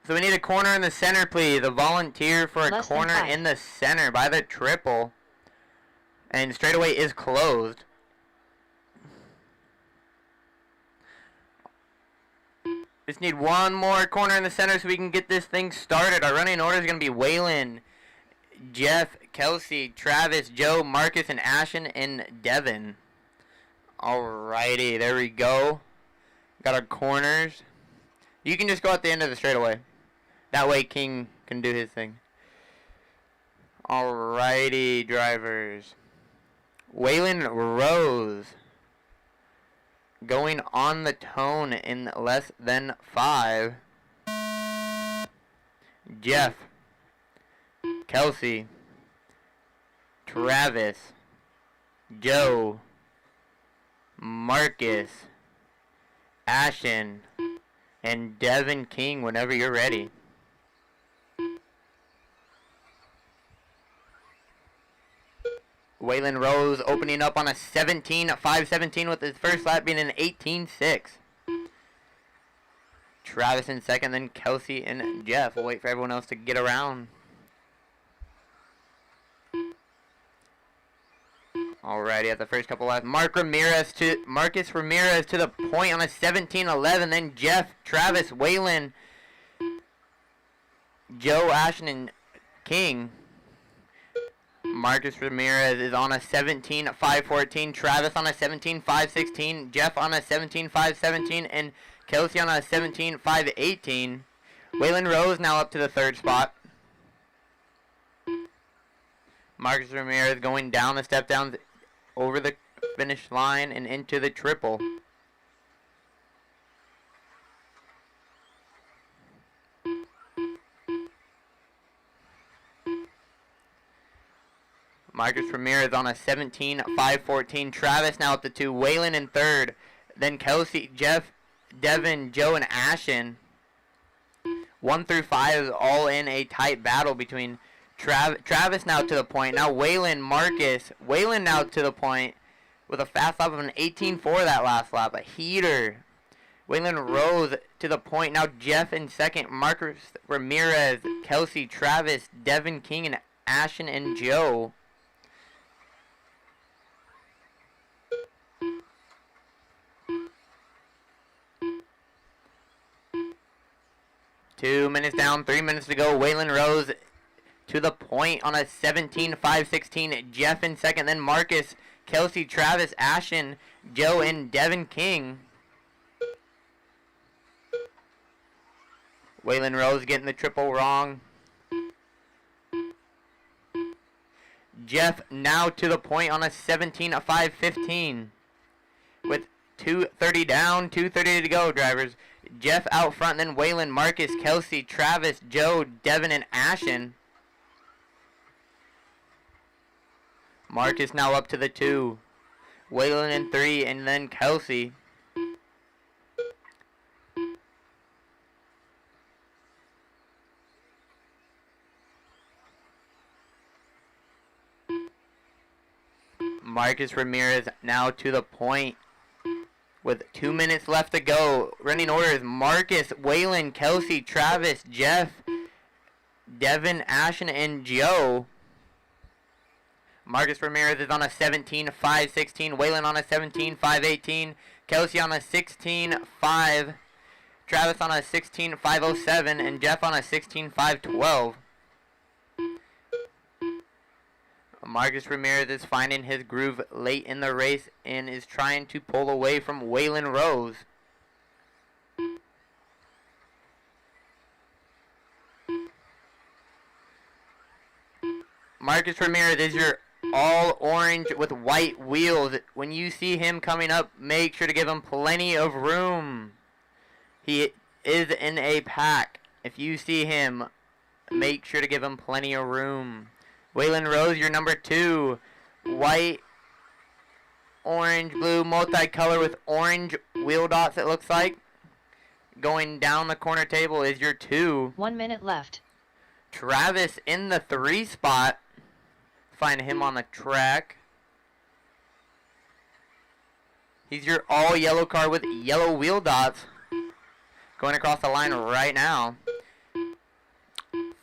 So we need a corner in the center, please. A volunteer for a corner in the center by the triple. And straightaway is closed. Just need one more corner in the center so we can get this thing started. Our running order is going to be Waylon, Jeff, Kelsey, Travis, Joe, Marcus, and Ashen, and Devin. Alrighty, there we go. Got our corners. You can just go at the end of the straightaway. That way King can do his thing. Alrighty, drivers. Waylon Rose. Going on the tone in less than 5. Jeff, Kelsey, Travis, Joe, Marcus, Ashton, and Devin King whenever you're ready. Waylon Rose opening up on a 17.517 with his first lap being an 18.6. Travis in second, then Kelsey and Jeff. We'll wait for everyone else to get around. Alrighty, at the first couple laps, Marcus Ramirez to the point on a 17.11. Then Jeff, Travis, Waylon, Joe, Ashton, and King. Marcus Ramirez is on a 17.514. Travis on a 17.516. Jeff on a 17.517. And Kelsey on a 17.518. Waylon Rose now up to the third spot. Marcus Ramirez going down the step downs over the finish line and into the triple. Marcus Ramirez on a 17.514. Travis now up to 2. Waylon in third. Then Kelsey, Jeff, Devin, Joe, and Ashton. 1 through 5 is all in a tight battle between Travis now to the point. Now Waylon, Marcus. Waylon now to the point with a fast lap of an 18.4 that last lap. A heater. Waylon Rose to the point. Now Jeff in second. Marcus Ramirez, Kelsey, Travis, Devin King, and Ashton and Joe. Two minutes down, 3 minutes to go. Waylon Rose to the point on a 17.516. Jeff in second, then Marcus, Kelsey, Travis, Ashton, Joe, and Devin King. Waylon Rose getting the triple wrong. Jeff now to the point on a 17.515. With 2:30 down, 2:30 to go, drivers. Jeff out front, then Waylon, Marcus, Kelsey, Travis, Joe, Devin, and Ashton. Marcus now up to the 2. Waylon in 3, and then Kelsey. Marcus Ramirez now to the point with 2 minutes left to go. Running orders: Marcus, Waylon, Kelsey, Travis, Jeff, Devin, Ashton, and Joe. Marcus Ramirez is on a 17.516. Waylon on a 17.518. Kelsey on a 16.5. Travis on a 16.507. And Jeff on a 16.512. Marcus Ramirez is finding his groove late in the race and is trying to pull away from Waylon Rose. Marcus Ramirez is your all orange with white wheels. When you see him coming up, make sure to give him plenty of room. He is in a pack. If you see him, make sure to give him plenty of room. Waylon Rose, your number 2. White, orange, blue, multicolor with orange wheel dots, it looks like. Going down the corner table is your 2. 1 minute left. Travis in the 3 spot. Find him on the track. He's your all yellow car with yellow wheel dots. Going across the line right now.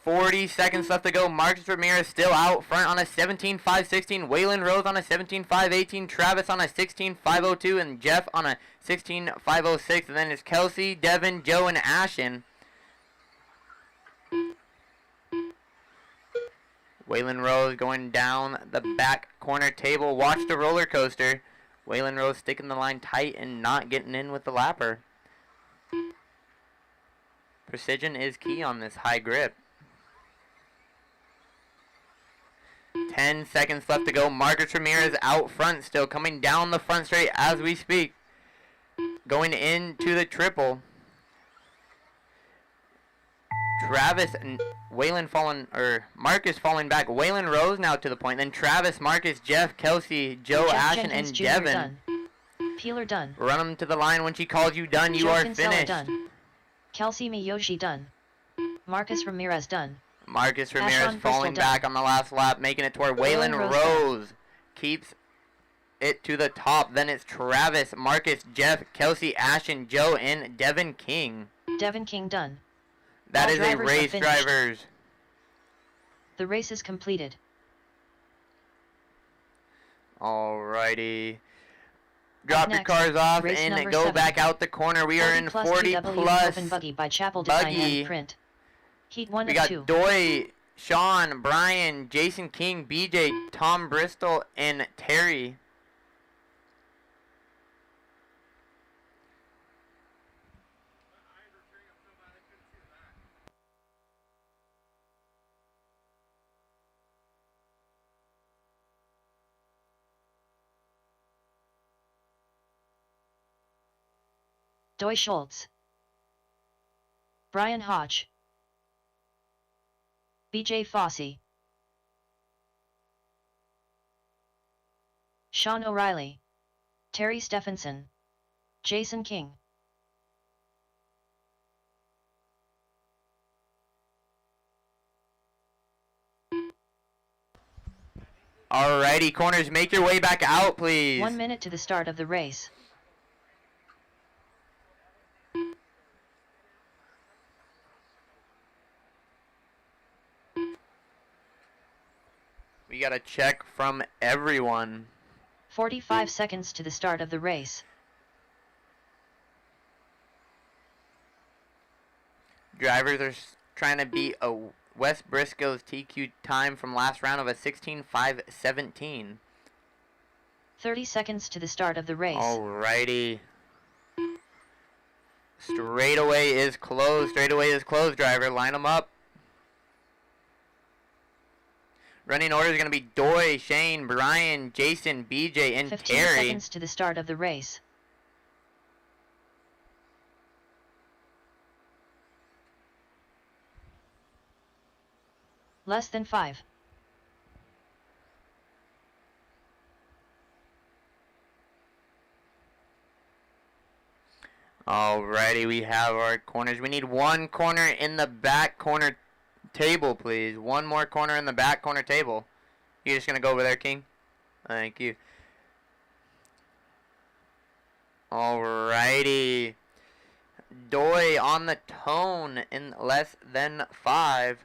40 seconds left to go. Marcus Ramirez still out front on a 17.516. Waylon Rose on a 17.518. Travis on a 16.502. And Jeff on a 16.506. And then it's Kelsey, Devin, Joe, and Ashton. Waylon Rose going down the back corner table. Watch the roller coaster. Waylon Rose sticking the line tight and not getting in with the lapper. Precision is key on this high grip. 10 seconds left to go. Marcus Ramirez out front still, coming down the front straight as we speak. Going into the triple. Marcus falling back. Waylon Rose now to the point. Then Travis, Marcus, Jeff, Kelsey, Joe, Jeff Ashton, Jenkins and Jr. Devin. Done. Peeler done. Run them to the line. When she calls you done, you Joe are Kinsella finished. done. Kelsey Miyoshi done. Marcus Ramirez done. Marcus Ramirez Ashton falling Bristol back on the last lap, making it toward Waylon Waylon Rose Rose. Keeps it to the top. Then it's Travis, Marcus, Jeff, Kelsey, Ashton, Joe, and Devin King. Devin King done. That All is a drivers are race, finished. drivers. The race is completed. Alrighty. Drop your next, cars off race and number go 7. back out the corner. We are in 40 2W plus Open Buggy by Chapel Design buggy. and Print. Heat 1 We of got 2. Doy, Sean, Brian, Jason King, BJ, Tom Bristol, and Terry. Doy Schultz. Brian Hodge. BJ Fossey. Sean O'Reilly. Terry Stephenson. Jason King. Alrighty, corners, make your way back out, please. 1 minute to the start of the race. We got a check from everyone. 45 seconds to the start of the race. Drivers are trying to beat a West Briscoe's TQ time from last round of a 16.517. 30 seconds to the start of the race. Alrighty. Straightaway is closed. Straightaway is closed, driver. Line them up. Running order is going to be Doy, Shane, Brian, Jason, BJ, and 15 Terry. seconds to the start of the race. Less than 5. Alrighty, we have our corners. We need one corner in the back corner table, please. One more corner in the back corner table. You just gonna go over there, King? Thank you. Alrighty. Doy on the tone in less than 5.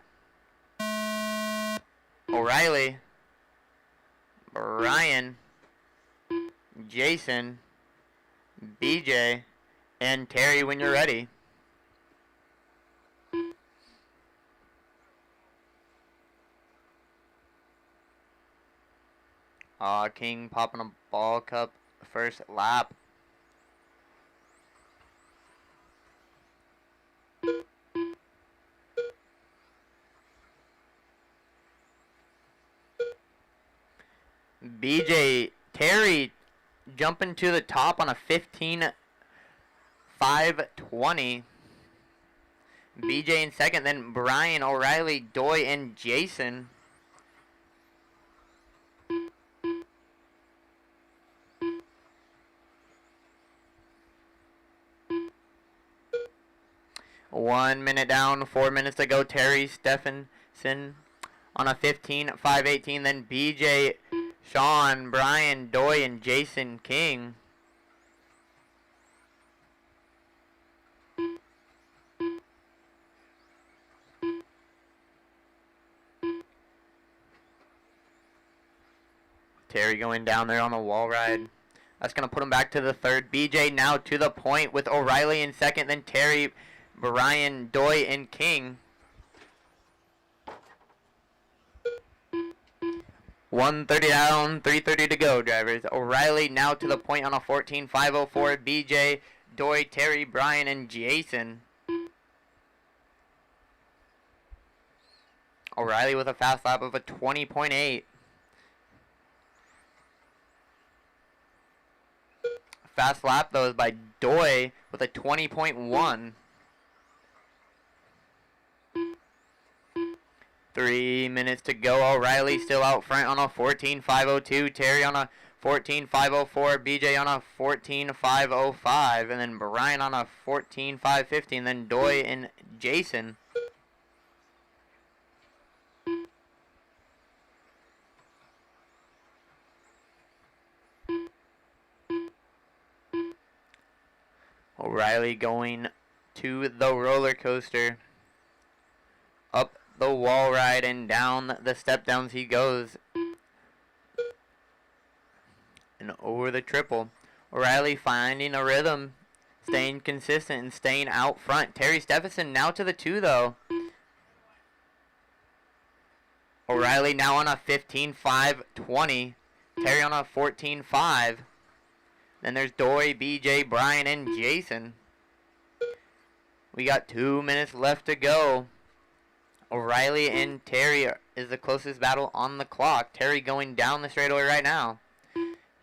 O'Reilly. Brian. Jason. BJ. And Terry when you're ready. King popping a ball cup first lap. BJ Terry jumping to the top on a 15.520. BJ in second, then Brian, O'Reilly, Doy, and Jason. One minute down, 4 minutes to go. Terry Stephenson on a 15.518. Then BJ, Sean, Brian, Doy, and Jason King. Terry going down there on the wall ride. That's going to put him back to the third. BJ now to the point with O'Reilly in second. Then Terry, Brian, Doy, and King. 1:30 down, 3:30 to go, drivers. O'Reilly now to the point on a 14.504. BJ, Doy, Terry, Brian, and Jason. O'Reilly with a fast lap of a 20.8. Fast lap, though, is by Doy with a 20.1. 3 minutes to go. O'Reilly still out front on a 14.502. Terry on a 14.504. BJ on a 14.505. And then Brian on a 14.550. And then Doy and Jason. O'Reilly going to the roller coaster. Up the wall ride and down the step downs he goes. And over the triple. O'Reilly finding a rhythm. Staying consistent and staying out front. Terry Stephenson now to the 2 though. O'Reilly now on a 15.520. Terry on a 14.5. Then there's Dory, BJ, Brian, and Jason. We got 2 minutes left to go. O'Reilly and Terry is the closest battle on the clock. Terry going down the straightaway right now.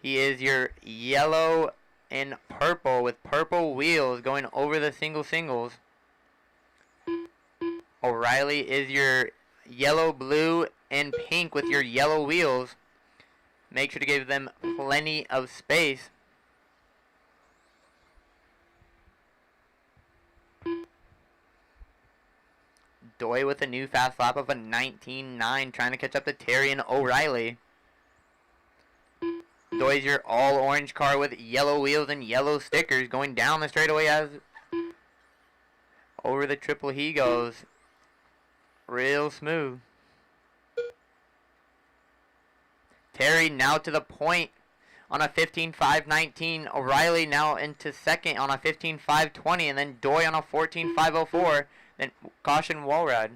He is your yellow and purple with purple wheels going over the singles. O'Reilly is your yellow, blue, and pink with your yellow wheels. Make sure to give them plenty of space. Doy with a new fast lap of a 19.9, trying to catch up to Terry and O'Reilly. Doy's your all orange car with yellow wheels and yellow stickers going down the straightaway as over the triple he goes. Real smooth. Terry now to the point on a 15.519. O'Reilly now into second on a 15.520, and then Doy on a 14.504. Then caution wall ride.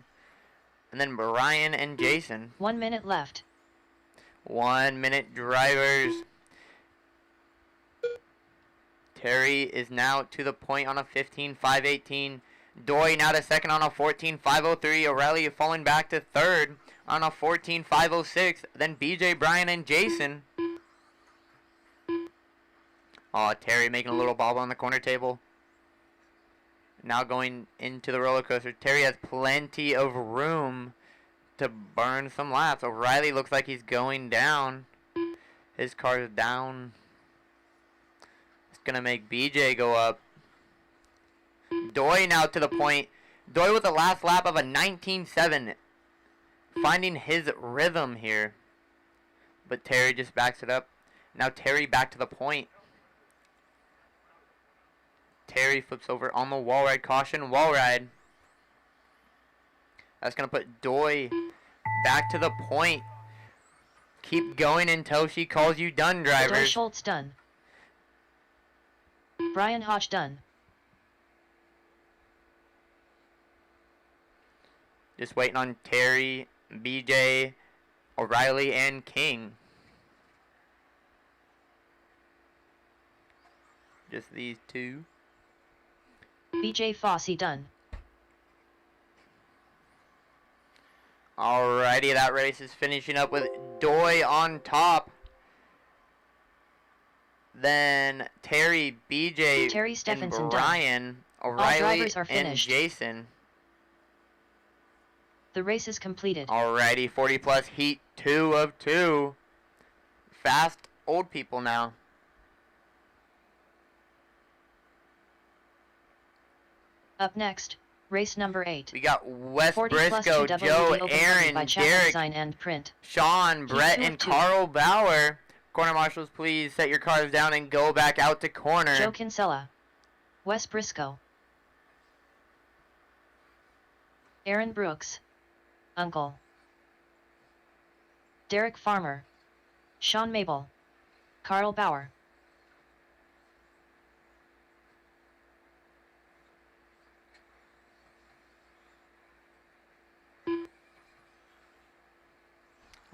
And then Brian and Jason. 1 minute left. 1 minute drivers. Terry is now to the point on a 15.518. Doy now to second on a 14.503. O'Reilly falling back to third on a 14.506. Then BJ, Brian, and Jason. Oh, Terry making a little bobble on the corner table. Now going into the roller coaster. Terry has plenty of room to burn some laps. O'Reilly looks like he's going down. His car's down. It's going to make BJ go up. Doy now to the point. Doy with the last lap of a 19.7. Finding his rhythm here. But Terry just backs it up. Now Terry back to the point. Terry flips over on the wall ride. Caution, wall ride. That's going to put Doy back to the point. Keep going until she calls you done, Doy drivers. Schultz done. Brian Hodge done. Just waiting on Terry, BJ, O'Reilly, and King. Just these two. BJ Fossey done. Alrighty, that race is finishing up with Doy on top. Then Terry, BJ, Terry Stephenson and done. Brian, All O'Reilly, drivers are and finished. Jason. The race is completed. Alrighty, 40 plus heat 2 of 2. Fast old people now. Up next, race number 8. We got Wes 40 plus Briscoe, 2 Joe, WD open Aaron, by Chapman Derek, Design and Print. Sean, Brett, 2 of and 2. Carl Bauer. Corner marshals, please set your cars down and go back out to corner. Joe Kinsella. Wes Briscoe. Aaron Brooks. Uncle. Derek Farmer. Sean Mabel. Carl Bauer.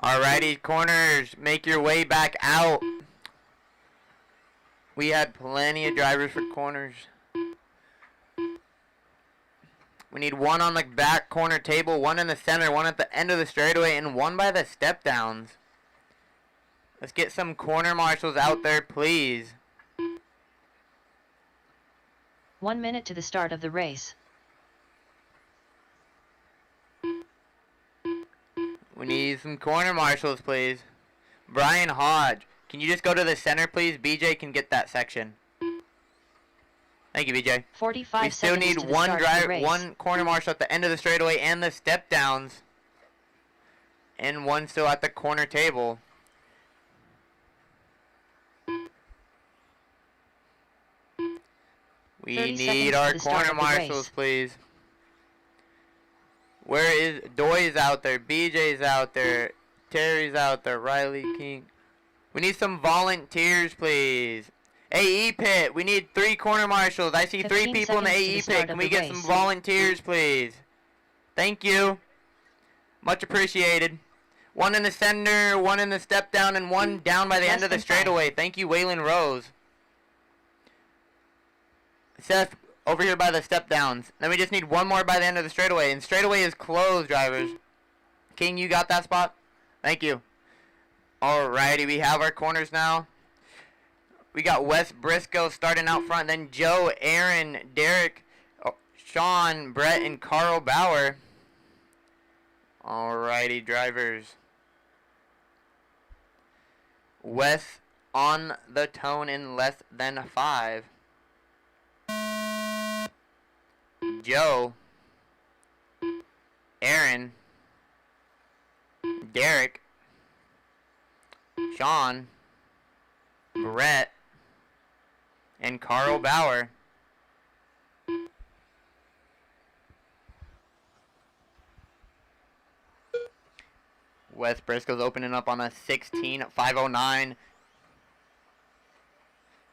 Alrighty, corners, make your way back out. We had plenty of drivers for corners. We need one on the back corner table, one in the center, one at the end of the straightaway, and one by the step downs. Let's get some corner marshals out there, please. 1 minute to the start of the race. We need some corner marshals, please. Brian Hodge, can you just go to the center, please? BJ can get that section. Thank you, BJ. 45 We still seconds need to the start of the race. one corner marshal at the end of the straightaway and the step downs. And one still at the corner table. We 30 need seconds our to the start corner of the marshals, race. please. Where is Doy's out there, BJ's out there, Terry's out there, Riley King. We need some volunteers, please. AE pit, we need 3 corner marshals. I see 3 people in the seconds to the AE start pit. Can of we the get race. some volunteers, please? Thank you. Much appreciated. 1 in the center, 1 in the step down, and 1 down by the end of the Less than 5. straightaway. Thank you, Waylon Rose. Seth, over here by the step downs. Then we just need 1 more by the end of the straightaway. And straightaway is closed, drivers. King, you got that spot? Thank you. Alrighty, we have our corners now. We got Wes Briscoe starting out front. Then Joe, Aaron, Derek, Sean, Brett, and Carl Bauer. Alrighty, drivers. Wes on the tone in less than 5. Joe, Aaron, Derek, Sean, Brett, and Carl Bauer. Wes Briscoe's opening up on a 16.509.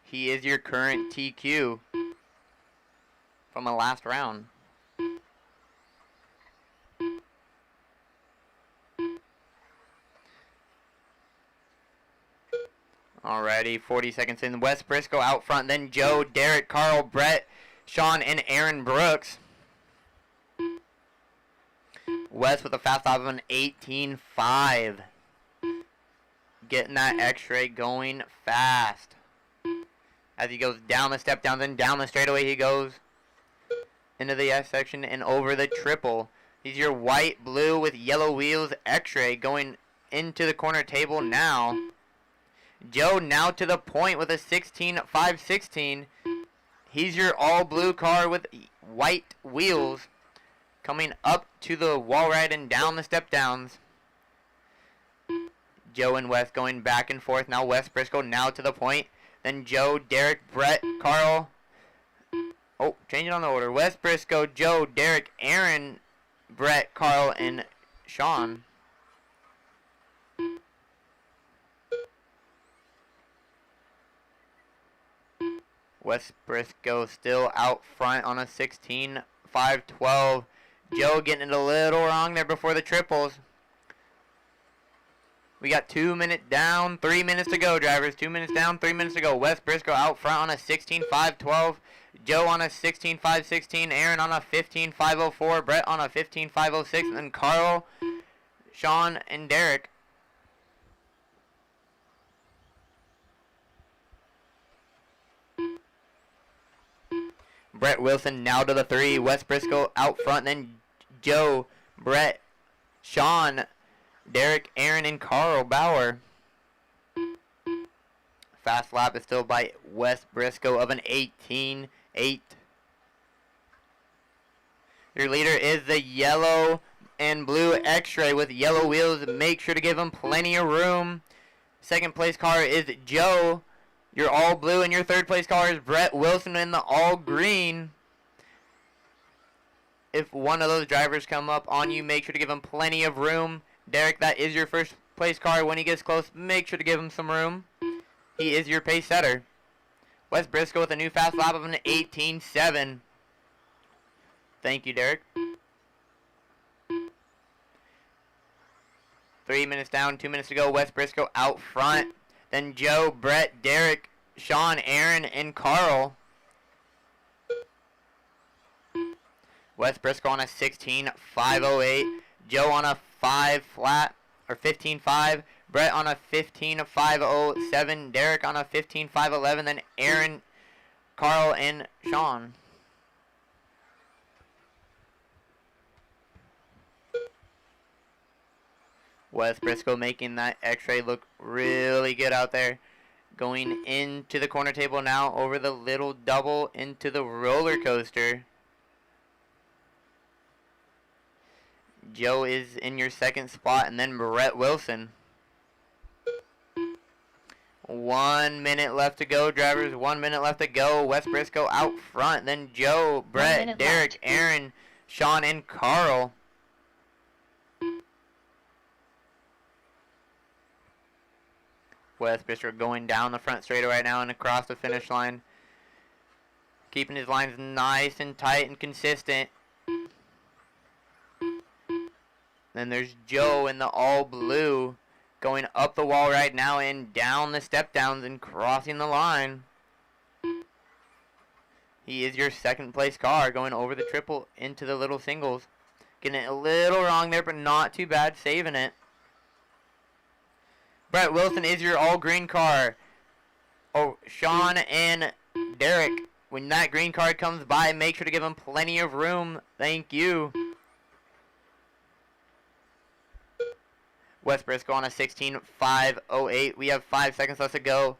He is your current TQ from the last round. Alrighty, 40 seconds in. Wes Briscoe out front, then Joe, Derek, Carl, Brett, Sean, and Aaron Brooks. Wes with a fast lap of an 18.5. Getting that X-ray going fast. As he goes down the step down, then down the straightaway he goes. Into the S section and over the triple. He's your white, blue with yellow wheels X-ray going into the corner table now. Joe now to the point with a 16.516. He's your all blue car with white wheels coming up to the wall ride and down the step downs. Joe and Wes going back and forth. Now Wes Briscoe now to the point. Then Joe, Derek, Brett, Carl. Oh, changing on the order. Wes Briscoe, Joe, Derek, Aaron, Brett, Carl, and Sean. Wes Briscoe still out front on a 16.512. Joe getting it a little wrong there before the triples. We got 2 minutes down, 3 minutes to go, drivers. 2 minutes down, 3 minutes to go. Wes Briscoe out front on a 16.512. Joe on a 16.516. Aaron on a 15.504. Brett on a 15.506. And then Carl, Sean, and Derek. Brett Wilson now to the 3. Wes Briscoe out front. Then Joe, Brett, Sean, Derek, Aaron, and Carl Bauer. Fast lap is still by Wes Briscoe of an 18.8. Your leader is the yellow and blue X-Ray with yellow wheels. Make sure to give him plenty of room. Second place car is Joe. Your all blue, and your third place car is Brett Wilson in the all green. If one of those drivers come up on you, make sure to give him plenty of room. Derek, that is your first place car. When he gets close, make sure to give him some room. He is your pace setter. Wes Briscoe with a new fast lap of an 18.7. Thank you, Derek. 3 minutes down, 2 minutes to go. Wes Briscoe out front. Then Joe, Brett, Derek, Sean, Aaron, and Carl. Wes Briscoe on a 16.508. Joe on a 5 flat, or 15.5. Brett on a 15.507. Derek on a 15.511. Then Aaron, Carl, and Sean. Wes Briscoe making that X-ray look really good out there. Going into the corner table now, over the little double into the roller coaster. Joe is in your second spot, and then Brett Wilson. 1 minute left to go, drivers. 1 minute left to go. Wes Briscoe out front. Then Joe, Brett, Derek, left. Aaron, Sean, and Carl. Wes Briscoe going down the front straightaway right now and across the finish line. Keeping his lines nice and tight and consistent. Then there's Joe in the all blue going up the wall right now and down the step downs and crossing the line. He is your second place car going over the triple into the little singles. Getting it a little wrong there, but not too bad, saving it. Brett Wilson is your all green car. Oh, Sean and Derek, when that green car comes by, make sure to give him plenty of room. Thank you. Wes Briscoe on a 16.508. We have 5 seconds left to go.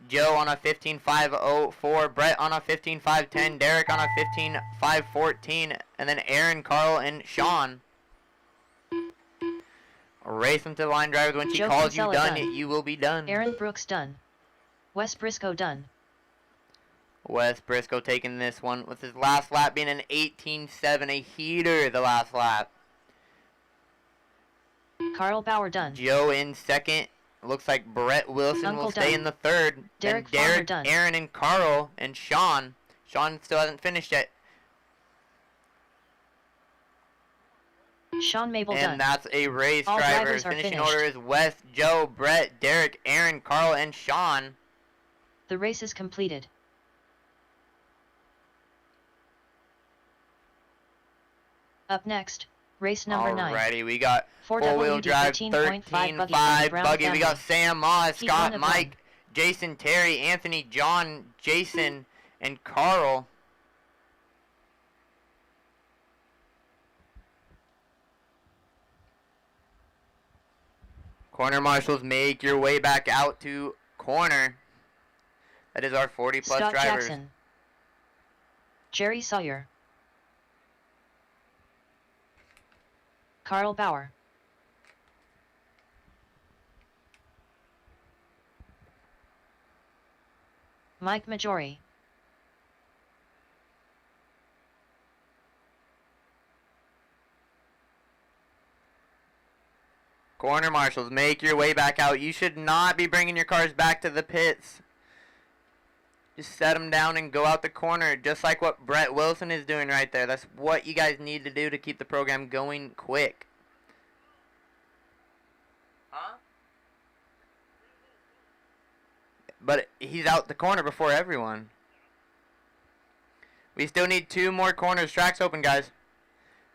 Joe on a 15.504. Brett on a 15.510. Derek on a 15.514. And then Aaron, Carl, and Sean. Race them to the line, drivers. When she Joe calls you Kinsella done, done. you will be done. Aaron Brooks done. Wes Briscoe done. Wes Briscoe taking this one with his last lap being an 18.7, a heater the last lap. Carl Bauer done. Joe in second. Looks like Brett Wilson Uncle will stay done. in the third. Derek Then Farmer Derek, done. Aaron, and Carl, and Sean. Sean still hasn't finished yet. Sean Mabel And done. that's a race, All drivers. drivers are Finishing finished. order is Wes, Joe, Brett, Derek, Aaron, Carl, and Sean. The race is completed. Up next, race number 9. Alrighty, we got 4 four-wheel WD drive 13.5 13.5 Brown buggy. We family. got Sam Moss, Heat Scott, 1 of Mike, 1. Jason, Terry, Anthony, John, Jason, and Carl. Corner marshals, make your way back out to corner. That is our 40-plus Scott drivers. Jackson. Jerry Sawyer. Carl Bauer. Mike Majori. Corner marshals, make your way back out. You should not be bringing your cars back to the pits. Just set them down and go out the corner, just like what Brett Wilson is doing right there. That's what you guys need to do to keep the program going quick. Huh? But he's out the corner before everyone. We still need 2 more corners. Track's open, guys.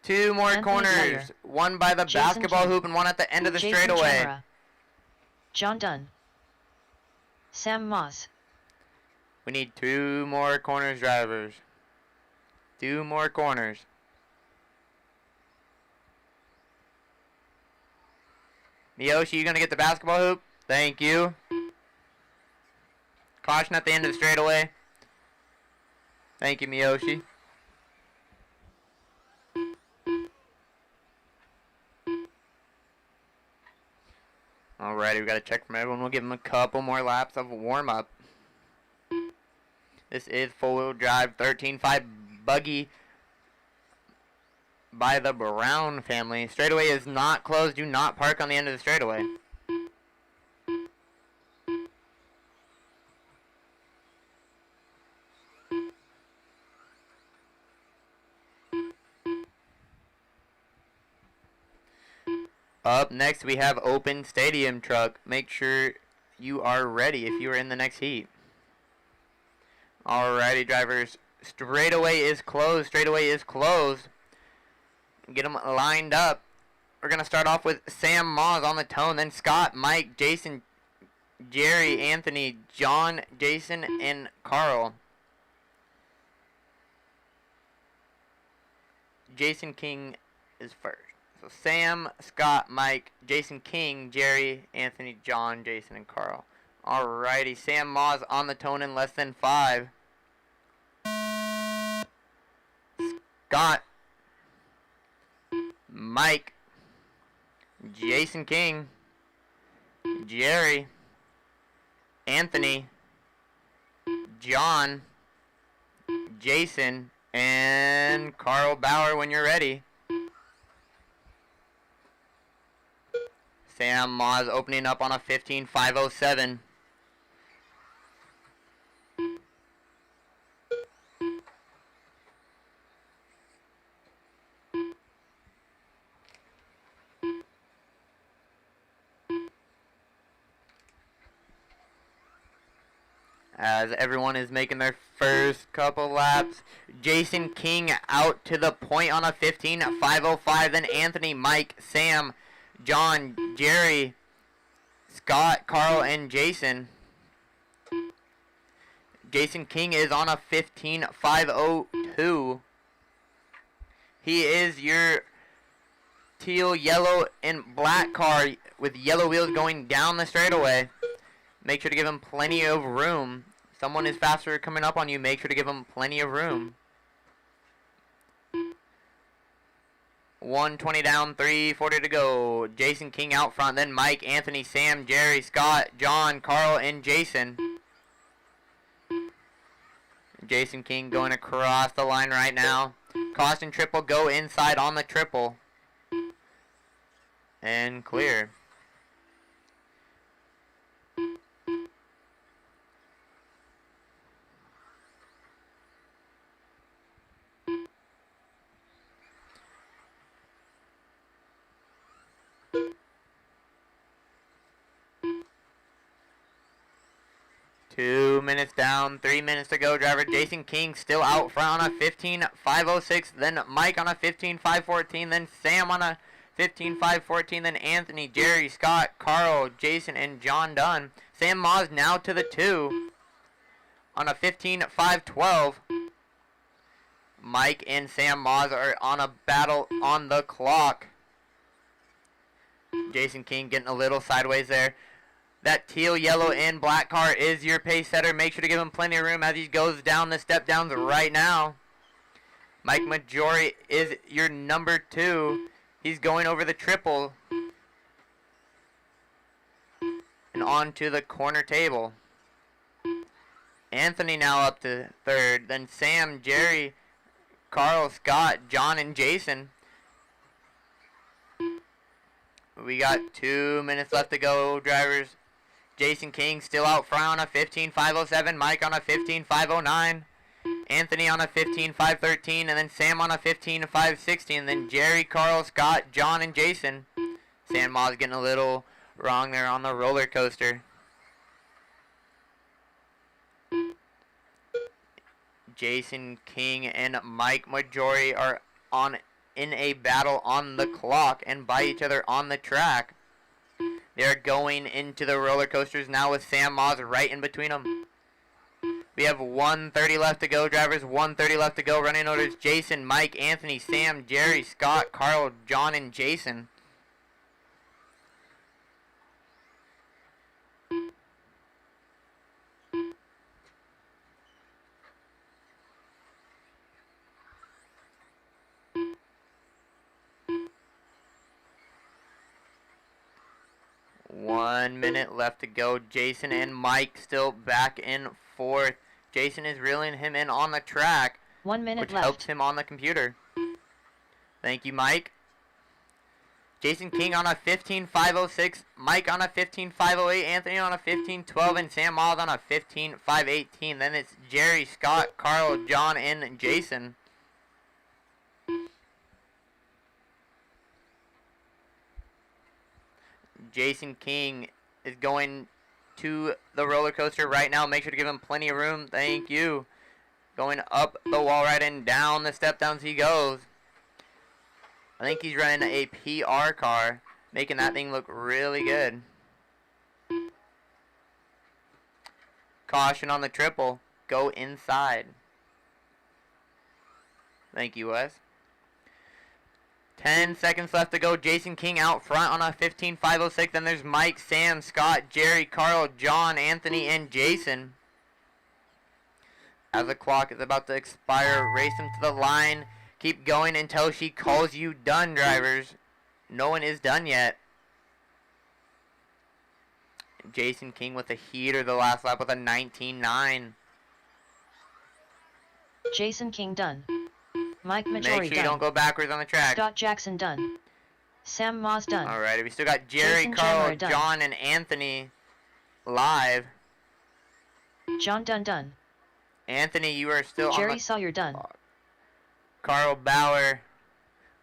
2 more Anthony corners. Dyer. One by the Jason basketball King. hoop and one at the end of the Jason straightaway. Chamara. John Dunn. Sam Moss. We need 2 more corners, drivers. 2 more corners. Miyoshi, you gonna get the basketball hoop? Thank you. Caution at the end of the straightaway. Thank you, Miyoshi. Alrighty, we got a check from everyone. We'll give them a couple more laps of warm-up. This is four-wheel drive 13.5 buggy by the Brown family. Straightaway is not closed. Do not park on the end of the straightaway. Up next, we have open stadium truck. Make sure you are ready if you are in the next heat. Alrighty, drivers. Straightaway is closed. Straightaway is closed. Get them lined up. We're going to start off with Sam Moss on the tone. Then Scott, Mike, Jason, Jerry, Anthony, John, Jason, and Carl. Jason King is first. So Sam, Scott, Mike, Jason King, Jerry, Anthony, John, Jason, and Carl. Alrighty, Sam Moz on the tone in less than 5. Scott, Mike, Jason King, Jerry, Anthony, John, Jason, and Carl Bauer when you're ready. Sam Moz opening up on a 15.507. As everyone is making their first couple laps, Jason King out to the point on a 15.505. Then Anthony, Mike, Sam, John, Jerry, Scott, Carl, and Jason. Jason King is on a 15.502. He is your teal, yellow, and black car with yellow wheels going down the straightaway. Make sure to give him plenty of room. If someone is faster coming up on you, make sure to give him plenty of room. 120 down, 340 to go. Jason King out front, then Mike, Anthony, Sam, Jerry, Scott, John, Carl, and Jason. Jason King going across the line right now. Caution triple, go inside on the triple. And clear. Two minutes down, 3 minutes to go. Driver Jason King still out front on a 15.506. Then Mike on a 15.514. Then Sam on a 15.514. Then Anthony, Jerry, Scott, Carl, Jason, and John Dunn. Sam Moz now to the 2 on a 15.512. Mike and Sam Moz are on a battle on the clock. Jason King getting a little sideways there. That teal, yellow, and black car is your pace setter. Make sure to give him plenty of room as he goes down the step downs right now. Mike Majori is your number 2. He's going over the triple. And on to the corner table. Anthony now up to 3rd. Then Sam, Jerry, Carl, Scott, John, and Jason. We got 2 minutes left to go, drivers. Jason King still out front on a 15.507. Mike on a 15.509. Anthony on a 15.513. And then Sam on a 15.516. And then Jerry, Carl, Scott, John, and Jason. Sam Moz getting a little wrong there on the roller coaster. Jason King and Mike Majori are in a battle on the clock and by each other on the track. They're going into the roller coasters now with Sam Moz right in between them. We have 1:30 left to go, drivers. 1:30 left to go. Running orders: Jason, Mike, Anthony, Sam, Jerry, Scott, Carl, John, and Jason. One minute left to go. Jason and Mike still back and forth. Jason is reeling him in on the track. 1 minute which left. helps him on the computer. Thank you, Mike. Jason King on a 15.506. Mike on a 15.508. Anthony on a 15.12. And Sam Moz on a 15.518. Then it's Jerry, Scott, Carl, John, and Jason. Jason King is going to the roller coaster right now. Make sure to give him plenty of room. Thank you. Going up the wall right and down the step downs he goes. I think he's running a PR car, making that thing look really good. Caution on the triple. Go inside. Thank you, Wes. 10 seconds left to go. Jason King out front on a 15.506. Then there's Mike, Sam, Scott, Jerry, Carl, John, Anthony, and Jason. As the clock is about to expire, race them to the line. Keep going until she calls you done, drivers. No one is done yet. Jason King with a heater the last lap with a 19.9. Jason King done. Mike Majori Make sure you done. don't go backwards on the track. Scott Jackson done. Sam Moss done. Alrighty, we still got Jerry, Jason Carl, Chandler done. John, and Anthony live. John Dunn done. Anthony, you are still Jerry on the Sawyer done. Carl Bauer.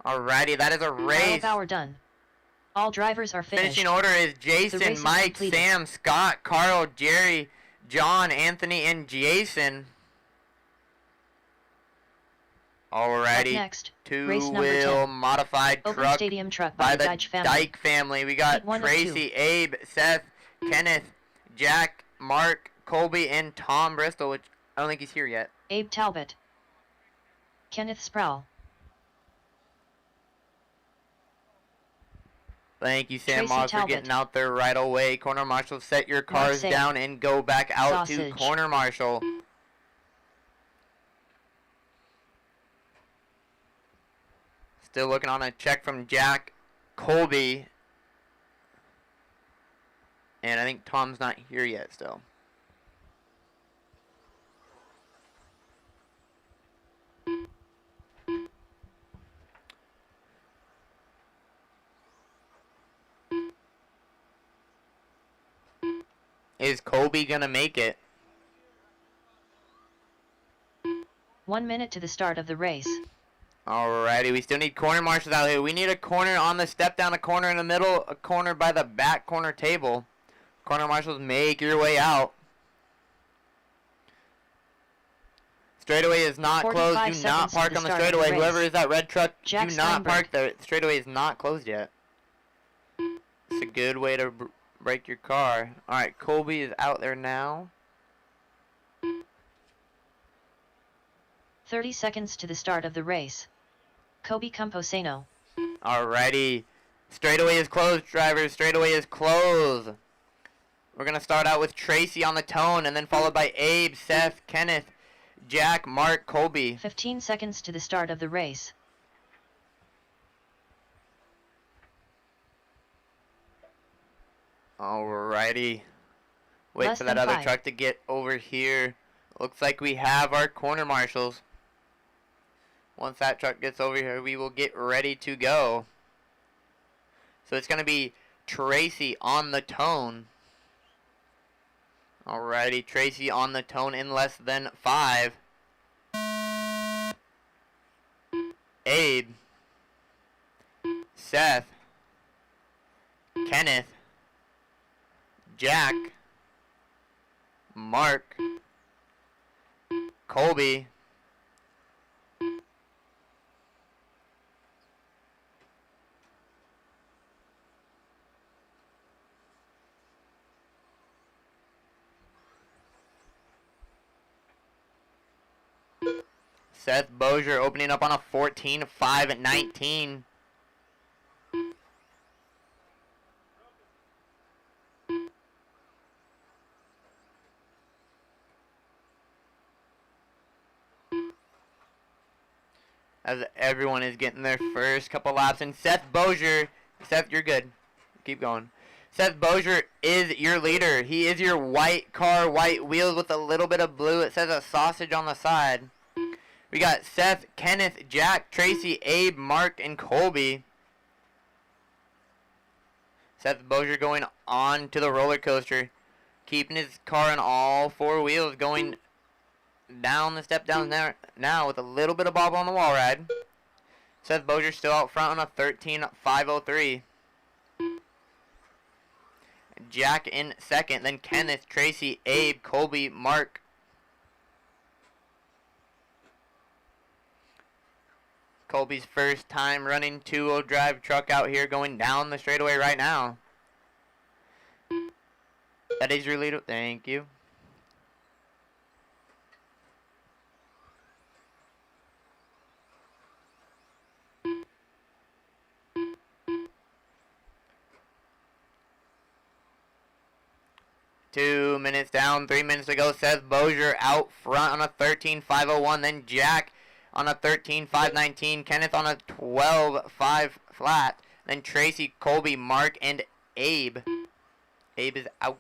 Alrighty, that is a Carl race. Bauer done. All drivers are finished. Finishing order is The Jason, race is Mike, completed. Sam, Scott, Carl, Jerry, John, Anthony, and Jason. Up Alrighty, next, race number 10. two-wheel modified Open truck stadium truck by by the Dyche family. Dyke family. We got Heat 1 of 2. Tracy, Abe, Seth, Kenneth, Jack, Mark, Colby, and Tom Bristol, which I don't think he's here yet. Abe Talbot. Kenneth Sproul. Thank you, Sam Tracy Moss, for Talbot. getting out there right away. Corner Marshal, set your cars Say. down and go back out to Sausage. Corner Marshal. Still looking on a check from Jack, Colby. And I think Tom's not here yet still. Is Colby gonna make it? 1 minute to the start of the race. Alrighty, we still need corner marshals out here. We need a corner on the step down, a corner in the middle, a corner by the back corner table. Corner marshals, make your way out. Straightaway is not 45 closed. Do not seconds to park the on the start of the straightaway. race. Whoever is that red truck, Jack do not Steinberg. park there. The straightaway is not closed yet. It's a good way to break your car. Alright, Colby is out there now. 30 seconds to the start of the race. Kobe Camposeno. Alrighty. Straightaway is closed, drivers. Straightaway is closed. We're going to start out with Tracy on the tone, and then followed by Abe, Seth, Kenneth, Jack, Mark, Colby. 15 seconds to the start of the race. Alrighty. Wait Less for that than other 5. truck to get over here. Looks like we have our corner marshals. Once that truck gets over here, we will get ready to go. So it's going to be Tracy on the tone. Alrighty, Tracy on the tone in less than 5. Abe. Seth. Kenneth. Jack. Mark. Colby. Seth Bozier opening up on a 14.5 at 19. As everyone is getting their first couple laps. And Seth Bozier, Seth, you're good. Keep going. Seth Bozier is your leader. He is your white car, white wheels with a little bit of blue. It says a sausage on the side. We got Seth, Kenneth, Jack, Tracy, Abe, Mark, and Colby. Seth Bozier going on to the roller coaster. Keeping his car on all 4 wheels. Going down the step downs now with a little bit of bob on the wall ride. Seth Bozier still out front on a 13.503. Jack in second. Then Kenneth, Tracy, Abe, Colby, Mark. Colby's first time running 2-wheel drive truck out here going down the straightaway right now. That is your leader. Thank you. 2 minutes down, 3 minutes to go. Seth Bozier out front on a 13.501. Then Jack on a 13.519. Kenneth on a 12.5 flat. Then Tracy, Colby, Mark, and Abe. Abe is out.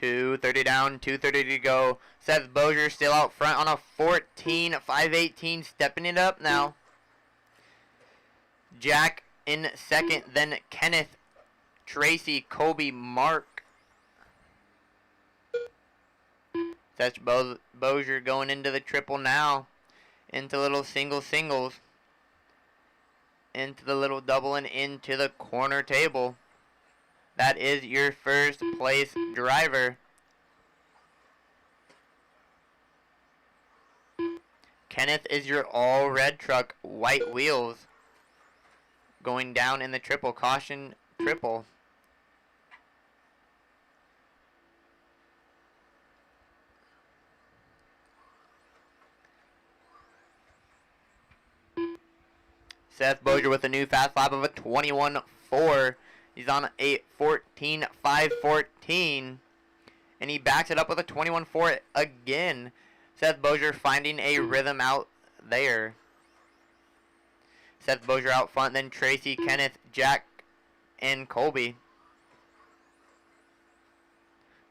.230 down, 2:30 to go. Seth Bozier still out front on a 14.518, stepping it up now. Jack in second, then Kenneth, Tracy, Colby, Mark. Seth Bozier going into the triple now. Into little singles. Into the little double and into the corner table. That is your first place driver. Kenneth is your all red truck, white wheels. Going down in the triple. Caution triple. Seth Bozier with a new fast lap of a 21.4. He's on a 14.514. And he backs it up with a 21.4 again. Seth Bozier finding a rhythm out there. Seth Bozier out front, then Tracy, Kenneth, Jack, and Colby.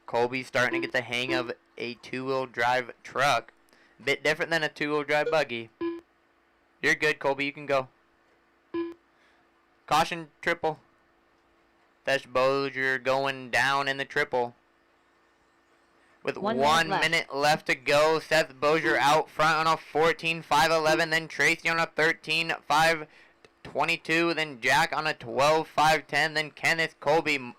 Colby's starting to get the hang of a two-wheel drive truck. Bit different than a two-wheel drive buggy. You're good, Colby. You can go. Caution triple. Seth Bozier going down in the triple. With 1 minute left to go, Seth Bozier out front on a 14.511, then Tracy on a 13.522, then Jack on a 12.510, then Kenneth, Colby.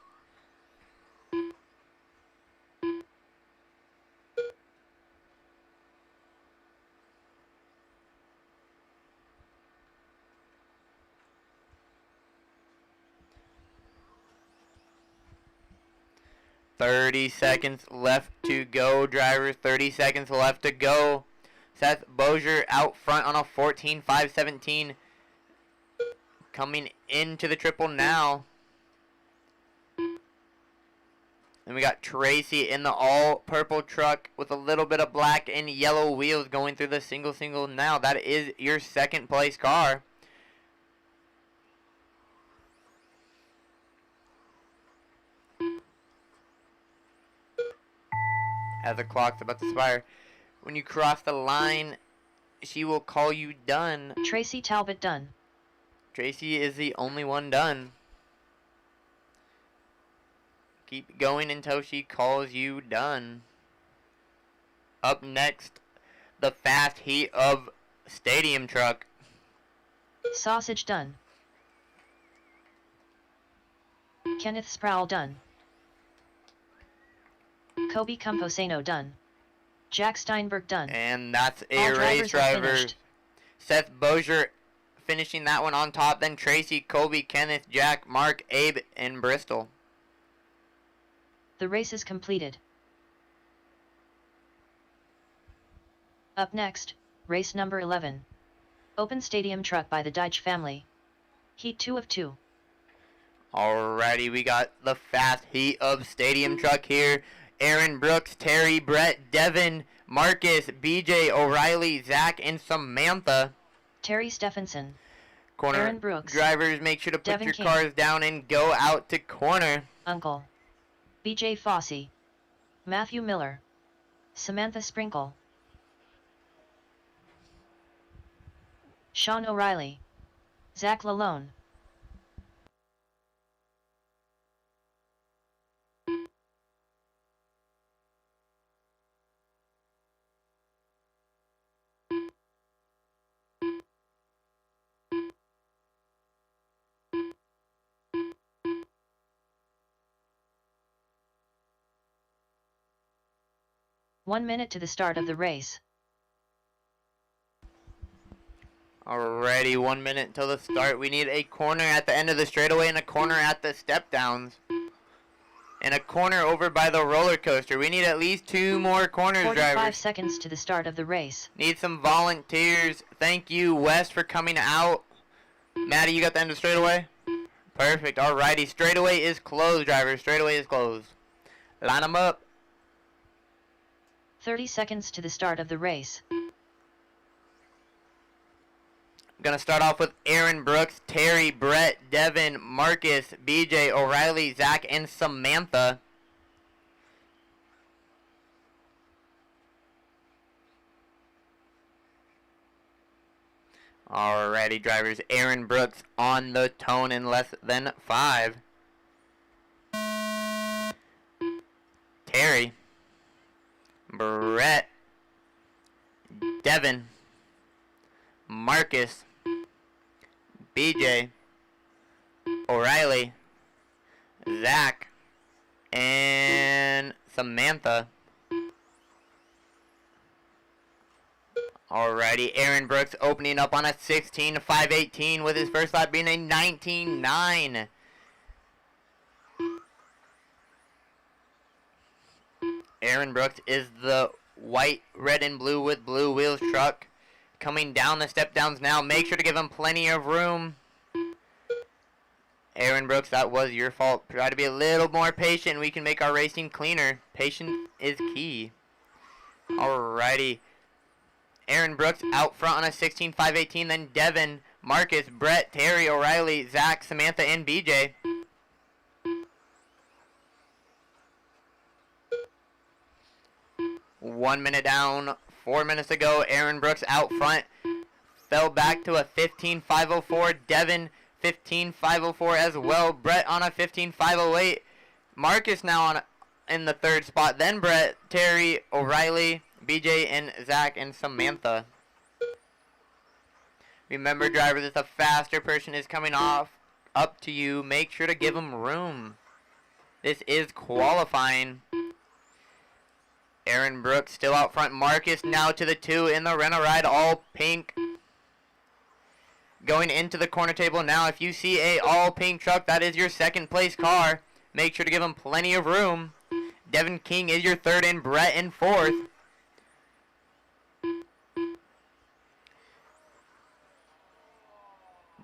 .30 seconds left to go, drivers. 30 seconds left to go. Seth Bozier out front on a 14.517. Coming into the triple now. And we got Tracy in the all-purple truck with a little bit of black and yellow wheels going through the single now. That is your second place car. As the clock's about to expire. When you cross the line, she will call you done. Tracy Talbot done. Tracy is the only one done. Keep going until she calls you done. Up next, the fast heat of stadium truck. Sausage done. Kenneth Sproul done. Kobe Camposano done. Jack Steinberg done. And that's a All race drivers are driver. finished. Seth Bozier finishing that one on top. Then Tracy, Kobe, Kenneth, Jack, Mark, Abe, and Bristol. The race is completed. Up next, race number 11. Open stadium truck by the Deitch family. Heat 2 of 2. Alrighty, we got the fast heat of stadium truck here. Aaron Brooks, Terry, Brett, Devin, Marcus, BJ, O'Reilly, Zach, and Samantha. Terry Stephenson. Corner Aaron Brooks. drivers, make sure to put Devin your King. cars down and go out to corner. Uncle. BJ Fossey. Matthew Miller. Samantha Sprinkle. Sean O'Reilly. Zach Lalone. .1 minute to the start of the race. Alrighty, 1 minute until the start. We need a corner at the end of the straightaway and a corner at the step downs. And a corner over by the roller coaster. We need at least 2 more corners, 45 drivers. seconds to the start of the race. Need some volunteers. Thank you, Wes, for coming out. Maddie, you got the end of the straightaway? Perfect. Alrighty, straightaway is closed, drivers. Straightaway is closed. Line them up. 30 seconds to the start of the race. Gonna start off with Aaron Brooks, Terry, Brett, Devin, Marcus, BJ, O'Reilly, Zach, and Samantha. Alrighty, drivers. Aaron Brooks on the tone in less than 5. Terry, Brett, Devin, Marcus, BJ, O'Reilly, Zach, and Samantha. Alrighty, Aaron Brooks opening up on a 16.518 with his first lap being a 19.9. Aaron Brooks is the white, red, and blue with blue wheels truck. Coming down the step downs now. Make sure to give him plenty of room. Aaron Brooks, that was your fault. Try to be a little more patient. We can make our racing cleaner. Patience is key. Alrighty. Aaron Brooks out front on a 16.518. Then Devin, Marcus, Brett, Terry, O'Reilly, Zach, Samantha, and BJ. One minute down. 4 minutes ago, Aaron Brooks out front. Fell back to a 15.504. Devin, 15.504 as well. Brett on a 15.508. Marcus now on in the 3rd spot. Then Brett, Terry, O'Reilly, BJ, and Zach, and Samantha. Remember, drivers, if the faster person is coming off up to you, make sure to give them room. This is qualifying. Aaron Brooks still out front. Marcus now to the 2 in the Rent-A-Ride, all pink. Going into the corner table now. If you see a all pink truck, that is your 2nd place car. Make sure to give him plenty of room. Devin King is your 3rd and Brett in 4th.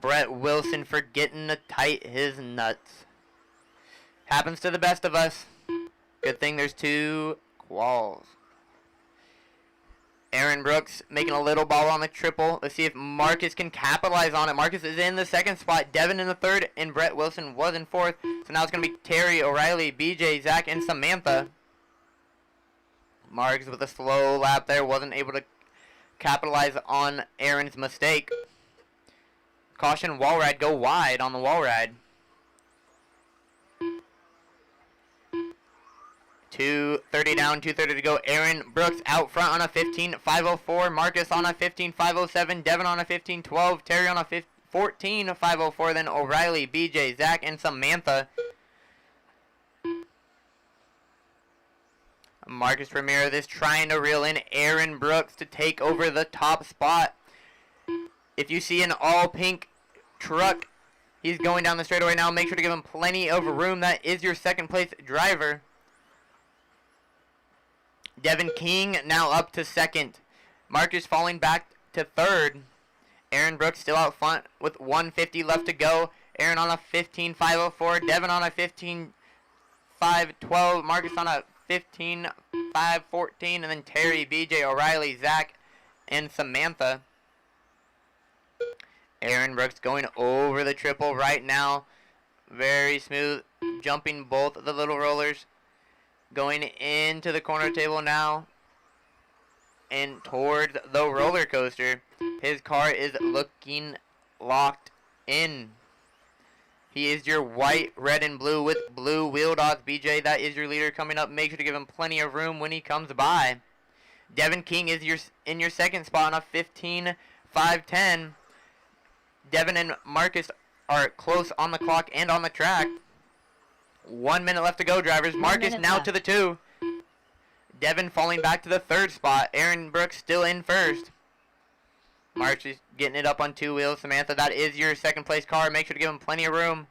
Brett Wilson forgetting to tight his nuts. Happens to the best of us. Good thing there's 2 walls. Aaron Brooks making a little ball on the triple. Let's see if Marcus can capitalize on it. Marcus is in the 2nd spot. Devin in the 3rd, and Brett Wilson was in 4th. So now it's going to be Terry, O'Reilly, BJ, Zach, and Samantha. Marcus with a slow lap there. Wasn't able to capitalize on Aaron's mistake. Caution, wall ride. Go wide on the wall ride. 2:30 down, 2:30 to go. Aaron Brooks out front on a 15.504. Marcus on a 15.507. Devin on a 15.12. Terry on a 14.504. Then O'Reilly, BJ, Zach, and Samantha. Marcus Ramirez is trying to reel in Aaron Brooks to take over the top spot. If you see an all pink truck, he's going down the straightaway now. Make sure to give him plenty of room. That is your 2nd place driver. Devin King now up to 2nd. Marcus falling back to 3rd. Aaron Brooks still out front with 150 left to go. Aaron on a 15.504. Devin on a 15.512. Marcus on a 15.514. And then Terry, BJ, O'Reilly, Zach, and Samantha. Aaron Brooks going over the triple right now. Very smooth. Jumping both of the little rollers. Going into the corner table now. And towards the roller coaster. His car is looking locked in. He is your white, red, and blue with blue wheel dots. BJ, that is your leader coming up. Make sure to give him plenty of room when he comes by. Devin King is in your 2nd spot on a 15.510. Devin and Marcus are close on the clock and on the track. 1 minute left to go, drivers. Marcus now to the 2. Devin falling back to the 3rd spot. Aaron Brooks still in 1st. Mark's just getting it up on 2 wheels. Samantha, that is your second place car. Make sure to give him plenty of room.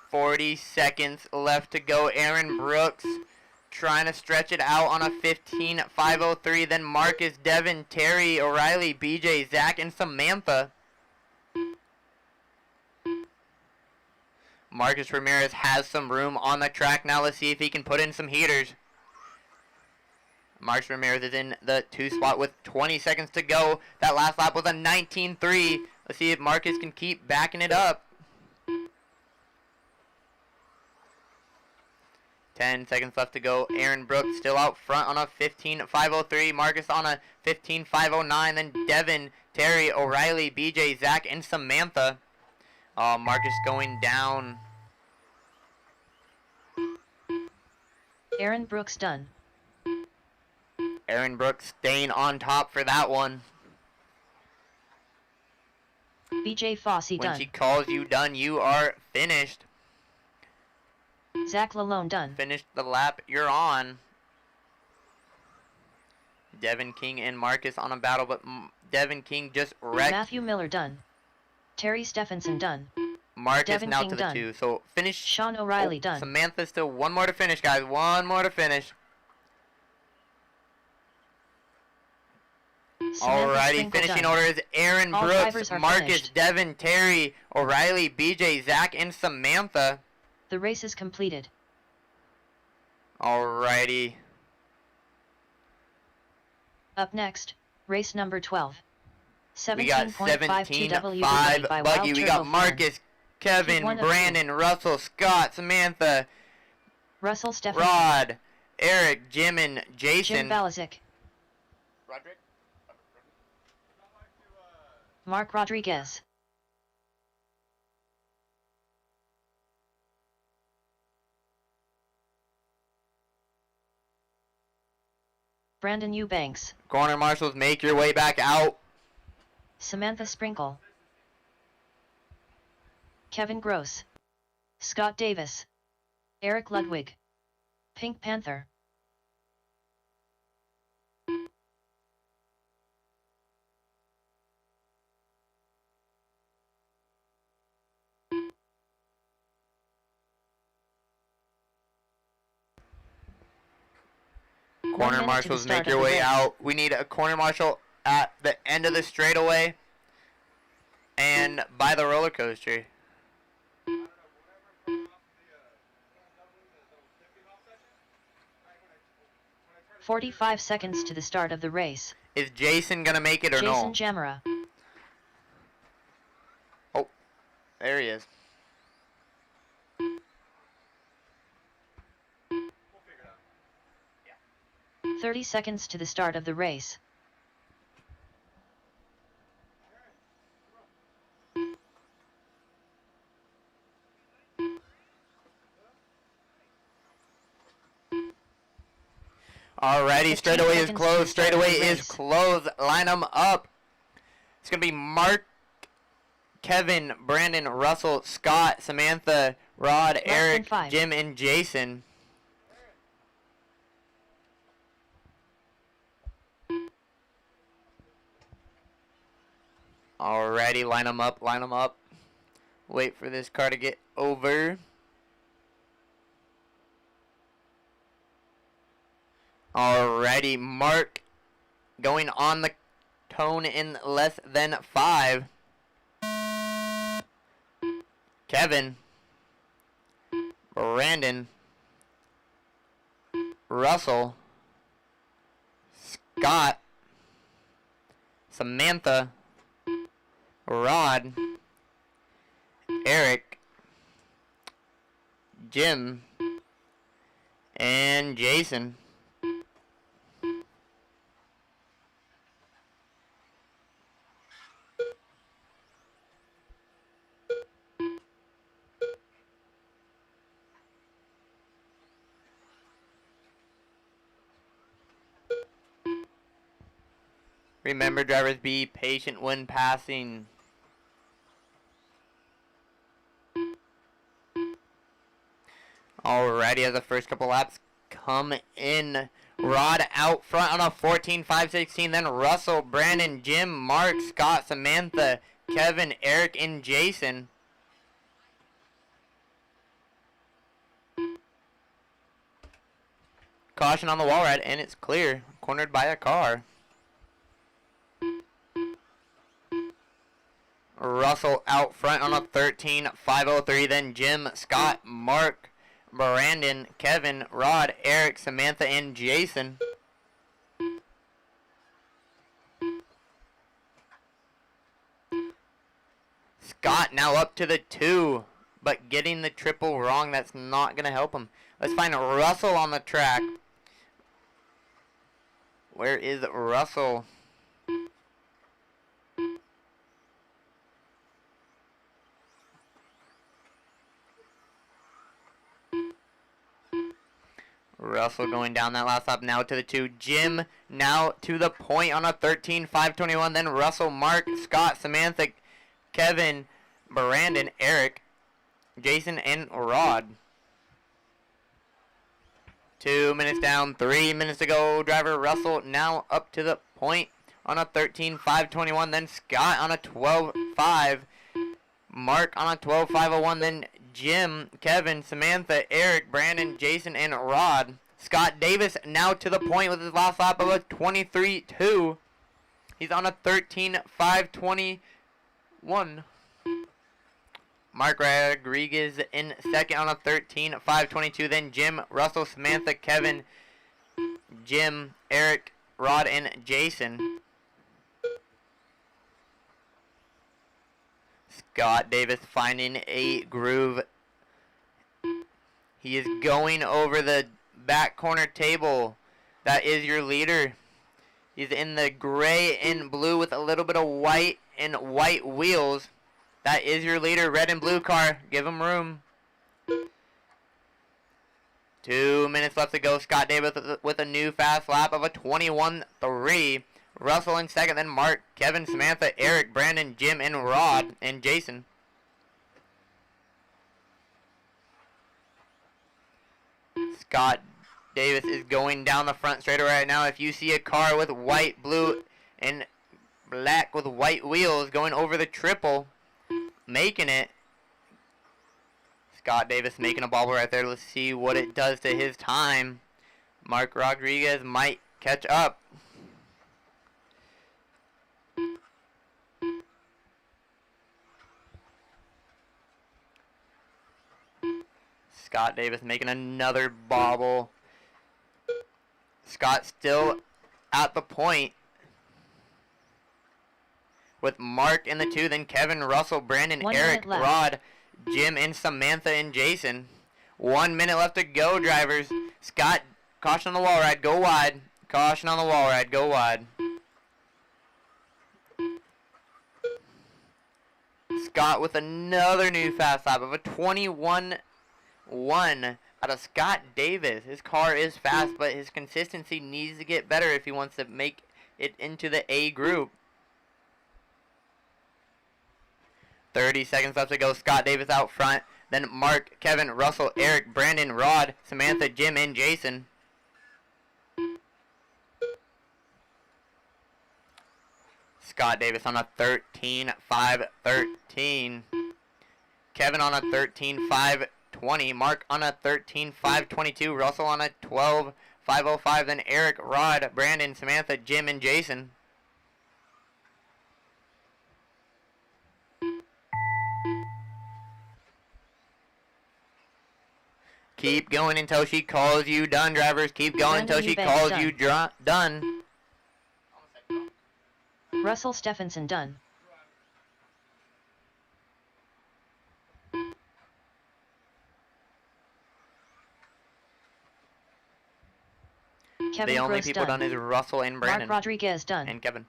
40 seconds left to go. Aaron Brooks trying to stretch it out on a 15.503. Then Marcus, Devin, Terry, O'Reilly, BJ, Zach, and Samantha. Marcus Ramirez has some room on the track now. Let's see if he can put in some heaters. Marcus Ramirez is in the 2 spot with 20 seconds to go. That last lap was a 19.3. Let's see if Marcus can keep backing it up. 10 seconds left to go. Aaron Brooks still out front on a 15.503. Marcus on a 15.509. Then Devin, Terry, O'Reilly, BJ, Zach, and Samantha. Marcus going down. Aaron Brooks done. Aaron Brooks staying on top for that one. BJ Fossey When done. she calls you done, you are finished. Zach Lalone done. Finished the lap you're on. Devin King and Marcus on a battle, but Devin King just wrecked. Matthew Miller done. Terry Stephenson done. Marcus Devin now King to the done. 2. So finish. Sean O'Reilly done. Samantha still 1 more to finish, guys. 1 more to finish. Samantha Alrighty, Sprinkle finishing done. order is Aaron All Brooks, drivers are Marcus, finished. Devin, Terry, O'Reilly, BJ, Zach, and Samantha. The race is completed. Alrighty. Up next, race number 12. We got 17.52 W 17-5 by Buggy. Wild We Turbo got Farm. Marcus, Kevin, one of Brandon, Russell, Scott, Samantha, Russell Stephenson. Rod, Eric, Jim, and Jim Jason. Balazic. Roderick? Mark Rodriguez. Brandon Eubanks. Corner marshals, make your way back out. Samantha Sprinkle. Kevin Gross. Scott Davis. Eric Ludwig. Pink Panther. Corner marshals, make your way out. We need a corner marshal at the end of the straightaway and by the roller coaster. 45 seconds to the start of the race. Is Jason gonna make it or Jason no? Jamara. Oh, there he is. 30 seconds to the start of the race. Alrighty, 15 straightaway is seconds to closed. the start of Straightaway the is race. closed. Line them up. It's gonna be Mark, Kevin, Brandon, Russell, Scott, Samantha, Rod, than Eric, 5. Jim, and Jason. Alrighty, line them up, line them up. Wait for this car to get over. Alrighty, Mark going on the cone in less than 5. Kevin, Brandon, Russell, Scott, Samantha, Rod, Eric, Jim, and Jason. Remember, drivers, be patient when passing. Alrighty, as the first couple laps come in, Rod out front on a 14-5-16. Then Russell, Brandon, Jim, Mark, Scott, Samantha, Kevin, Eric, and Jason. Caution on the wall ride, and it's clear. Cornered by a car. Russell out front on a 13-5-03. Then Jim, Scott, Mark, Brandon, Kevin, Rod, Eric, Samantha, and Jason. Scott now up to the 2, but getting the triple wrong. That's not going to help him. Let's find Russell on the track. Where is Russell? Russell going down that last lap, now to the 2. Jim now to the point on a 13-5-21. Then Russell, Mark, Scott, Samantha, Kevin, Brandon, Eric, Jason, and Rod. 2 minutes down, 3 minutes to go. Driver Russell now up to the point on a 13-5-21. Then Scott on a 12-5. Mark on a 12-5-01. Then Jim, Kevin, Samantha, Eric, Brandon, Jason, and Rod. Scott Davis now to the point with his last lap of a 23-2. He's on a 13-5-21. Mark Rodriguez in second on a 13-5-22. Then Jim, Russell, Samantha, Kevin, Jim, Eric, Rod, and Jason. Scott Davis finding a groove. He is going over the back corner table. That is your leader. He's in the gray and blue with a little bit of white and white wheels. That is your leader, red and blue car. Give him room. 2 minutes left to go. Scott Davis with a new fast lap of a 21-3. Russell in second, then Mark, Kevin, Samantha, Eric, Brandon, Jim, and Rod, and Jason. Scott Davis is going down the front straightaway right now. If you see a car with white, blue, and black with white wheels going over the triple, making it. Scott Davis making a bobble right there. Let's see what it does to his time. Mark Rodriguez might catch up. Scott Davis making another bobble. Scott still at the point with Mark in the 2, then Kevin, Russell, Brandon, 1 Eric, minute left. Rod, Jim, and Samantha, and Jason. 1 minute left to go, drivers. Scott, caution on the wall ride, go wide. Caution on the wall ride, go wide. Scott with another new fast lap of a 21-1 out of Scott Davis. His car is fast, but his consistency needs to get better if he wants to make it into the A group. 30 seconds left to go. Scott Davis out front. Then Mark, Kevin, Russell, Eric, Brandon, Rod, Samantha, Jim, and Jason. Scott Davis on a 13-5-13. Kevin on a 13-5-20. Mark on a 13-5-22. Russell on a 12-5-05. Then Eric, Rod, Brandon, Samantha, Jim, and Jason. Keep going until she calls you done, drivers. Keep going until she calls you done. Russell Stephenson done. Kevin The only Gross people done. done is Russell and Brandon. Mark Rodriguez done. And Kevin.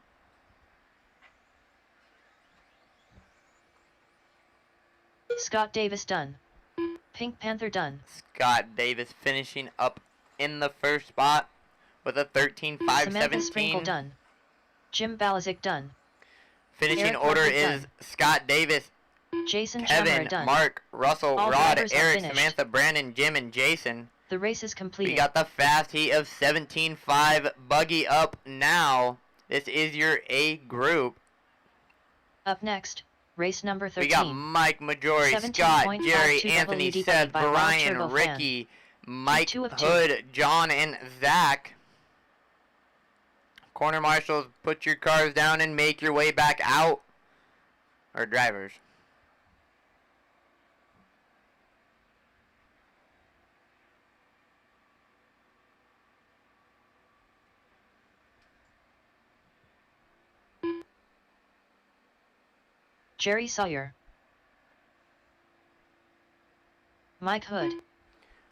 Scott Davis done. Pink Panther done. Scott Davis finishing up in the first spot with a Samantha Sprinkle 13-5-17. done. Jim Balazic done. Finishing Eric order Russell is done. Scott Davis, Jason Kevin, Chandler done. Mark, Russell, All Rod, drivers have Eric, finished. Samantha, Brandon, Jim, and Jason. The race is completed. We got the fast heat of 17.5 buggy up now. This is your A group. Up next, race number 13. We got Mike, Majori, Scott, Jerry, Anthony, WD Seth, by Wild Brian, Turbo Ricky, Mike, 2 of 2. Hood, John, and Zach. Corner marshals, put your cars down and make your way back out. Or drivers. Jerry Sawyer. Mike Hood.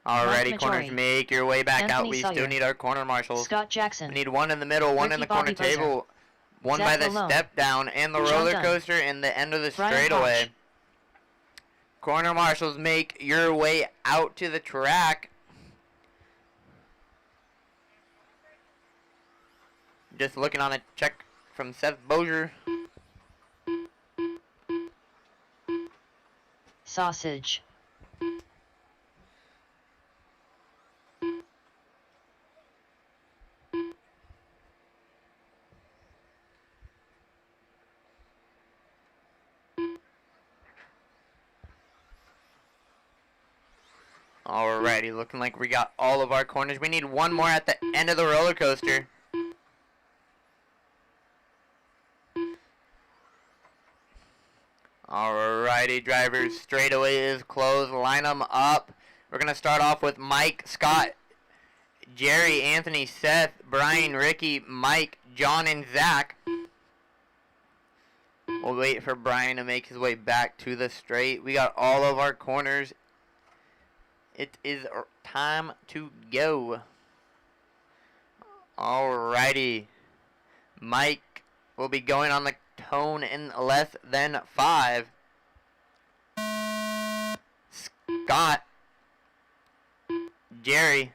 Alrighty, Mike corners, Majori. make your way back out. Anthony We Sawyer. still need our corner marshals. Scott Jackson. We need one in the middle, one in Ricky the corner Bobby Buzzer. table, one Zach by the Malone. step down, and the John roller Dunn. coaster, and the end of the Brian straightaway. Hodge. Corner marshals, make your way out to the track. Just looking on a check from Seth Bozier. Sausage. Alrighty, looking like we got all of our corners. We need one more at the end of the roller coaster. Alrighty, drivers, straightaway is closed. Line them up. We're going to start off with Mike, Scott, Jerry, Anthony, Seth, Brian, Ricky, Mike, John, and Zach. We'll wait for Brian to make his way back to the straight. We got all of our corners. It is time to go. Alrighty. Mike will be going on the tone in less than 5. Scott, Jerry,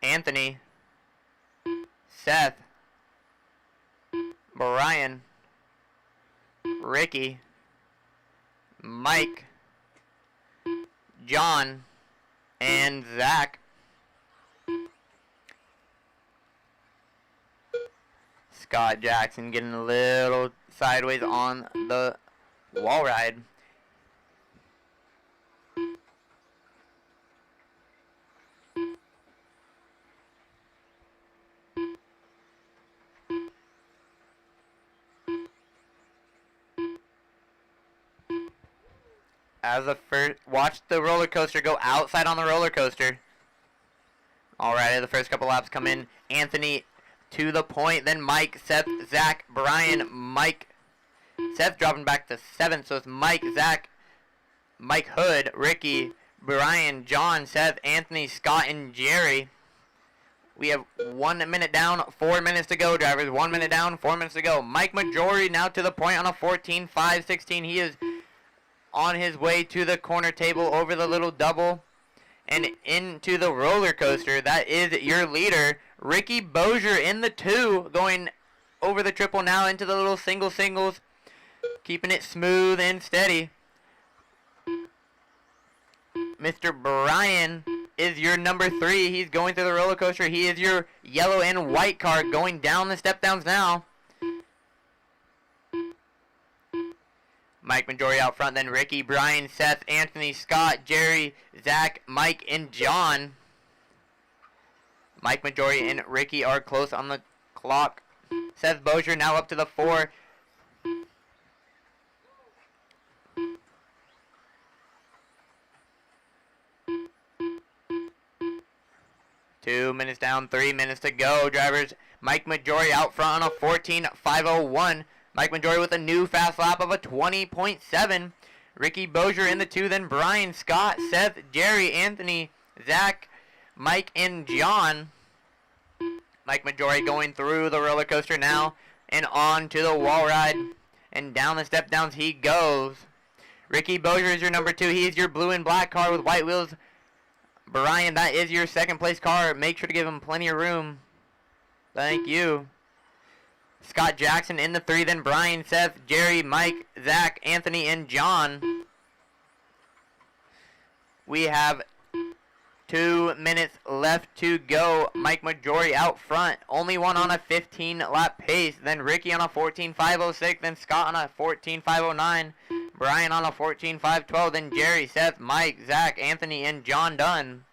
Anthony, Seth, Brian, Ricky, Mike, John, and Zach. Scott Jackson getting a little sideways on the wall ride. As the first, watch the roller coaster go outside on the roller coaster. Alright, the first couple laps come in. Anthony to the point, then Mike, Seth, Zach, Brian, Mike. Seth dropping back to 7th, so it's Mike, Zach, Mike Hood, Ricky, Brian, John, Seth, Anthony, Scott, and Jerry. We have 1 minute down, 4 minutes to go, drivers. 1 minute down, 4 minutes to go. Mike Majori now to the point on a 14.516. He is on his way to the corner table over the little double and into the roller coaster. That is your leader, Ricky Bozier, in the 2, going over the triple now into the little singles, keeping it smooth and steady. Mr. Brian is your number 3. He's going through the roller coaster. He is your yellow and white car going down the step downs now. Mike Majori out front, then Ricky, Brian, Seth, Anthony, Scott, Jerry, Zach, Mike, and John. Mike Majori and Ricky are close on the clock. Seth Bozier now up to the 4. Two minutes down, 3 minutes to go, drivers. Mike Majori out front on a 14.501. Mike Majori with a new fast lap of a 20.7. Ricky Bozier in the 2, then Brian, Scott, Seth, Jerry, Anthony, Zach, Mike, and John. Mike Majori going through the roller coaster now and on to the wall ride. And down the step downs he goes. Ricky Bozier is your number 2. He is your blue and black car with white wheels. Brian, that is your second place car. Make sure to give him plenty of room. Thank you. Scott Jackson in the 3, then Brian, Seth, Jerry, Mike, Zach, Anthony, and John. We have 2 minutes left to go. Mike Majori out front. Only one on a 15-lap pace. Then Ricky on a 14.506. Then Scott on a 14.509. Brian on a 14.512. Then Jerry, Seth, Mike, Zach, Anthony, and John Dunn.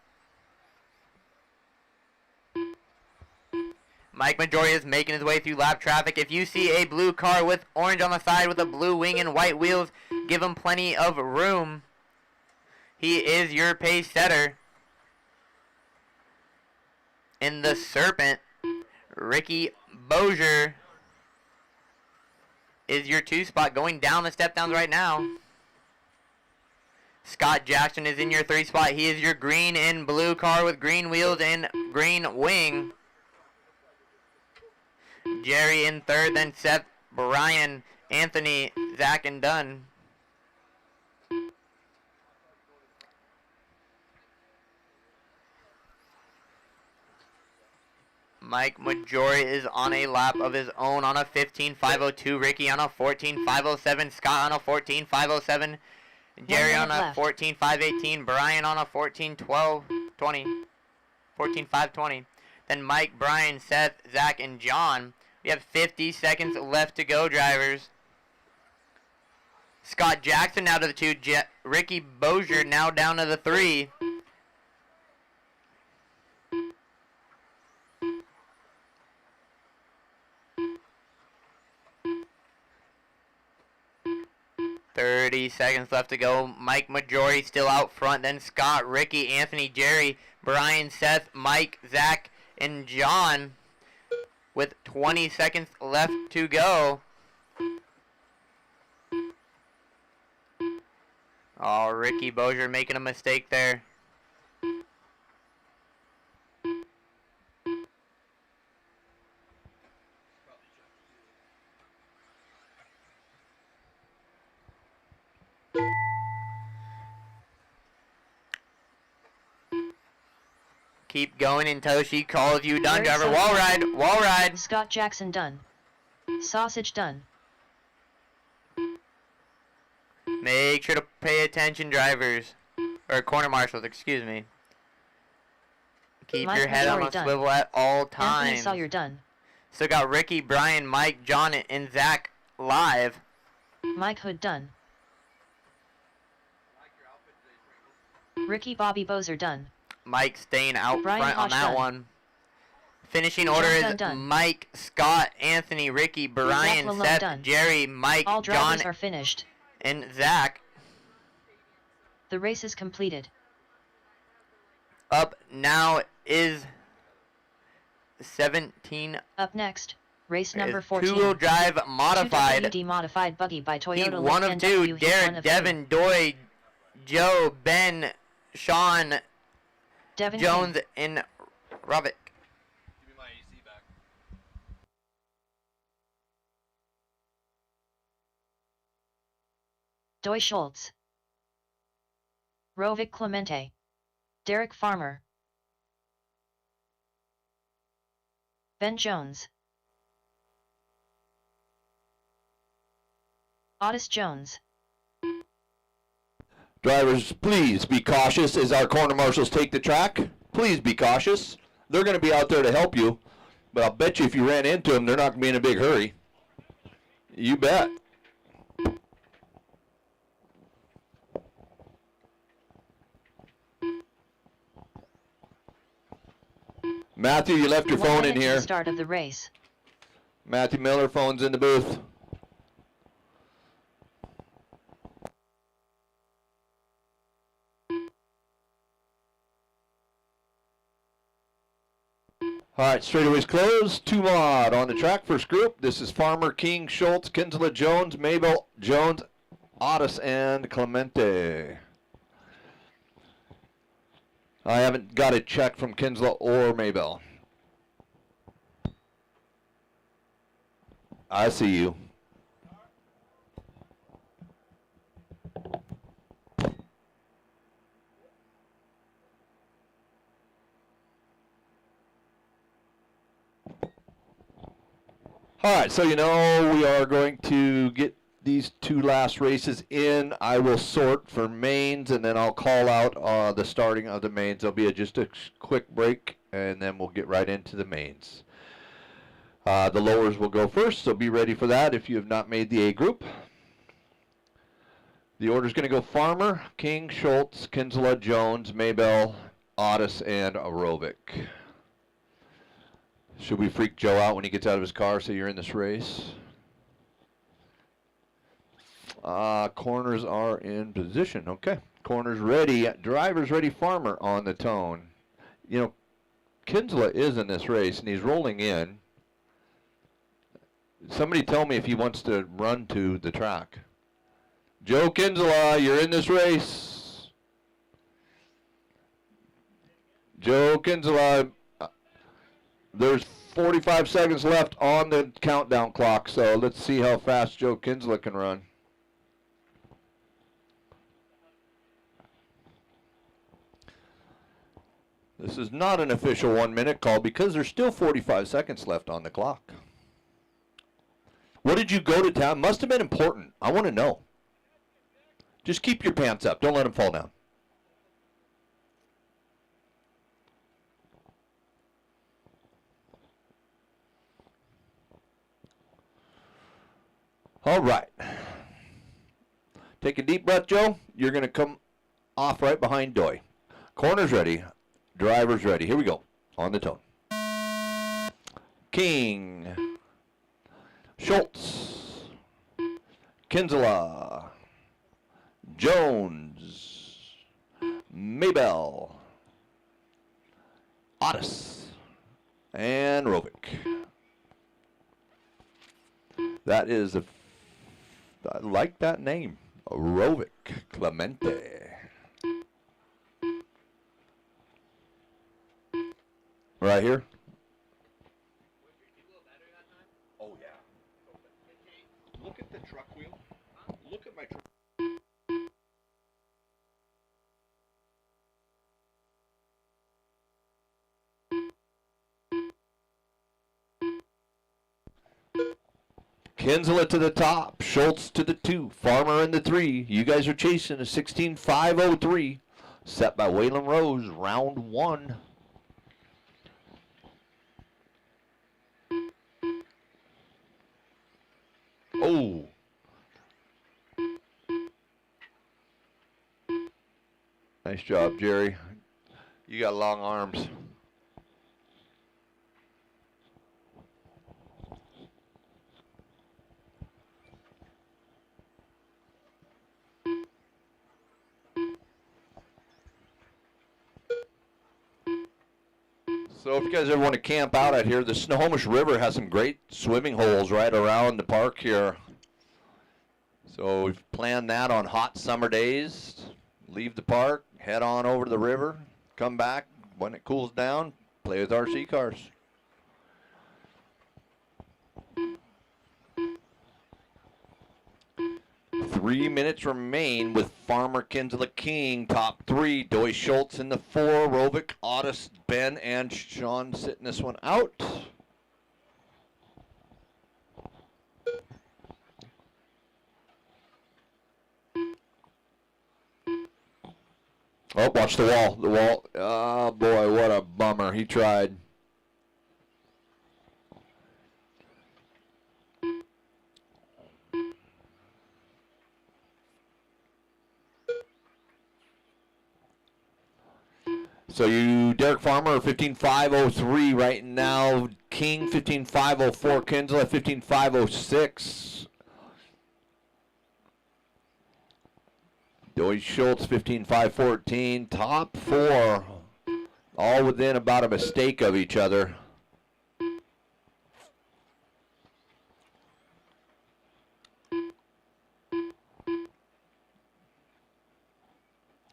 Mike Majori is making his way through lap traffic. If you see a blue car with orange on the side with a blue wing and white wheels, give him plenty of room. He is your pace setter. In the Serpent, Ricky Bozier is your 2 spot going down the step downs right now. Scott Jackson is in your 3 spot. He is your green and blue car with green wheels and green wing. Jerry in 3rd, then Seth, Brian, Anthony, Zach, and Dunn. Mike Majori is on a lap of his own on a 15.502. Ricky on a 14.507. Scott on a 14.507. Jerry on a 14.518. Brian on a 14.1220. 14.520. Then Mike, Brian, Seth, Zach, and John. We have 50 seconds left to go, drivers. Scott Jackson now to the 2. Ricky Bozier now down to the 3. Seconds left to go. Mike Majori still out front. Then Scott, Ricky, Anthony, Jerry, Brian, Seth, Mike, Zach, and John with 20 seconds left to go. Oh, Ricky Bozier making a mistake there. Keep going until she calls you done, driver. Wall ride, wall ride. Scott Jackson done. Sausage done. Make sure to pay attention, drivers. Or corner marshals, excuse me. Keep Mike your head on a done. swivel at all times. Anthony Sawyer done. So got Ricky, Brian, Mike, John, and Zach live. Mike Hood done. Ricky Bobby Bozer done. Mike staying out Brian front on Hosh that done. one. Finishing order is Done. Mike, Scott, Anthony, Ricky, Brian, Lalone Seth, done. Jerry, Mike, All drivers John, are finished. and Zach. The race is completed. Up now is 17. Up next, race number is 14. two-wheel drive modified. 2WD modified buggy by Toyota. Heat Lift 1 of NW. 2. Heat 1 Derek, of Devin, Doy, Joe, Ben, Sean, 2. Devin Jones, and Robick. Give me my AC back. Doy Schultz. Rovic Clemente. Derek Farmer. Ben Jones. Otis Jones. Drivers, please be cautious as our corner marshals take the track. Please be cautious. They're going to be out there to help you, but I'll bet you if you ran into them, they're not going to be in a big hurry. You bet. Matthew, you left your 1 phone minute in to here. the start of the race. Matthew Miller, phone's in the booth. All right, straightaways closed. 2 mod on the track. First group. This is Farmer, King, Schultz, Kinsella, Jones, Mabel, Jones, Otis, and Clemente. I haven't got a check from Kinsella or Mabel. I see you. All right, so you know we are going to get these two last races in. I will sort for mains, and then I'll call out the starting of the mains. There'll be just a quick break, and then we'll get right into the mains. The lowers will go first, so be ready for that if you have not made the A group. The order's going to go Farmer, King, Schultz, Kinsella, Jones, Maybell, Otis, and Aerobic. Should we freak Joe out when he gets out of his car so you're in this race? Corners are in position. Okay. Corners ready. Drivers ready. Farmer on the tone. You know, Kinsella is in this race, and he's rolling in. Somebody tell me if he wants to run to the track. Joe Kinsella, you're in this race. Joe Kinsella, there's 45 seconds left on the countdown clock, so let's see how fast Joe Kinsella can run. This is not an official 1 minute call because there's still 45 seconds left on the clock. What did you go to town? Must have been important. I want to know. Just keep your pants up. Don't let them fall down. All right. Take a deep breath, Joe. You're going to come off right behind Doy. Corner's ready. Driver's ready. Here we go. On the tone. King. Schultz. Kinsella. Jones. Maybell. Otis. And Rovic. That is I like that name. Rovic Clemente. Right here. Oh, yeah. Look at the truck wheel. Look at my truck. Kinsella to the top. Schultz to the 2. Farmer in the 3. You guys are chasing a 16.503. Set by Waylon Rose. Round 1. Oh. Nice job, Jerry. You got long arms. So if you guys ever want to camp out here, the Snohomish River has some great swimming holes right around the park here. So we've planned that on hot summer days. Leave the park, head on over to the river, come back when it cools down, play with RC cars. Three minutes remain with Farmer, Kinsella, King, top 3. Doy Schultz in the 4. Rovic, Otis, Ben, and Sean sitting this one out. Oh, watch the wall. The wall. Oh, boy, what a bummer. He tried. So you, Derek Farmer, 15.503 right now. King, 15.504. Kinsella, 15.506. Doy Schultz, 15.514. Top 4, all within about a mistake of each other.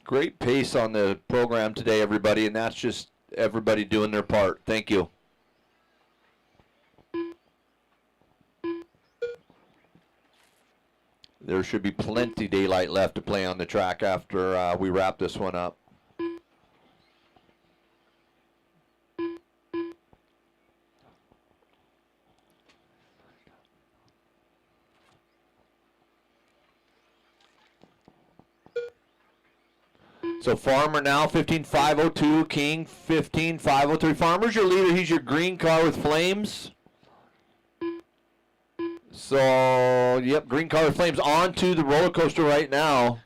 Great pace on the program today, everybody, and that's just everybody doing their part. Thank you. There should be plenty daylight left to play on the track after we wrap this one up. So Farmer now 15,502. King 15,503. Farmer's your leader. He's your green car with flames. So, yep, green car with flames onto the roller coaster right now.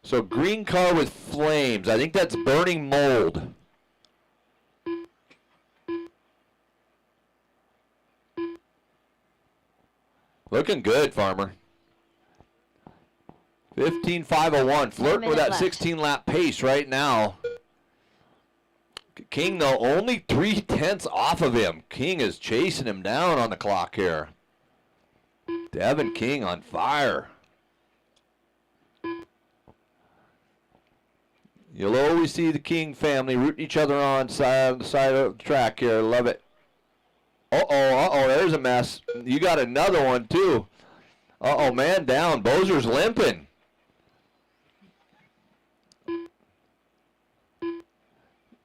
So green car with flames. I think that's burning mold. Looking good, Farmer. 15,501. Flirting with that 16-lap pace right now. King, though, only 3/10 off of him. King is chasing him down on the clock here. Devin King on fire. You'll always see the King family rooting each other on the side of the track here. Love it. Uh-oh, there's a mess. You got another one, too. Uh-oh, man down. Bozer's limping.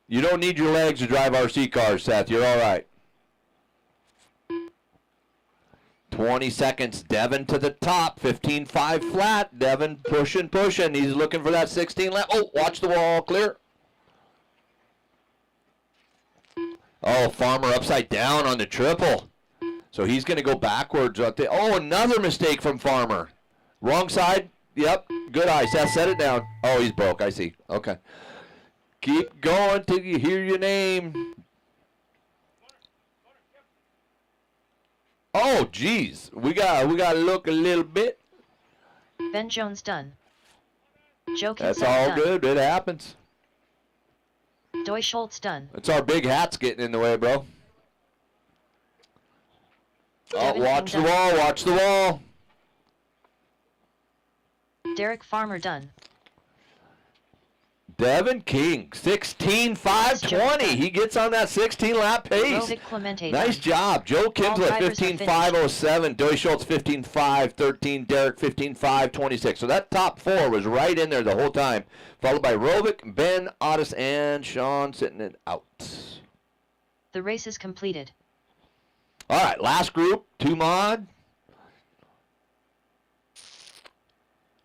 You don't need your legs to drive RC cars, Seth. You're all right. 20 seconds. Devin to the top. 15.5 flat. Devin pushing. He's looking for that 16 lap. Oh, watch the wall. Clear. Oh, Farmer upside down on the triple. So he's going to go backwards. Oh, another mistake from Farmer. Wrong side. Yep. Good eye. Seth, set it down. Oh, he's broke. I see. Okay. Keep going till you hear your name. Oh, geez. We got to look a little bit. Ben Jones done. Joe That's Kinsella all done. good. It happens. Doy Schultz done. It's our big hats getting in the way, bro. Oh, Devin watch King the done. wall. Watch the wall. Derek Farmer done. Devin King, 16.520. He gets on that 16-lap pace. Rovic Clemente Nice done. job. Joe Kinsler, drivers are 15.507. Doy Schultz, 15.513. Derek, 15.526. So that top four was right in there the whole time. Followed by Rovic, Ben, Otis, and Sean sitting it out. The race is completed. All right, last group, 2 mod.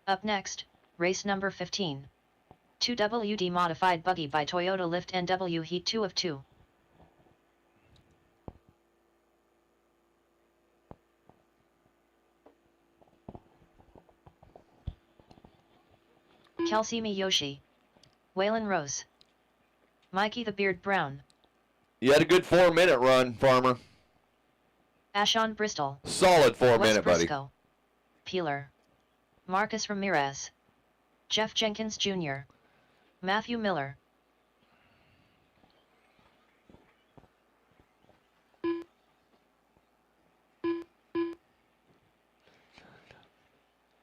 Up next, race number 15. 2WD modified buggy by Toyota Lift NW Heat 2 of 2. Kelsey Miyoshi. Waylon Rose. Mikey the Beard Brown. You had a good 4-minute run, Farmer. Ashon Bristol. Solid 4-minute, buddy. Briscoe. Peeler. Marcus Ramirez. Jeff Jenkins Jr. Matthew Miller.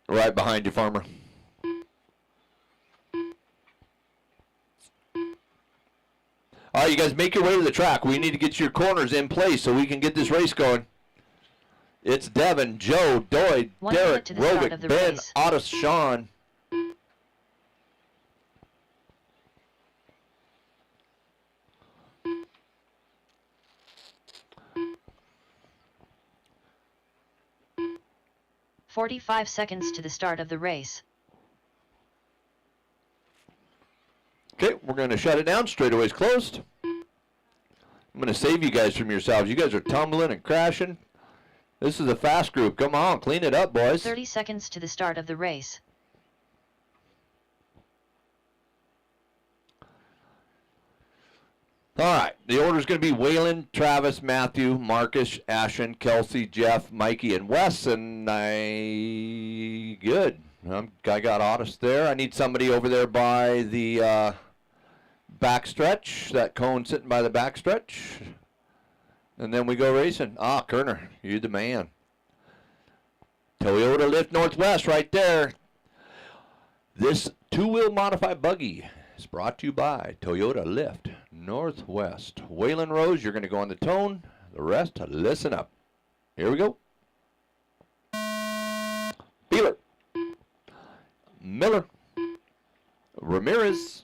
Right behind you, Farmer. All right, you guys make your way to the track. We need to get your corners in place so we can get this race going. It's Devin, Joe, Doyd, 1 Derek, minute to the start Rovic, of the Ben, race. Otis, Sean. "45 seconds to the start of the race. Okay, we're going to shut it down. Straightaway's closed. I'm going to save you guys from yourselves. You guys are tumbling and crashing. This is a fast group. Come on, clean it up, boys. 30 seconds to the start of the race. All right, the order's going to be Waylon, Travis, Matthew, Marcus, Ashen, Kelsey, Jeff, Mikey, and Wes, and good. I got Otis there. I need somebody over there by the backstretch, that cone sitting by the backstretch. And then we go racing. Ah, Kerner, you're the man. Toyota Lift Northwest right there. This two-wheel modified buggy is brought to you by Toyota Lift Northwest. Waylon Rose, you're going to go on the tone. The rest, listen up. Here we go. Beeler. Miller. Ramirez.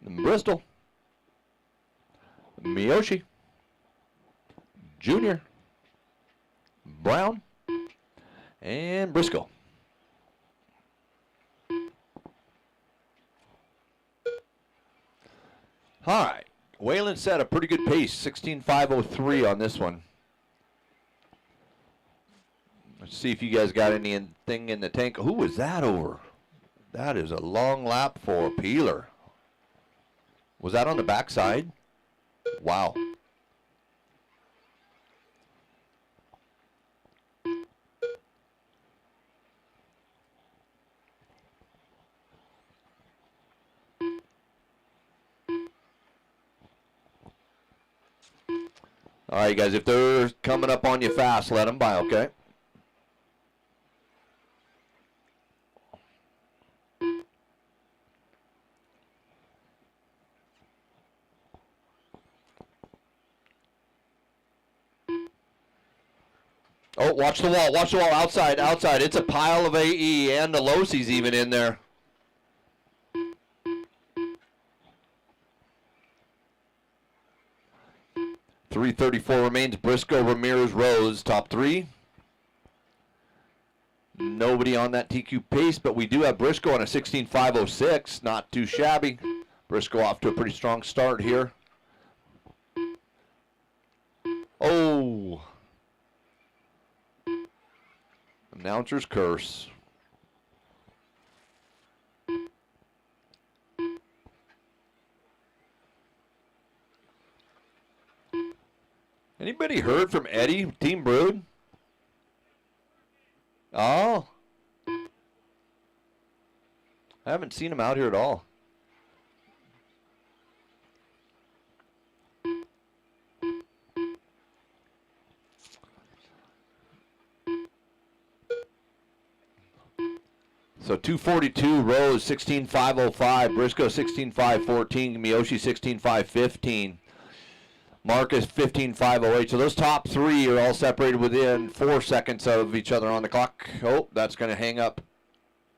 Bristol. Miyoshi. Junior. Brown, and Briscoe. All right. Whalen set a pretty good pace, 16.503 on this one. Let's see if you guys got anything in the tank. Who was that over? That is a long lap for Peeler. Was that on the backside? Wow. All right, guys, if they're coming up on you fast, let them by, okay? Oh, watch the wall, outside, outside. It's a pile of AE, and the Losi's even in there. .334 remains. Briscoe, Ramirez, Rose, top three. Nobody on that TQ pace, but we do have Briscoe on a 16.506. Not too shabby. Briscoe off to a pretty strong start here. Oh. Announcer's curse. Anybody heard from Eddie, Team Brood? Oh. I haven't seen him out here at all. So 242, Rose 16.505, Briscoe 16.514, Miyoshi 16.515, Marcus 15.508. So those top three are all separated within 4 seconds of each other on the clock. Oh, that's going to hang up.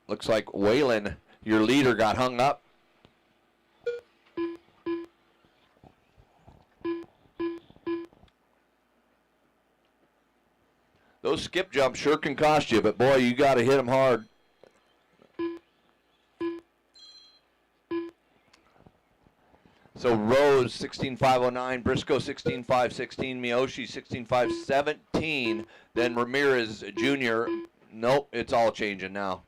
Looks like Whalen, your leader, got hung up. Those skip jumps sure can cost you, but boy, you got to hit them hard. So Rose 16.509, Briscoe 16.516, Miyoshi 16.517, then Ramirez Jr. Nope, it's all changing now.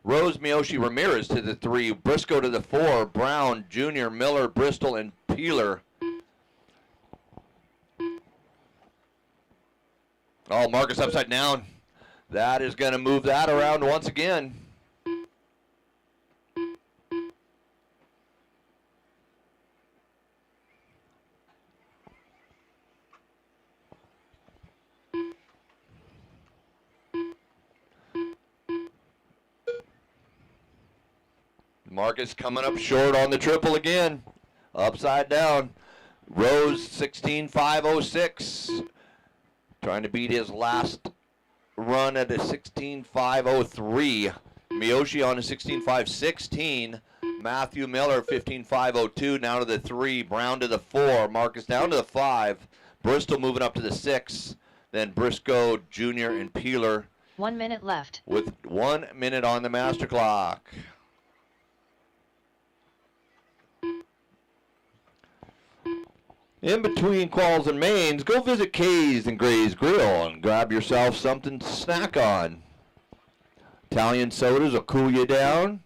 Rose, Miyoshi, Ramirez to the 3, Briscoe to the 4, Brown, Jr., Miller, Bristol, and Peeler. Oh, Marcus upside down. That is going to move that around once again. Marcus coming up short on the triple again. Upside down. Rose 16.506. Trying to beat his last run at a 16.503. Miyoshi on a 16.516. Matthew Miller 15.502. Now to the 3. Brown to the 4. Marcus down to the 5. Bristol moving up to the 6. Then Briscoe, Jr., and Peeler. 1 minute left. With 1 minute on the master clock. In between quals and mains, go visit Kay's and Gray's Grill and grab yourself something to snack on. Italian sodas will cool you down.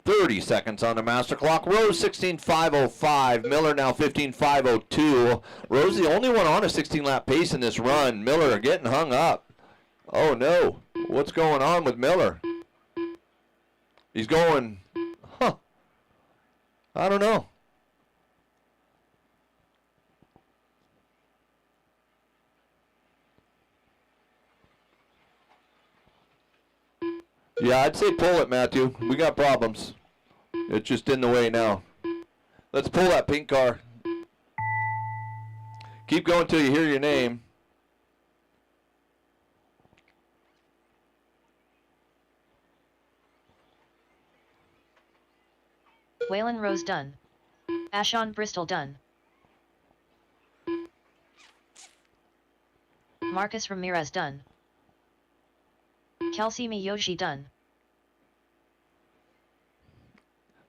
.30 seconds on the master clock. Rose 16.505. Miller now 15.502. Rose the only one on a 16-lap pace in this run. Miller getting hung up. Oh no, what's going on with Miller? He's going, I don't know. Yeah, I'd say pull it, Matthew. We got problems. It's just in the way now. Let's pull that pink car. Keep going till you hear your name. Whalen Rose done. Ashon Bristol done. Marcus Ramirez done. Kelsey Miyoshi done.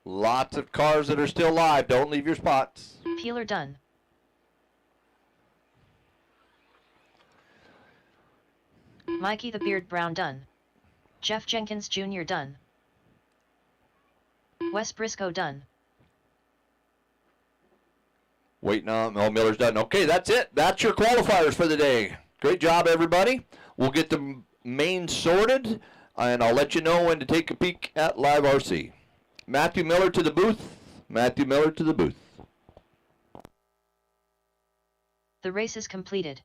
Lots of cars that are still live. Don't leave your spots. Peeler done. Mikey the Beard Brown done. Jeff Jenkins Jr. done. Wes Briscoe done. Waiting on, oh, Miller's done. Okay, that's it. That's your qualifiers for the day. Great job, everybody. We'll get the main sorted, and I'll let you know when to take a peek at Live RC. Matthew Miller to the booth. Matthew Miller to the booth. The race is completed.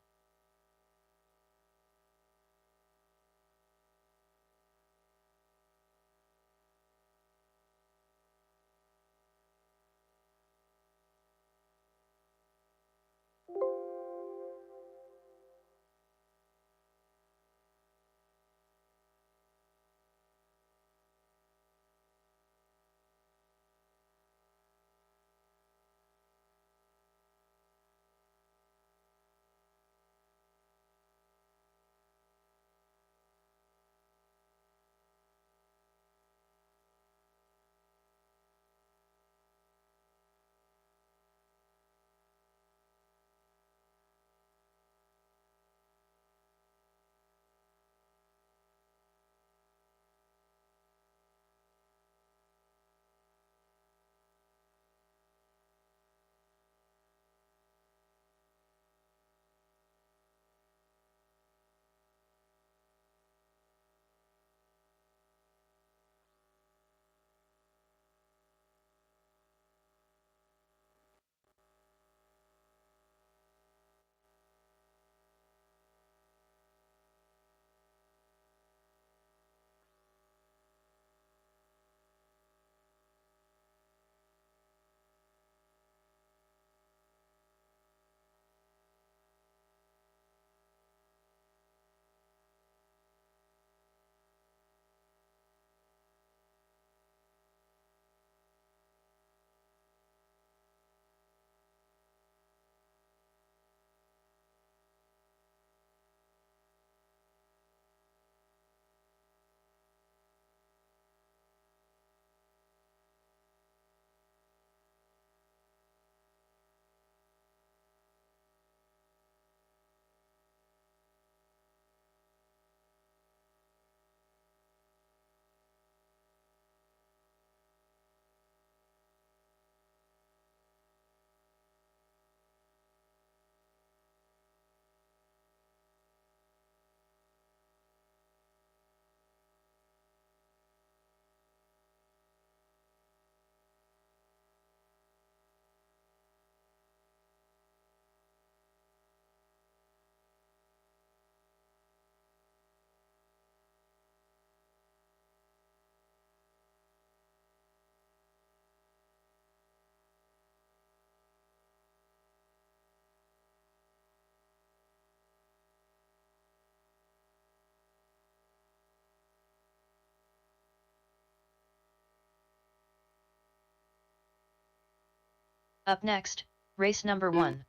Up next, race number 1.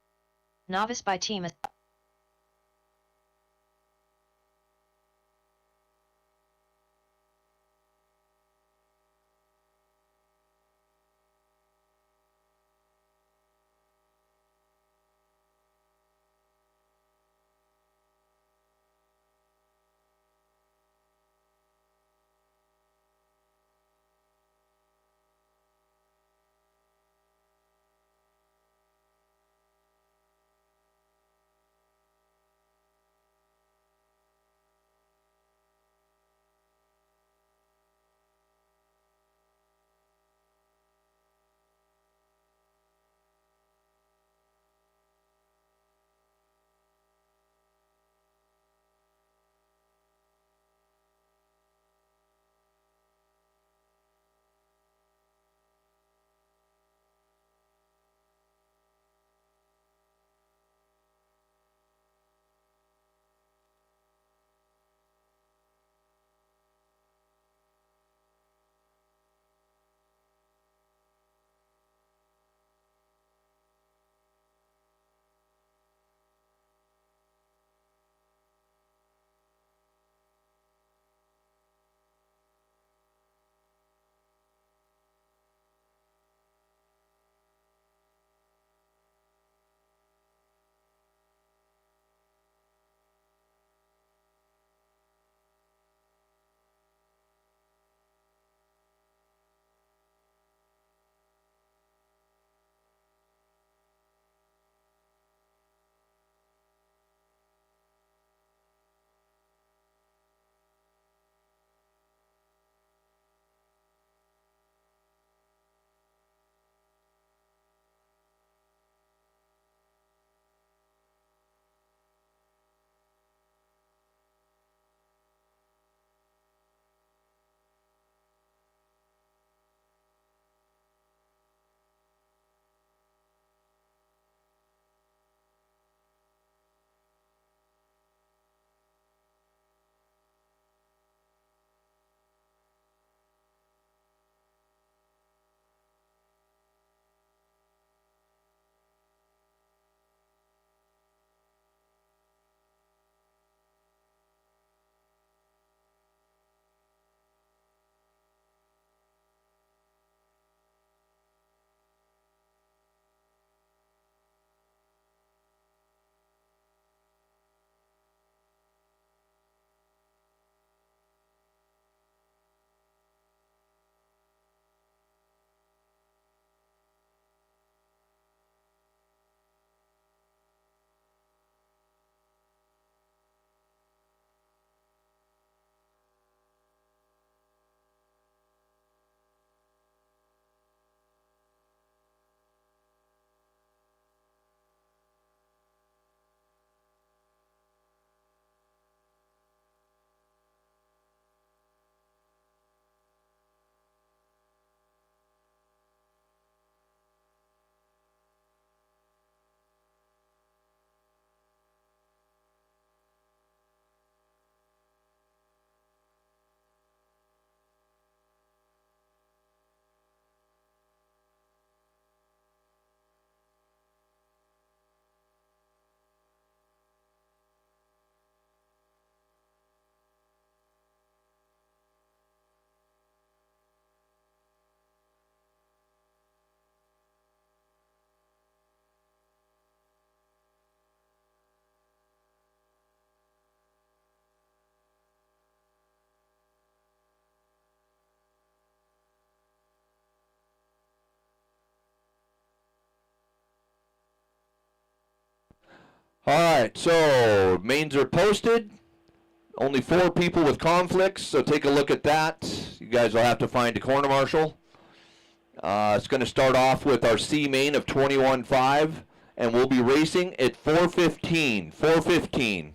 Novice by team. Alright, so mains are posted. Only 4 people with conflicts, so take a look at that. You guys will have to find a corner marshal. It's going to start off with our C main of 21.5, and we'll be racing at 4:15. 4:15.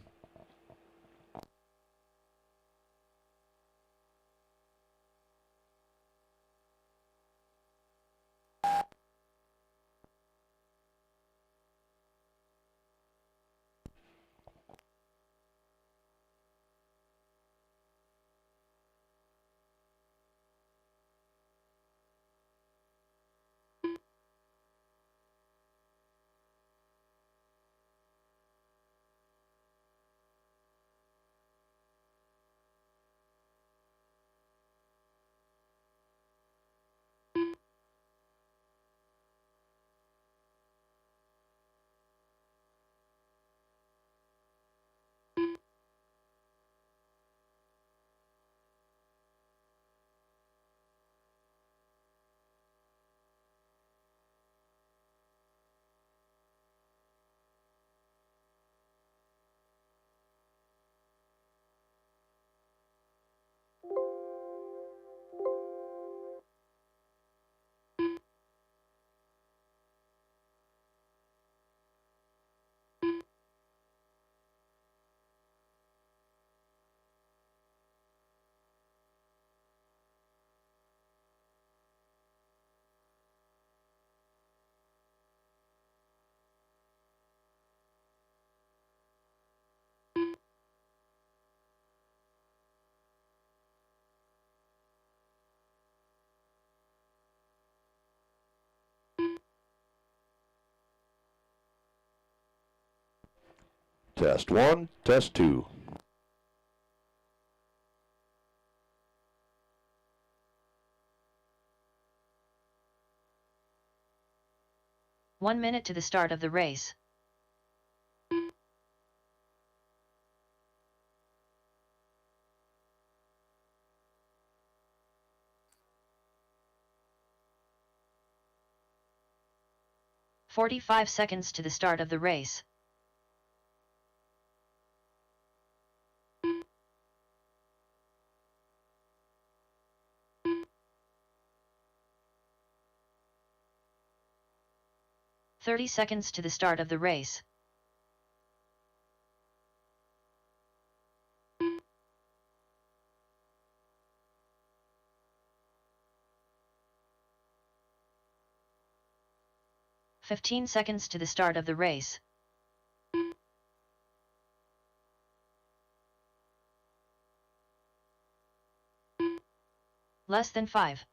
Test 1, test 2. One minute to the start of the race. "45 seconds to the start of the race. "30 seconds to the start of the race. "15 seconds to the start of the race. Less than 5.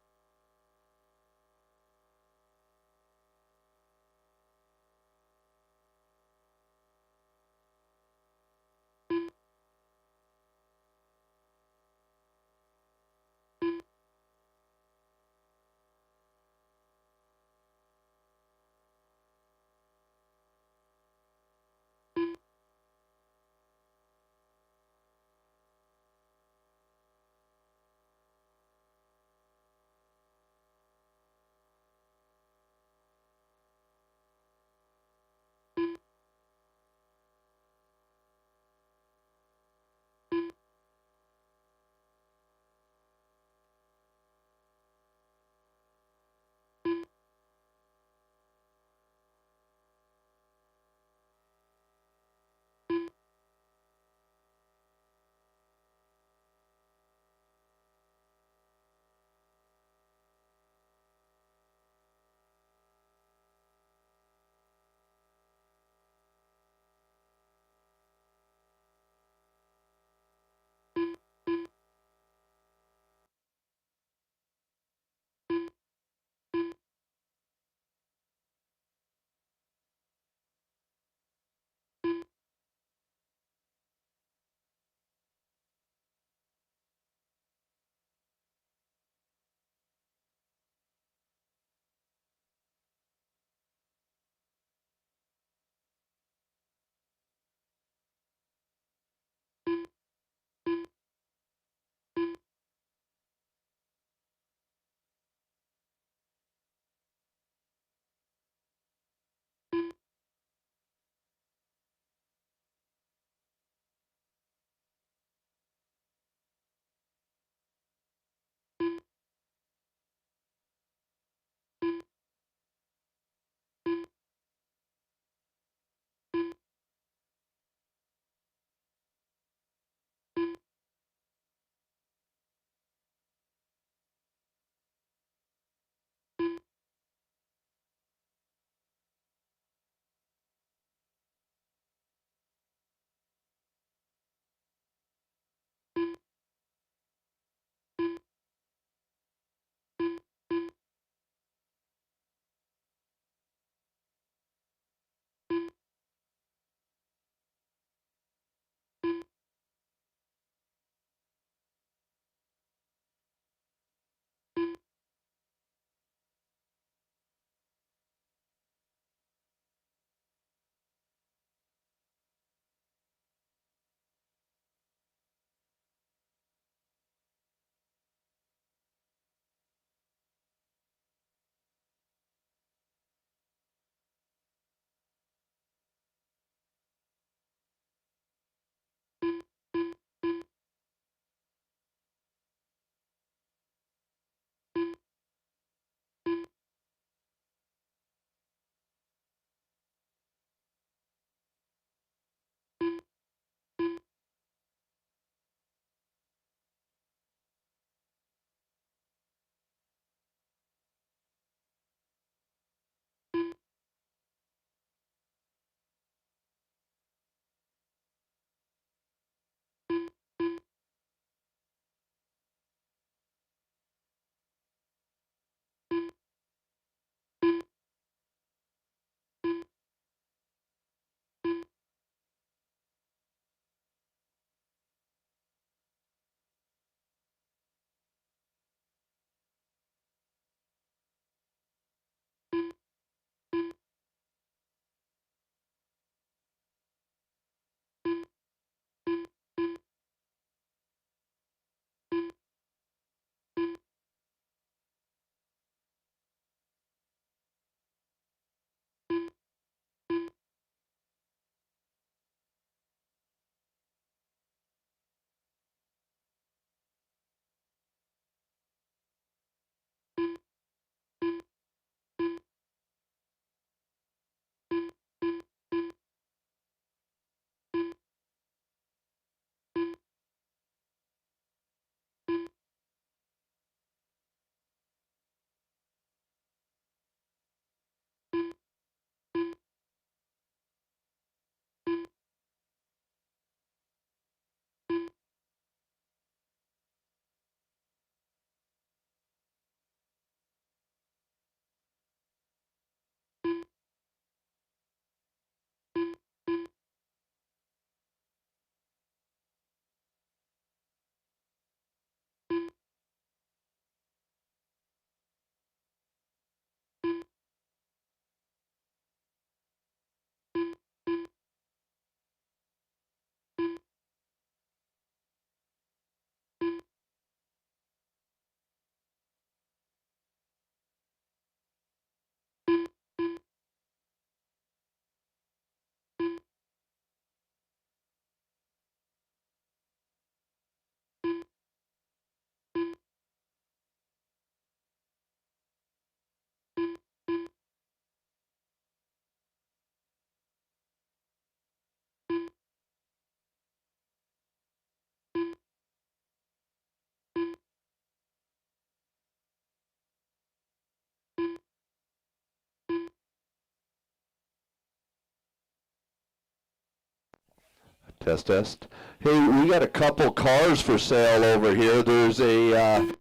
Test, test. Hey, we got a couple cars for sale over here. There's a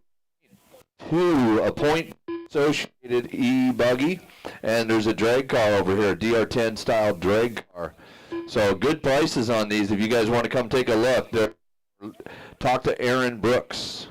point associated e-buggy, and there's a drag car over here, a DR10 style drag car. So good prices on these. If you guys want to come take a look, talk to Aaron Brooks.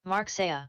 Mark Saya.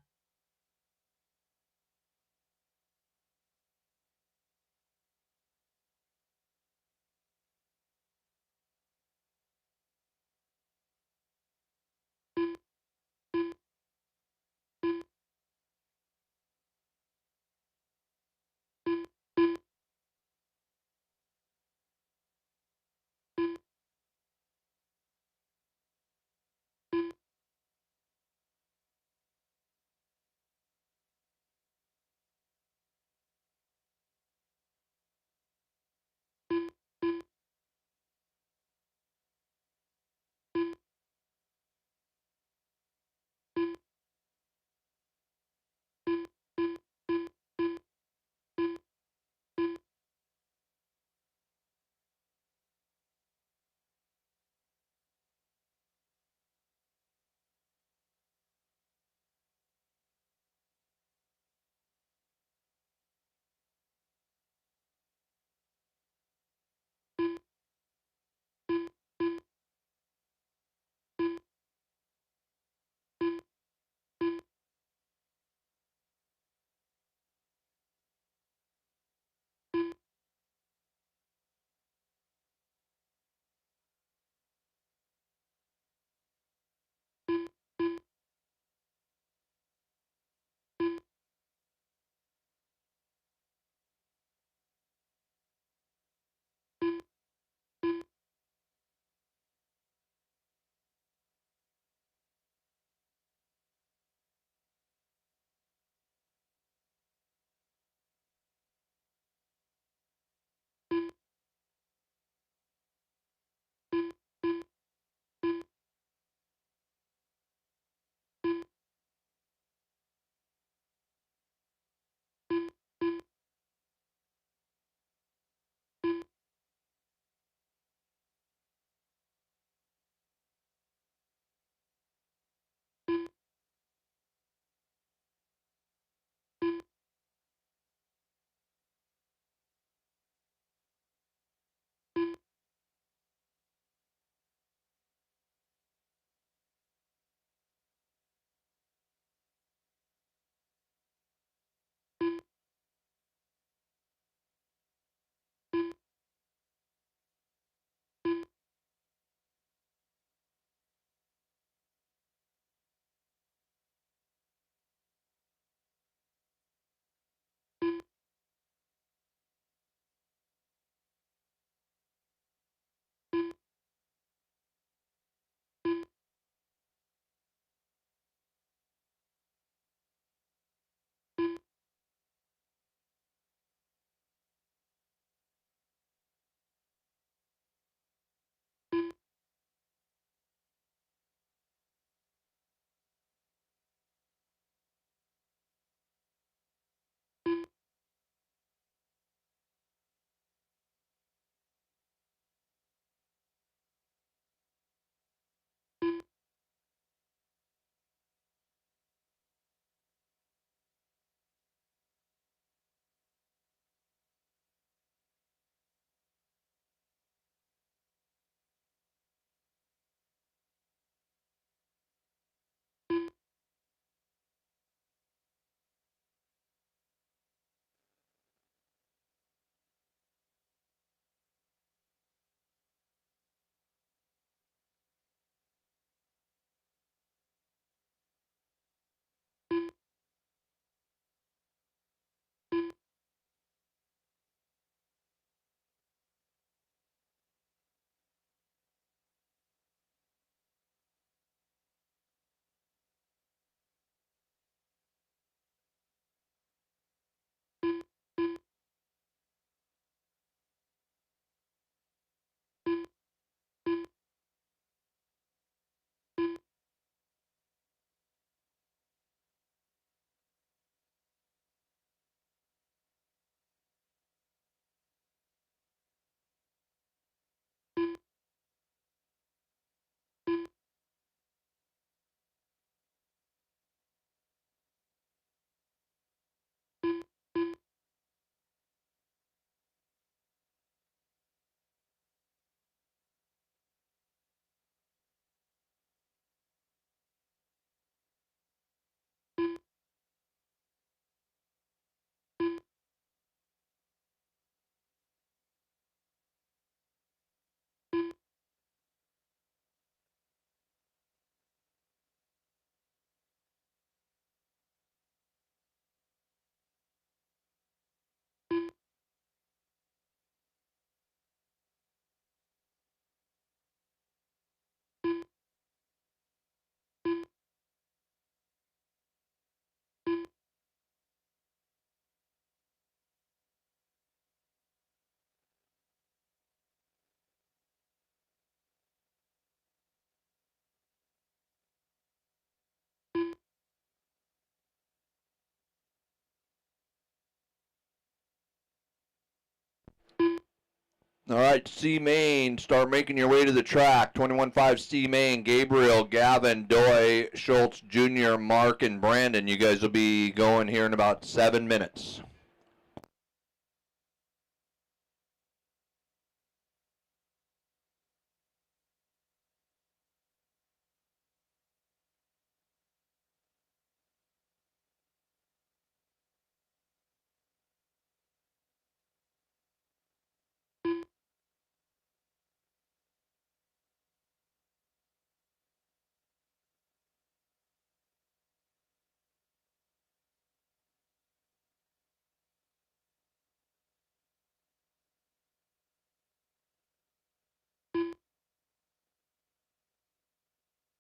All right, C Main, start making your way to the track. 21.5 C Main, Gabriel, Gavin, Doy, Schultz Jr., Mark, and Brandon. You guys will be going here in about 7 minutes.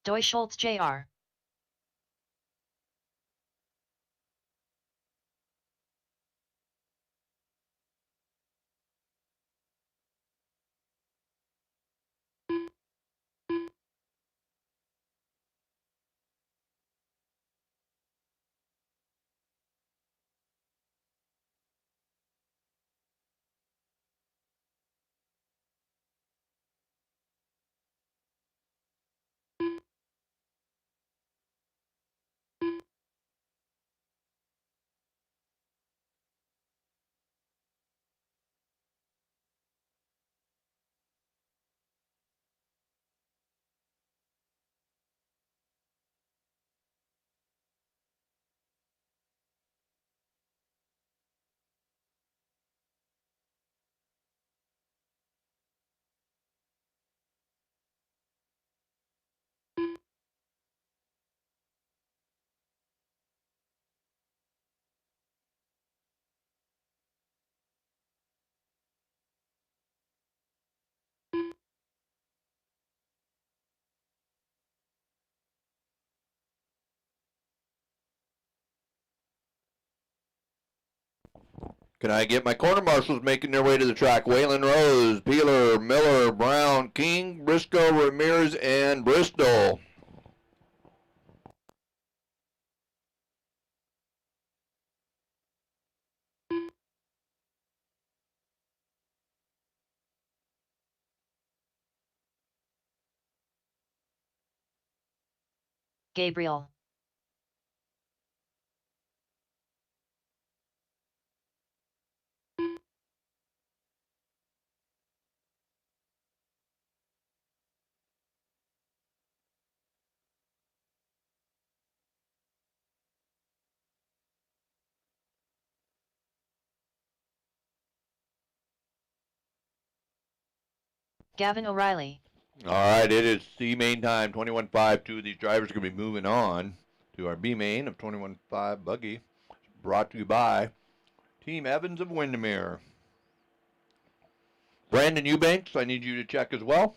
Doy Schultz Jr. Can I get my corner marshals making their way to the track? Waylon Rose, Peeler, Miller, Brown, King, Briscoe, Ramirez, and Bristol. Gabriel. Gavin O'Reilly. All right, it is C main time, 21.5. Two of these drivers are going to be moving on to our B main of 21.5 buggy. Brought to you by Team Evans of Windermere. Brandon Eubanks, I need you to check as well.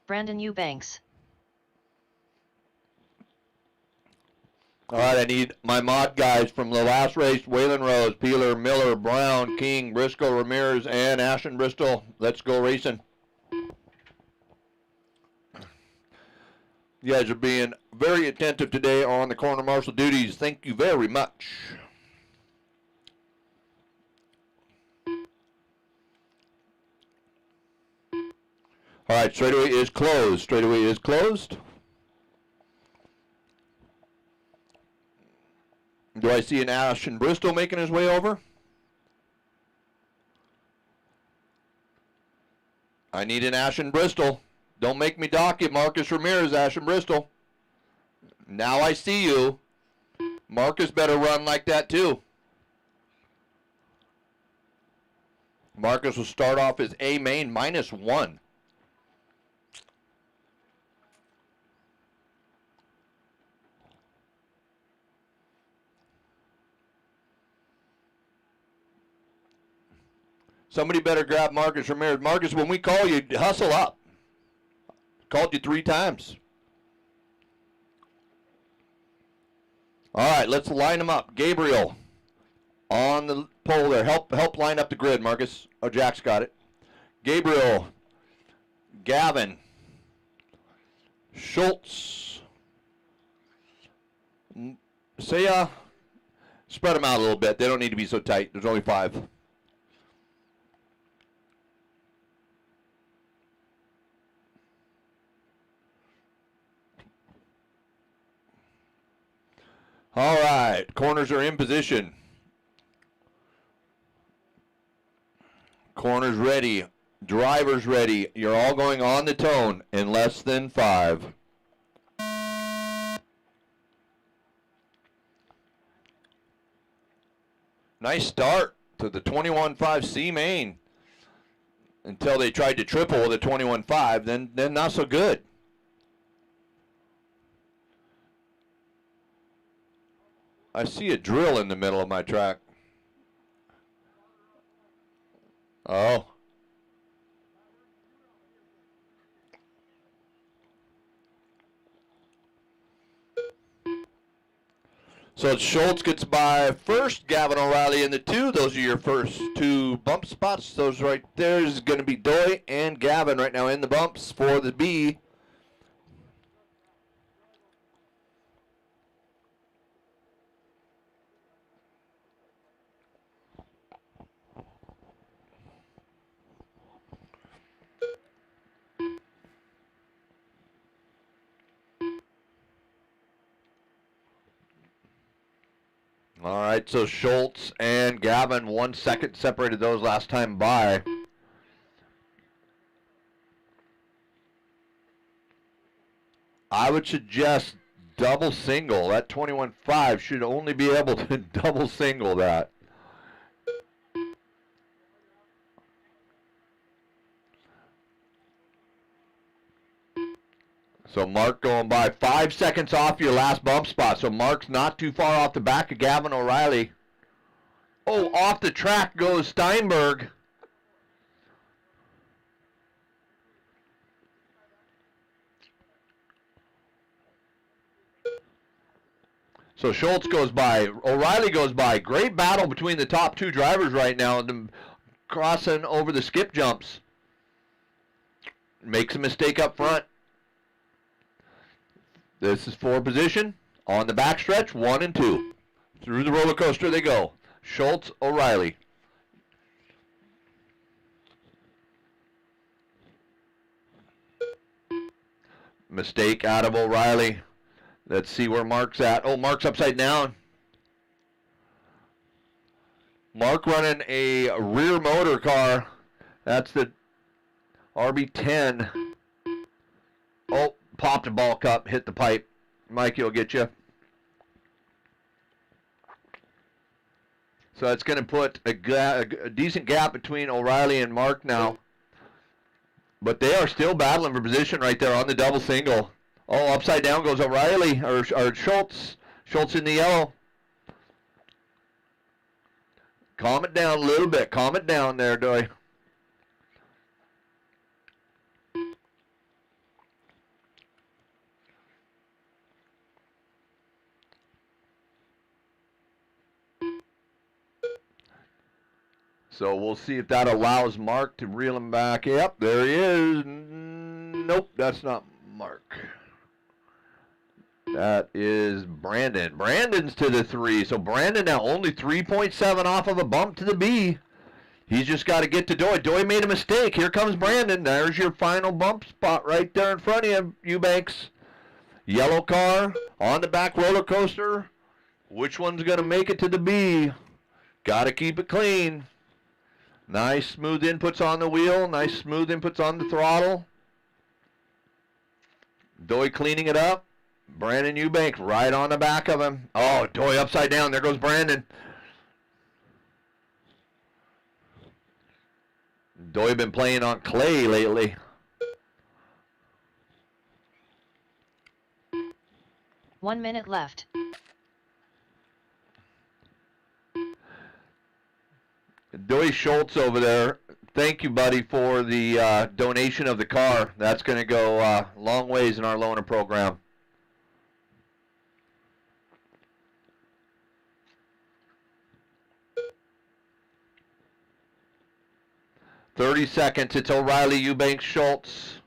Brandon Eubanks. All right, I need my mod guys from the last race: Waylon Rose, Peeler, Miller, Brown, King, Briscoe, Ramirez, and Ashton Bristol. Let's go racing. You guys are being very attentive today on the corner marshal duties. Thank you very much. All right, straightaway is closed. Straightaway is closed. Do I see an Ashton Bristol making his way over? I need an Ashton Bristol. Don't make me dock it, Marcus Ramirez, Ashton Bristol. Now I see you. Marcus better run like that too. Marcus will start off as A main -1. Somebody better grab Marcus Ramirez. Marcus, when we call you, hustle up. Called you 3 times. All right, let's line them up. Gabriel on the pole there. Help line up the grid, Marcus. Oh, Jack's got it. Gabriel, Gavin, Schultz, Say, spread them out a little bit. They don't need to be so tight. There's only 5. All right, corners are in position. Corners ready. Drivers ready. You're all going on the tone in less than 5. Nice start to the 21.5 C main until they tried to triple with a 21.5. Then not so good. I see a drill in the middle of my track. Oh. So Schultz gets by first, Gavin O'Reilly in the 2. Those are your first 2 bump spots. Those right there is going to be Doy and Gavin right now in the bumps for the B. All right, so Schultz and Gavin, 1 second separated those last time by. I would suggest double single. That 21.5 should only be able to double single that. So Mark going by 5 seconds off your last bump spot. So Mark's not too far off the back of Gavin O'Reilly. Oh, off the track goes Steinberg. So Schultz goes by, O'Reilly goes by. Great battle between the top 2 drivers right now, and crossing over the skip jumps. Makes a mistake up front. This is 4 position. On the backstretch, 1 and 2. Through the roller coaster they go. Schultz, O'Reilly. Mistake out of O'Reilly. Let's see where Mark's at. Oh, Mark's upside down. Mark running a rear motor car. That's the RB10. Oh, popped a ball cup, hit the pipe. Mikey will get you. So it's going to put a decent gap between O'Reilly and Mark now. But they are still battling for position right there on the double single. Oh, upside down goes O'Reilly, or Schultz. Schultz in the yellow. Calm it down a little bit. Calm it down there, Doy. So we'll see if that allows Mark to reel him back. Yep, there he is. Nope, that's not Mark. That is Brandon. Brandon's to the 3. So Brandon now only 3.7 off of a bump to the B. He's just got to get to Doy. Doy made a mistake. Here comes Brandon. There's your final bump spot right there in front of you, Eubanks. Yellow car on the back roller coaster. Which one's going to make it to the B? Got to keep it clean. Nice smooth inputs on the wheel. Nice smooth inputs on the throttle. Doy cleaning it up. Brandon Eubanks right on the back of him. Oh, Doy upside down. There goes Brandon. Doy been playing on clay lately. One minute left. Doy Schultz over there. Thank you, buddy, for the donation of the car. That's going to go long ways in our loaner program. "30 seconds. It's O'Reilly, Eubanks, Schultz.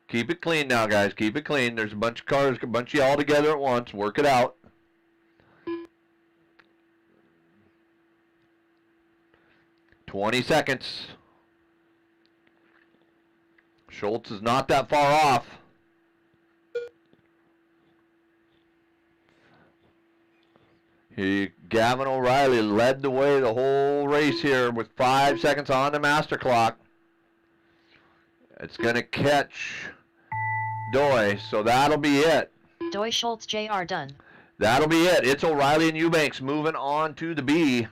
Keep it clean now, guys. Keep it clean. There's a bunch of cars, a bunch of y'all together at once. Work it out. $20 seconds. Schultz is not that far off. Gavin O'Reilly led the way the whole race here with 5 seconds on the master clock. It's going to catch Doy, so that'll be it. Doy, Schultz, JR done. That'll be it. It's O'Reilly and Eubanks moving on to the B.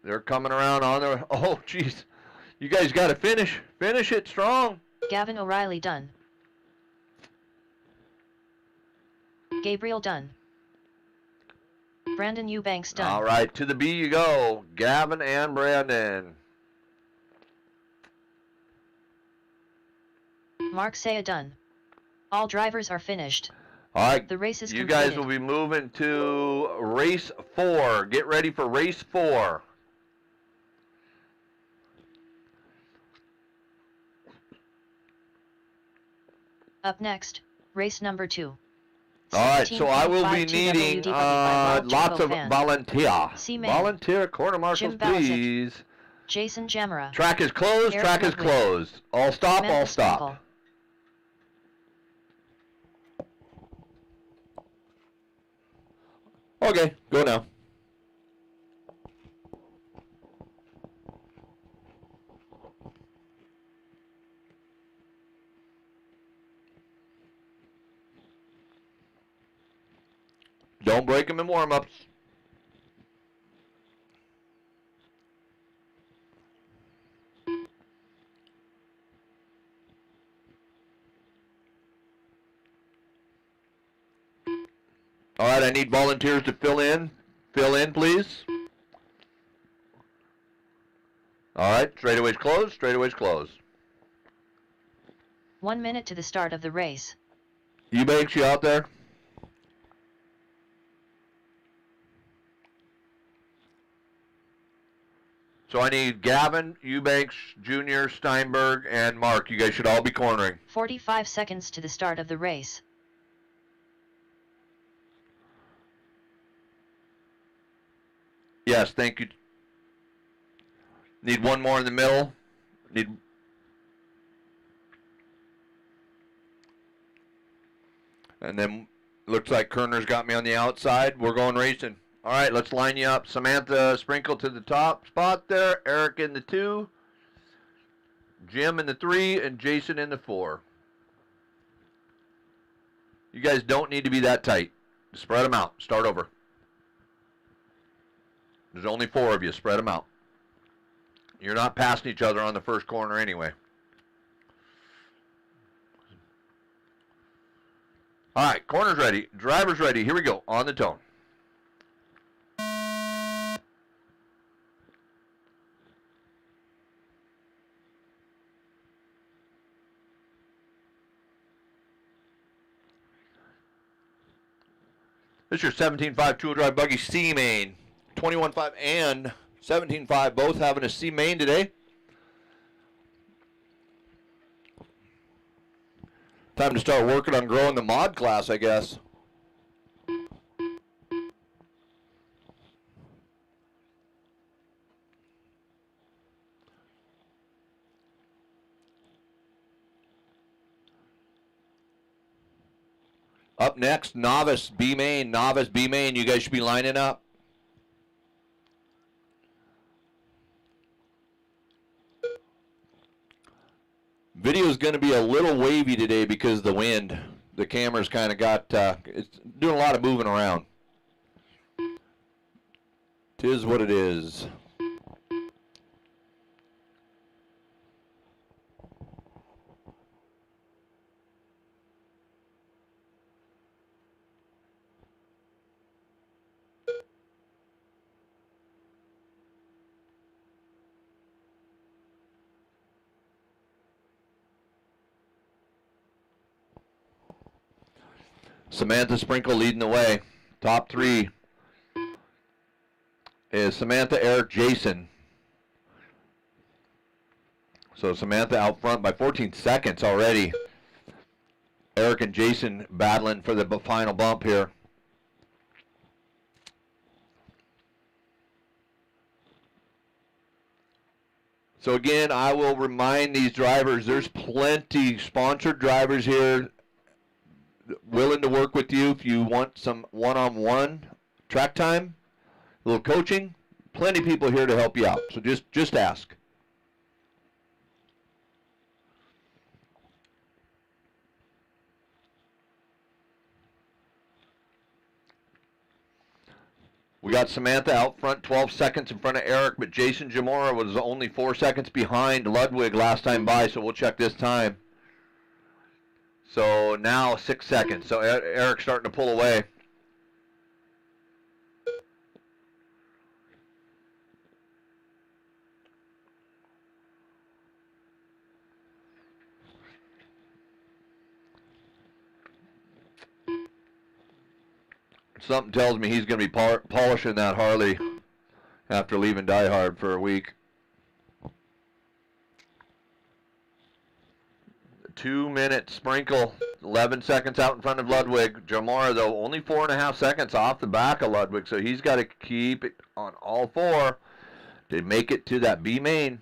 They're coming around on their... Oh, jeez. You guys got to finish. Finish it strong. Gavin O'Reilly done. Gabriel done. Brandon Eubanks done. All right, to the B you go. Gavin and Brandon. Mark Saya done. All drivers are finished. All right, The race is you completed. guys will be moving to race 4. Get ready for race 4. Up next, race number 2. All right, so I will be 17.52 needing WD by Wild lots of Turbofan. volunteer. C-Man. Volunteer quarter marshals, Jim Balzic. please. Jason Jamara. Track is closed. Eric Track is Ludwig. closed. All stop. Samantha All stop. Sprinkle. Okay, go now. Don't break them in warm-ups. All right, I need volunteers to fill in. Fill in, please. All right, straightaway's closed. Straightaway's closed. 1 minute to the start of the race. Eubanks, you out there? So I need Gavin, Eubanks, Junior, Steinberg, and Mark. You guys should all be cornering. 45 seconds to the start of the race. Yes, thank you. Need one more in the middle. Need. And then looks like Kerner's got me on the outside. We're going racing. All right, let's line you up. Samantha Sprinkle to the top spot there. Eric in the 2. Jim in the 3, and Jason in the 4. You guys don't need to be that tight. Spread them out. Start over. There's only 4 of you. Spread them out. You're not passing each other on the first corner anyway. All right, corner's ready. Driver's ready. Here we go. On the tone. This is your 17.5 two-wheel drive buggy C main. 21.5 and 17.5 both having a C main today. Time to start working on growing the mod class, I guess. Up next, novice B main. Novice B main. You guys should be lining up. Video is going to be a little wavy today because of the wind. The camera's kind of got, it's doing a lot of moving around. 'Tis what it is. Samantha Sprinkle leading the way. Top 3 is Samantha, Eric, Jason. So Samantha out front by 14 seconds already. Eric and Jason battling for the final bump here. So again, I will remind these drivers, there's plenty sponsored drivers here willing to work with you if you want some one-on-one track time, a little coaching. Plenty of people here to help you out. So just ask. We got Samantha out front, 12 seconds in front of Eric, but Jason Jamora was only 4 seconds behind Ludwig last time by, so we'll check this time. So now 6 seconds. So Eric's starting to pull away. Something tells me he's going to be polishing that Harley after leaving DieHard for a week. 2 minute sprinkle, 11 seconds out in front of Ludwig. Jamora, though, only 4.5 seconds off the back of Ludwig, so he's got to keep it on all four to make it to that B main.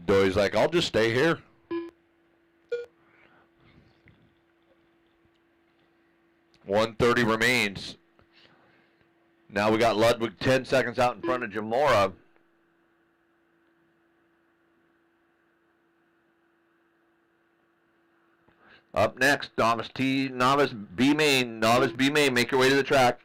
Doy's like, I'll just stay here. .130 remains. Now we got Ludwig 10 seconds out in front of Jamora. Up next, novice B main, make your way to the track.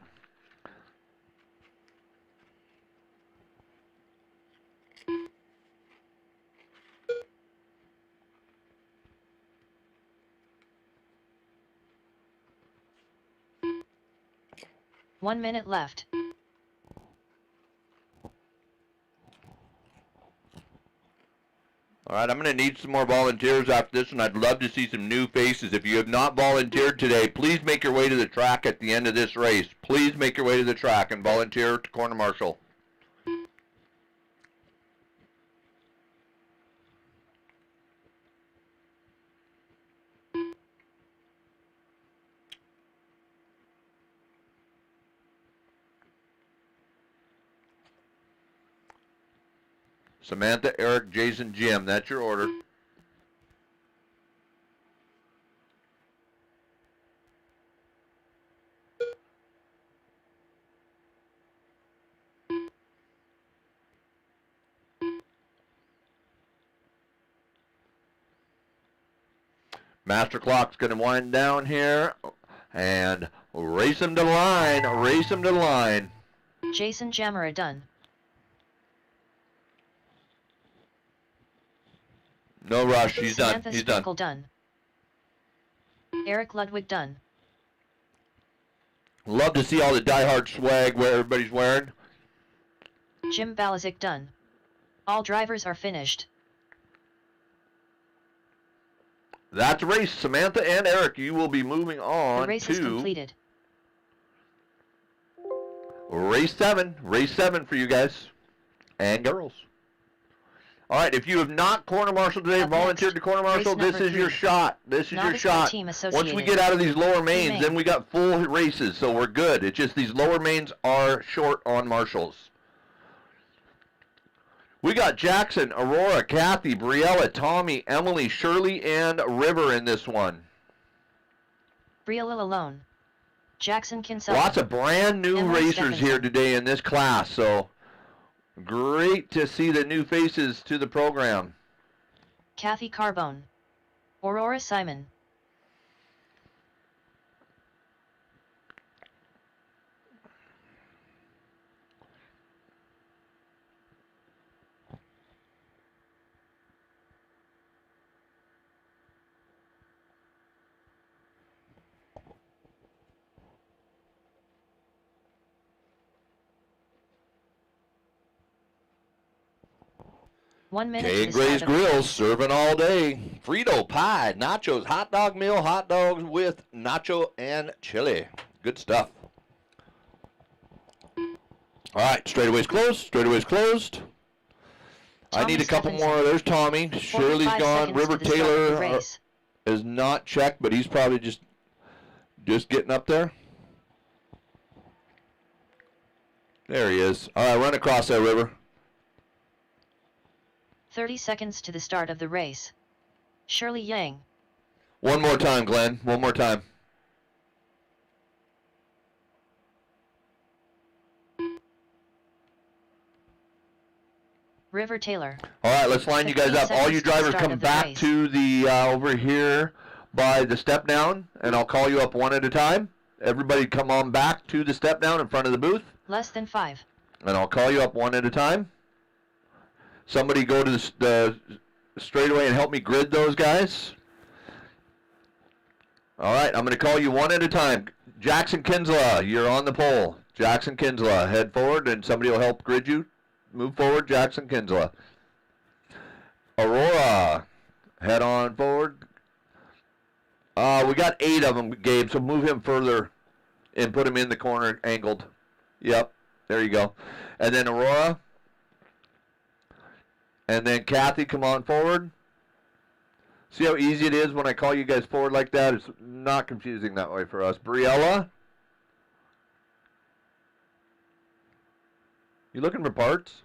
One minute left. All right, I'm going to need some more volunteers after this, and I'd love to see some new faces. If you have not volunteered today, please make your way to the track at the end of this race. Please make your way to the track and volunteer to Corner Marshal. Samantha, Eric, Jason, Jim. That's your order. Master clock's going to wind down here and race him to the line. Race him to the line. Jason Jamora done. No rush. He's Samantha done. He's Sprinkle done. Eric Ludwig done. Love to see all the DieHard swag where everybody's wearing. Jim Balazic done. All drivers are finished. That's a race. Samantha and Eric, you will be moving on The race is completed. Race 7. Race 7 for you guys and girls. All right, if you have not Corner Marshal today, Up volunteered next, to Corner Marshal, race this number is your 3. shot. This is your Novice shot. Team Once we Associated. get out of these lower mains, main. then we got full races, so we're good. It's just these lower mains are short on Marshals. We got Jackson, Aurora, Kathy, Briella, Tommy, Emily, Shirley, and River in this one. Briella alone. Jackson Kinsella. Lots of brand new Emily racers Stephenson. here today in this class, so great to see the new faces to the program. Kathy Carbone. Aurora Simon. 1 minute Kay to and the start Gray's of the Grill, race. serving all day. Frito pie, nachos, hot dog meal, hot dogs with nacho and chili. Good stuff. All right, straightaways closed. Straightaways closed. I Tommy need a couple Stephenson. more. There's Tommy. Shirley's 45 gone. seconds River to the start of the Taylor race. is not checked, but he's probably just getting up there. There he is. All right, run across that river. 30 seconds to the start of the race. Shirley Yang. One more time, Glenn. One more time. River Taylor. All right, let's line you guys 15 up. All you seconds to the drivers start come of the back race. to the over here by the step down, and I'll call you up one at a time. Everybody come on back to the step down in front of the booth, Less than 5. and I'll call you up one at a time. Somebody go to the straightaway and help me grid those guys. All right, I'm going to call you one at a time. Jackson Kinsella, you're on the pole. Jackson Kinsella, head forward, and somebody will help grid you. Move forward, Jackson Kinsella. Aurora, head on forward. We got 8 of them, Gabe, so move him further and put him in the corner, angled. Yep, there you go. And then Aurora. And then Kathy, come on forward. See how easy it is when I call you guys forward like that? It's not confusing that way for us. Briella. You looking for parts?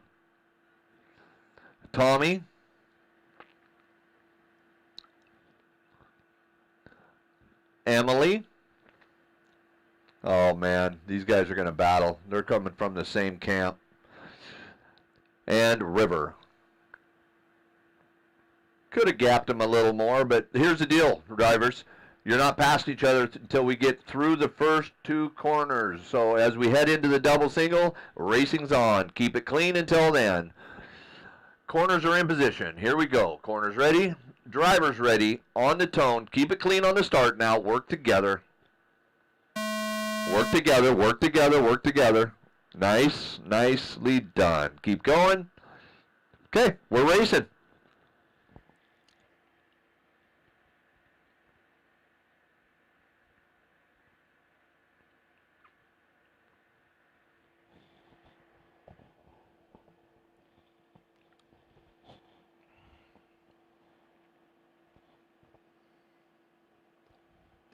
Tommy. Emily. Oh, man. These guys are going to battle. They're coming from the same camp. And River. Could have gapped them a little more, but here's the deal, drivers. You're not past each other until we get through the first 2 corners. So as we head into the double single, racing's on. Keep it clean until then. Corners are in position. Here we go. Corners ready. Drivers ready. On the tone. Keep it clean on the start now. Work together. Work together. Work together. Work together. Nice. Nicely done. Keep going. Okay, we're racing.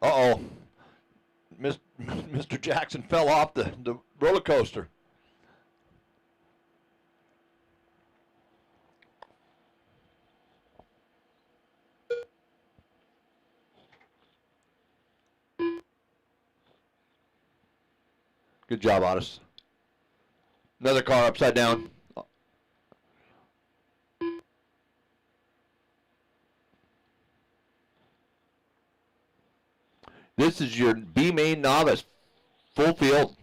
Uh-oh. Mr. Jackson fell off the roller coaster. Good job, Otis. Another car upside down. This is your B main novice, full field.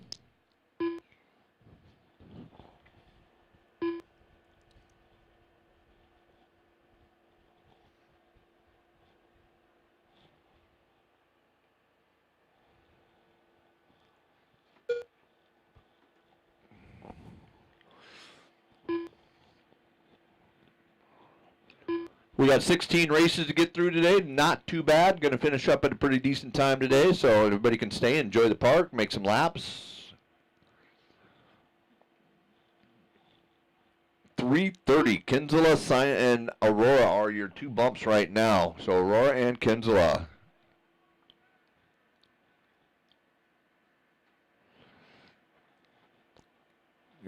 We got 16 races to get through today. Not too bad. Going to finish up at a pretty decent time today, so everybody can stay, enjoy the park, make some laps. 3:30. Kinsella and Aurora are your 2 bumps right now. So Aurora and Kinsella.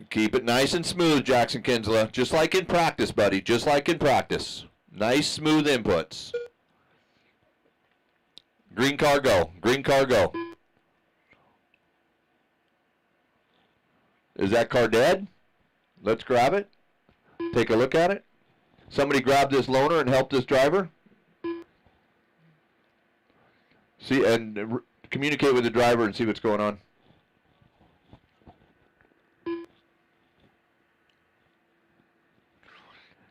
Keep it nice and smooth, Jackson Kinsella. Just like in practice, buddy. Just like in practice. Nice, smooth inputs. Green car go. Green car go. Is that car dead? Let's grab it. Take a look at it. Somebody grab this loaner and help this driver. See, and communicate with the driver and see what's going on.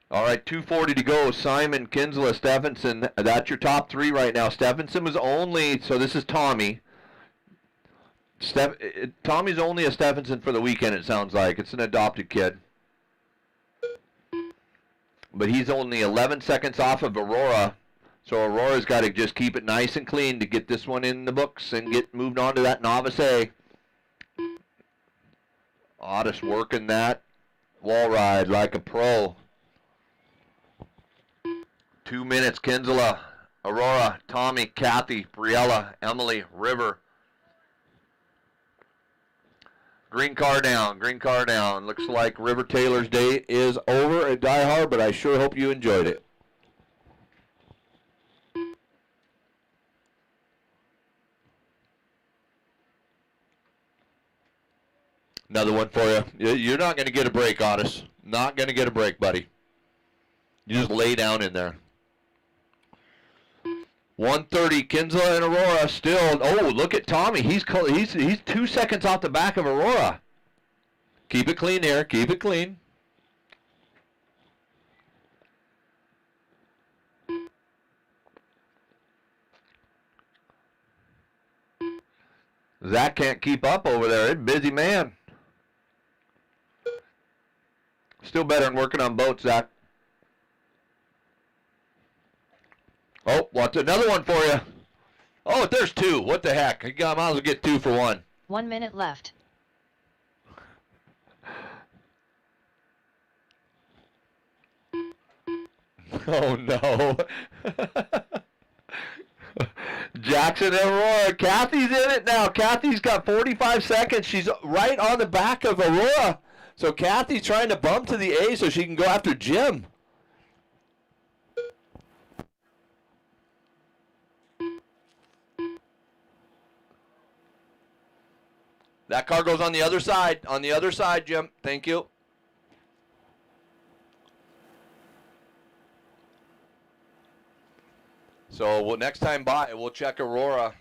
All right, 2:40 to go. Simon, Kinsella, Stephenson. That's your top 3 right now. Stephenson was only, so this is Tommy. Tommy's only a Stephenson for the weekend, it sounds like. It's an adopted kid. But he's only 11 seconds off of Aurora. So Aurora's got to just keep it nice and clean to get this one in the books and get moved on to that novice A. Otis working that wall ride like a pro. 2 minutes, Kinsella, Aurora, Tommy, Kathy, Briella, Emily, River. Green car down, green car down. Looks like River Taylor's day is over at DieHard, but I sure hope you enjoyed it. Another one for you. You're not going to get a break, Otis. Not going to get a break, buddy. You just lay down in there. 130, Kinsella and Aurora still. Oh, look at Tommy. He's 2 seconds off the back of Aurora. Keep it clean here. Keep it clean. Zach can't keep up over there. He's a busy man. Still better than working on boats, Zach. Oh, what's another one for you? Oh, there's two. What the heck? You might as well get 2 for 1. 1 minute left. Oh, no. Jackson and Aurora. Kathy's in it now. Kathy's got 45 seconds. She's right on the back of Aurora. So Kathy's trying to bump to the A so she can go after Jim. That car goes on the other side. On the other side, Jim. Thank you. So next time by, we'll check Aurora.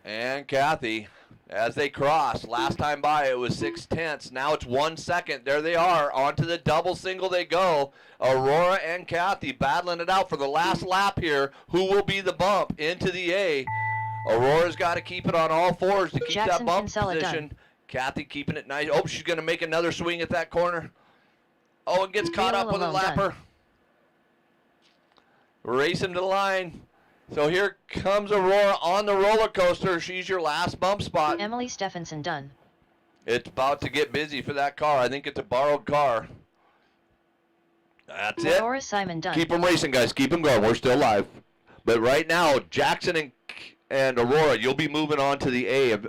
And Kathy, as they cross. Last time by, it was 6/10. Now it's 1 second. There they are. Onto the double single they go. Aurora and Kathy battling it out for the last lap here. Who will be the bump into the A? Aurora's got to keep it on all fours to keep Jackson that bump Kinsella position. done. Kathy keeping it nice. Oh, she's going to make another swing at that corner. Oh, and gets caught up with a alone lapper. done. Race him to the line. So here comes Aurora on the roller coaster. She's your last bump spot. Emily Stephenson done. It's about to get busy for that car. I think it's a borrowed car. That's it. Aurora Simon done. Keep them racing, guys. Keep them going. We're still live. But right now, Jackson and Aurora, you'll be moving on to the A of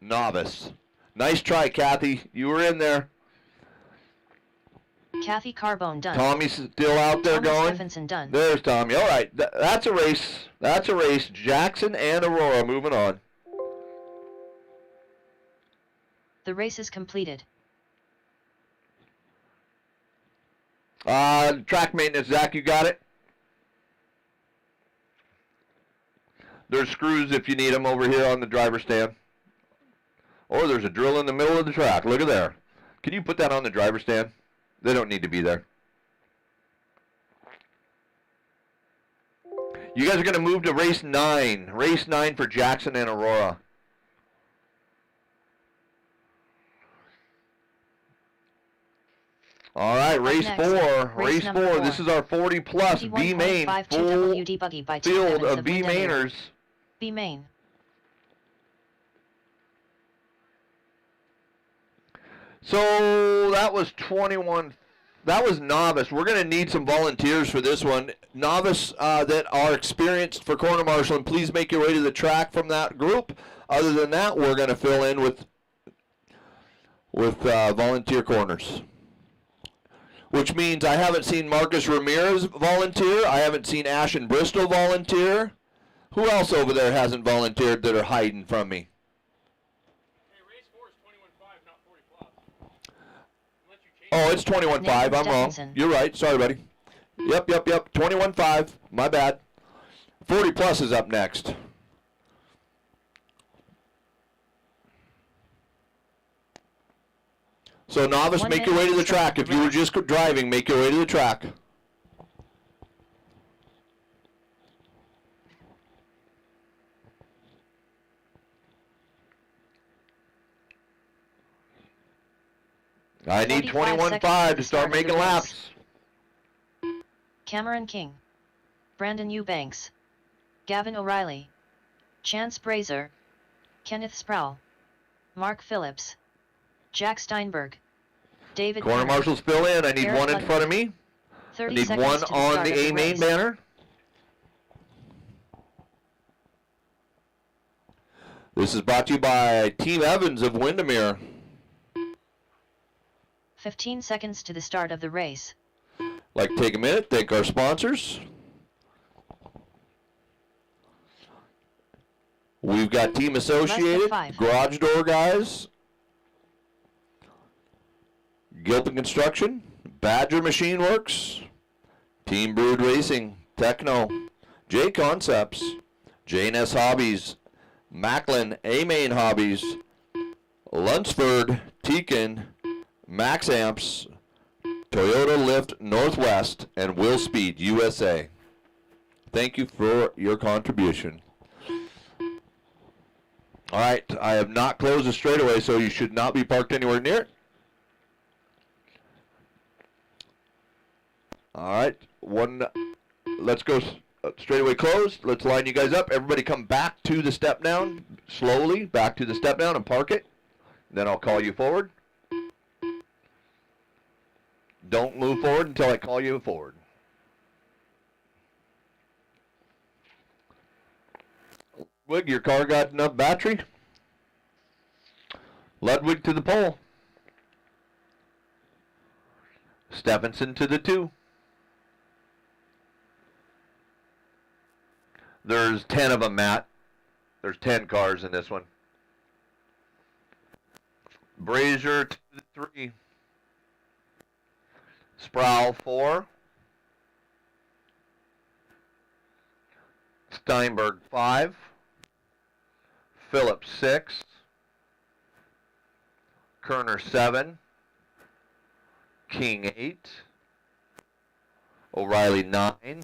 novice. Nice try, Kathy. You were in there. Kathy Carbone done. Tommy's still out there Tommy going. Stephenson done. There's Tommy. All right. That's a race. That's a race. Jackson and Aurora moving on. The race is completed. Track maintenance, Zach, you got it? There's screws if you need them over here on the driver's stand. Or there's a drill in the middle of the track. Look at there. Can you put that on the driver's stand? They don't need to be there. You guys are going to move to race 9. Race 9 for Jackson and Aurora. All right, race next, 4. race Race number 4. 4. This is our 40-plus B main. 21.52 Full WD buggy by Team field Evans of B Windermere. mainers. B main. So that was 21. That was novice. We're going to need some volunteers for this one. Novice that are experienced for corner marshaling, please make your way to the track from that group. Other than that, we're going to fill in with volunteer corners. Which means I haven't seen Marcus Ramirez volunteer. I haven't seen Ashton Bristol volunteer. Who else over there hasn't volunteered that are hiding from me? Hey, race 4 is 21.5, not 40 plus. Unless you change Oh, it's 21.5. I'm wrong. Stephenson. You're right. Sorry, buddy. Yep. 21.5. My bad. 40 plus is up next. So novice, 1 make your way to the minute track. If you were just driving, make your way to the track. I need 45 21.5 seconds to the start start of the making race. laps. Cameron King, Brandon Eubanks, Gavin O'Reilly, Chance Brazier, Kenneth Sproul, Mark Phillips, Jack Steinberg, David Corner Penner, marshals fill in. I need Eric one in Ludwig. front of me. I 30 need seconds one to the on start the of the A main race. banner. This is brought to you by Team Evans of Windermere. 15 seconds to the start of the race. Like to take a minute, thank our sponsors. We've got Team Associated, 5. Garage Door Guys, Gilpin Construction, Badger Machine Works, Team Brood Racing, Techno, J Concepts, J&S Hobbies, Macklin A-Main Hobbies, Lunsford, Tekin, Max Amps, Toyota Lift Northwest, and Will Speed USA. Thank you for your contribution. All right, I have not closed the straightaway, so you should not be parked anywhere near it. All right, let's go straightaway closed. Let's line you guys up. Everybody come back to the step down, slowly, back to the step down and park it. Then I'll call you forward. Don't move forward until I call you forward. Ludwig, your car got enough battery? Ludwig to the pole. Stephenson to the 2. There's 10 of them, Matt. There's 10 cars in this one. Brazier to the 3. Sproul 4. Steinberg 5. Phillips 6. Kerner 7. King 8. O'Reilly 9.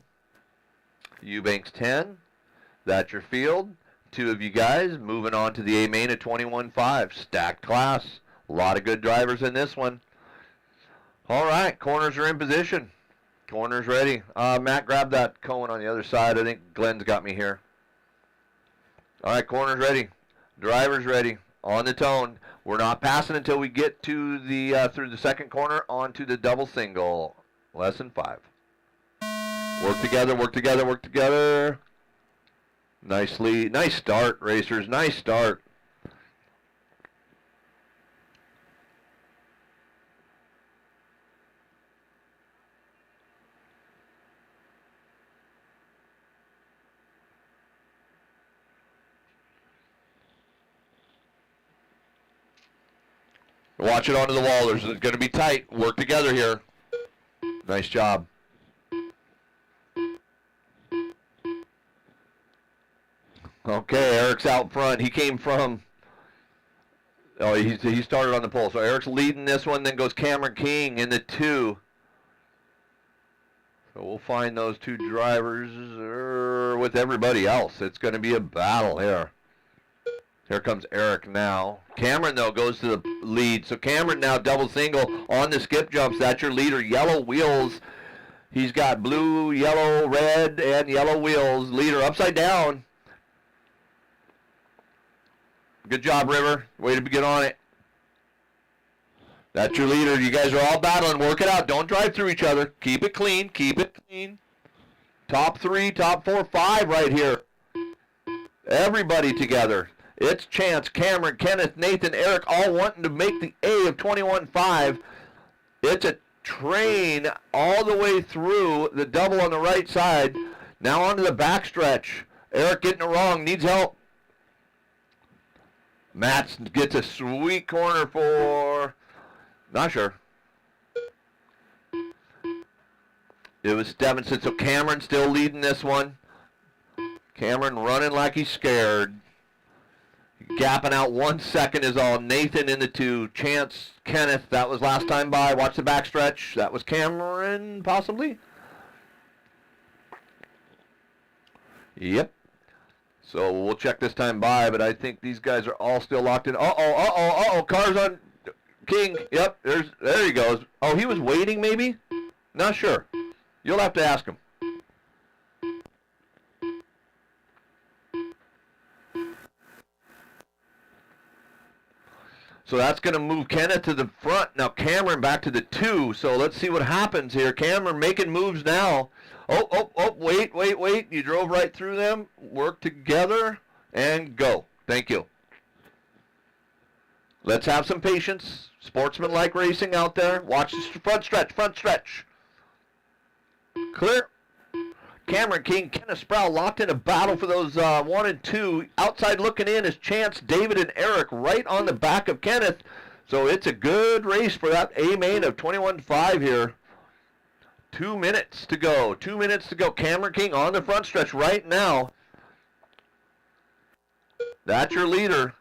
Eubanks 10. That's your field. 2 of you guys moving on to the A main at 21.5. Stacked class. A lot of good drivers in this one. All right, corners are in position. Corners ready. Matt, grab that cone on the other side. I think Glenn's got me here. All right, corners ready. Drivers ready. On the tone. We're not passing until we get to the through the second corner onto the double single. Lesson 5. Work together, work together, work together. Nicely, nice start, racers. Nice start. Watch it onto the wall. It's going to be tight. Work together here. Nice job. Okay, Eric's out front. He came from... Oh, he started on the pole. So Eric's leading this one. Then goes Cameron King in the 2. So we'll find those 2 drivers with everybody else. It's going to be a battle here. Here comes Eric now. Cameron, though, goes to the lead. So Cameron now double single on the skip jumps. That's your leader. Yellow wheels. He's got blue, yellow, red, and yellow wheels. Leader upside down. Good job, River. Way to get on it. That's your leader. You guys are all battling. Work it out. Don't drive through each other. Keep it clean. Keep it clean. Top 3, top 4, 5 right here. Everybody together. It's Chance, Cameron, Kenneth, Nathan, Eric, all wanting to make the A of 21.5. It's a train all the way through the double on the right side. Now onto the backstretch. Eric getting it wrong, needs help. Matt gets a sweet corner for, not sure. It was Stevenson, so Cameron still leading this one. Cameron running like he's scared. Gapping out 1 second is all. Nathan in the 2. Chance, Kenneth, that was last time by. Watch the backstretch. That was Cameron, possibly. Yep. So we'll check this time by, but I think these guys are all still locked in. Uh-oh. Cars King, yep, there he goes. Oh, he was waiting maybe? Not sure. You'll have to ask him. So that's going to move Kenneth to the front. Now Cameron back to the 2. So let's see what happens here. Cameron making moves now. Oh, wait. You drove right through them. Work together and go. Thank you. Let's have some patience. Sportsman-like racing out there. Watch the front stretch. Clear. Cameron King, Kenneth Sproul locked in a battle for those 1 and 2. Outside looking in is Chance, David, and Eric right on the back of Kenneth. So it's a good race for that A main of 21.5 here. 2 minutes to go. 2 minutes to go. Cameron King on the front stretch right now. That's your leader.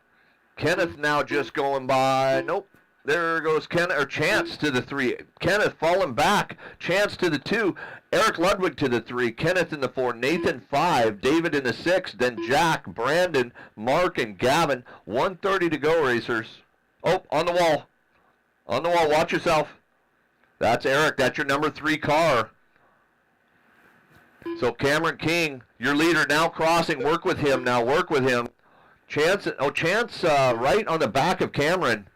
Kenneth now just going by. Nope. There goes Chance to the 3. Kenneth falling back. Chance to the 2. Eric Ludwig to the 3. Kenneth in the 4. Nathan 5. David in the 6. Then Jack, Brandon, Mark, and Gavin. 1:30 to go, racers. Oh, on the wall. On the wall. Watch yourself. That's Eric. That's your number 3 car. So Cameron King, your leader, now crossing. Work with him now. Work with him. Chance right on the back of Cameron.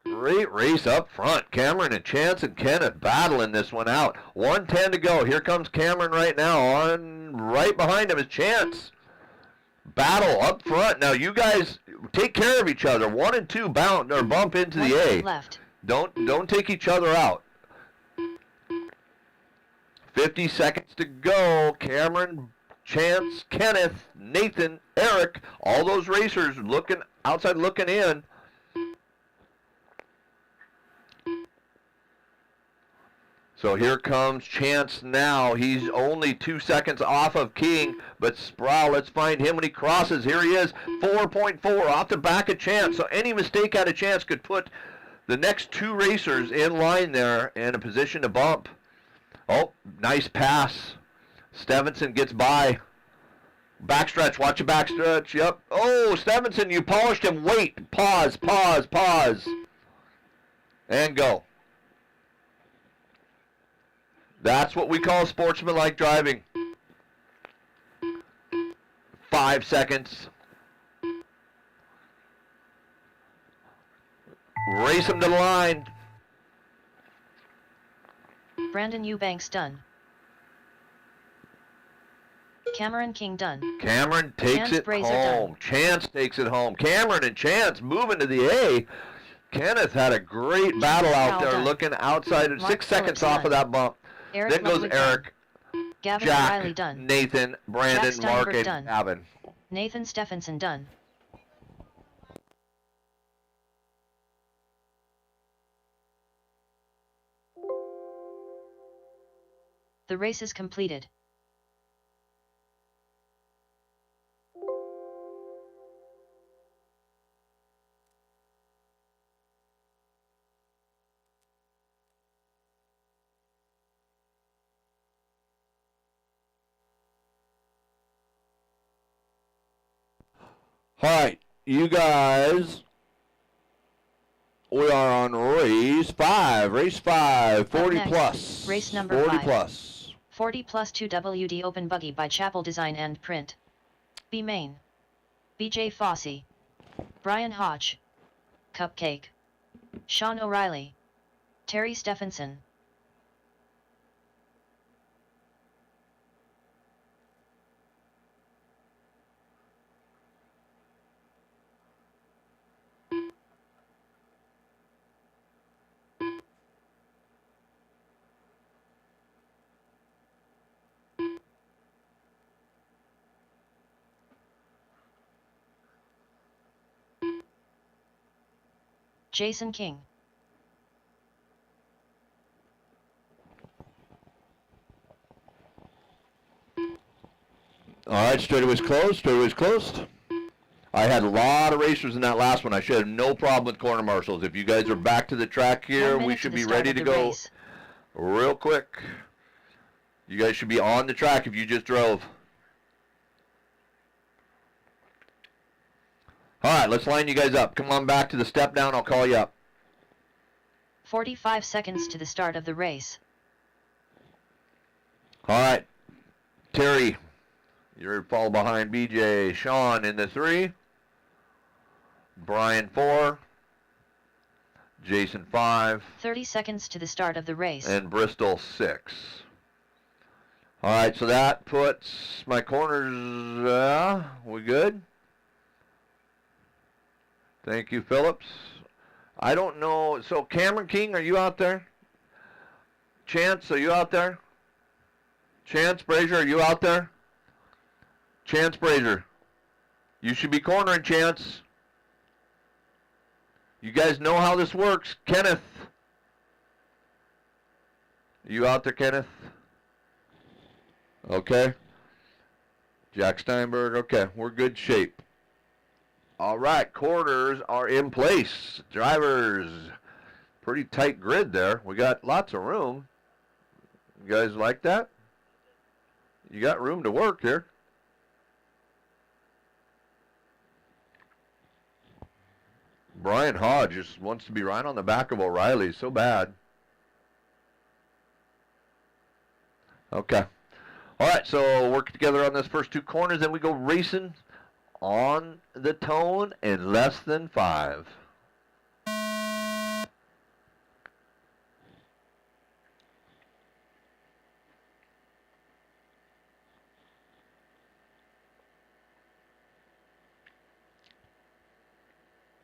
Great race up front. Cameron and Chance and Kenneth battling this one out. 1:10 to go. Here comes Cameron right now. Right behind him is Chance. Battle up front. Now you guys take care of each other. 1 and 2 bump into the A. Left. Don't take each other out. 50 seconds to go. Cameron, Chance, Kenneth, Nathan, Eric, all those racers looking outside, looking in. So here comes Chance now. He's only 2 seconds off of King, but Sproul, let's find him when he crosses. Here he is, 4.4 off the back of Chance. So any mistake out of Chance could put the next 2 racers in line there in a position to bump. Oh, nice pass. Stevenson gets by. Backstretch, watch a backstretch. Yep. Oh, Stevenson, you polished him. Wait, pause. And go. That's what we call sportsmanlike driving. 5 seconds. Race him to the line. Brandon Eubanks done. Cameron King done. Cameron takes Chance it Brazier home. done. Chance takes it home. Cameron and Chance moving to the A. Kenneth had a great battle out there, done. looking outside. Mark 6 seconds Phillips off done. of that bump. Eric Then goes Ludwig Eric, done. Gavin Jack, Riley done. Nathan, Brandon, Jack Mark, Steinberg and done. Gavin. Nathan Stephenson done. The race is completed. All right, you guys, we are on race 5. Race 5, 40 next, plus. race number 40 5. plus. 40 plus 2 WD Open Buggy by Chapel Design and Print. B Main. BJ Fossey. Brian Hodge. Cupcake. Sean O'Reilly. Terry Stephenson. Jason King. All right, straightaway's closed. I had a lot of racers in that last one. I should have no problem with corner marshals. If you guys are back to the track 10 here, we minutes should to be the start ready of to the go race. real quick. You guys should be on the track if you just drove. All right, let's line you guys up. Come on back to the step down. I'll call you up. 45 seconds to the start of the race. All right, Terry, you're fall behind BJ. Sean in the 3. Brian 4. Jason 5. 30 seconds to the start of the race. And Bristol 6. All right, so that puts my corners, we good? Thank you, Phillips. I don't know, so Cameron King, are you out there? Chance, are you out there? Chance Brazier, are you out there? Chance Brazier. You should be cornering, Chance. You guys know how this works. Kenneth. Are you out there, Kenneth? Okay. Jack Steinberg. Okay, we're good shape. All right, corners are in place. Drivers, pretty tight grid there. We got lots of room. You guys like that? You got room to work here. Brian Hodge just wants to be right on the back of O'Reilly so bad. Okay. All right, so work together on this first 2 corners, then we go racing on the tone in less than 5.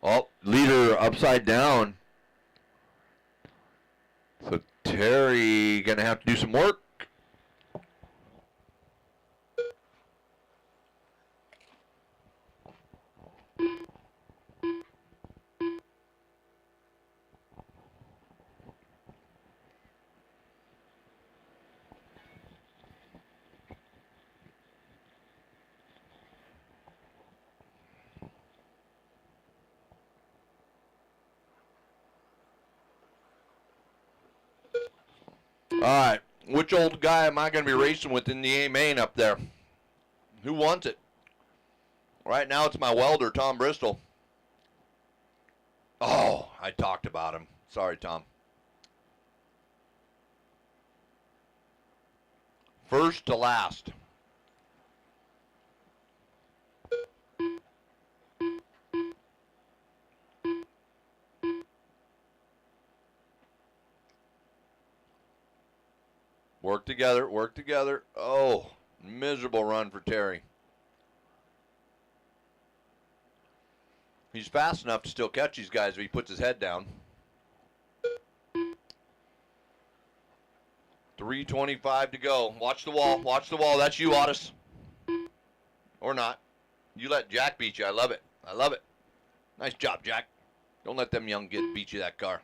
Oh, leader upside down. So Terry gonna have to do some work. All right, which old guy am I going to be racing with in the A main up there? Who wants it? Right now it's my welder, Tom Bristol. Oh, I talked about him. Sorry, Tom. First to last. Work together, work together. Oh, miserable run for Terry. He's fast enough to still catch these guys if he puts his head down. 3:25 to go. Watch the wall, watch the wall. That's you, Otis. Or not. You let Jack beat you. I love it. I love it. Nice job, Jack. Don't let them young kids beat you that car.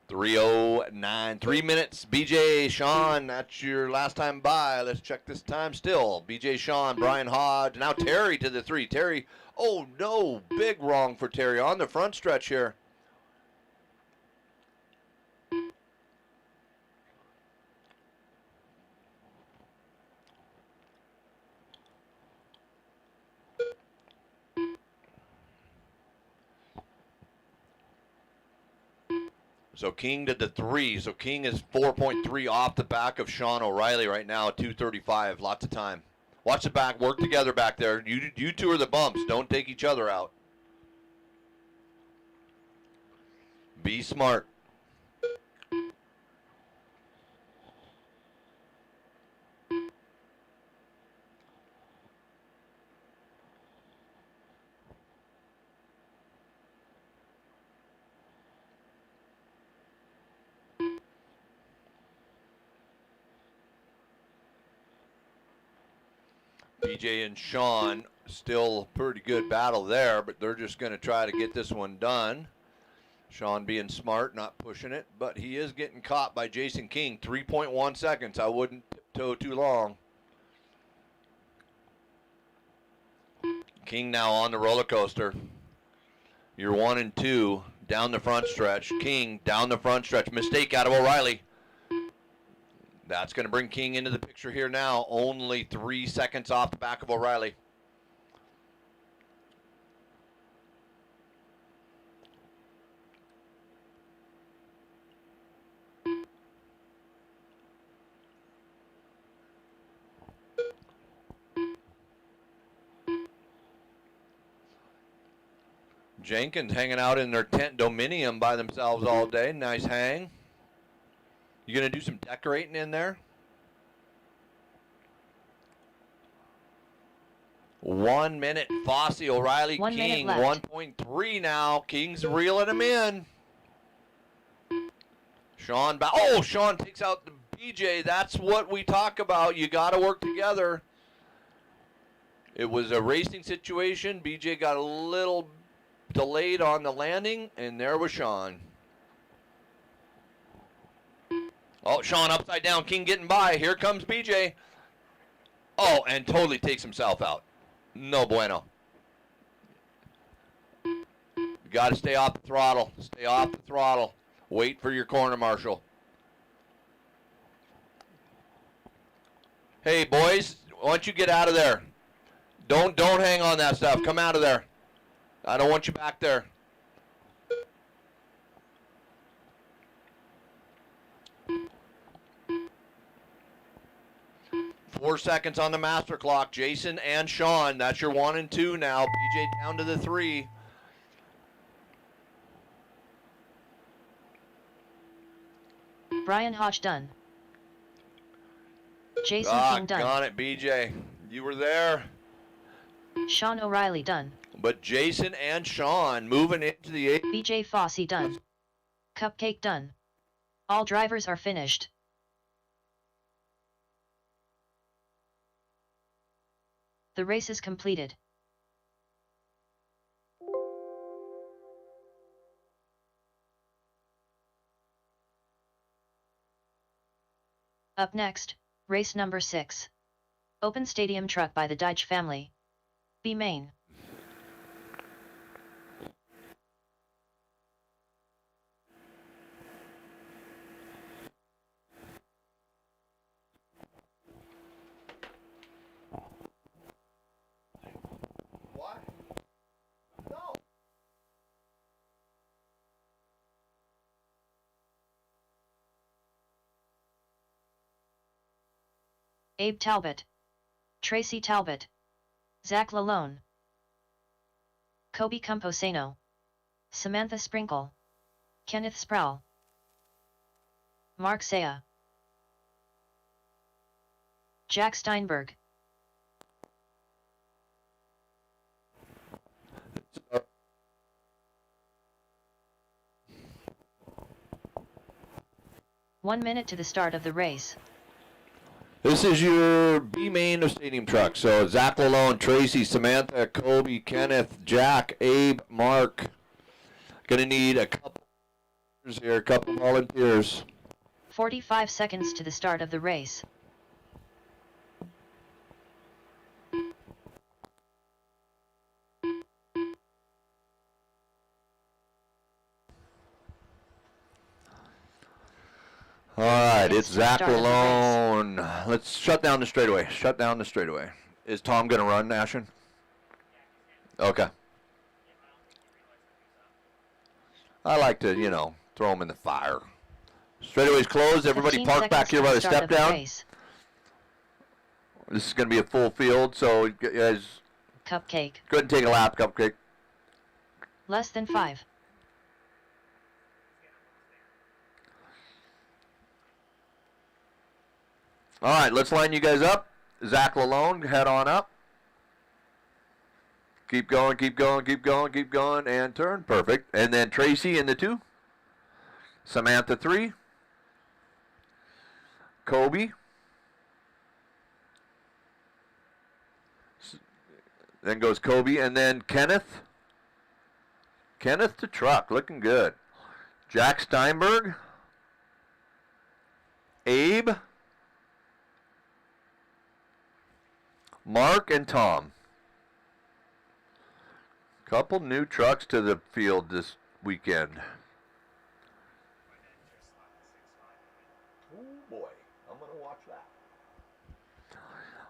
3:09, 3 minutes. BJ, Sean, that's your last time by. Let's check this time still. BJ, Sean, Brian Hodge. Now Terry to the 3. Terry, oh no, big wrong for Terry on the front stretch here. So King did the 3. So King is 4.3 off the back of Sean O'Reilly right now at 2:35. Lots of time. Watch the back. Work together back there. You two are the bumps. Don't take each other out. Be smart. BJ and Sean, still a pretty good battle there, but they're just going to try to get this one done. Sean being smart, not pushing it, but he is getting caught by Jason King. 3.1 seconds. I wouldn't tiptoe too long. King now on the roller coaster. You're 1 and 2 down the front stretch. King down the front stretch. Mistake out of O'Reilly. That's going to bring King into the picture here now. Only 3 seconds off the back of O'Reilly. Jenkins hanging out in their tent dominium by themselves all day. Nice hang. You going to do some decorating in there? 1 minute. Fossey, O'Reilly, 1 minute King. left. 1.3 now. King's reeling him in. Sean, oh, Sean takes out the BJ. That's what we talk about. You got to work together. It was a racing situation. BJ got a little delayed on the landing, and there was Sean. Oh, Sean upside down. King getting by. Here comes BJ. Oh, and totally takes himself out. No bueno. You got to stay off the throttle. Stay off the throttle. Wait for your corner marshal. Hey, boys, why don't you get out of there? Don't hang on that stuff. Come out of there. I don't want you back there. Four seconds on the master clock. Jason and Sean, that's your 1 and 2 now. BJ down to the 3. Brian Hodge done. Jason King done. Got it, BJ. You were there. Sean O'Reilly done. But Jason and Sean moving into the 8. BJ Fossey done. Cupcake done. All drivers are finished. The race is completed. Up next, race number 6. Open stadium truck by the Deitch family. B main. What? No. Abe Talbot. Tracy Talbot. Zach Lalone. Kobe Camposano. Samantha Sprinkle. Kenneth Sproul. Mark Saya. Jack Steinberg. One minute to the start of the race. This is your B main of stadium truck. So Zach Lalone, Tracy, Samantha, Kobe, Kenneth, Jack, Abe, Mark. Gonna need a couple here, a couple volunteers. 45 seconds to the start of the race. All right, it's Zach Start of the race. Lalone. Let's shut down the straightaway. Shut down the straightaway. Is Tom gonna run, Ashen? Okay. I like to, you know, throw him in the fire. Straightaway's closed. Everybody 15 park back seconds here to by the the start step of the down. race. This is going to be a full field, so you guys Cupcake. go ahead and take a lap, Cupcake. Less than 5. All right, let's line you guys up. Zach Lalone, head on up. Keep going, keep going, keep going, keep going, and turn. Perfect. And then Tracy in the 2. Samantha 3. Kobe. Then goes Kobe, and then Kenneth. Kenneth to truck, looking good. Jack Steinberg. Abe. Mark and Tom. Couple new trucks to the field this weekend. Oh boy, I'm going to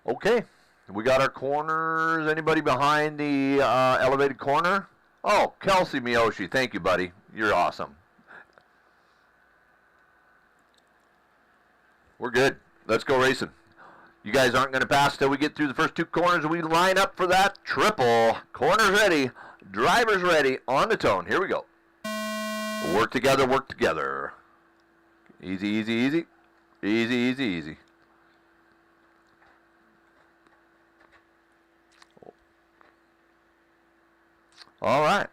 Okay, we got our corners. Anybody behind the elevated corner? Oh, Kelsey Miyoshi. Thank you, buddy. You're awesome. We're good. Let's go racing. You guys aren't going to pass till we get through the first 2 corners, and we line up for that triple. Corners ready. Drivers ready. On the tone. Here we go. Work together, work together. Easy, easy, easy. Easy, easy, easy. All right.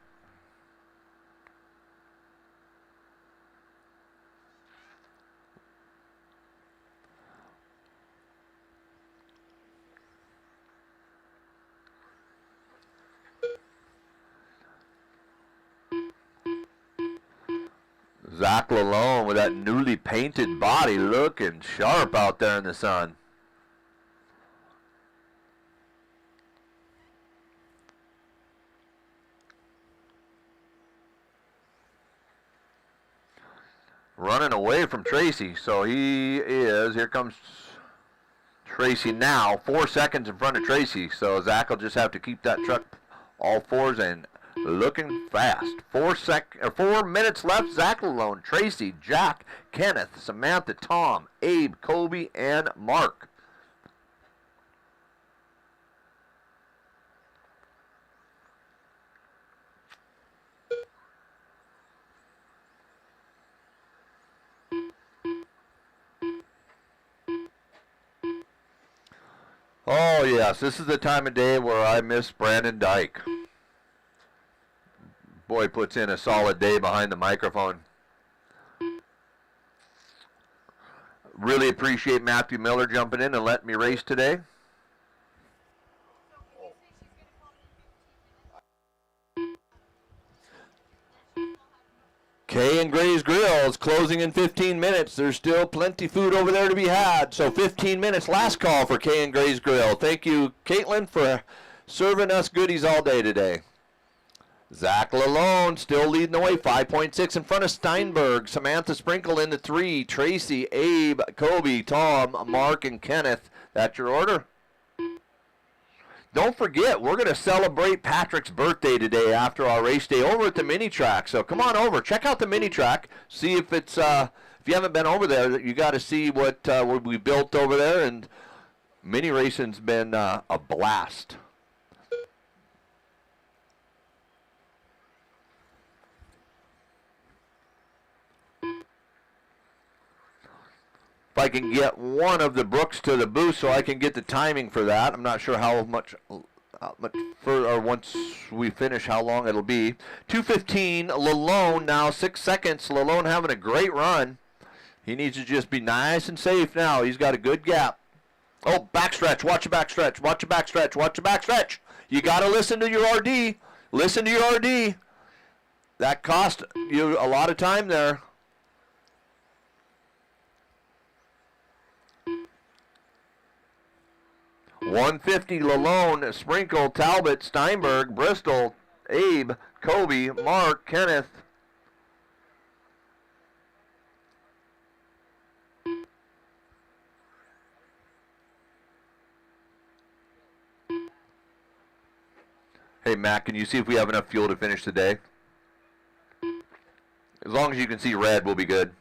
Zach Lalone with that newly painted body looking sharp out there in the sun. Running away from Tracy, so he is, here comes Tracy now, 4 seconds in front of Tracy, so Zach will just have to keep that truck all fours and looking fast. 4 minutes left. Zach alone. Tracy, Jack, Kenneth, Samantha, Tom, Abe, Kobe, and Mark. Oh yes, this is the time of day where I miss Brandon Dyke. Boy puts in a solid day behind the microphone. Really appreciate Matthew Miller jumping in and letting me race today. Kay and Gray's Grill is closing in 15 minutes. There's still plenty food over there to be had. So 15 minutes, last call for Kay and Gray's Grill. Thank you, Caitlin, for serving us goodies all day today. Zach Lalone still leading the way, 5.6 in front of Steinberg. Samantha Sprinkle in the 3. Tracy, Abe, Kobe, Tom, Mark, and Kenneth. That's your order. Don't forget, we're going to celebrate Patrick's birthday today after our race day over at the mini track. So come on over, check out the mini track. See if it's if you haven't been over there, you got to see what we built over there. And mini racing's been a blast. If I can get one of the Brooks to the booth so I can get the timing for that. I'm not sure how much or once we finish how long it'll be. 2:15, Lalone now 6 seconds. Lalone having a great run. He needs to just be nice and safe now. He's got a good gap. Oh, backstretch. Watch your backstretch. Watch your backstretch. Watch your backstretch. You got to listen to your RD. Listen to your RD. That cost you a lot of time there. .150 Lalone, Sprinkle, Talbot, Steinberg, Bristol, Abe, Kobe, Mark, Kenneth. Hey Matt, can you see if we have enough fuel to finish the day? As long as you can see red, we'll be good.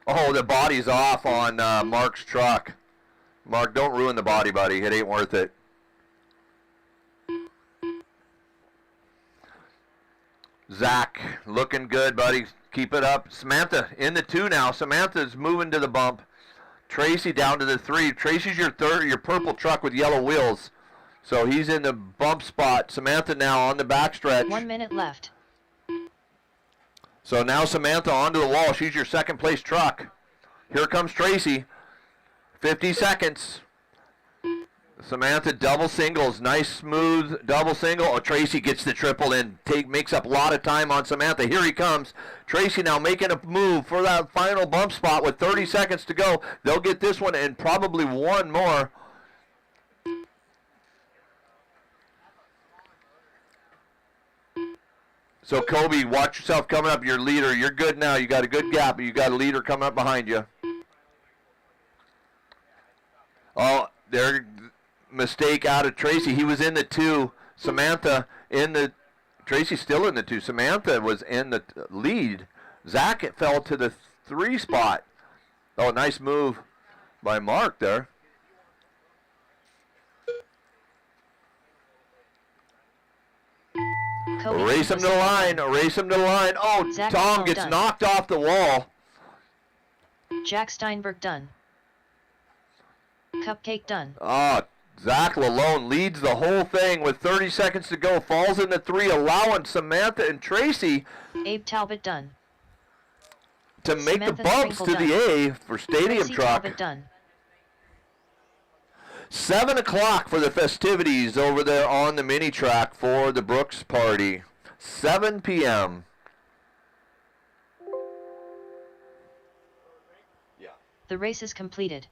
Oh, the body's off on Mark's truck. Mark, don't ruin the body, buddy. It ain't worth it. Zach, looking good, buddy. Keep it up. Samantha in the 2 now. Samantha's moving to the bump. Tracy down to the 3. Tracy's your purple truck with yellow wheels. So he's in the bump spot. Samantha now on the backstretch. 1 minute left. So now Samantha onto the wall. She's your second place truck. Here comes Tracy. 50 seconds. Samantha double singles. Nice smooth double single. Oh, Tracy gets the triple in. Makes up a lot of time on Samantha. Here he comes. Tracy now making a move for that final bump spot with 30 seconds to go. They'll get this one and probably one more. So, Kobe, watch yourself coming up. Your leader, you're good now. You got a good gap, but you got a leader coming up behind you. their mistake out of Tracy. He was in the 2. Samantha in the... Tracy's still in the 2. Samantha was in the lead. Zach fell to the 3 spot. Oh, nice move by Mark there. Race him to the line. Race him to the line. Oh, Zach Tom gets done. knocked off the wall. Jack Steinberg done. Cupcake done. Zach Lalone leads the whole thing with 30 seconds to go. Falls into 3, allowing Samantha and Tracy Abe Talbot done. to make Samantha the bumps to Sprinkle the A for Stadium Tracy Truck. Talbot done. 7 o'clock for the festivities over there on the mini track for the Brooks party. 7 p.m. The race is completed.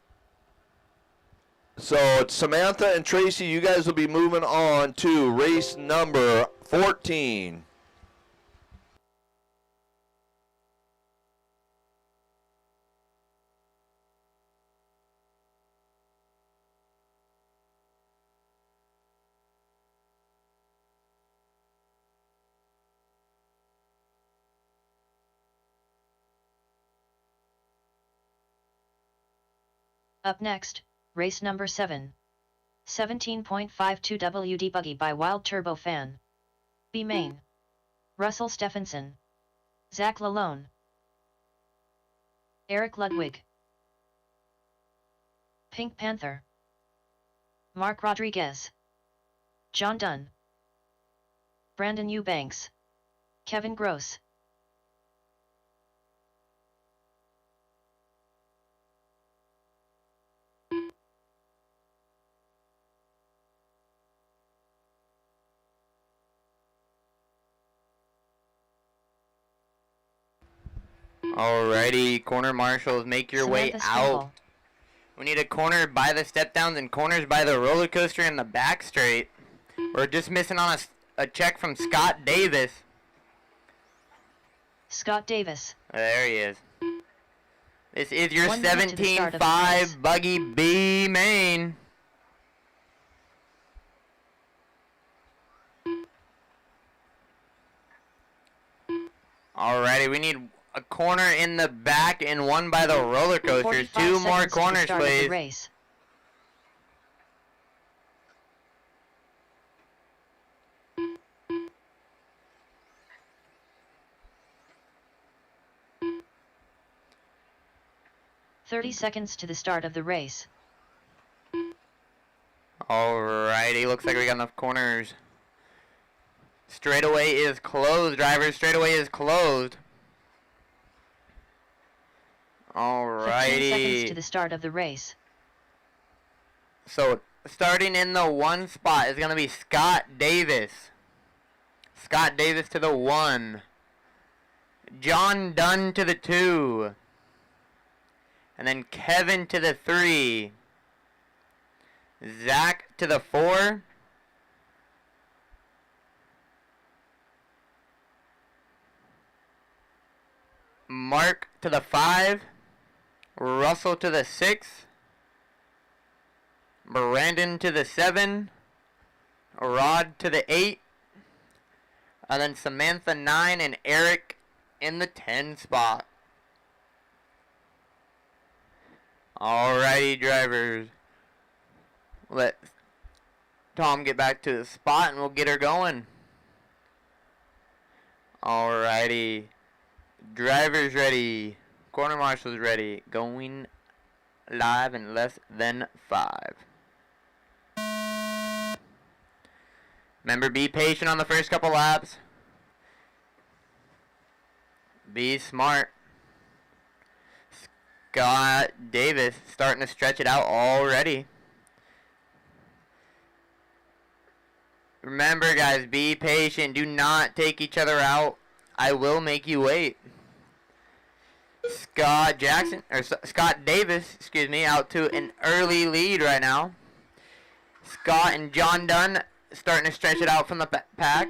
So it's Samantha and Tracy. You guys will be moving on to race number 14. Up next, race number 7. 17.52 WD Buggy by Wild Turbo Fan. B Main. Russell Stephenson. Zach Lalone. Eric Ludwig. Pink Panther. Mark Rodriguez. John Dunn. Brandon Eubanks. Kevin Gross. Alrighty, corner marshals, make your way Samantha out. Sprinkle. We need a corner by the step downs and corners by the roller coaster and the back straight. We're just missing on a check from Scott Davis. Scott Davis. There he is. This is your 1 minute to the start of the race. 17.5 Buggy B main. Alrighty, we need a corner in the back and one by the roller coasters. 45 2 more seconds to the corners, start of the please. race. "30 seconds to the start of the race. Alrighty, looks like we got enough corners. Straightaway is closed, drivers. Straightaway is closed. 15 seconds to Alrighty. the start of the race. So, starting in the 1 spot is going to be Scott Davis. Scott Davis to the 1. John Dunn to the 2. And then Kevin to the 3. Zach to the 4. Mark to the 5. Russell to the 6. Brandon to the 7. Rod to the 8. And then Samantha 9 and Eric in the 10 spot. Alrighty, drivers. Let Tom get back to the spot and we'll get her going. Alrighty. Drivers ready. Corner marshals ready. Going live in less than 5. Remember, be patient on the first couple laps. Be smart. Scott Davis starting to stretch it out already. Remember, guys, be patient. Do not take each other out. I will make you wait. Scott Davis, excuse me, out to an early lead right now. Scott and John Dunn starting to stretch it out from the pack.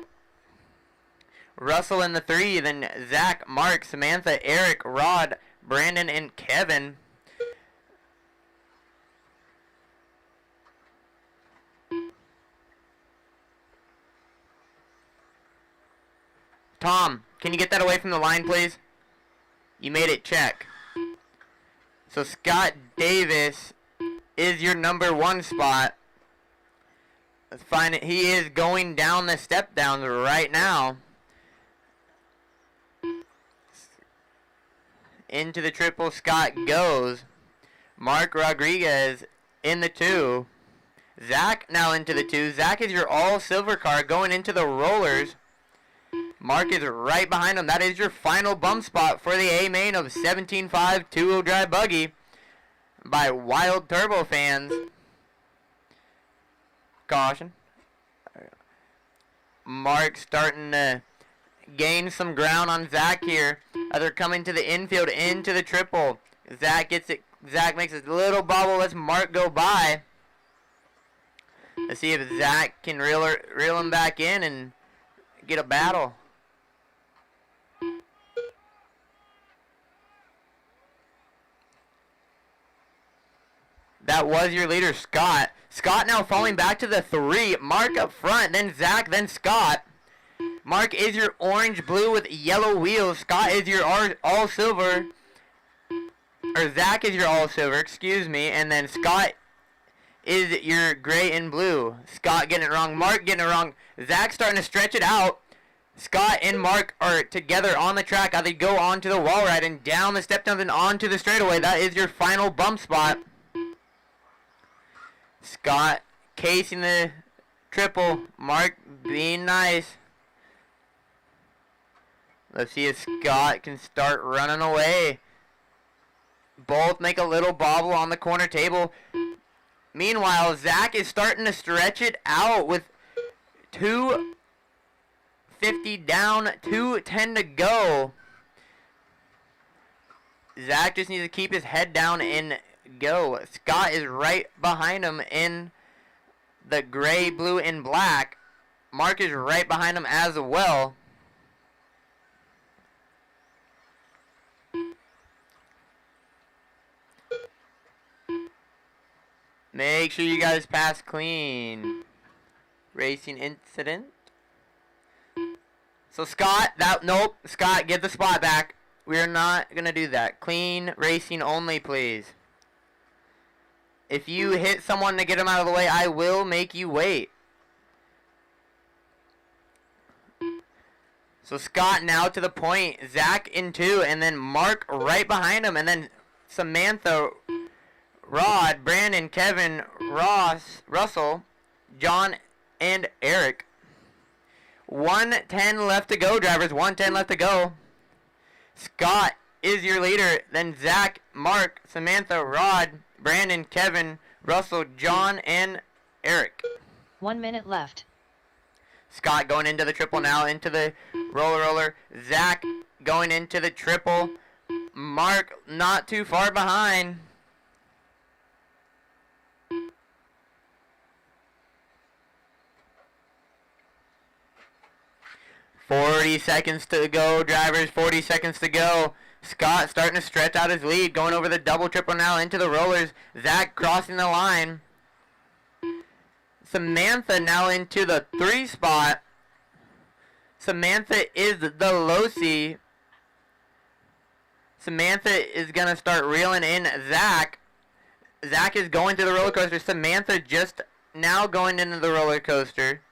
Russell in the 3, then Zach, Mark, Samantha, Eric, Rod, Brandon, and Kevin. Tom, can you get that away from the line, please? You made it check. So Scott Davis is your number 1 spot. Let's find it. He is going down the step downs right now. Into the triple, Scott goes. Mark Rodriguez in the 2. Zach now into the 2. Zach is your all-silver car going into the rollers. Mark is right behind him. That is your final bump spot for the A main of 17.5 two-wheel drive buggy by Wild Turbo fans. Caution. Mark starting to gain some ground on Zach here. They're coming to the infield into the triple. Zach gets it. Zach makes a little bobble. Lets Mark go by. Let's see if Zach can reel him back in and get a battle. That was your leader, Scott. Scott now falling back to the 3. Mark up front, then Zach, then Scott. Mark is your orange blue with yellow wheels. Scott is your all silver. Or Zach is your all silver, excuse me. And then Scott is your gray and blue. Scott getting it wrong. Mark getting it wrong. Zach starting to stretch it out. Scott and Mark are together on the track. They go onto the wall ride and down the step downs and onto the straightaway. That is your final bump spot. Scott casing the triple. Mark being nice. Let's see if Scott can start running away. Both make a little bobble on the corner table. Meanwhile, Zach is starting to stretch it out with 250 down, 210 to go. Zach just needs to keep his head down and go. Scott is right behind him in the gray, blue, and black. Mark is right behind him as well. Make sure you guys pass clean. Racing incident. So Scott, nope. Scott, get the spot back. We're not going to do that. Clean racing only, please. If you hit someone to get them out of the way, I will make you wait. So Scott now to the point. Zach in 2, and then Mark right behind him, and then Samantha, Rod, Brandon, Kevin, Ross, Russell, John, and Eric. 1:10 left to go, drivers. 1:10 left to go. Scott is your leader. Then Zach, Mark, Samantha, Rod, Brandon, Kevin, Russell, John, and Eric. 1 minute left. Scott going into the triple now, into the roller. Zach going into the triple. Mark not too far behind. "40 seconds to go, drivers. 40 seconds to go." Scott starting to stretch out his lead, going over the double triple now into the rollers. Zach crossing the line. Samantha now into the 3 spot. Samantha is the Losi. Samantha is going to start reeling in Zach. Zach is going to the roller coaster. Samantha just now going into the roller coaster.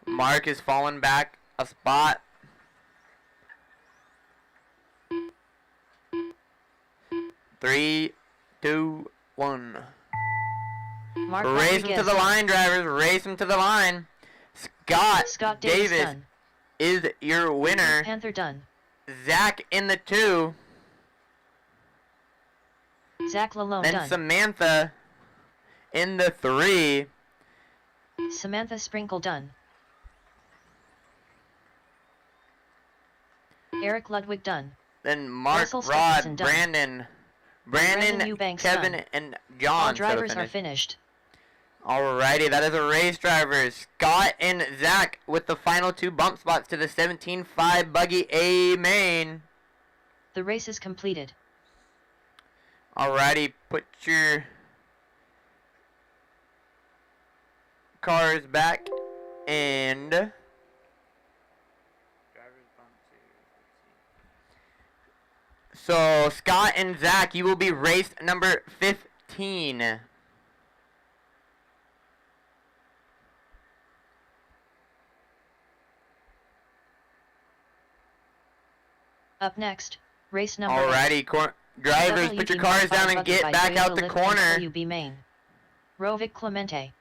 Mark is falling back a spot. Three, 2, 1. Mark Race them to the line, drivers. Race them to the line. Scott Davis done. is your winner. Panther done. Zach in the 2. Zach Lalone Then done. Samantha in the 3. Samantha Sprinkle done. Eric Ludwig done. Then Mark, Russell Rod, Stephenson done. Brandon, Brandon Eubanks Kevin, done. and John. All drivers so to are finished. Alrighty, that is a race, drivers. Scott and Zach with the final 2 bump spots to the 17.5 buggy A main. The race is completed. Alrighty, put your cars back and so Scott and Zach, you will be race number 15. Up next, race number 8. Alrighty, drivers, put your cars down and get back out the corner. WB Main. Rovic Clemente.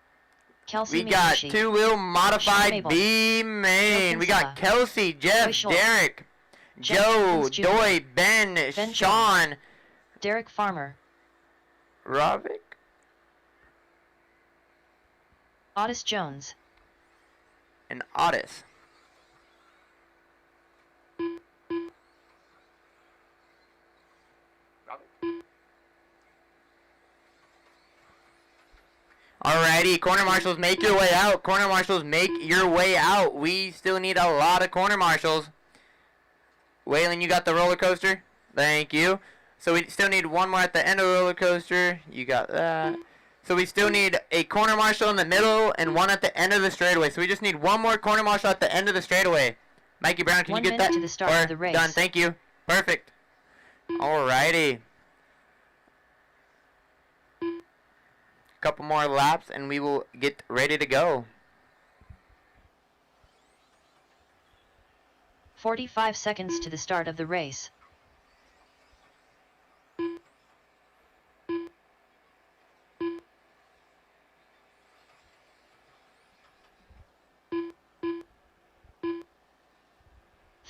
Kelsey We got Miyoshi. two-wheel modified Mabel. B main. We got Kinsella. Kelsey, Jeff, Roy Schultz. Derek, Jeff Joe, Evans Jr. Doy, Ben, Ben Sean, Derek Farmer. Rovic, Otis Jones. and Otis. Alrighty, corner marshals, make your way out. Corner marshals, make your way out. We still need a lot of corner marshals. Waylon, you got the roller coaster? Thank you. So we still need one more at the end of the roller coaster. You got that. So we still need a corner marshal in the middle and one at the end of the straightaway. So we just need one more corner marshal at the end of the straightaway. Mikey Brown, can 1 you get minute that? to the start of the race. Done, thank you. Perfect. Alrighty. Couple more laps and we will get ready to go. 45 seconds to the start of the race.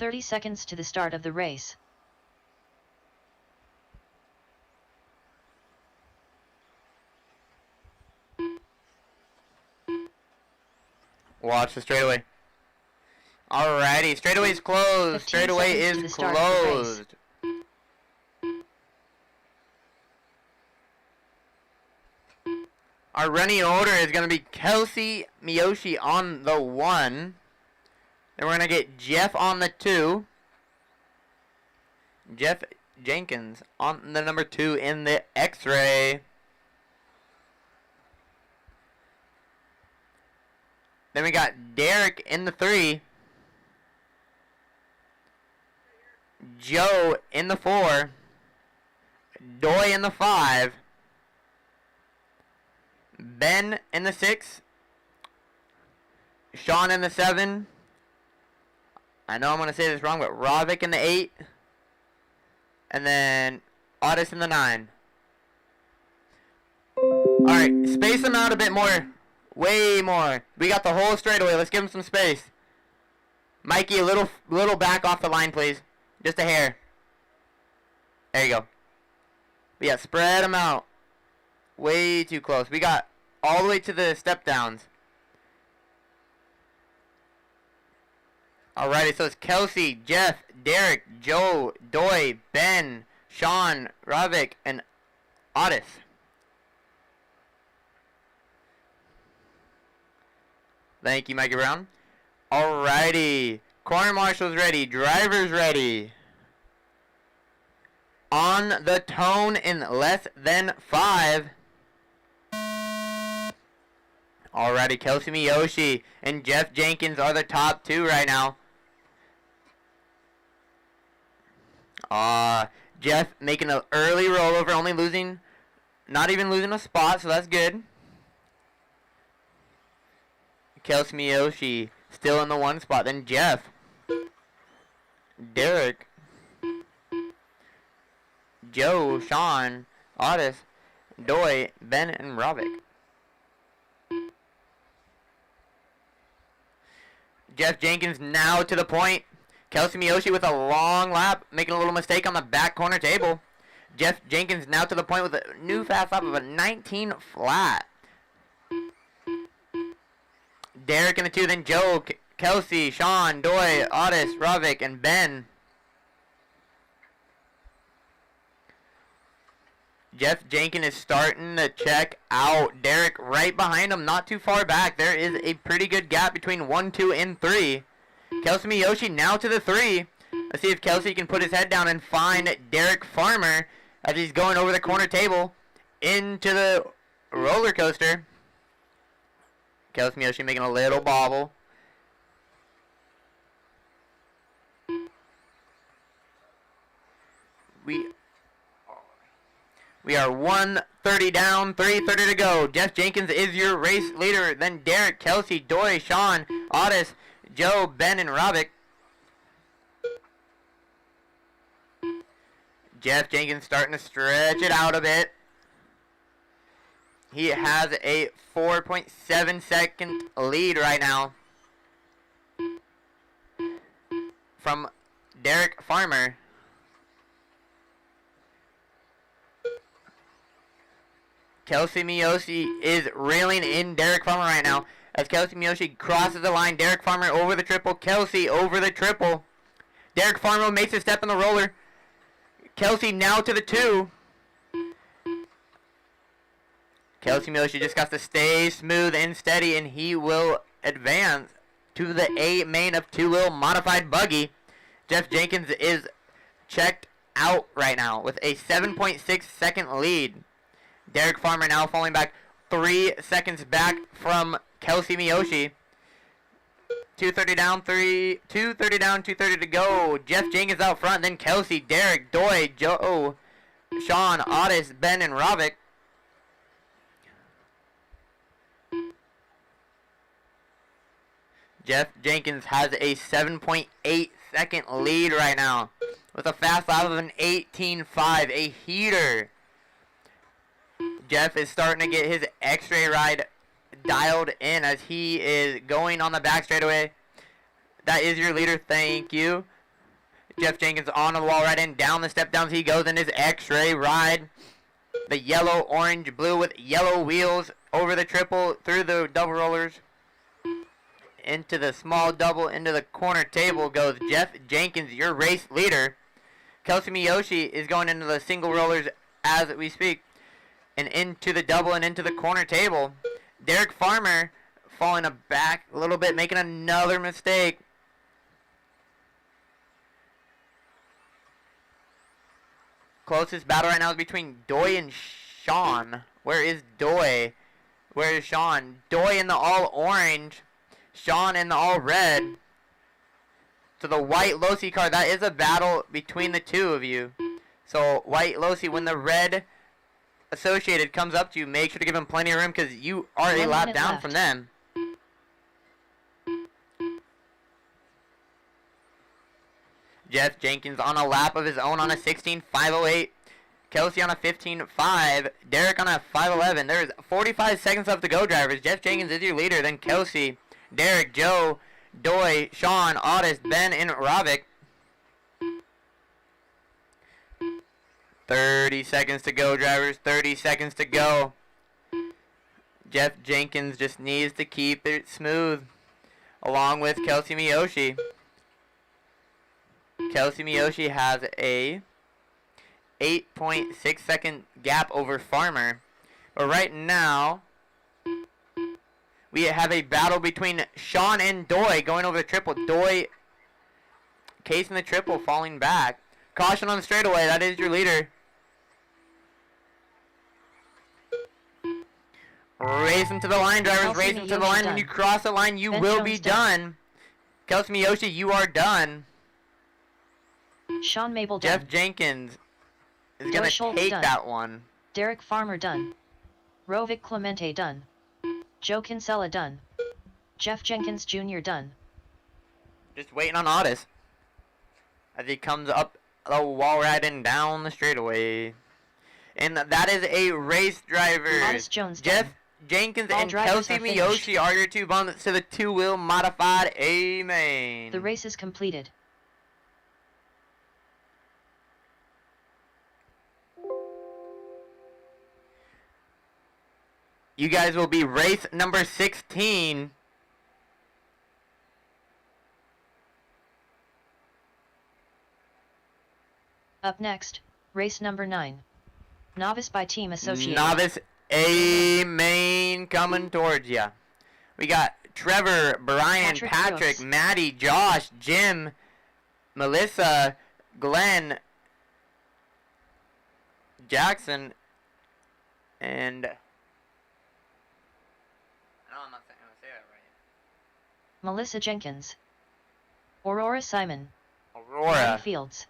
.30 seconds to the start of the race. Watch the straightaway. Alrighty, straightaway is closed. 15 Straightaway seconds to is the start of the race. closed. Our running order is going to be Kelsey Miyoshi on the 1. Then we're going to get Jeff on the 2. Jeff Jenkins on the number 2 in the X-ray. Then we got Derek in the 3. Joe in the 4. Doy in the 5. Ben in the 6. Sean in the 7. I know I'm going to say this wrong, but Rovic in the 8. And then Otis in the 9. Alright, space them out a bit more. Way more. We got the whole straightaway. Let's give him some space. Mikey, a little back off the line, please. Just a hair. There you go. But yeah, spread them out. Way too close. We got all the way to the step downs. Alrighty, so it's Kelsey, Jeff, Derek, Joe, Doy, Ben, Sean, Rovic, and Otis. Thank you, Mikey Brown. Alrighty. Corner marshals ready. Drivers ready. On the tone in less than 5. Alrighty, Kelsey Miyoshi and Jeff Jenkins are the top 2 right now. Jeff making an early rollover, only losing, not even losing a spot, so that's good. Kelsey Miyoshi still in the 1 spot. Then Jeff, Derek, Joe, Sean, Otis, Doy, Ben, and Rovic. Jeff Jenkins now to the point. Kelsey Miyoshi with a long lap, making a little mistake on the back corner table. Jeff Jenkins now to the point with a new fast lap of a 19 flat. Derek in the 2, then Joe, Kelsey, Sean, Doy, Otis, Rovic, and Ben. Jeff Jenkins is starting to check out. Derek right behind him, not too far back. There is a pretty good gap between 1, 2, and 3. Kelsey Miyoshi now to the 3. Let's see if Kelsey can put his head down and find Derek Farmer as he's going over the corner table into the roller coaster. Kelsey Miyoshi making a little bobble. We are 130 down, 3:30 to go. Jeff Jenkins is your race leader. Then Derek, Kelsey, Doy, Sean, Otis, Joe, Ben, and Robic. Jeff Jenkins starting to stretch it out a bit. He has a 4.7 second lead right now from Derek Farmer. Kelsey Miyoshi is reeling in Derek Farmer right now. As Kelsey Miyoshi crosses the line, Derek Farmer over the triple, Kelsey over the triple. Derek Farmer makes a step in the roller. Kelsey now to the 2. Kelsey Miyoshi just got to stay smooth and steady, and he will advance to the A main of 2-wheel modified buggy. Jeff Jenkins is checked out right now with a 7.6 second lead. Derek Farmer now falling back 3 seconds back from Kelsey Miyoshi. 230 down, 230 down, 230 to go. Jeff Jenkins out front, then Kelsey, Derek, Doy, Joe, Sean, Otis, Ben, and Robic. Jeff Jenkins has a 7.8 second lead right now with a fast lap of an 18.5, a heater. Jeff is starting to get his X-ray ride dialed in as he is going on the back straightaway. That is your leader, thank you. Jeff Jenkins on the wall right in, down the step downs he goes in his X-ray ride. The yellow, orange, blue with yellow wheels over the triple, through the double rollers. Into the small double, into the corner table goes Jeff Jenkins, your race leader. Kelsey Miyoshi is going into the single rollers as we speak. And into the double and into the corner table. Derek Farmer falling back a little bit, making another mistake. Closest battle right now is between Doy and Sean. Where is Doy? Where is Sean? Doy in the all orange. Sean in the all red. So the white Losi car, that is a battle between the two of you. So white Losi, when the red associated comes up to you, make sure to give him plenty of room because you are a lap down from them. Jeff Jenkins on a lap of his own on a 16.508. Kelsey on a 15.5. Derek on a 5.11. There's 45 seconds left to go, drivers. Jeff Jenkins is your leader. Then Kelsey, Derek, Joe, Doy, Sean, Otis, Ben, and Robic. 30 seconds to go, drivers. 30 seconds to go. Jeff Jenkins just needs to keep it smooth, along with Kelsey Miyoshi. Kelsey Miyoshi has a 8.6 second gap over Farmer. But right now, we have a battle between Sean and Doy going over the triple. Doy casing the triple, falling back. Caution on the straightaway. That is your leader. Racing to the line, drivers. Racing to the line. When you cross the line, you will be done. Kelsey Miyoshi, you are done. Sean Mabel Jeff done. Jenkins is going to take that one. Derek Farmer done. Rovic Clemente done. Joe Kinsella done. Jeff Jenkins Jr. done. Just waiting on Otis as he comes up the wall right and down the straightaway. And that is a race driver. Otis Jones Jeff done. Jenkins All and drivers Kelsey are finished. Miyoshi are your two bumps to the two-wheel modified A-main. The race is completed. You guys will be race number 16. Up next, race number 9. Novice by Team Associated. Novice A-main coming towards ya. We got Trevor, Brian, Patrick, Brooks. Maddie, Josh, Jim, Melissa, Glenn, Jackson, and I'm not going to say that right. Melissa Jenkins. Aurora Simon. Aurora. Maddie Fields.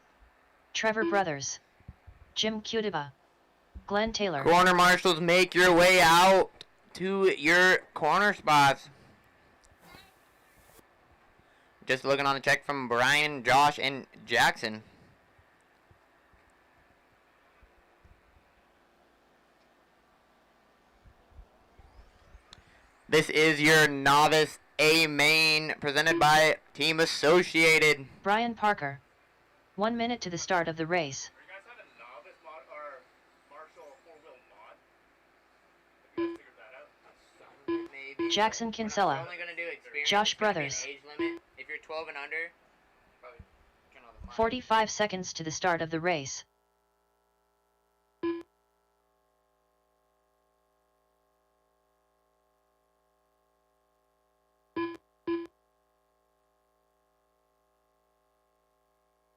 Trevor Brothers. Jim Cutiba. Glenn Taylor. Corner marshals, make your way out to your corner spots. Just looking on the check from Brian, Josh, and Jackson. This is your novice A main presented by Team Associated. Brian Parker. 1 minute to the start of the race. Are you guys have a novice mod or Marshall 4-wheel mod? Have you guys figured that out? Maybe. Jackson We're Kinsella. only gonna do experience. Josh It's gonna be an Brothers. age limit. If you're 12 and under, probably turn on the mic. 45 seconds to the start of the race.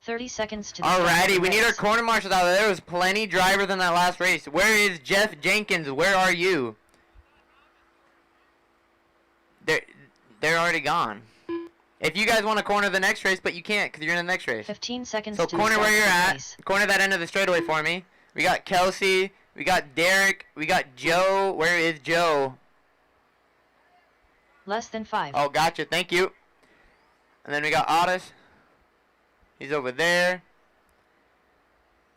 "30 seconds to the start of Alrighty, the we need our race. corner marshals out there. There was plenty drivers in that last race. Where is Jeff Jenkins? Where are you? They're already gone. If you guys want to corner the next race, but you can't because you're in the next race. 15 seconds So to the corner start where you're of the at. race. Corner that end of the straightaway for me. We got Kelsey. We got Derek. We got Joe. Where is Joe? Less than 5. Oh, gotcha. Thank you. And then we got Otis. He's over there.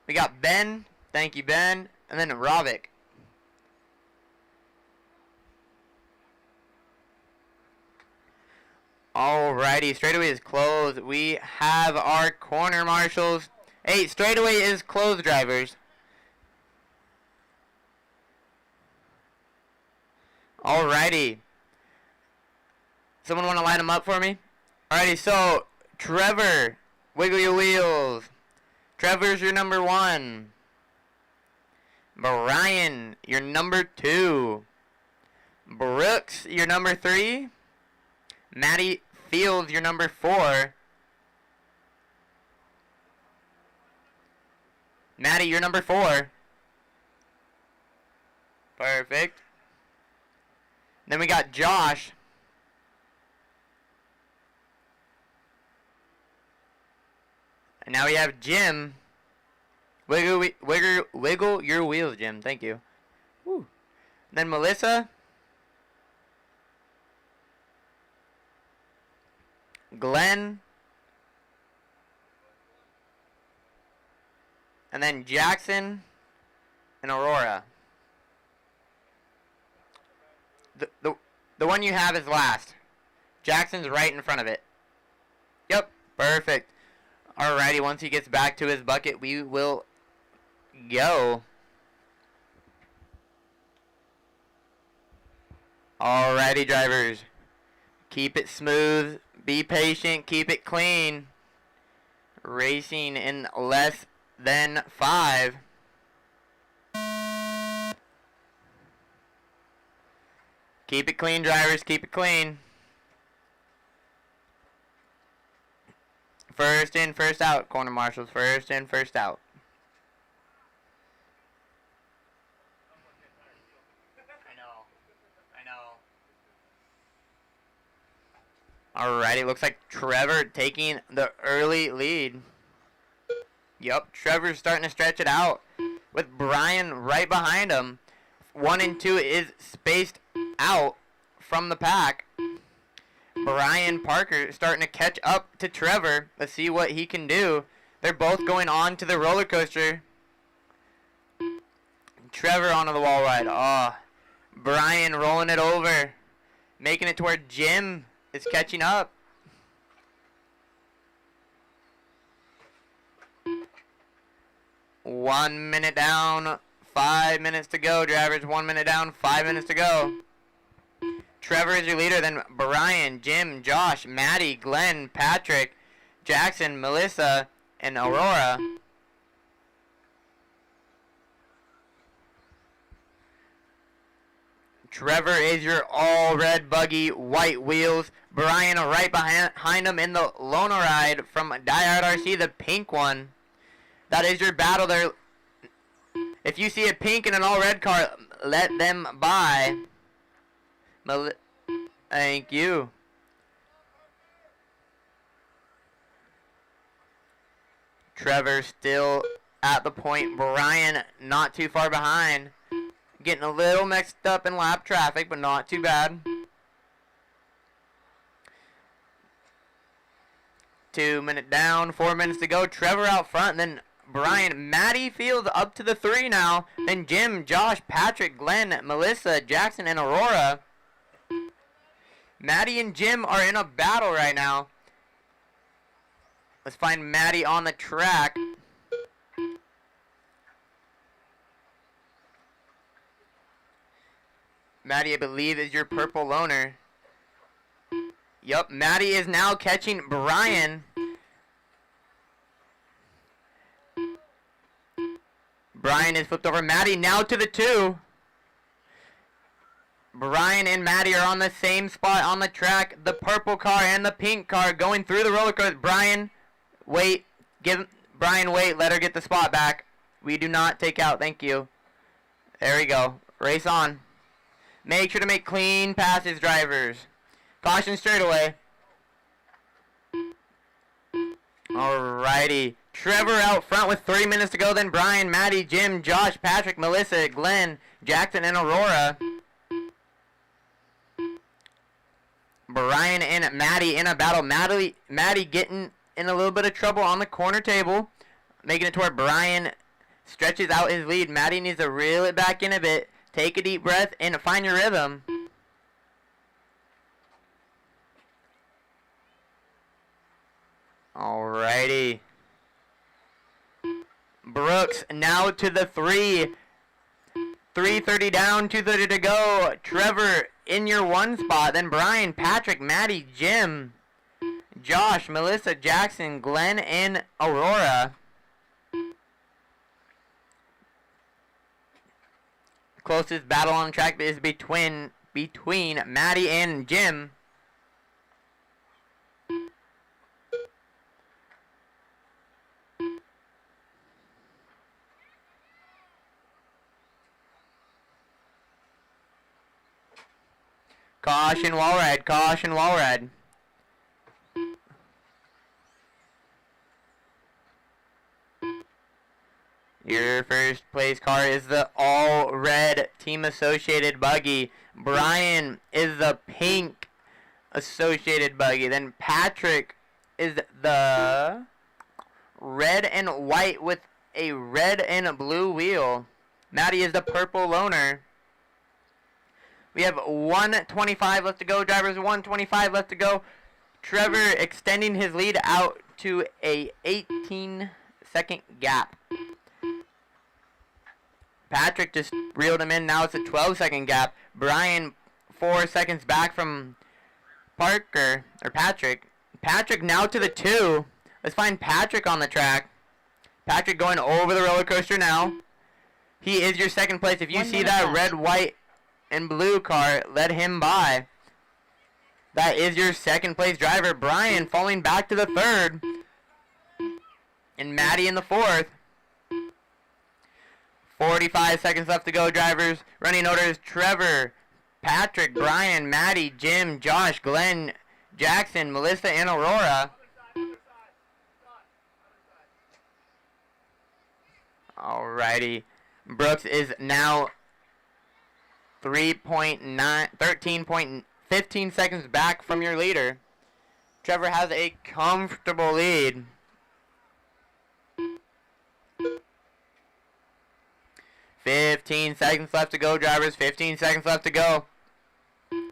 We got Ben. Thank you, Ben. And then Ravik. Alrighty, straightaway is closed. We have our corner marshals. Hey, straightaway is closed, drivers. Alrighty. Someone want to line them up for me? Alrighty, so Trevor, wiggle your wheels. Trevor's your number 1. Brian, your number 2. Brooks, your number 3. Maddie Fields, your number 4. Maddie, your number 4. Perfect. Then we got Josh. And now we have Jim. Wiggle your wheels, Jim. Thank you. Woo. Then Melissa. Glenn. And then Jackson and Aurora. The one you have is last. Jackson's right in front of it. Yep, perfect. Alrighty, once he gets back to his bucket, we will go. Alrighty, drivers. Keep it smooth. Be patient. Keep it clean. Racing in less than 5. Keep it clean, drivers. Keep it clean. First in, first out, corner marshals. First in, first out. I know. Alrighty, looks like Trevor taking the early lead. Yup, Trevor's starting to stretch it out with Brian right behind him. 1 and 2 is spaced out from the pack. Brian Parker starting to catch up to Trevor. Let's see what he can do. They're both going on to the roller coaster. Trevor onto the wall ride. Oh, Brian rolling it over. Making it to where Jim is catching up. One minute down, 5 minutes to go, drivers. 1 minute down, 5 minutes to go. Trevor is your leader, then Brian, Jim, Josh, Maddie, Glenn, Patrick, Jackson, Melissa, and Aurora. Trevor is your all-red buggy, white wheels. Brian right behind him in the loaner ride from DieHard RC, the pink one. That is your battle there. If you see a pink and an all-red car, let them by. Thank you. Trevor still at the point. Brian not too far behind. Getting a little mixed up in lap traffic, but not too bad. 2 minute down, 4 minutes to go. Trevor out front, then Brian. Maddie Fields up to the 3 now. Then Jim, Josh, Patrick, Glenn, Melissa, Jackson, and Aurora. Maddie and Jim are in a battle right now. Let's find Maddie on the track. Maddie, I believe, is your purple loner. Yup, Maddie is now catching Brian. Brian is flipped over. Maddie now to the 2. Brian and Maddie are on the same spot on the track. The purple car and the pink car going through the roller coaster. Brian, wait. Brian, wait. Let her get the spot back. We do not take out. Thank you. There we go. Race on. Make sure to make clean passes, drivers. Caution straightaway. Alrighty. Trevor out front with 3 minutes to go. Then Brian, Maddie, Jim, Josh, Patrick, Melissa, Glenn, Jackson, and Aurora. Brian and Maddie in a battle. Maddie getting in a little bit of trouble on the corner table. Making it to where Brian stretches out his lead. Maddie needs to reel it back in a bit. Take a deep breath and find your rhythm. Alrighty. Brooks now to the 3. 3:30 down, 2:30 to go. Trevor in your 1 spot. Then Brian, Patrick, Maddie, Jim, Josh, Melissa, Jackson, Glenn, and Aurora. Closest battle on track is between Maddie and Jim. Caution wall ride, caution wall ride. Your first place car is the all red team associated buggy. Brian is the pink associated buggy. Then Patrick is the red and white with a red and blue wheel. Maddie is the purple loner. We have 1:25 left to go, drivers. 1:25 left to go. Trevor extending his lead out to a 18-second gap. Patrick just reeled him in. Now it's a 12-second gap. Brian 4 seconds back from Patrick. Patrick now to the 2. Let's find Patrick on the track. Patrick going over the roller coaster now. He is your second place. If you see that red, white, and blue car, let him by. That is your second place driver. Brian falling back to the 3rd. And Maddie in the 4th. 45 seconds left to go, drivers. Running orders: Trevor, Patrick, Brian, Maddie, Jim, Josh, Glenn, Jackson, Melissa, and Aurora. Alrighty. Brooks is now 13.15 seconds back from your leader. Trevor has a comfortable lead. "15 seconds left to go, drivers. 15 seconds left to go.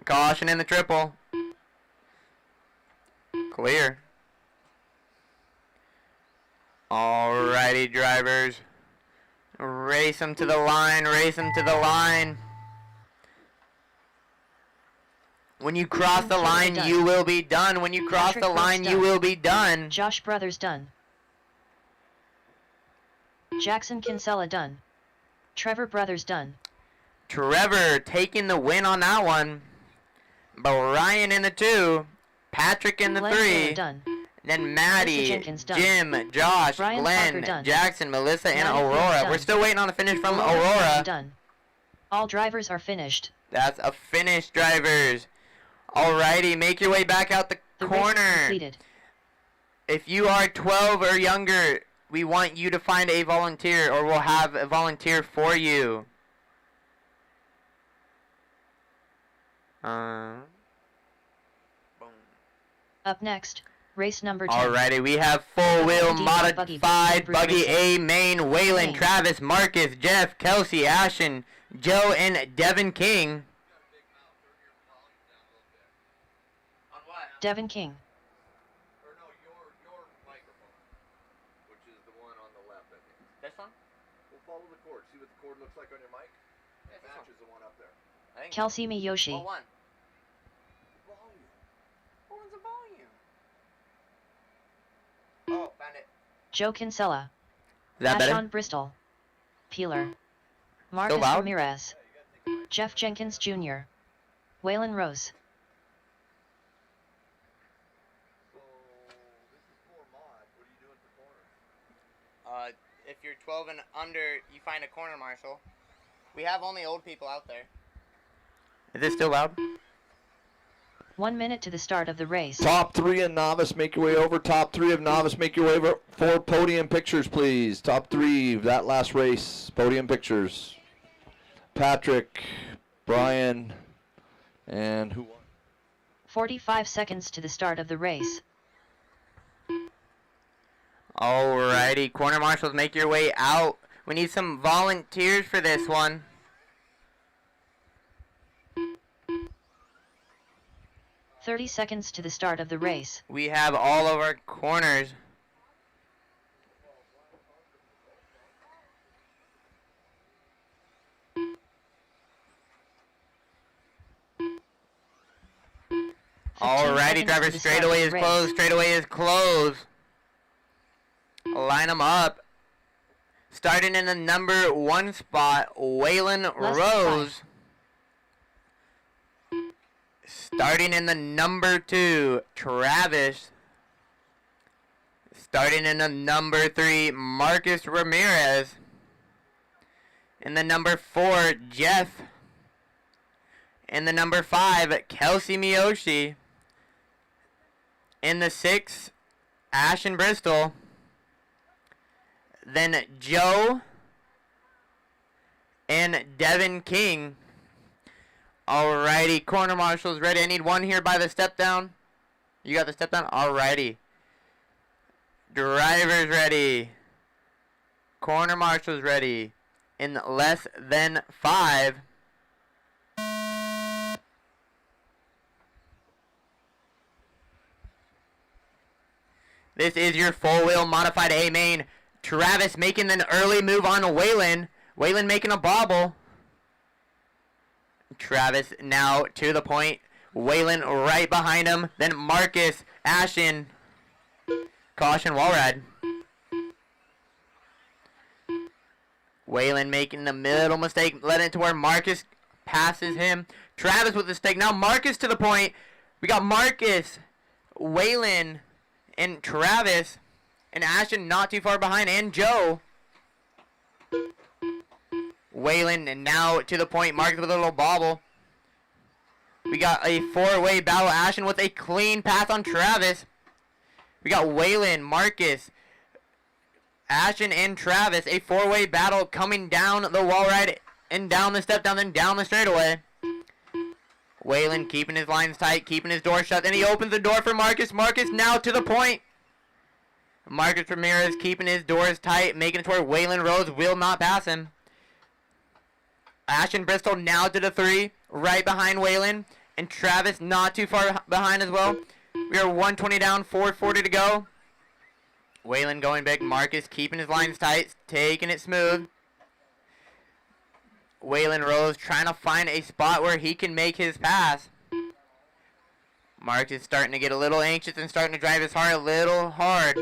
Caution in the triple. Clear. Alrighty, drivers. Race them to the line. Race them to the line. When you cross the line, you will be done. When you cross the line, you will be done. Josh Brothers done. Jackson Kinsella done. Trevor Brothers done. Trevor taking the win on that one. Brian in the 2. Patrick in the Glenn 3. done. Then Maddie, Jim, Josh, Brian Glenn, done. Jackson, Melissa, and Maddie Aurora. done. We're still waiting on the finish from Aurora Aurora. done. All drivers are finished. That's a finish, drivers. Alrighty, make your way back out the The race is corner. completed. If you are 12 or younger, we want you to find a volunteer, or we'll have a volunteer for you. Boom. Up next, race number 10. Alrighty, we have full-wheel DieHard modified buggy A main. Waylon, Travis, Marcus, Jeff, Kelsey, Ashton, Joe, and Devin King. On what? Devin King. Or no, your microphone, which is the one on the left, I think. This one? We'll follow the cord. See what the cord looks like on your mic? It matches the one up there. Kelsey Miyoshi. What one? Volume. What one's the volume? Oh, found it. Joe Kinsella. Is that better? Ashon Bristol. Peeler. Marcus loud? Ramirez. Jeff Jenkins Jr. Waylon Rose. So, this is for mod. What are you doing for corners? If you're 12 and under, you find a corner marshal. We have only old people out there. Is this still loud? 1 minute to the start of the race. Top 3 in novice, make your way over. Top 3 of novice, make your way over. 4 podium pictures, please. Top 3 of that last race, podium pictures. Patrick, Brian, and who won? 45 seconds to the start of the race. Alrighty, corner marshals, make your way out. We need some volunteers for this one. "30 seconds to the start of the race. We have all of our corners. Alrighty, driver, straightaway is closed. Straightaway is closed. Line them up. Starting in the number 1 spot, Waylon Rose. Starting in the number 2, Travis. Starting in the number 3, Marcus Ramirez. In the number 4, Jeff. In the number 5, Kelsey Miyoshi. In the 6, Ashton Bristol. Then Joe and Devin King. Alrighty, corner marshals ready. I need one here by the step down. You got the step down? Alrighty. Drivers ready. Corner marshals ready. In less than 5. This is your four-wheel modified A main. Travis making an early move on Waylon. Waylon making a bobble. Travis now to the point. Waylon right behind him. Then Marcus, Ashton. Caution, wall ride. Waylon making the middle mistake. Led it to where Marcus passes him. Travis with the mistake. Now Marcus to the point. We got Marcus, Waylon, and Travis. And Ashton not too far behind. And Joe. Waylon and now to the point. Marcus with a little bobble. We got a four-way battle. Ashton with a clean pass on Travis. We got Waylon, Marcus, Ashton, and Travis. A four-way battle coming down the wall ride and down the step down, then down the straightaway. Waylon keeping his lines tight, keeping his door shut. Then he opens the door for Marcus. Marcus now to the point. Marcus Ramirez keeping his doors tight, making it to where Waylon Rose will not pass him. Ashton Bristol now to the 3, right behind Waylon. And Travis not too far behind as well. We are 120 down, 440 to go. Waylon going big. Marcus keeping his lines tight, taking it smooth. Waylon Rose trying to find a spot where he can make his pass. Marcus starting to get a little anxious and starting to drive his car a little hard.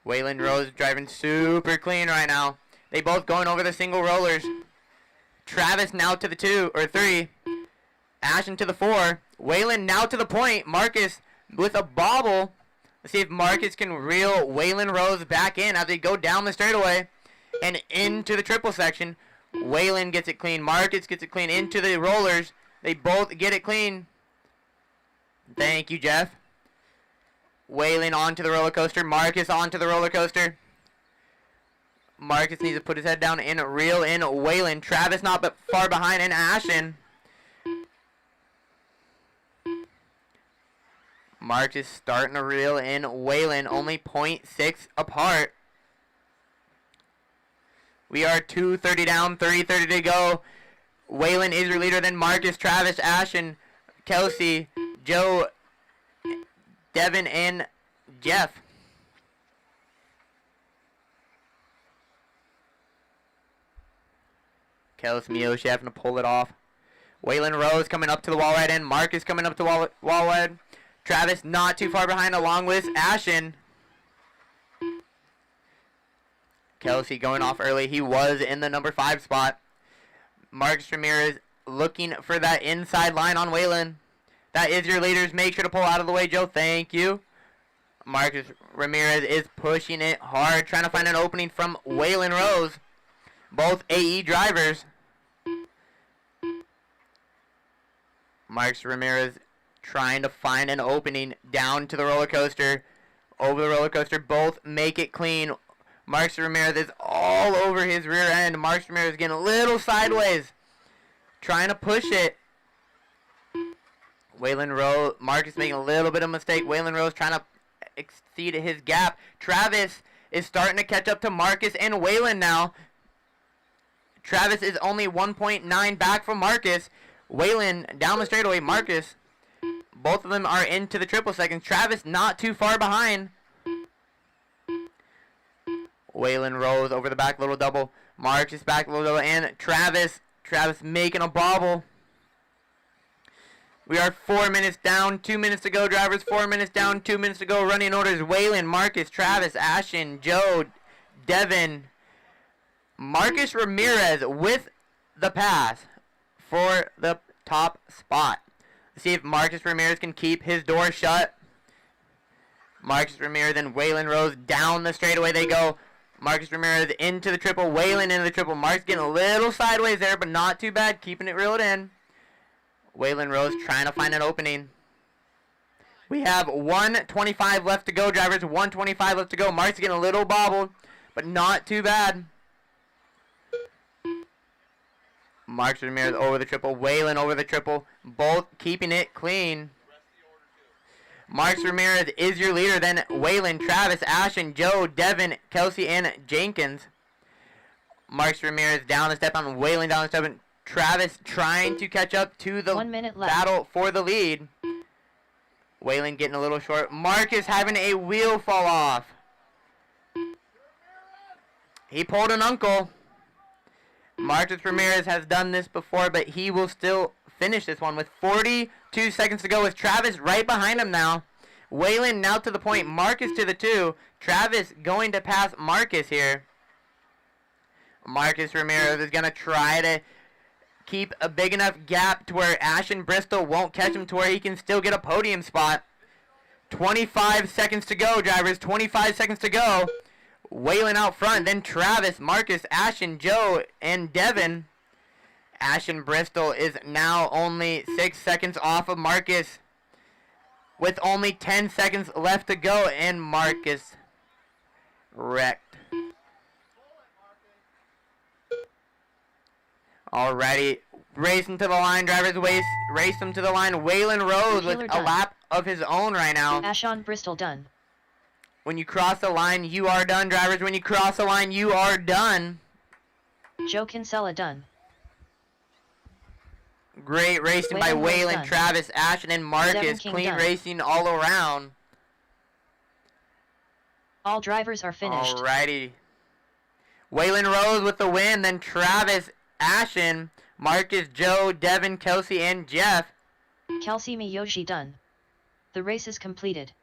Waylon Rose driving super clean right now. They both going over the single rollers. Travis now to the 2 or 3. Ashton to the 4. Waylon now to the point. Marcus with a bobble. Let's see if Marcus can reel Waylon Rose back in as they go down the straightaway and into the triple section. Waylon gets it clean. Marcus gets it clean into the rollers. They both get it clean. Thank you, Jeff. Waylon onto the roller coaster. Marcus onto the roller coaster. Marcus needs to put his head down and reel in Waylon. Travis not but far behind, and Ashton. Marcus starting to reel in Waylon, only 0.6 apart. We are 2:30 down, 30 to go. Waylon is your leader, then Marcus, Travis, Ashton, Kelsey, Joe, Devin, and Jeff. Kelsey Miyoshi having to pull it off. Waylon Rose coming up to the wall right end. Marcus coming up to wall right end. Travis not too far behind along with Ashton. Kelsey going off early. He was in the number 5 spot. Marcus Ramirez looking for that inside line on Waylon. That is your leaders. Make sure to pull out of the way, Joe. Thank you. Marcus Ramirez is pushing it hard, trying to find an opening from Waylon Rose. Both AE drivers. Marcus Ramirez trying to find an opening down to the roller coaster. Over the roller coaster. Both make it clean. Marcus Ramirez is all over his rear end. Marcus Ramirez getting a little sideways. Trying to push it. Waylon Rose. Marcus making a little bit of mistake. Waylon Rose trying to exceed his gap. Travis is starting to catch up to Marcus and Waylon now. Travis is only 1.9 back from Marcus. Waylon down the straightaway. Marcus. Both of them are into the triple seconds. Travis not too far behind. Waylon Rose over the back little double. Marcus back little double. And Travis. Travis making a bobble. We are 4 minutes down. 2 minutes to go, drivers. 4 minutes down. 2 minutes to go. Running orders. Waylon, Marcus, Travis, Ashton, Joe, Devin. Marcus Ramirez with the pass for the top spot. Let's see if Marcus Ramirez can keep his door shut. Marcus Ramirez and Waylon Rose down the straightaway they go. Marcus Ramirez into the triple. Waylon into the triple. Marcus getting a little sideways there, but not too bad. Keeping it reeled in. Waylon Rose trying to find an opening. We have 1:25 left to go, drivers. 1:25 left to go. Marcus getting a little bobbled, but not too bad. Marcus Ramirez over the triple. Waylon over the triple. Both keeping it clean. Marcus Ramirez is your leader. Then Waylon, Travis, Ashton, Joe, Devin, Kelsey, and Jenkins. Marcus Ramirez down the step on Waylon down the step. And Travis trying to catch up to the 1 minute left. battle for the lead. Waylon getting a little short. Marcus having a wheel fall off. He pulled an uncle. Marcus Ramirez has done this before, but he will still finish this one with 42 seconds to go with Travis right behind him now. Waylon now to the point. Marcus to the 2. Travis going to pass Marcus here. Marcus Ramirez is going to try to keep a big enough gap to where Ashton Bristol won't catch him to where he can still get a podium spot. 25 seconds to go, drivers. 25 seconds to go. Waylon out front, then Travis, Marcus, Ashton, Joe, and Devin. Ashton Bristol is now only 6 seconds off of Marcus with only 10 seconds left to go, and Marcus wrecked. Alrighty, racing to the line, drivers, race them to the line. Waylon Rose with a lap of his own right now. Ashton Bristol done. When you cross the line, you are done, drivers. When you cross the line, you are done. Joe Kinsella done. Great racing by Waylon, Travis, Ashton, and Marcus. Clean racing all around. All drivers are finished. Alrighty. Waylon Rose with the win, then Travis, Ashton, Marcus, Joe, Devin, Kelsey, and Jeff. Kelsey Miyoshi done. The race is completed.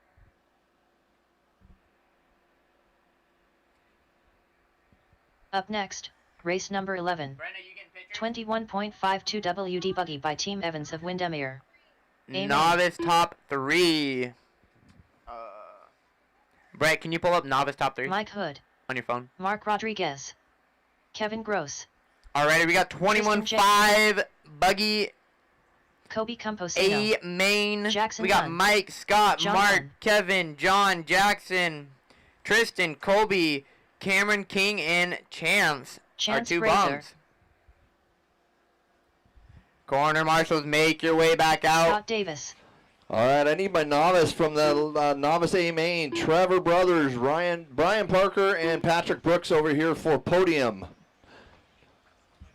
Up next, race number 11. 21.52 WD Buggy by Team Evans of Windermere. Novice top 3. Brett, can you pull up novice top 3? Mike Hood. On your phone. Mark Rodriguez. Kevin Gross. Alrighty, we got 21.5 Buggy. Kobe Composino. A main. Jackson we got Dunn. Mike, Scott, John Mark, Dunn. Kevin, John, Jackson, Tristan, Colby, Cameron King and Chance are Chance two Fraser. bums. Corner marshals, make your way back out. Scott Davis. All right, I need my novice from the novice A main. Trevor Brothers, Brian Parker, and Patrick Brooks over here for podium.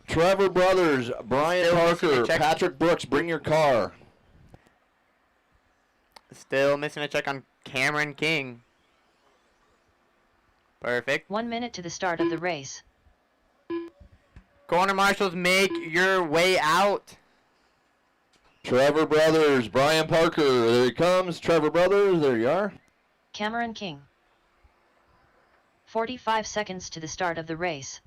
Trevor Brothers, Brian Still missing Parker, a check. Patrick Brooks, bring your car. Still missing a check on Cameron King. Perfect. 1 minute to the start of the race. Corner marshals, make your way out. Trevor Brothers, Brian Parker, there he comes. Trevor Brothers, there you are. Cameron King. 45 seconds to the start of the race.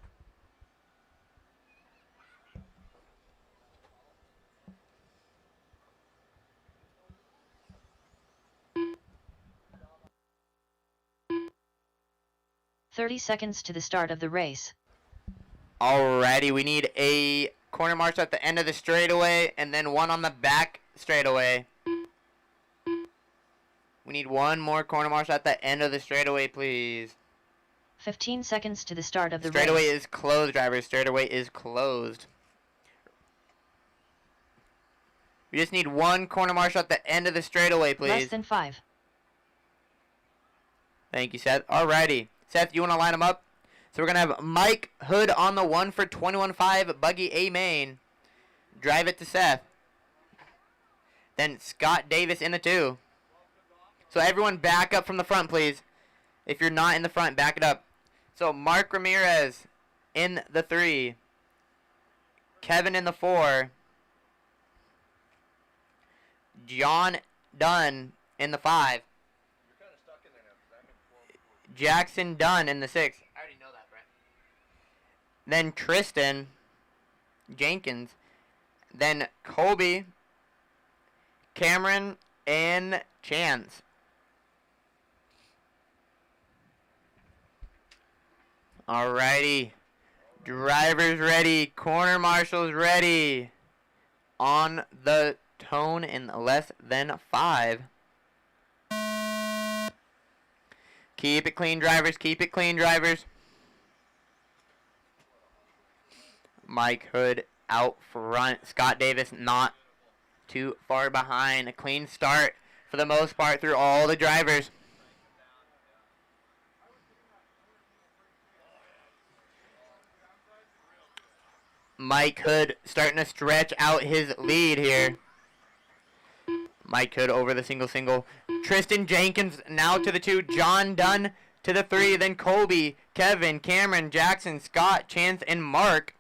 "30 seconds to the start of the race. Alrighty, we need a corner marshal at the end of the straightaway and then one on the back straightaway. We need one more corner marshal at the end of the straightaway, please. 15 seconds to the start of the Straightaway race. is closed, drivers. Straightaway is closed. We just need one corner marshal at the end of the straightaway, Less please. than 5. Thank you, Seth. Alrighty. Seth, you want to line them up? So we're going to have Mike Hood on the 1 for 21.5 Buggy A main. Drive it to Seth. Then Scott Davis in the 2. So everyone back up from the front, please. If you're not in the front, back it up. So Mark Ramirez in the 3. Kevin in the 4. John Dunn in the 5. Jackson Dunn in the 6. I already know that, Brett. Then Tristan Jenkins. Then Colby, Cameron, and Chance. Alrighty. Drivers ready. Corner marshals ready. On the tone in less than 5. Keep it clean, drivers. Keep it clean, drivers. Mike Hood out front. Scott Davis not too far behind. A clean start for the most part through all the drivers. Mike Hood starting to stretch out his lead here. Mike Hood over the single. Tristan Jenkins now to the 2. John Dunn to the 3. Then Colby, Kevin, Cameron, Jackson, Scott, Chance, and Mark.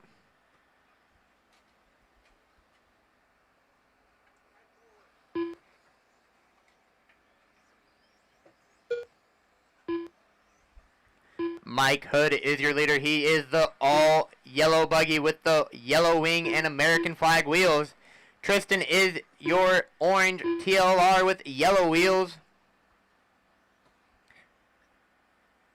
Mike Hood is your leader. He is the all yellow buggy with the yellow wing and American flag wheels. Tristan is your orange TLR with yellow wheels.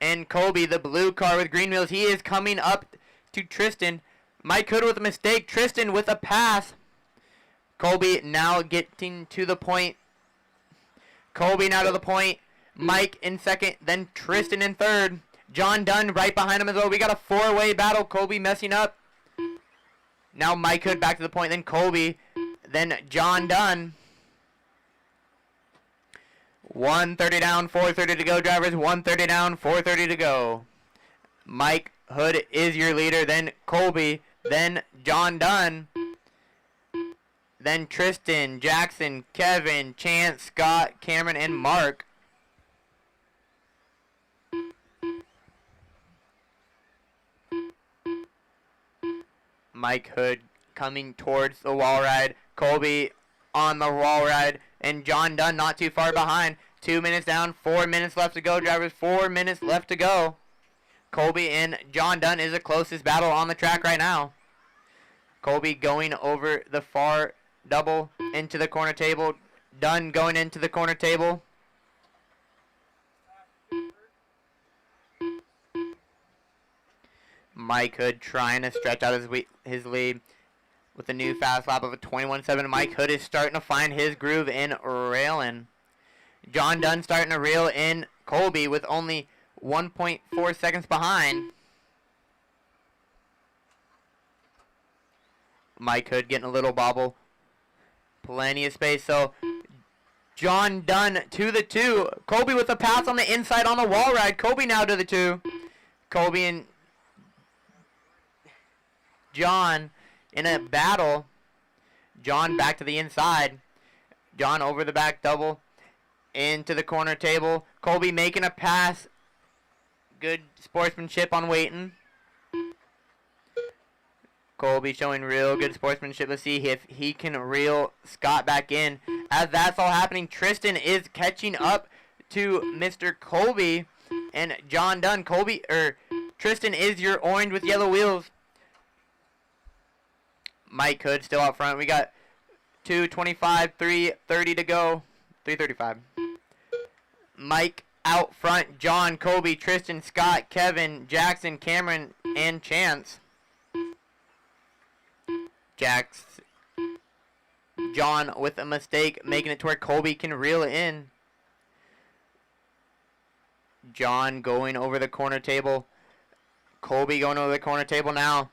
And Colby, the blue car with green wheels. He is coming up to Tristan. Mike Hood with a mistake. Tristan with a pass. Colby now getting to the point. Colby now to the point. Mike in second. Then Tristan in third. John Dunn right behind him as well. We got a four-way battle. Colby messing up. Now Mike Hood back to the point. Then Colby. Then John Dunn. 1:30 down, 4:30 to go, drivers. 1:30 down, 4:30 to go. Mike Hood is your leader. Then Colby. Then John Dunn. Then Tristan, Jackson, Kevin, Chance, Scott, Cameron, and Mark. Mike Hood coming towards the wall ride. Colby on the wall ride. And John Dunn not too far behind. 2 minutes down, 4 minutes left to go, drivers. 4 minutes left to go. Colby and John Dunn is the closest battle on the track right now. Colby going over the far double into the corner table. Dunn going into the corner table. Mike Hood trying to stretch out his lead with a new fast lap of a 21.7. Mike Hood is starting to find his groove in railing. John Dunn starting to reel in Colby with only 1.4 seconds behind. Mike Hood getting a little bobble. Plenty of space. So John Dunn to the 2. Colby with a pass on the inside on the wall ride. Colby now to the 2. Colby and John in a battle. John back to the inside. John over the back double. Into the corner table. Colby making a pass. Good sportsmanship on waiting. Colby showing real good sportsmanship. Let's see if he can reel Scott back in. As that's all happening, Tristan is catching up to Mr. Colby and John Dunn. Tristan is your orange with yellow wheels. Mike Hood still out front. We got 2:25, 3:30 to go. 3:35. Mike out front. John, Colby, Tristan, Scott, Kevin, Jackson, Cameron, and Chance. John with a mistake, making it to where Colby can reel it in. John going over the corner table. Colby going over the corner table now.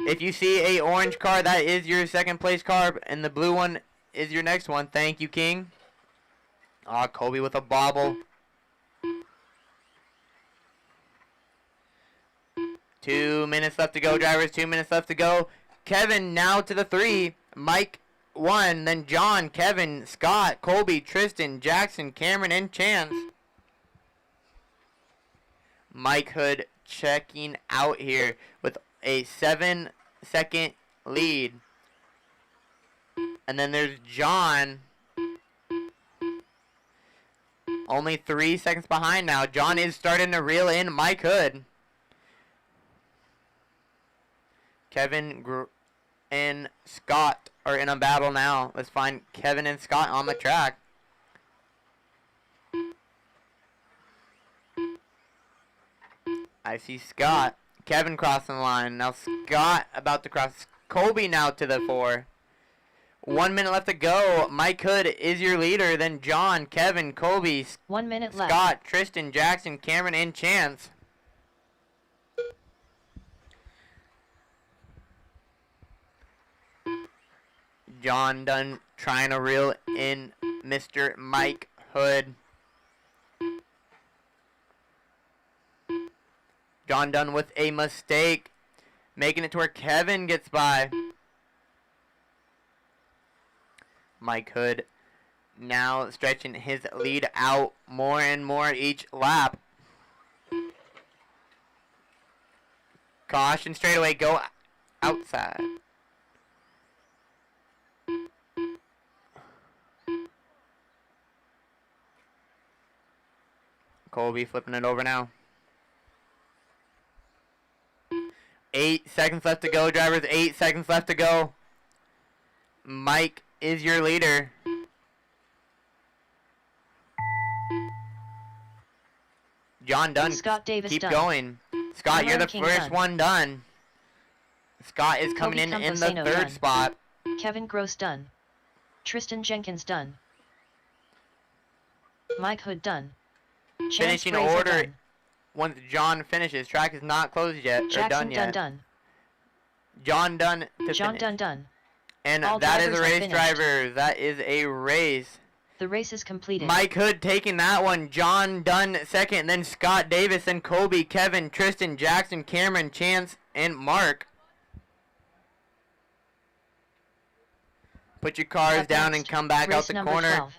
If you see a orange car, that is your second place car, and the blue one is your next one. Thank you, King. Colby with a bobble. 2 minutes left to go, drivers. 2 minutes left to go. Kevin now to the 3. Mike 1. Then John, Kevin, Scott, Colby, Tristan, Jackson, Cameron, and Chance. Mike Hood checking out here with a 7-second lead. And then there's John. Only 3 seconds behind now. John is starting to reel in Mike Hood. Kevin and Scott are in a battle now. Let's find Kevin and Scott on the track. I see Scott. Kevin crossing the line. Now Scott about to cross. Colby now to the 4. 1 minute left to go. Mike Hood is your leader. Then John, Kevin, Colby, 1 minute left. Scott, Tristan, Jackson, Cameron, and Chance. John Dunn trying to reel in Mr. Mike Hood. John Dunn with a mistake, making it to where Kevin gets by. Mike Hood now stretching his lead out more and more each lap. Caution straightaway, go outside. Colby flipping it over now. 8 seconds left to go, drivers. 8 seconds left to go. Mike is your leader. John Dunn, Scott Davis keep done. going. Scott, you're the King first done. one done. Scott is coming Colby in the Camposano 3rd done. spot. Kevin Gross done. Tristan Jenkins done. Mike Hood done. Chance Finishing Fraser order done. once John finishes. Track is not closed yet, or Jackson done yet. done. John Dunn to John finish. done. And All that is a drivers are race, finished. drivers. That is a race. The race is completed. Mike Hood taking that one. John Dunn second. Then Scott Davis. Then Colby, Kevin, Tristan, Jackson, Cameron, Chance, and Mark. Put your cars Up down next, and come back out race the number corner. 12.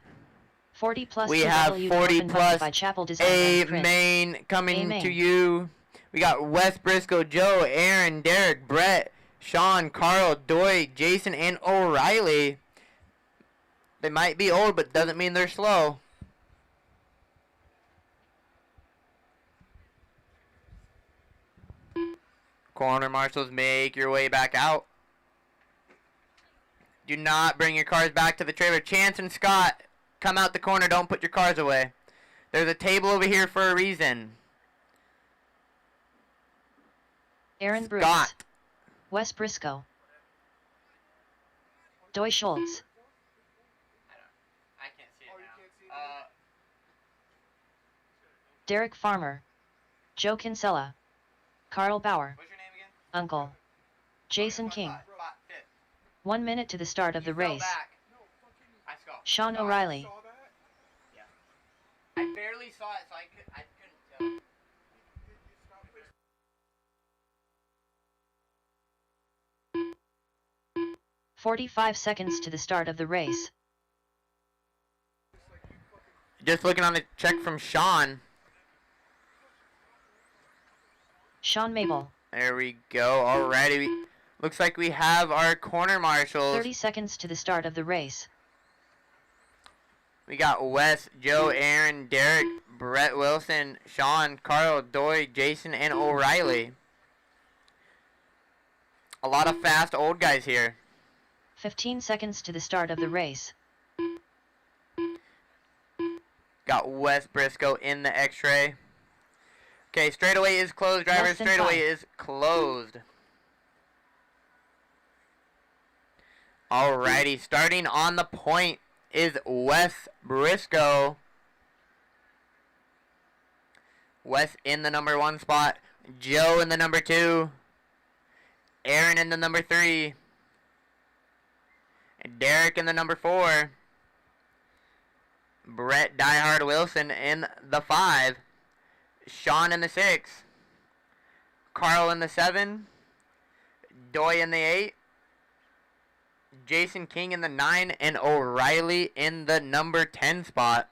40 plus We have 2W 40 open plus by Chapel Design A and Print. main coming A-Main. to you. We got Wes Briscoe, Joe, Aaron, Derek, Brett, Sean, Carl, Doy, Jason, and O'Reilly. They might be old, but doesn't mean they're slow. Corner marshals, make your way back out. Do not bring your cars back to the trailer. Chance and Scott, come out the corner. Don't put your cars away. There's a table over here for a reason. Aaron Bruce. Scott. Wes Briscoe. Doy Schultz. I can't see it Oh, you now. can't see it? Derek Farmer, Joe Kinsella, Carl Bauer, What's your name again? Uncle, Jason King. Fifth. 1 minute to the start of the Fell race. back. I saw. Sean O'Reilly. Saw that? I barely saw it, so I couldn't tell. 45 seconds to the start of the race. Just looking on the check from Sean. Sean Mabel. There we go. Alrighty. Looks like we have our corner marshals. 30 seconds to the start of the race. We got Wes, Joe, Aaron, Derek, Brett Wilson, Sean, Carl, Doy, Jason, and O'Reilly. A lot of fast old guys here. 15 seconds to the start of the race. Got Wes Briscoe in the X-ray. Okay, straightaway is closed, drivers. Less than Straightaway 5. is closed. Alrighty, starting on the point is Wes Briscoe. Wes in the number 1 spot. Joe in the number 2. Aaron in the number 3. Derek in the number 4. Brett DieHard Wilson in the 5. Sean in the 6. Carl in the 7. Doy in the 8. Jason King in the 9. And O'Reilly in the number 10 spot.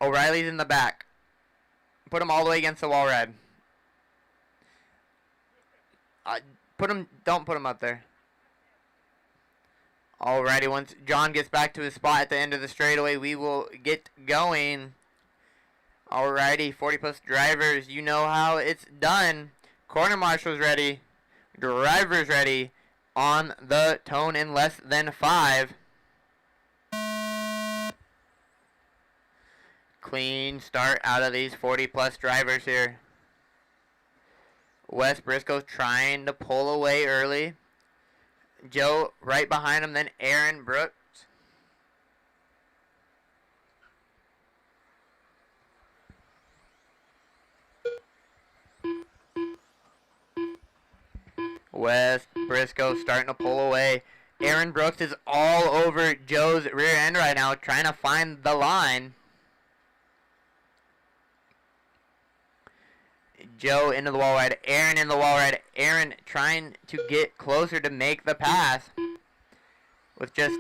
O'Reilly's in the back. Put him all the way against the wall, Red. Don't put him up there. Alrighty, once John gets back to his spot at the end of the straightaway, we will get going. Alrighty, 40 plus drivers, you know how it's done. Corner marshals ready. Drivers ready. On the tone in less than 5. Clean start out of these 40 plus drivers here. Wes Briscoe trying to pull away early. Joe right behind him, then Aaron Brooks. Wes Briscoe starting to pull away. Aaron Brooks is all over Joe's rear end right now, trying to find the line. Joe into the wall ride. Aaron in the wall ride. Aaron trying to get closer to make the pass. With just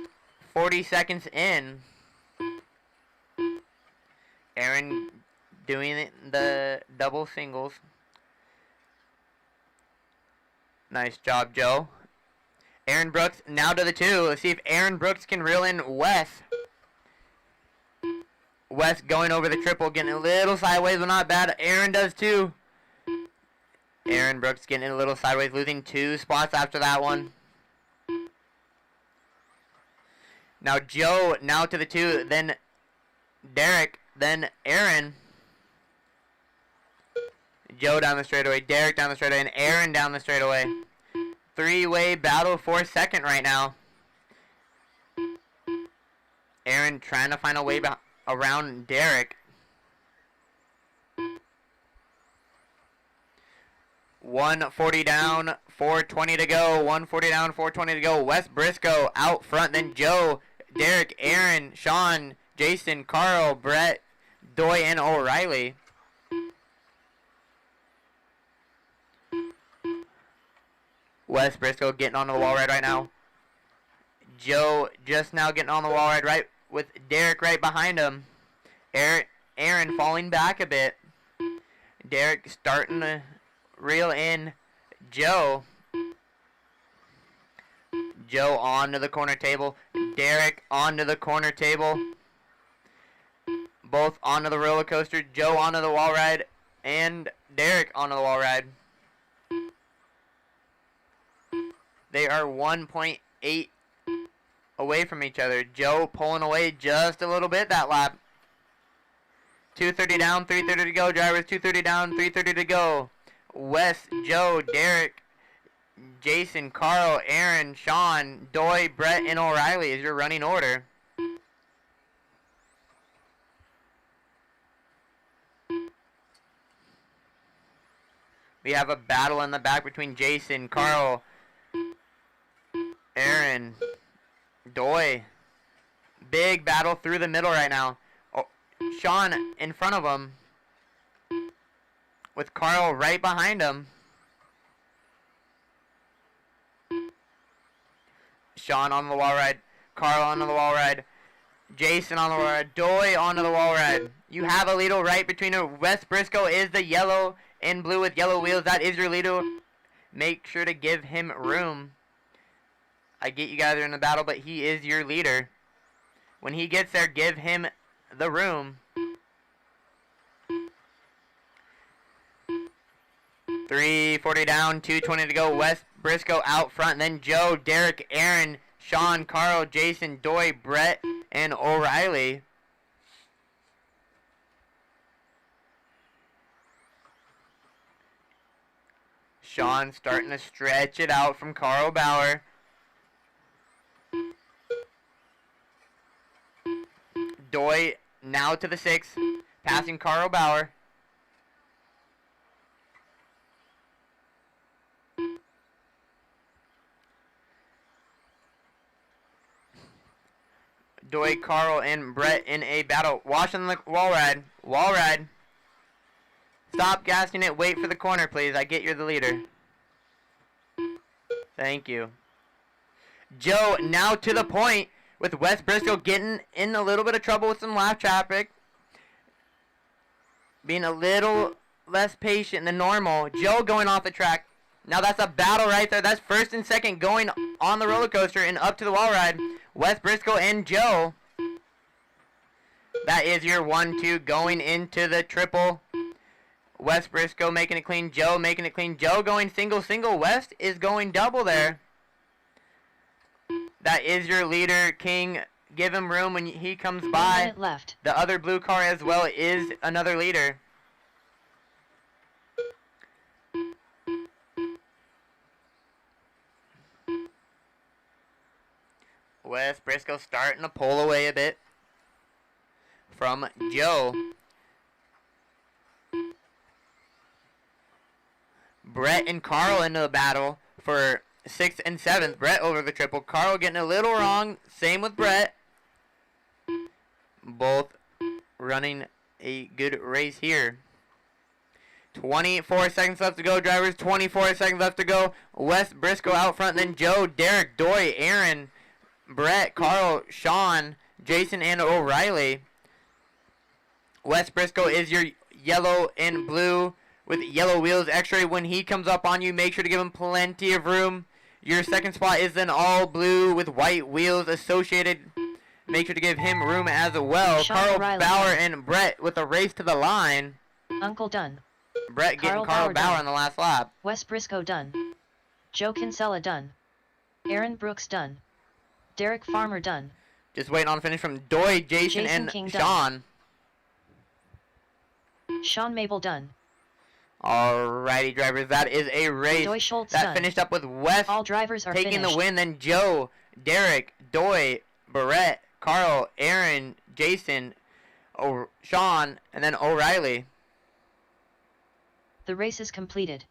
40 seconds in. Aaron doing the double singles. Nice job, Joe. Aaron Brooks now to the 2. Let's see if Aaron Brooks can reel in Wes. Wes going over the triple, getting a little sideways, but not bad. Aaron does too. Aaron Brooks getting a little sideways, losing 2 spots after that one. Now Joe, now to the 2, then Derek, then Aaron. Joe down the straightaway, Derek down the straightaway, and Aaron down the straightaway. 3-way battle for second right now. Aaron trying to find a way around Derek. 140 down, 420 to go. 140 down, 420 to go. Wes Briscoe out front, then Joe, Derek, Aaron, Sean, Jason, Carl, Brett, Doy, and O'Reilly. Wes Briscoe getting on the wall ride right now. Joe just now getting on the wall ride right with Derek right behind him. Aaron falling back a bit. Derek starting to reel in Joe. Joe onto the corner table. Derek onto the corner table. Both onto the roller coaster. Joe onto the wall ride. And Derek onto the wall ride. They are 1.8 away from each other. Joe pulling away just a little bit that lap. 230 down, 330 to go. Drivers 230 down, 330 to go. Wes, Joe, Derek, Jason, Carl, Aaron, Sean, Doy, Brett, and O'Reilly is your running order. We have a battle in the back between Jason, Carl, Aaron, Doy. Big battle through the middle right now. Oh, Sean in front of him with Carl right behind him. Sean on the wall ride. Carl onto the wall ride. Jason on the wall ride. Doy onto the wall ride. You have a leader right between her. Wes Briscoe is the yellow and blue with yellow wheels. That is your leader. Make sure to give him room. I get you guys are in the battle, but he is your leader. When he gets there, give him the room. 3:40 down, 2:20 to go. Wes Briscoe out front. Then Joe, Derek, Aaron, Sean, Carl, Jason, Doy, Brett, and O'Reilly. Sean starting to stretch it out from Carl Bauer. Doy now to the 6, passing Carl Bauer. Doy, Carl, and Brett in a battle. Watching the wall ride. Wall ride. Stop gassing it. Wait for the corner, please. I get you're the leader. Thank you. Joe now to the point with Wes Briscoe getting in a little bit of trouble with some lap traffic. Being a little less patient than normal. Joe going off the track. Now that's a battle right there. That's first and second going on the roller coaster and up to the wall ride. Wes Briscoe and Joe. That is your 1-2 going into the triple. Wes Briscoe making it clean. Joe making it clean. Joe going single. West is going double there. That is your leader, King. Give him room when he comes 1 by. minute left. The other blue car as well is another leader. Wes Briscoe starting to pull away a bit from Joe. Brett and Carl into the battle for 6th and 7th. Brett over the triple. Carl getting a little wrong. Same with Brett. Both running a good race here. 24 seconds left to go, drivers. 24 seconds left to go. Wes Briscoe out front. Then Joe, Derek, Doy, Aaron, Brett, Carl, Sean, Jason, and O'Reilly. Wes Briscoe is your yellow and blue with yellow wheels. X-ray, when he comes up on you, make sure to give him plenty of room. Your second spot is then all blue with white wheels associated. Make sure to give him room as well. Sean Carl O'Reilly. Bauer and Brett with a race to the line. Uncle done. Brett getting Carl Carl Bauer Bauer done. on the last lap. Wes Briscoe done. Joe Kinsella done. Aaron Brooks done. Derek Farmer done. Just waiting on finish from Doy, Jason, and King done. Sean. Sean Mabel done. Alrighty, drivers, that is a race Doy Schultz that done. finished up with Wes All drivers are taking finished. the win. Then Joe, Derek, Doy, Barrett, Carl, Aaron, Jason, Sean, and then O'Reilly. The race is completed.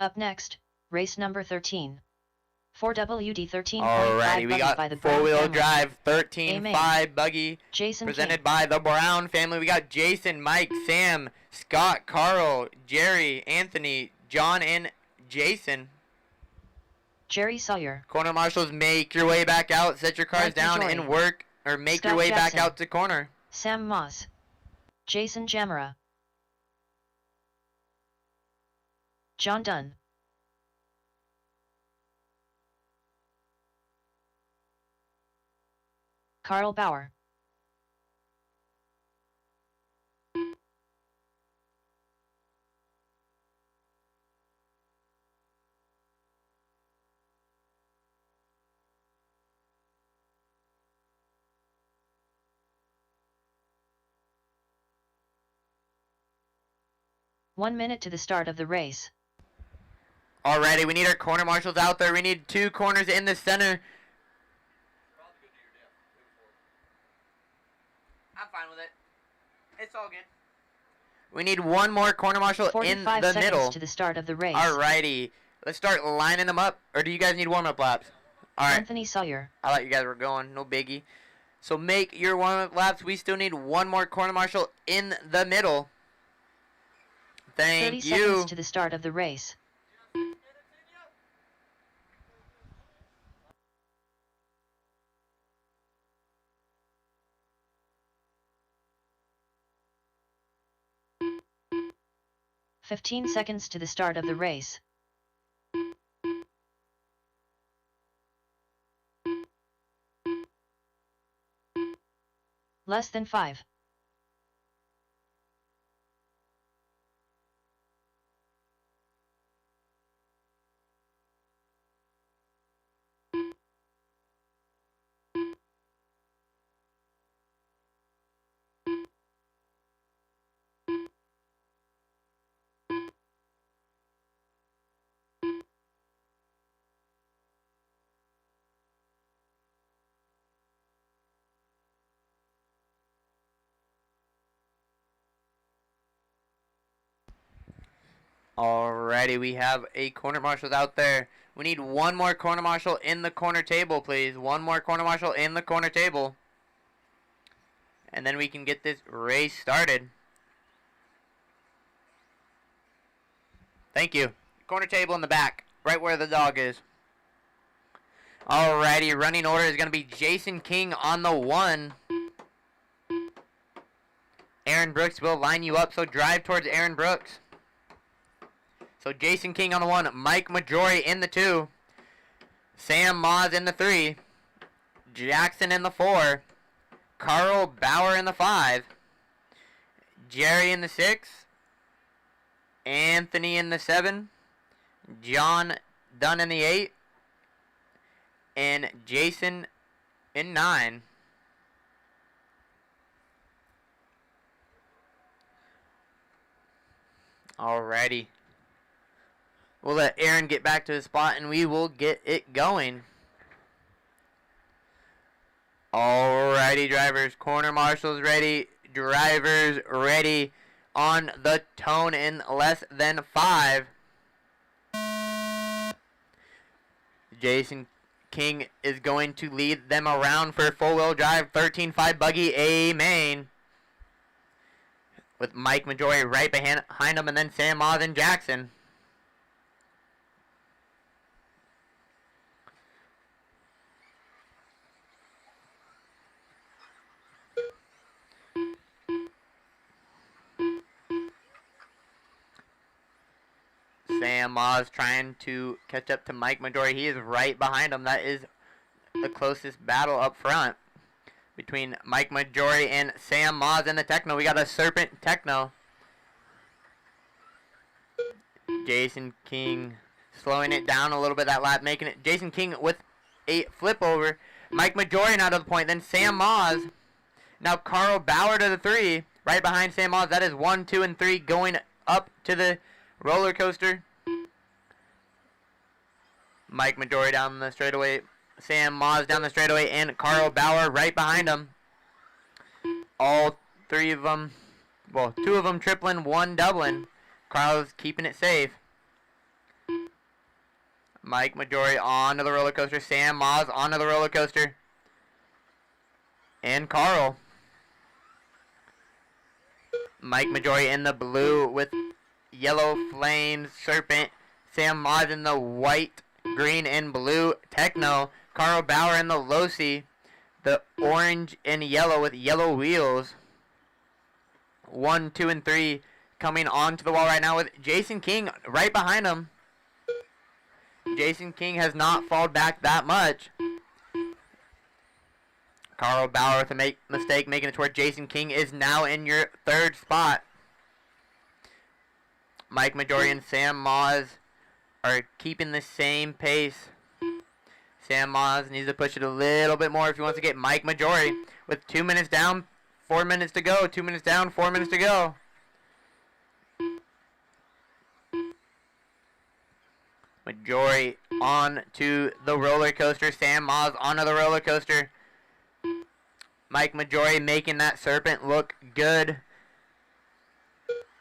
Up next, race number 13. 4WD 13.5 Alrighty, we buggy got by the Brown four-wheel family. drive Amen. 13.5 buggy Jason presented King. by the Brown family. We got Jason, Mike, Sam, Scott, Carl, Jerry, Anthony, John, and Jason. Jerry Sawyer. Corner marshals, make your way back out. Set your cars Mike down Majori. and work, or make Scott your way Jackson. back out to corner. Sam Moss. Jason Jamara. John Dunn. Carl Bauer. One minute to the start of the race. Alrighty, we need our corner marshals out there. We need two corners in the center. I'm fine with it. It's all good. We need one more corner marshal in 45 the seconds middle. to the start of the race. Alrighty. Let's start lining them up. Or do you guys need warm-up laps? Alright. Anthony Sawyer. I thought you guys were going. No biggie. So make your warm-up laps. We still need one more corner marshal in the middle. 30 Thank you. seconds to the start of the race. "15 seconds to the start of the race. Less than 5. Alrighty, we have a corner marshals out there. We need one more corner marshal in the corner table, please. One more corner marshal in the corner table. And then we can get this race started. Thank you. Corner table in the back, right where the dog is. Alrighty, running order is going to be Jason King on the 1. Aaron Brooks will line you up, so drive towards Aaron Brooks. So Jason King on the 1, Mike Majori in the 2, Sam Moz in the 3, Jackson in the 4, Carl Bauer in the 5, Jerry in the 6, Anthony in the 7, John Dunn in the 8, and Jason in 9. Alrighty. We'll let Aaron get back to his spot and we will get it going. Alrighty, drivers. Corner marshals ready. Drivers ready. On the tone in less than 5. Jason King is going to lead them around for four-wheel drive 13.5 buggy A main. With Mike Majori right behind him and then Sam Moz and Jackson. Sam Moz trying to catch up to Mike Majori. He is right behind him. That is the closest battle up front between Mike Majori and Sam Moz in the Techno. We got a Serpent Techno. Jason King slowing it down a little bit that lap, making it Jason King with a flip over. Mike Majori now to the point, then Sam Moz. Now Carl Bauer to the 3, right behind Sam Moz. That is 1, 2, and 3 going up to the roller coaster. Mike Majori down the straightaway, Sam Moz down the straightaway, and Carl Bauer right behind him. All 3 of them, well, 2 of them tripling, 1 doubling. Carl's keeping it safe. Mike Majori onto the roller coaster, Sam Moz onto the roller coaster, and Carl. Mike Majori in the blue with yellow flames, Serpent. Sam Moz in the white, green, and blue Techno. Carl Bauer in the Losi, the orange and yellow with yellow wheels. 1, 2, and 3 coming onto the wall right now with Jason King right behind him. Jason King has not fallen back that much. Carl Bauer with a mistake, making it toward Jason King, is now in your 3rd spot. Mike Majori and Sam Moz are keeping the same pace. Sam Moz needs to push it a little bit more if he wants to get Mike Majori with 2 minutes down, 4 minutes to go. 2 minutes down, 4 minutes to go. Majori on to the roller coaster. Sam Moz onto the roller coaster. Mike Majori making that Serpent look good.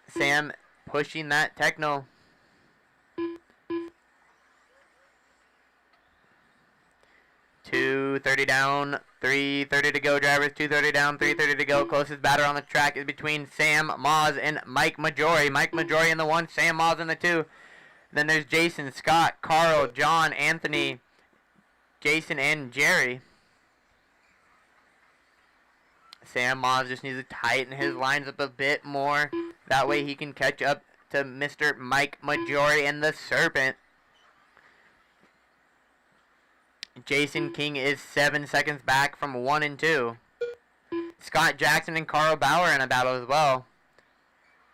Sam pushing that Techno. .230 down, 3:30 to go, drivers. 2:30 down, 3:30 to go. Closest batter on the track is between Sam Moz and Mike Majori. Mike Majori in the 1, Sam Moz in the 2. Then there's Jason, Scott, Carl, John, Anthony, Jason, and Jerry. Sam Moz just needs to tighten his lines up a bit more. That way he can catch up to Mr. Mike Majori and the Serpent. Jason King is 7 seconds back from 1 and 2. Scott Jackson and Carl Bauer in a battle as well.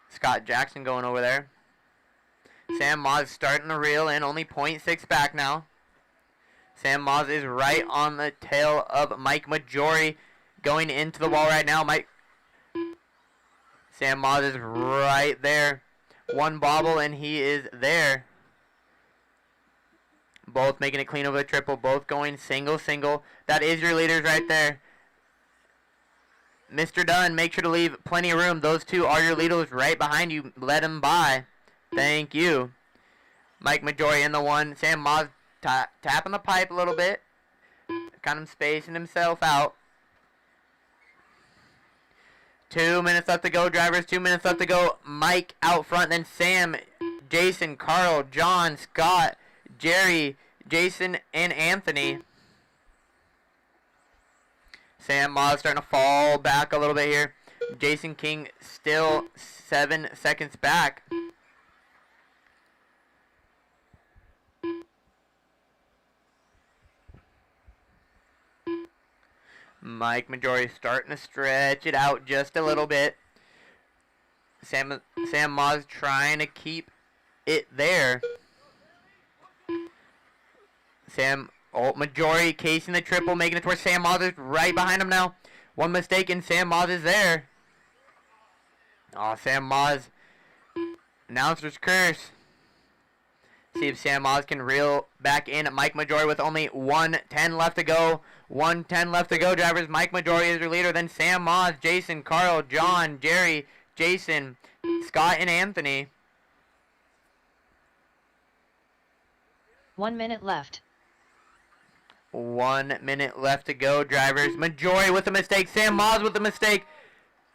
Scott Jackson going over there. Sam Moz starting to reel in, only .6 back now. Sam Moz is right on the tail of Mike Majori going into the wall right now. Sam Moz is right there. 1 bobble and he is there. Both making it clean over the triple. Both going single, single. That is your leaders right there. Mr. Dunn, make sure to leave plenty of room. Those two are your leaders right behind you. Let them by. Thank you. Mike Majori in the 1. Sam Moz tapping the pipe a little bit. Kind of spacing himself out. 2 minutes left to go, drivers. 2 minutes left to go. Mike out front. Then Sam, Jason, Carl, John, Scott, Jerry, Jason, and Anthony. Sam Moz starting to fall back a little bit here. Jason King still 7 seconds back. Mike Majori starting to stretch it out just a little bit. Sam Moz trying to keep it there. Majori casing the triple, making it towards Sam Moz is right behind him now. 1 mistake and Sam Moz is there. Oh, Sam Moz. Announcer's curse. See if Sam Moz can reel back in. Mike Majori with only 1:10 left to go. 1:10 left to go, drivers. Mike Majori is your leader. Then Sam Moz, Jason, Carl, John, Jerry, Jason, Scott, and Anthony. 1 minute left. 1 minute left to go, drivers. Majori with a mistake. Sam Moz with a mistake.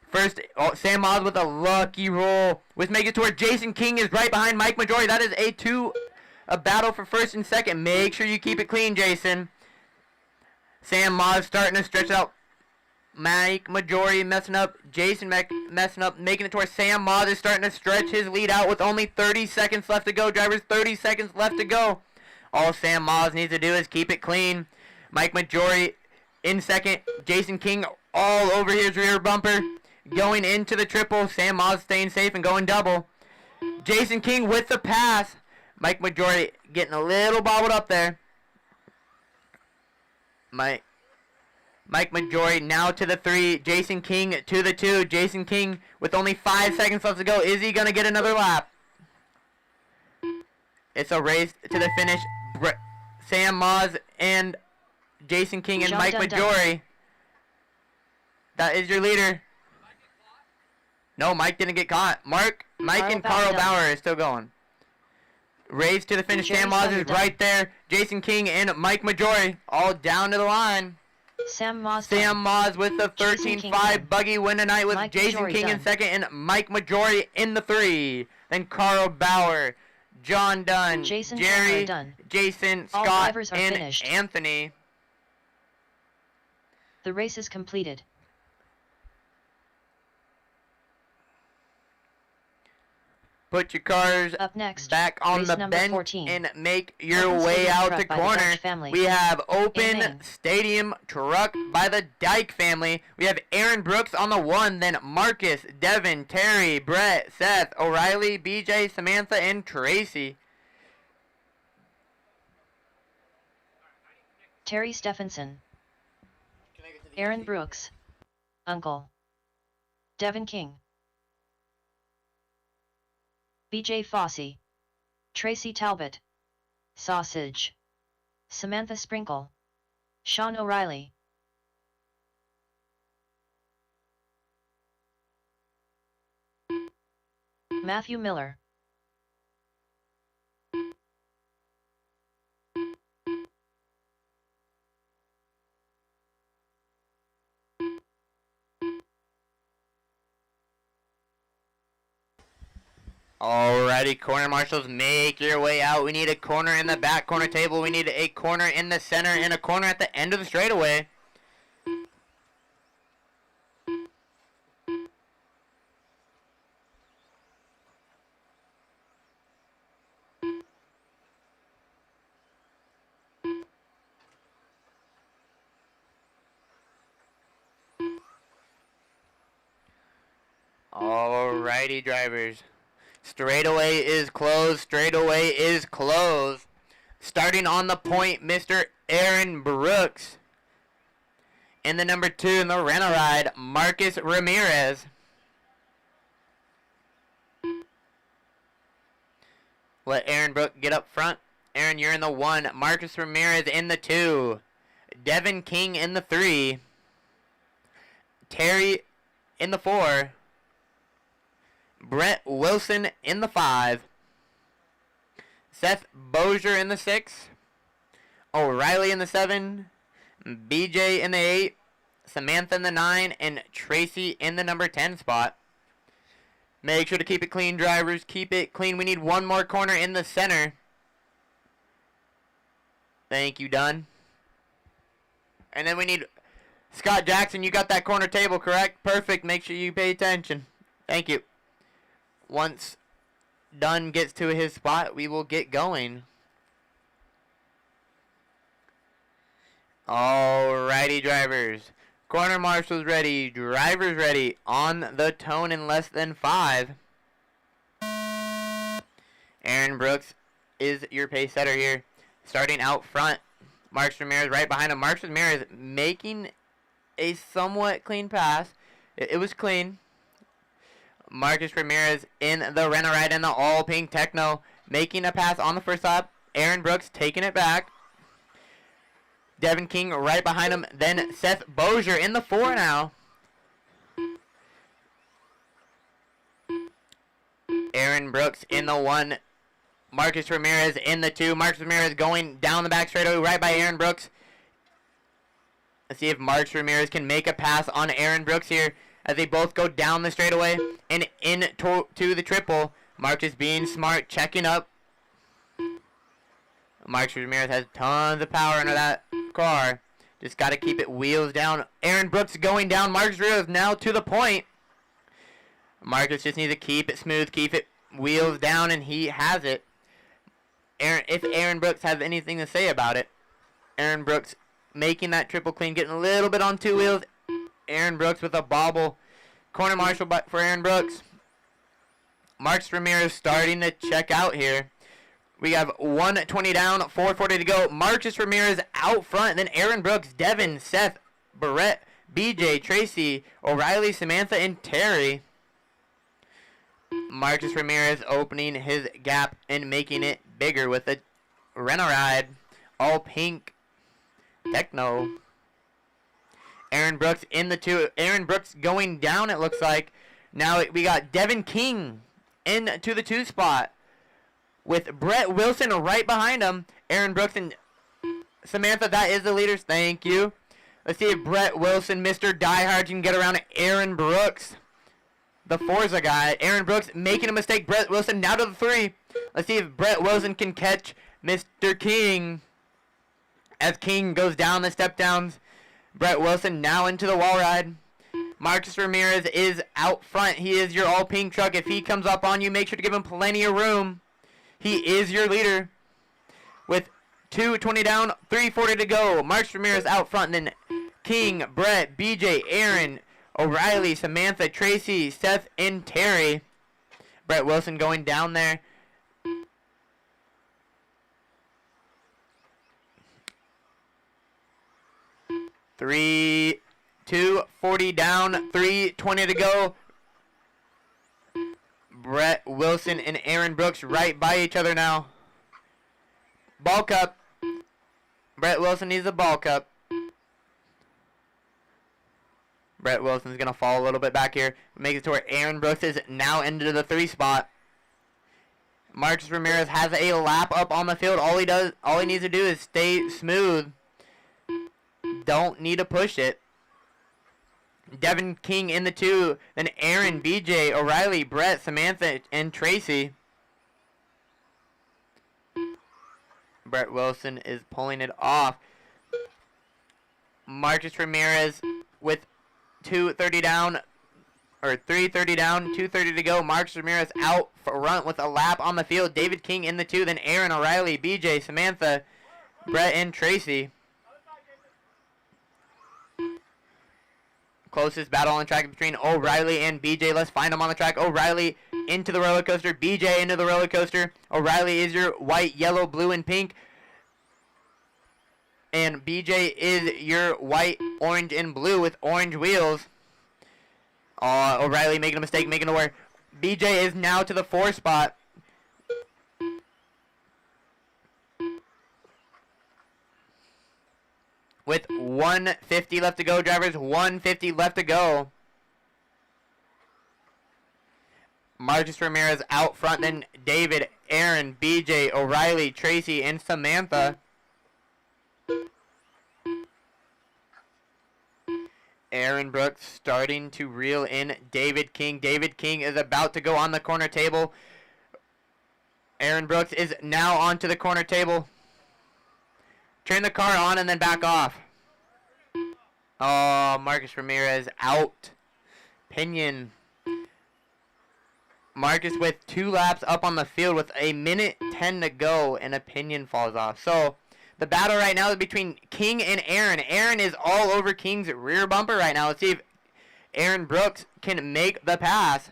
First, Sam Moz with a lucky roll. With making it toward Jason King is right behind Mike Majori. That is a battle for first and second. Make sure you keep it clean, Jason. Sam Moz starting to stretch out. Mike Majori messing up. Jason messing up. Making it towards Sam Moz is starting to stretch his lead out with only 30 seconds left to go, drivers. 30 seconds left to go. All Sam Moz needs to do is keep it clean. Mike Majori in second. Jason King all over his rear bumper. Going into the triple. Sam Moz staying safe and going double. Jason King with the pass. Mike Majori getting a little bobbled up there. Mike Majori now to the 3. Jason King to the 2. Jason King with only 5 seconds left to go. Is he going to get another lap? It's a race to the finish. Sam Moz and Jason King and John Mike Dun Majori. That is your leader. No, Mike didn't get caught. Mike and Carl Bauer is still going. Race to the finish. Sam Moz is right there. Jason King and Mike Majori all down to the line. Sam Moz with the 13-5 buggy win tonight with Jason King in second and Mike Majori in the 3. Then Carl Bauer, John Dunn, Jerry, Jason, Scott, and finished. Anthony. The race is completed. Put your cars Up next, back on the bench 14. and make your way out to corner. We have open stadium truck by the Dyke family. We have Aaron Brooks on the 1, then Marcus, Devin, Terry, Brett, Seth, O'Reilly, BJ, Samantha, and Tracy. Terry Stephenson. Aaron Brooks. Uncle. Devin King. BJ Fossey. Tracy Talbot. Sausage. Samantha Sprinkle. Sean O'Reilly. Matthew Miller. Alrighty, corner marshals, make your way out. We need a corner in the back corner table. We need a corner in the center and a corner at the end of the straightaway. Alrighty, drivers. Straightaway is closed. Straightaway is closed. Starting on the point, Mr. Aaron Brooks. And the number 2 in the rent-a-ride, Marcus Ramirez. Let Aaron Brooks get up front. Aaron, you're in the 1. Marcus Ramirez in the 2. Devin King in the 3. Terry in the 4. Brett Wilson in the 5. Seth Bozier in the 6. O'Reilly in the 7. BJ in the 8. Samantha in the 9. And Tracy in the number 10 spot. Make sure to keep it clean, drivers. Keep it clean. We need one more corner in the center. Thank you, Dunn. And then we need Scott Jackson. You got that corner table, correct? Perfect. Make sure you pay attention. Thank you. Once Dunn gets to his spot, we will get going. Alrighty, drivers. Corner marshals ready. Drivers ready. On the tone in less than 5. Aaron Brooks is your pace setter here. Starting out front. Marcus Ramirez right behind him. Marcus Ramirez making a somewhat clean pass. It was clean. Marcus Ramirez in the rent-a-ride and the all-pink Techno. Making a pass on the first lap. Aaron Brooks taking it back. Devin King right behind him. Then Seth Bozier in the 4 now. Aaron Brooks in the 1. Marcus Ramirez in the 2. Marcus Ramirez going down the back straightaway right by Aaron Brooks. Let's see if Marcus Ramirez can make a pass on Aaron Brooks here as they both go down the straightaway and into the triple. Marcus being smart, checking up. Marcus Ramirez has tons of power under that car. Just got to keep it wheels down. Aaron Brooks going down. Marcus Ramirez now to the point. Marcus just needs to keep it smooth, keep it wheels down, and he has it. If Aaron Brooks has anything to say about it, Aaron Brooks making that triple clean, getting a little bit on 2 wheels. Aaron Brooks with a bobble. Corner marshal for Aaron Brooks. Marcus Ramirez starting to check out here. We have 120 down, 440 to go. Marcus Ramirez out front. Then Aaron Brooks, Devin, Seth, Barrett, BJ, Tracy, O'Reilly, Samantha, and Terry. Marcus Ramirez opening his gap and making it bigger with a rent-a-ride. All pink Techno. Aaron Brooks in the 2. Aaron Brooks going down, it looks like. Now we got Devin King into the 2 spot with Brett Wilson right behind him. Aaron Brooks and Samantha, that is the leaders. Thank you. Let's see if Brett Wilson, Mr. DieHard, can get around Aaron Brooks, the Forza guy. Aaron Brooks making a mistake. Brett Wilson now to the 3. Let's see if Brett Wilson can catch Mr. King as King goes down the step downs. Brett Wilson now into the wall ride. Marcus Ramirez is out front. He is your all-pink truck. If he comes up on you, make sure to give him plenty of room. He is your leader with 220 down, 340 to go. Marcus Ramirez out front. And then King, Brett, BJ, Aaron, O'Reilly, Samantha, Tracy, Seth, and Terry. Brett Wilson going down there. Three, 240 down, 320 to go. Brett Wilson and Aaron Brooks right by each other now. Ball cup. Brett Wilson needs a ball cup. Brett Wilson's going to fall a little bit back here. Make it to where Aaron Brooks is now into the 3 spot. Marcus Ramirez has a lap up on the field. All he needs to do is stay smooth. Don't need to push it. Devin King in the 2, then Aaron, BJ, O'Reilly, Brett, Samantha, and Tracy. Brett Wilson is pulling it off. Marcus Ramirez with 2:30 down, or 3:30 down, 2:30 to go. Marcus Ramirez out front with a lap on the field. David King in the 2, then Aaron, O'Reilly, BJ, Samantha, Brett, and Tracy. Closest battle on the track between O'Reilly and BJ. Let's find him on the track. O'Reilly into the roller coaster. BJ into the roller coaster. O'Reilly is your white, yellow, blue, and pink. And BJ is your white, orange, and blue with orange wheels. O'Reilly making a mistake, making a wear. BJ is now to the 4 spot. With 150 left to go, drivers. 150 left to go. Marcus Ramirez out front, then David, Aaron, BJ, O'Reilly, Tracy, and Samantha. Aaron Brooks starting to reel in David King. David King is about to go on the corner table. Aaron Brooks is now onto the corner table. Turn the car on and then back off. Oh, Marcus Ramirez out. Pinion. Marcus with 2 laps up on the field with 1:10 to go, and a pinion falls off. So the battle right now is between King and Aaron. Aaron is all over King's rear bumper right now. Let's see if Aaron Brooks can make the pass.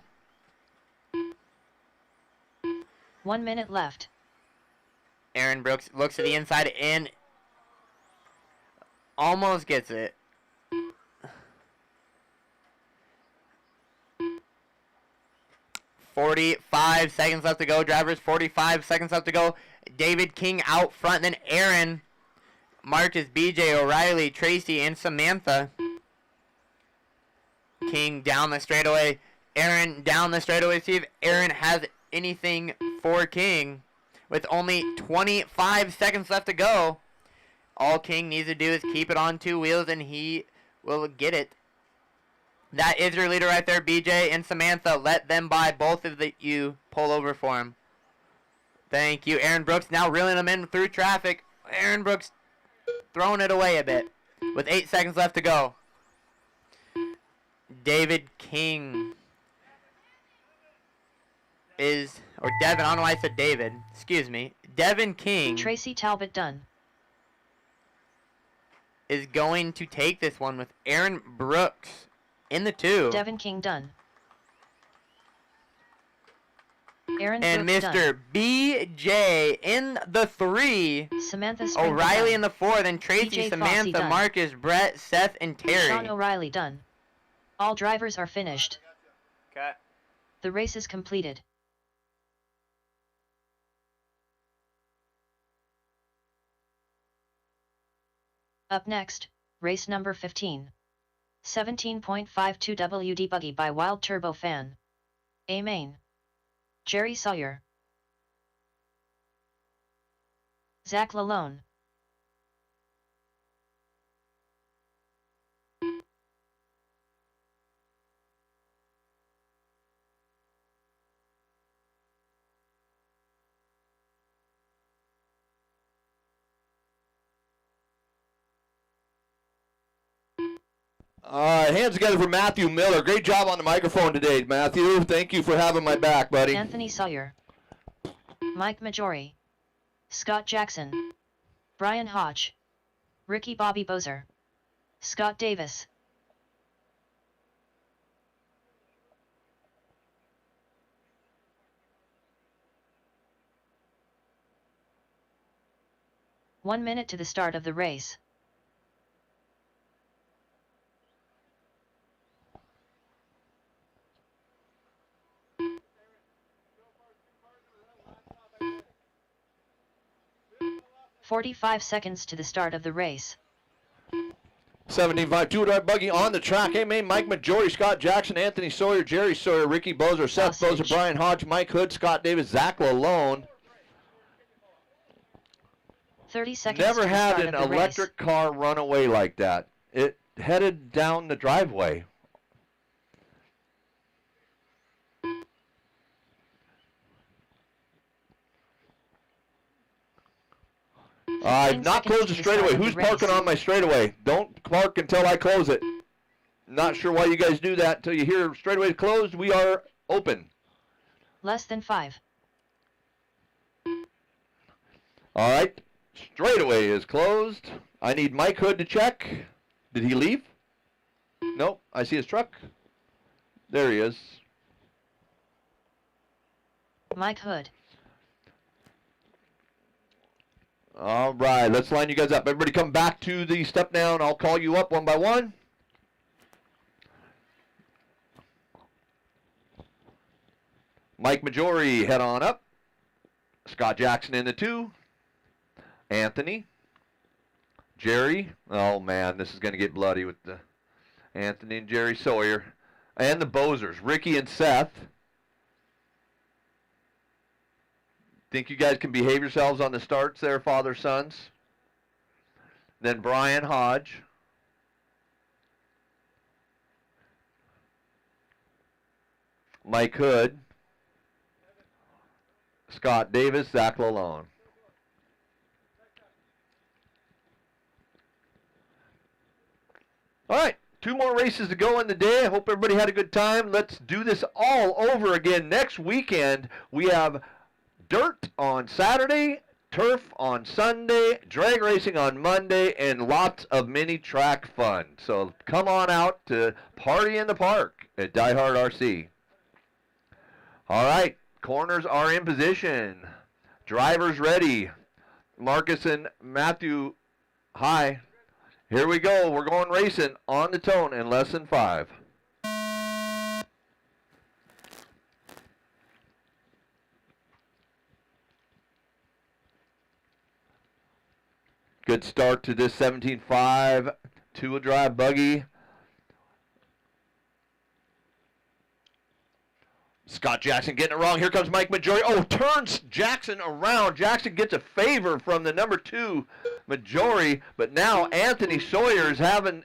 1 minute left. Aaron Brooks looks to the inside and almost gets it. "45 seconds left to go, drivers. 45 seconds left to go. David King out front, then Aaron, Marcus, BJ, O'Reilly, Tracy, and Samantha. King down the straightaway. Aaron down the straightaway. See if Aaron has anything for King. With only 25 seconds left to go. All King needs to do is keep it on 2 wheels, and he will get it. That is your leader right there, BJ and Samantha. Let them by. Both of you pull over for him. Thank you. Aaron Brooks now reeling them in through traffic. Aaron Brooks throwing it away a bit with 8 seconds left to go. David King is, or Devin, I don't know why I said David. Excuse me. Devin King. Tracy Talbot done. Is going to take this one with Aaron Brooks in the 2. Devin King done. Aaron And Brooks Mr. done. BJ in the 3. Samantha Sprinkle O'Reilly done. in the 4. Then Tracy, BJ Fossey Samantha, done. Marcus, Brett, Seth, and Terry. Sean O'Reilly done. All drivers are finished. Okay. The race is completed. Up next, race number 15. 17.52 WD Buggy by Wild Turbo Fan. A main. Jerry Sawyer. Zach Lalone. All right, hands together for Matthew Miller. Great job on the microphone today, Matthew. Thank you for having my back, buddy. Anthony Sawyer. Mike Majori. Scott Jackson. Brian Hodge. Ricky Bobby Bozer. Scott Davis. One minute to the start of the race. "45 seconds to the start of the race. 17.5, two-drive buggy on the track. Hey, man, Mike Majori, Scott Jackson, Anthony Sawyer, Jerry Sawyer, Ricky Bozer, Seth Sausage. Bozer, Brian Hodge, Mike Hood, Scott Davis, Zach Lalone. 30 seconds Never to the had start an of the electric race. car run away like that. It headed down the driveway. I've 15 not seconds closed to the the straightaway. start of Who's the parking race. on my straightaway? Don't park until I close it. Not sure why you guys do that until you hear straightaway closed. We are open. Less than 5. All right, straightaway is closed. I need Mike Hood to check. Did he leave? Nope, I see his truck. There he is. Mike Hood. All right, let's line you guys up. Everybody come back to the step down. I'll call you up one by one. Mike Majori, head on up. Scott Jackson in the 2. Anthony. Jerry. Oh, man, this is going to get bloody with the Anthony and Jerry Sawyer. And the Bozers, Ricky and Seth. Think you guys can behave yourselves on the starts there, father-sons? Then Brian Hodge. Mike Hood. Scott Davis, Zach Lalone. All right, 2 more races to go in the day. I hope everybody had a good time. Let's do this all over again. Next weekend, we have dirt on Saturday, turf on Sunday, drag racing on Monday, and lots of mini track fun. So come on out to party in the park at DieHard RC. All right, corners are in position. Drivers ready. Marcus and Matthew, hi. Here we go. We're going racing on the tone in less than 5. Good start to this 17.5 two-wheel drive buggy. Scott Jackson getting it wrong. Here comes Mike Majori. Oh, turns Jackson around. Jackson gets a favor from the number 2 Majori, but now Anthony Sawyer is having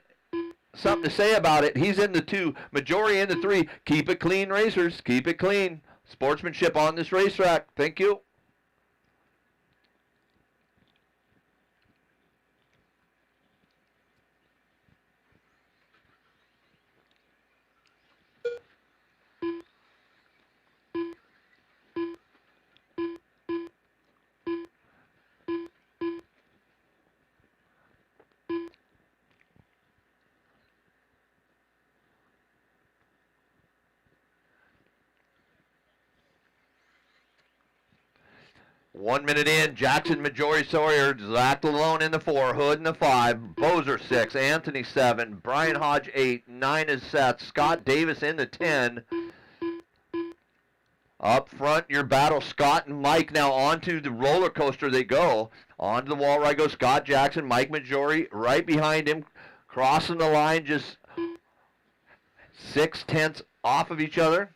something to say about it. He's in the 2, Majori in the 3. Keep it clean, racers. Keep it clean. Sportsmanship on this racetrack. Thank you. One minute in, Jackson, Majori, Sawyer, Zach Lalone in the 4, Hood in the 5, Bozer 6, Anthony 7, Brian Hodge 8, 9 is Seth, Scott Davis in the 10. Up front, your battle, Scott and Mike now onto the roller coaster they go. Onto the wall right goes Scott Jackson, Mike Majori right behind him, crossing the line just 6/10 off of each other.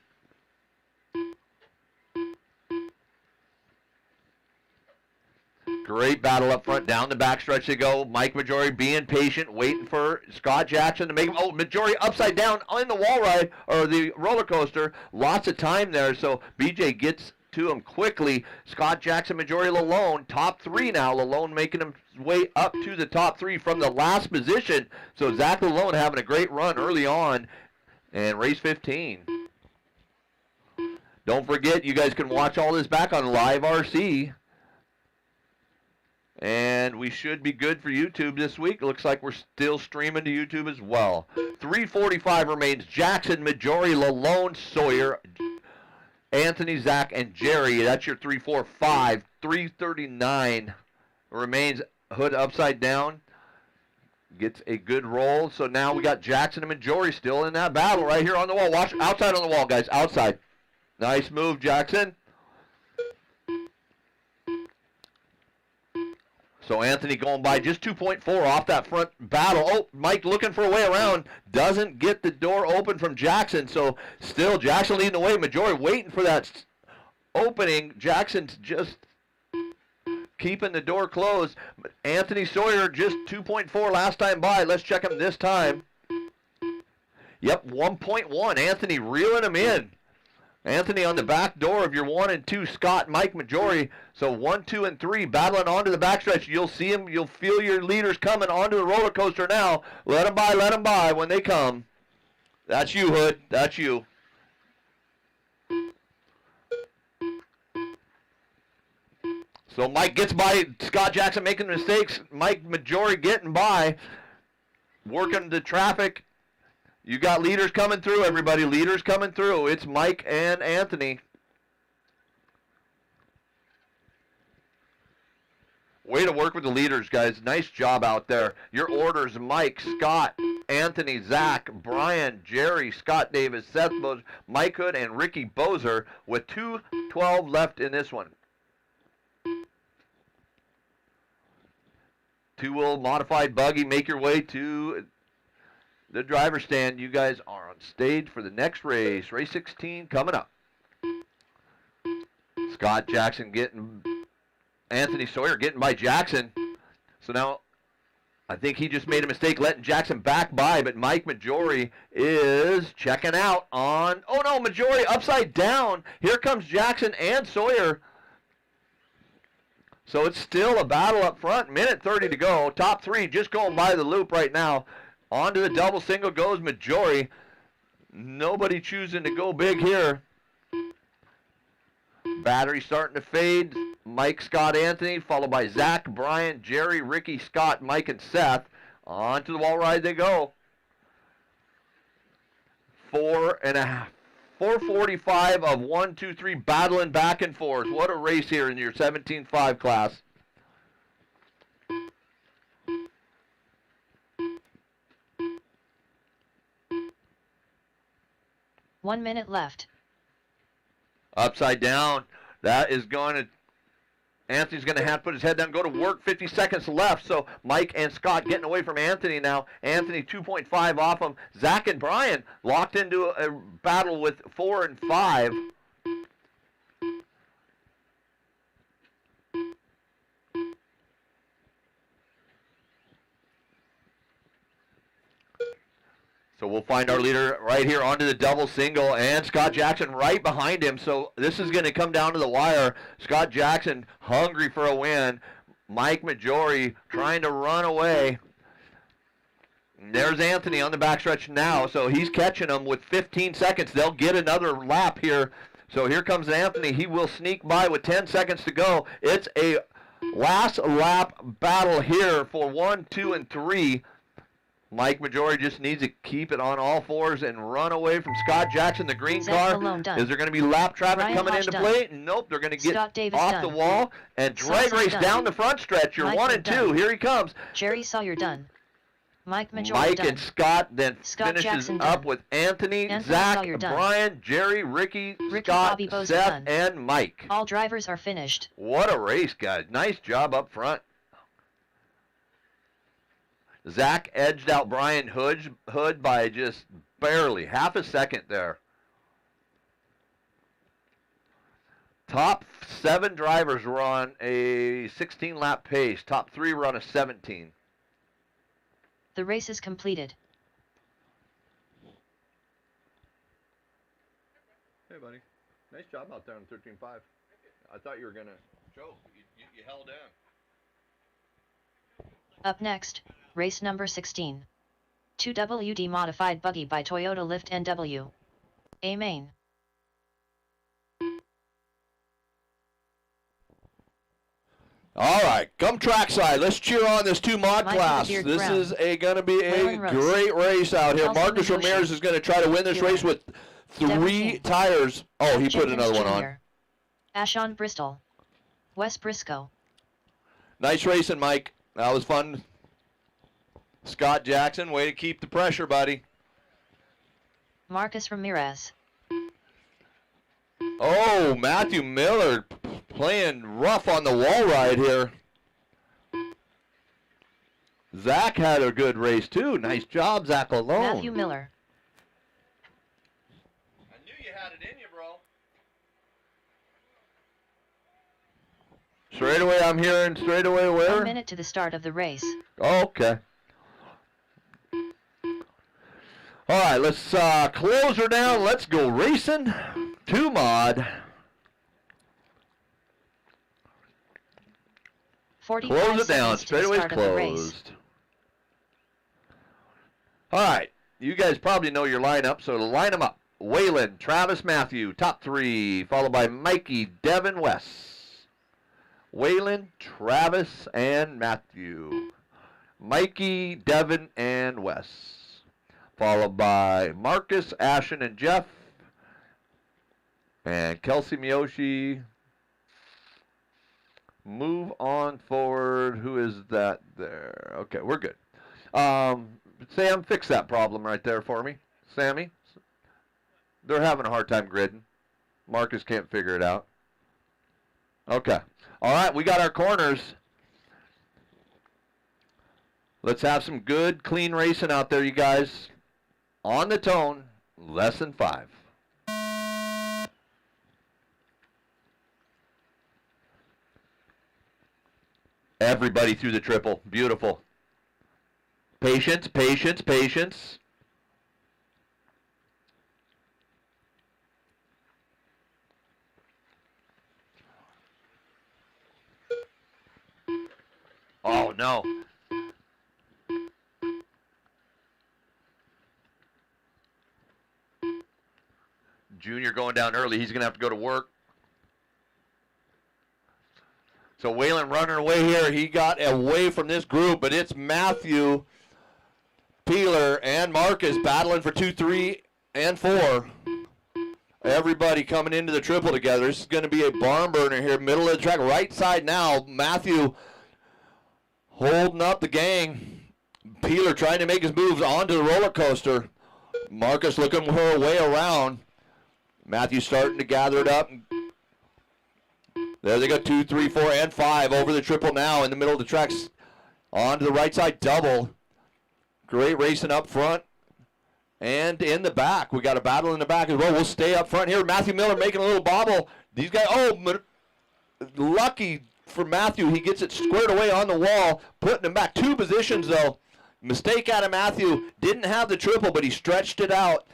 Great battle up front, down the backstretch they go. Mike Majori being patient, waiting for Scott Jackson to make him. Oh, Majori upside down on the wall ride, or the roller coaster. Lots of time there, so BJ gets to him quickly. Scott Jackson, Majori, Lalone, top 3 now. Lalone making his way up to the top 3 from the last position. So Zach Lalone having a great run early on, and race 15. Don't forget, you guys can watch all this back on Live RC. And we should be good for YouTube this week. Looks like we're still streaming to YouTube as well. 3:45 remains. Jackson, Majori, Lalone, Sawyer, Anthony, Zach, and Jerry. That's your 3, 4, 5. 3:39 remains. Hood upside down. Gets a good roll. So now we got Jackson and Majori still in that battle right here on the wall. Watch outside on the wall, guys. Outside. Nice move, Jackson. So Anthony going by just 2.4 off that front battle. Oh, Mike looking for a way around. Doesn't get the door open from Jackson. So still Jackson leading the way. Majority waiting for that opening. Jackson's just keeping the door closed. Anthony Sawyer just 2.4 last time by. Let's check him this time. Yep, 1.1. Anthony reeling him in. Anthony on the back door of your 1 and 2, Scott, Mike Majori. So 1, 2, and 3 battling onto the backstretch. You'll see them. You'll feel your leaders coming onto the roller coaster now. Let them by. Let them by when they come. That's you, Hood. That's you. So Mike gets by. Scott Jackson making mistakes. Mike Majori getting by. Working the traffic. You got leaders coming through, everybody. Leaders coming through. It's Mike and Anthony. Way to work with the leaders, guys. Nice job out there. Your orders, Mike, Scott, Anthony, Zach, Brian, Jerry, Scott Davis, Seth Bozer, Mike Hood, and Ricky Bozer with 2:12 left in this one. Two-wheel modified buggy. Make your way to the driver's stand. You guys are on stage for the next race. Race 16 coming up. Scott Jackson getting, Anthony Sawyer getting by Jackson. So now I think he just made a mistake letting Jackson back by, but Mike Majori is checking out on, oh no, Majori upside down. Here comes Jackson and Sawyer. So it's still a battle up front. Minute 30 to go. Top three just going by the loop right now. Onto the double single goes Majori. Nobody choosing to go big here. Battery starting to fade. Mike, Scott, Anthony, followed by Zach, Brian, Jerry, Ricky, Scott, Mike, and Seth. Onto the wall ride they go. 4:45 of 1, 2, 3 battling back and forth. What a race here in your 17.5 class. One minute left. Upside down. That is going to, Anthony's going to have to put his head down, go to work. 50 seconds left. So Mike and Scott getting away from Anthony now. Anthony 2.5 off him. Zach and Brian locked into a battle with 4 and 5. So we'll find our leader right here onto the double single, and Scott Jackson right behind him. So this is going to come down to the wire. Scott Jackson hungry for a win. Mike Majori trying to run away. And there's Anthony on the backstretch now, so he's catching them with 15 seconds. They'll get another lap here. So here comes Anthony. He will sneak by with 10 seconds to go. It's a last lap battle here for 1, 2, and 3. Mike Majori just needs to keep it on all fours and run away from Scott Jackson, the green car. Is there going to be lap traffic Ryan coming Hodge into play? Nope, they're going to get off the wall and drag race down the front stretch. You're Mike 1 and 2. Here he comes. Jerry Sawyer done. Mike Majori Mike done. and Scott then Scott finishes Jackson up done. with Anthony, Anthony Zach, Sawyer done. Brian, Jerry, Ricky, Ricky, Scott, Bobby Bozer Seth, done. and Mike. All drivers are finished. What a race, guys. Nice job up front. Zach edged out Brian Hood by just barely, half a second there. Top 7 drivers were on a 16-lap pace. Top 3 were on a 17. The race is completed. Hey, buddy. Nice job out there on 13.5. I thought you were going to choke. You held in. Up next, race number 16. 2WD modified buggy by Toyota Lift NW. A main. All right, come trackside. Let's cheer on this 2 mod Michael class. Beard This Brown. is going to be a Waylon Rose. great race out here. Nelson Marcus Mendoza. Ramirez is going to try to win this Bueller. race with 3 Devin King. tires. Oh, he put Jenkins another one on. Jr. Ashon Bristol. Wes Briscoe. Nice racing, Mike. That was fun. Scott Jackson, way to keep the pressure, buddy. Marcus Ramirez. Oh, Matthew Miller playing rough on the wall ride here. Zach had a good race, too. Nice job, Zach alone. Matthew Miller. I knew you had it in you, bro. Straightaway, I'm hearing straightaway where? 1 minute to the start of the race. Oh, okay. All right, let's close her down. Let's go racing. 2 mod. 45 Close it down. seconds to the Straightaway's start of the race. closed. All right. You guys probably know your lineup, so line them up. Waylon, Travis, Matthew, top 3, followed by Mikey, Devin, Wes. Waylon, Travis, and Matthew. Mikey, Devin, and Wes. Followed by Marcus, Ashen, and Jeff. And Kelsey, Miyoshi. Move on forward. Who is that there? Okay, we're good. Sam, fix that problem right there for me. Sammy. They're having a hard time gridding. Marcus can't figure it out. Okay. All right, we got our corners. Let's have some good, clean racing out there, you guys. On the tone, lesson 5. Everybody through the triple. Beautiful. Patience, patience, patience. Oh, no. Junior going down early. He's going to have to go to work. So Waylon running away here. He got away from this group, but it's Matthew, Peeler, and Marcus battling for 2, 3, and 4. Everybody coming into the triple together. This is going to be a barn burner here. Middle of the track, right side now. Matthew holding up the gang. Peeler trying to make his moves onto the roller coaster. Marcus looking for a way around. Matthew starting to gather it up. There they go, 2, 3, 4, and 5 over the triple now in the middle of the tracks. On to the right side double. Great racing up front and in the back. We got a battle in the back as well. We'll stay up front here. Matthew Miller making a little bobble. These guys, lucky for Matthew. He gets it squared away on the wall, putting him back 2 positions though. Mistake out of Matthew. Didn't have the triple, but he stretched it out,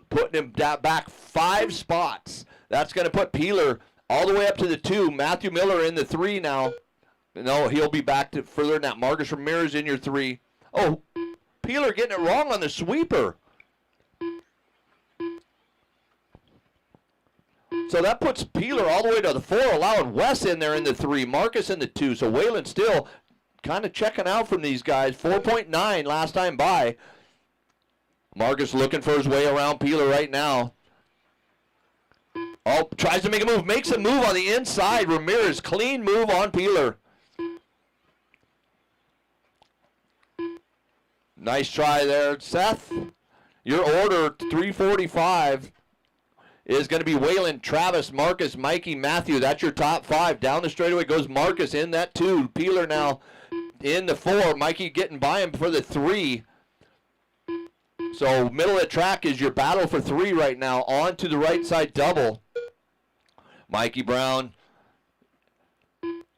putting him back 5 spots. That's going to put Peeler all the way up to the 2. Matthew Miller in the 3 now. No, he'll be back to further than that. Marcus Ramirez in your 3. Oh, Peeler getting it wrong on the sweeper. So that puts Peeler all the way to the 4, allowing Wes in there in the 3, Marcus in the 2. So Waylon still kind of checking out from these guys. 4.9 last time by. Marcus looking for his way around Peeler right now. Oh, tries to make a move. Makes a move on the inside. Ramirez, clean move on Peeler. Nice try there, Seth. Your order, 345, is going to be Waylon, Travis, Marcus, Mikey, Matthew. That's your top 5. Down the straightaway goes Marcus in that 2. Peeler now in the 4. Mikey getting by him for the 3. So middle of the track is your battle for 3 right now. On to the right side double. Mikey Brown,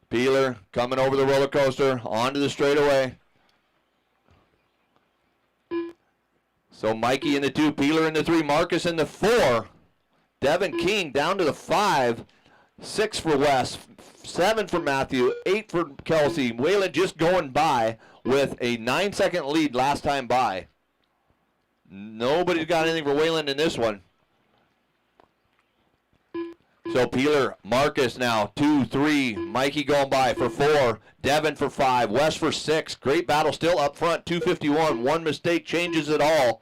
Peeler coming over the roller coaster, onto the straightaway. So Mikey in the 2, Peeler in the 3, Marcus in the 4. Devin King down to the 5. 6 for Wes, 7 for Matthew, 8 for Kelsey. Waylon just going by with a 9-second lead last time by. Nobody's got anything for Waylon in this one. So Peeler, Marcus now, 2, 3. Mikey going by for 4. Devin for 5. Wes for 6. Great battle still up front, 251. One mistake changes it all.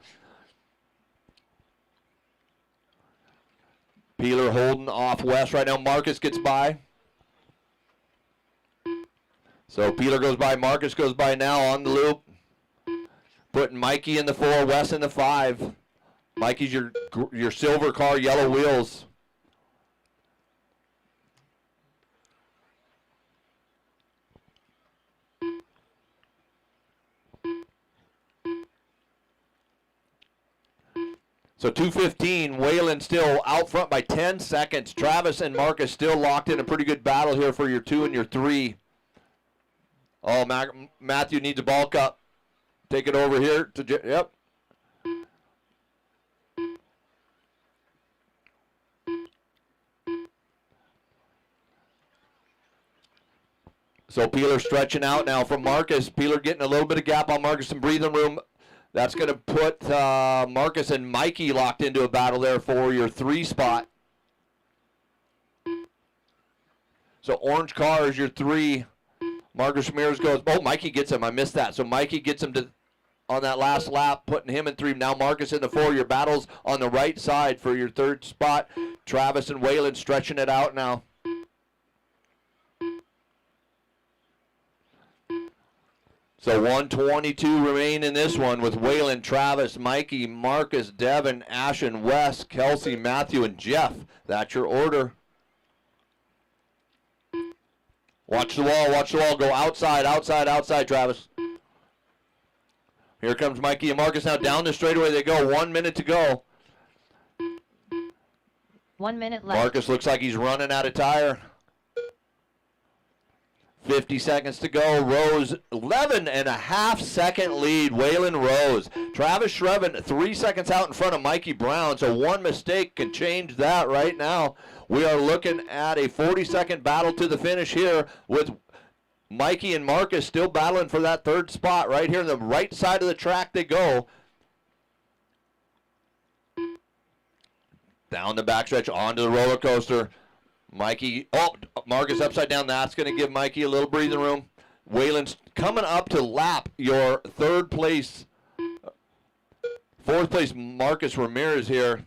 Peeler holding off Wes right now. Marcus gets by. So Peeler goes by. Marcus goes by now on the loop. Putting Mikey in the 4, Wes in the 5. Mikey's your silver car, yellow wheels. So 2:15, Whalen still out front by 10 seconds. Travis and Marcus still locked in a pretty good battle here for your 2 and your 3. Oh, Matthew needs a bulk up. Take it over here to, yep. So Peeler stretching out now from Marcus. Peeler getting a little bit of gap on Marcus, some breathing room. That's going to put Marcus and Mikey locked into a battle there for your 3 spot. So orange car is your 3. Marcus Ramirez goes, oh, Mikey gets him. I missed that. So Mikey gets him to on that last lap, putting him in 3. Now Marcus in the 4. Your battle's on the right side for your 3rd spot. Travis and Whalen stretching it out now. So 122 remain in this one with Whalen, Travis, Mikey, Marcus, Devin, Ashen, Wes, Kelsey, Matthew, and Jeff. That's your order. Watch the wall, watch the wall. Go outside, outside, outside, Travis. Here comes Mikey and Marcus now down the straightaway they go. 1 minute to go. 1 minute left. Marcus looks like he's running out of tire. 50 seconds to go. Rose, 11.5-second lead. Waylon Rose. Travis Shrevin, 3 seconds out in front of Mikey Brown. So one mistake can change that right now. We are looking at a 40-second battle to the finish here with Mikey and Marcus still battling for that 3rd spot. Right here on the right side of the track they go. Down the backstretch onto the roller coaster. Mikey, oh, Marcus upside down. That's going to give Mikey a little breathing room. Wayland's coming up to lap your 3rd place, 4th place Marcus Ramirez here.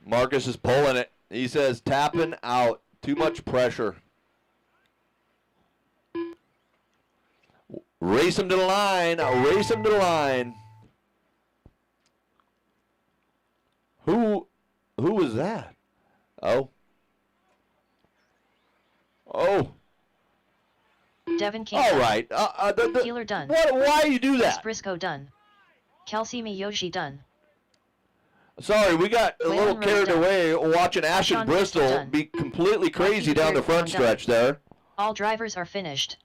Marcus is pulling it. He says tapping out. Too much pressure. Race him to the line. Race him to the line. Who was that? Oh. Oh. Devin King. All right. Keeler done. Why you do that? Briscoe done. Kelsey Miyoshi done. Sorry, we got a little carried away watching Ashton Sean Bristol done. be completely crazy Mikey down the front done. stretch there. All drivers are finished.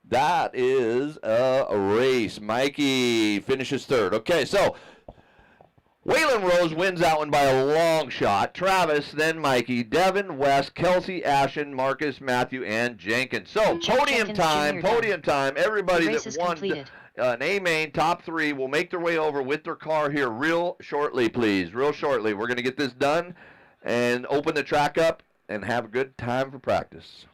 That is a race. Mikey finishes 3rd. Okay, so Waylon Rose wins that one by a long shot. Travis, then Mikey, Devin, Wes, Kelsey, Ashen, Marcus, Matthew, and Jenkins. So Jeff podium Jenkins time, Jr. podium time. Everybody The race that is won completed. an A-main top 3 will make their way over with their car here real shortly, please. Real shortly. We're going to get this done and open the track up and have a good time for practice.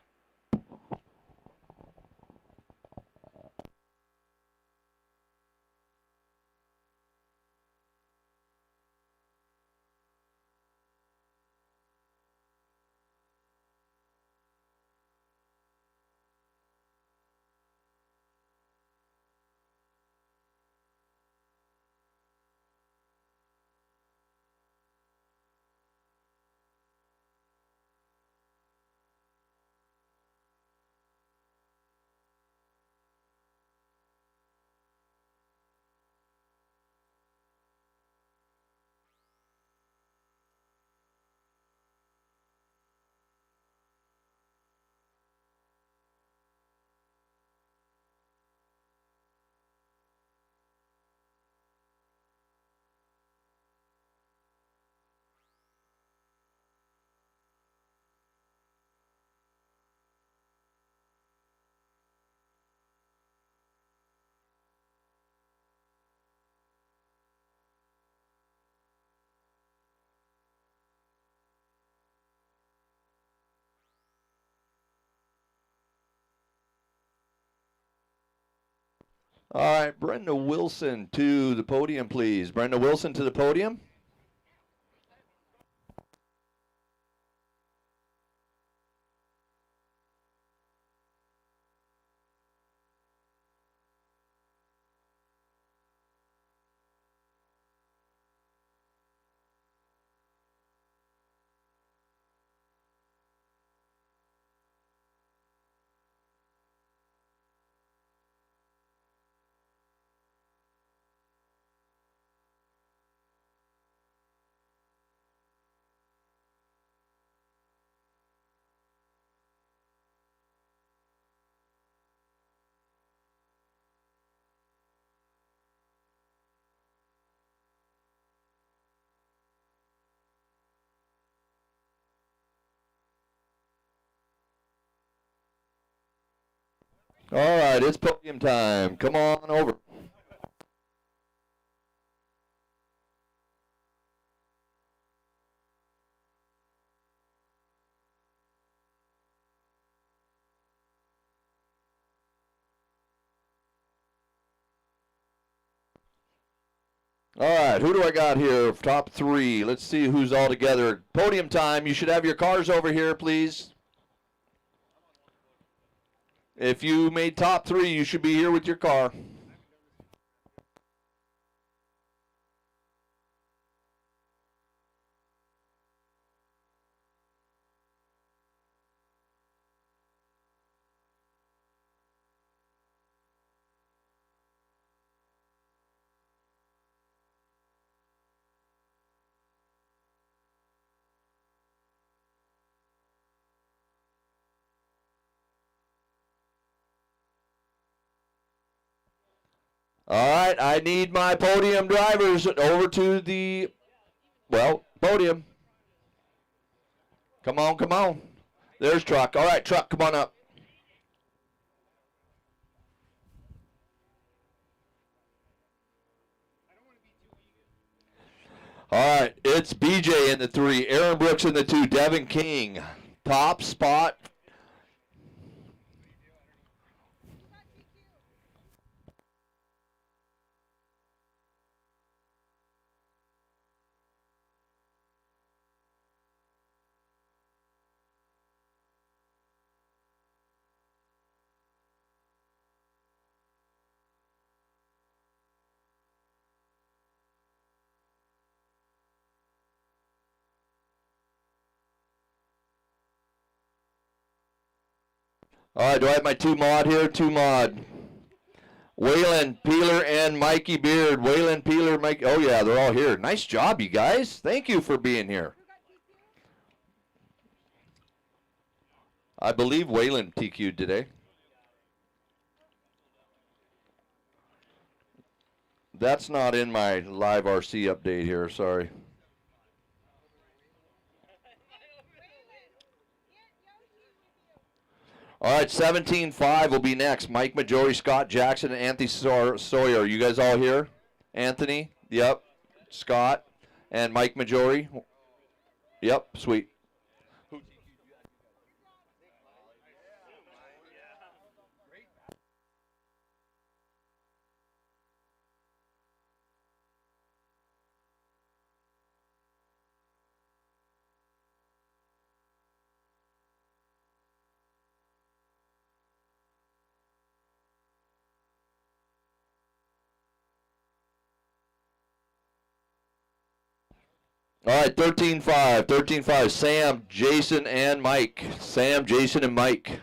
All right, Brenda Wilson to the podium, please. Brenda Wilson to the podium. All right, it's podium time. Come on over. All right, who do I got here? Top three. Let's see who's all together. Podium time. You should have your cars over here, please. If you made top three, you should be here with your car. All right, I need my podium drivers over to the, well, podium. Come on, come on. There's Truck. All right, Truck, come on up. All right, it's BJ in the 3, Aaron Brooks in the 2, Devin King. Top spot. All right, do I have my 2 mod here? 2 mod. Waylon Peeler and Mikey Beard. Waylon Peeler, Mike. Oh, yeah, they're all here. Nice job, you guys. Thank you for being here. I believe Waylon TQ'd today. That's not in my live RC update here, sorry. All right, 17-5 will be next. Mike Majori, Scott Jackson, and Anthony Sawyer. You guys all here? Anthony? Yep. Scott? And Mike Majori? Yep, sweet. All right, 13-5. 13-5. Sam, Jason, and Mike. Sam, Jason, and Mike.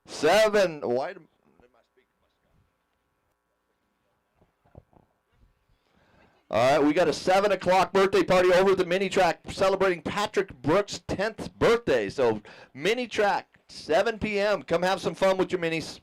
7. Why? All right, we got a 7 o'clock birthday party over at the mini track celebrating Patrick Brooks' 10th birthday. So, mini track, 7 p.m. Come have some fun with your minis.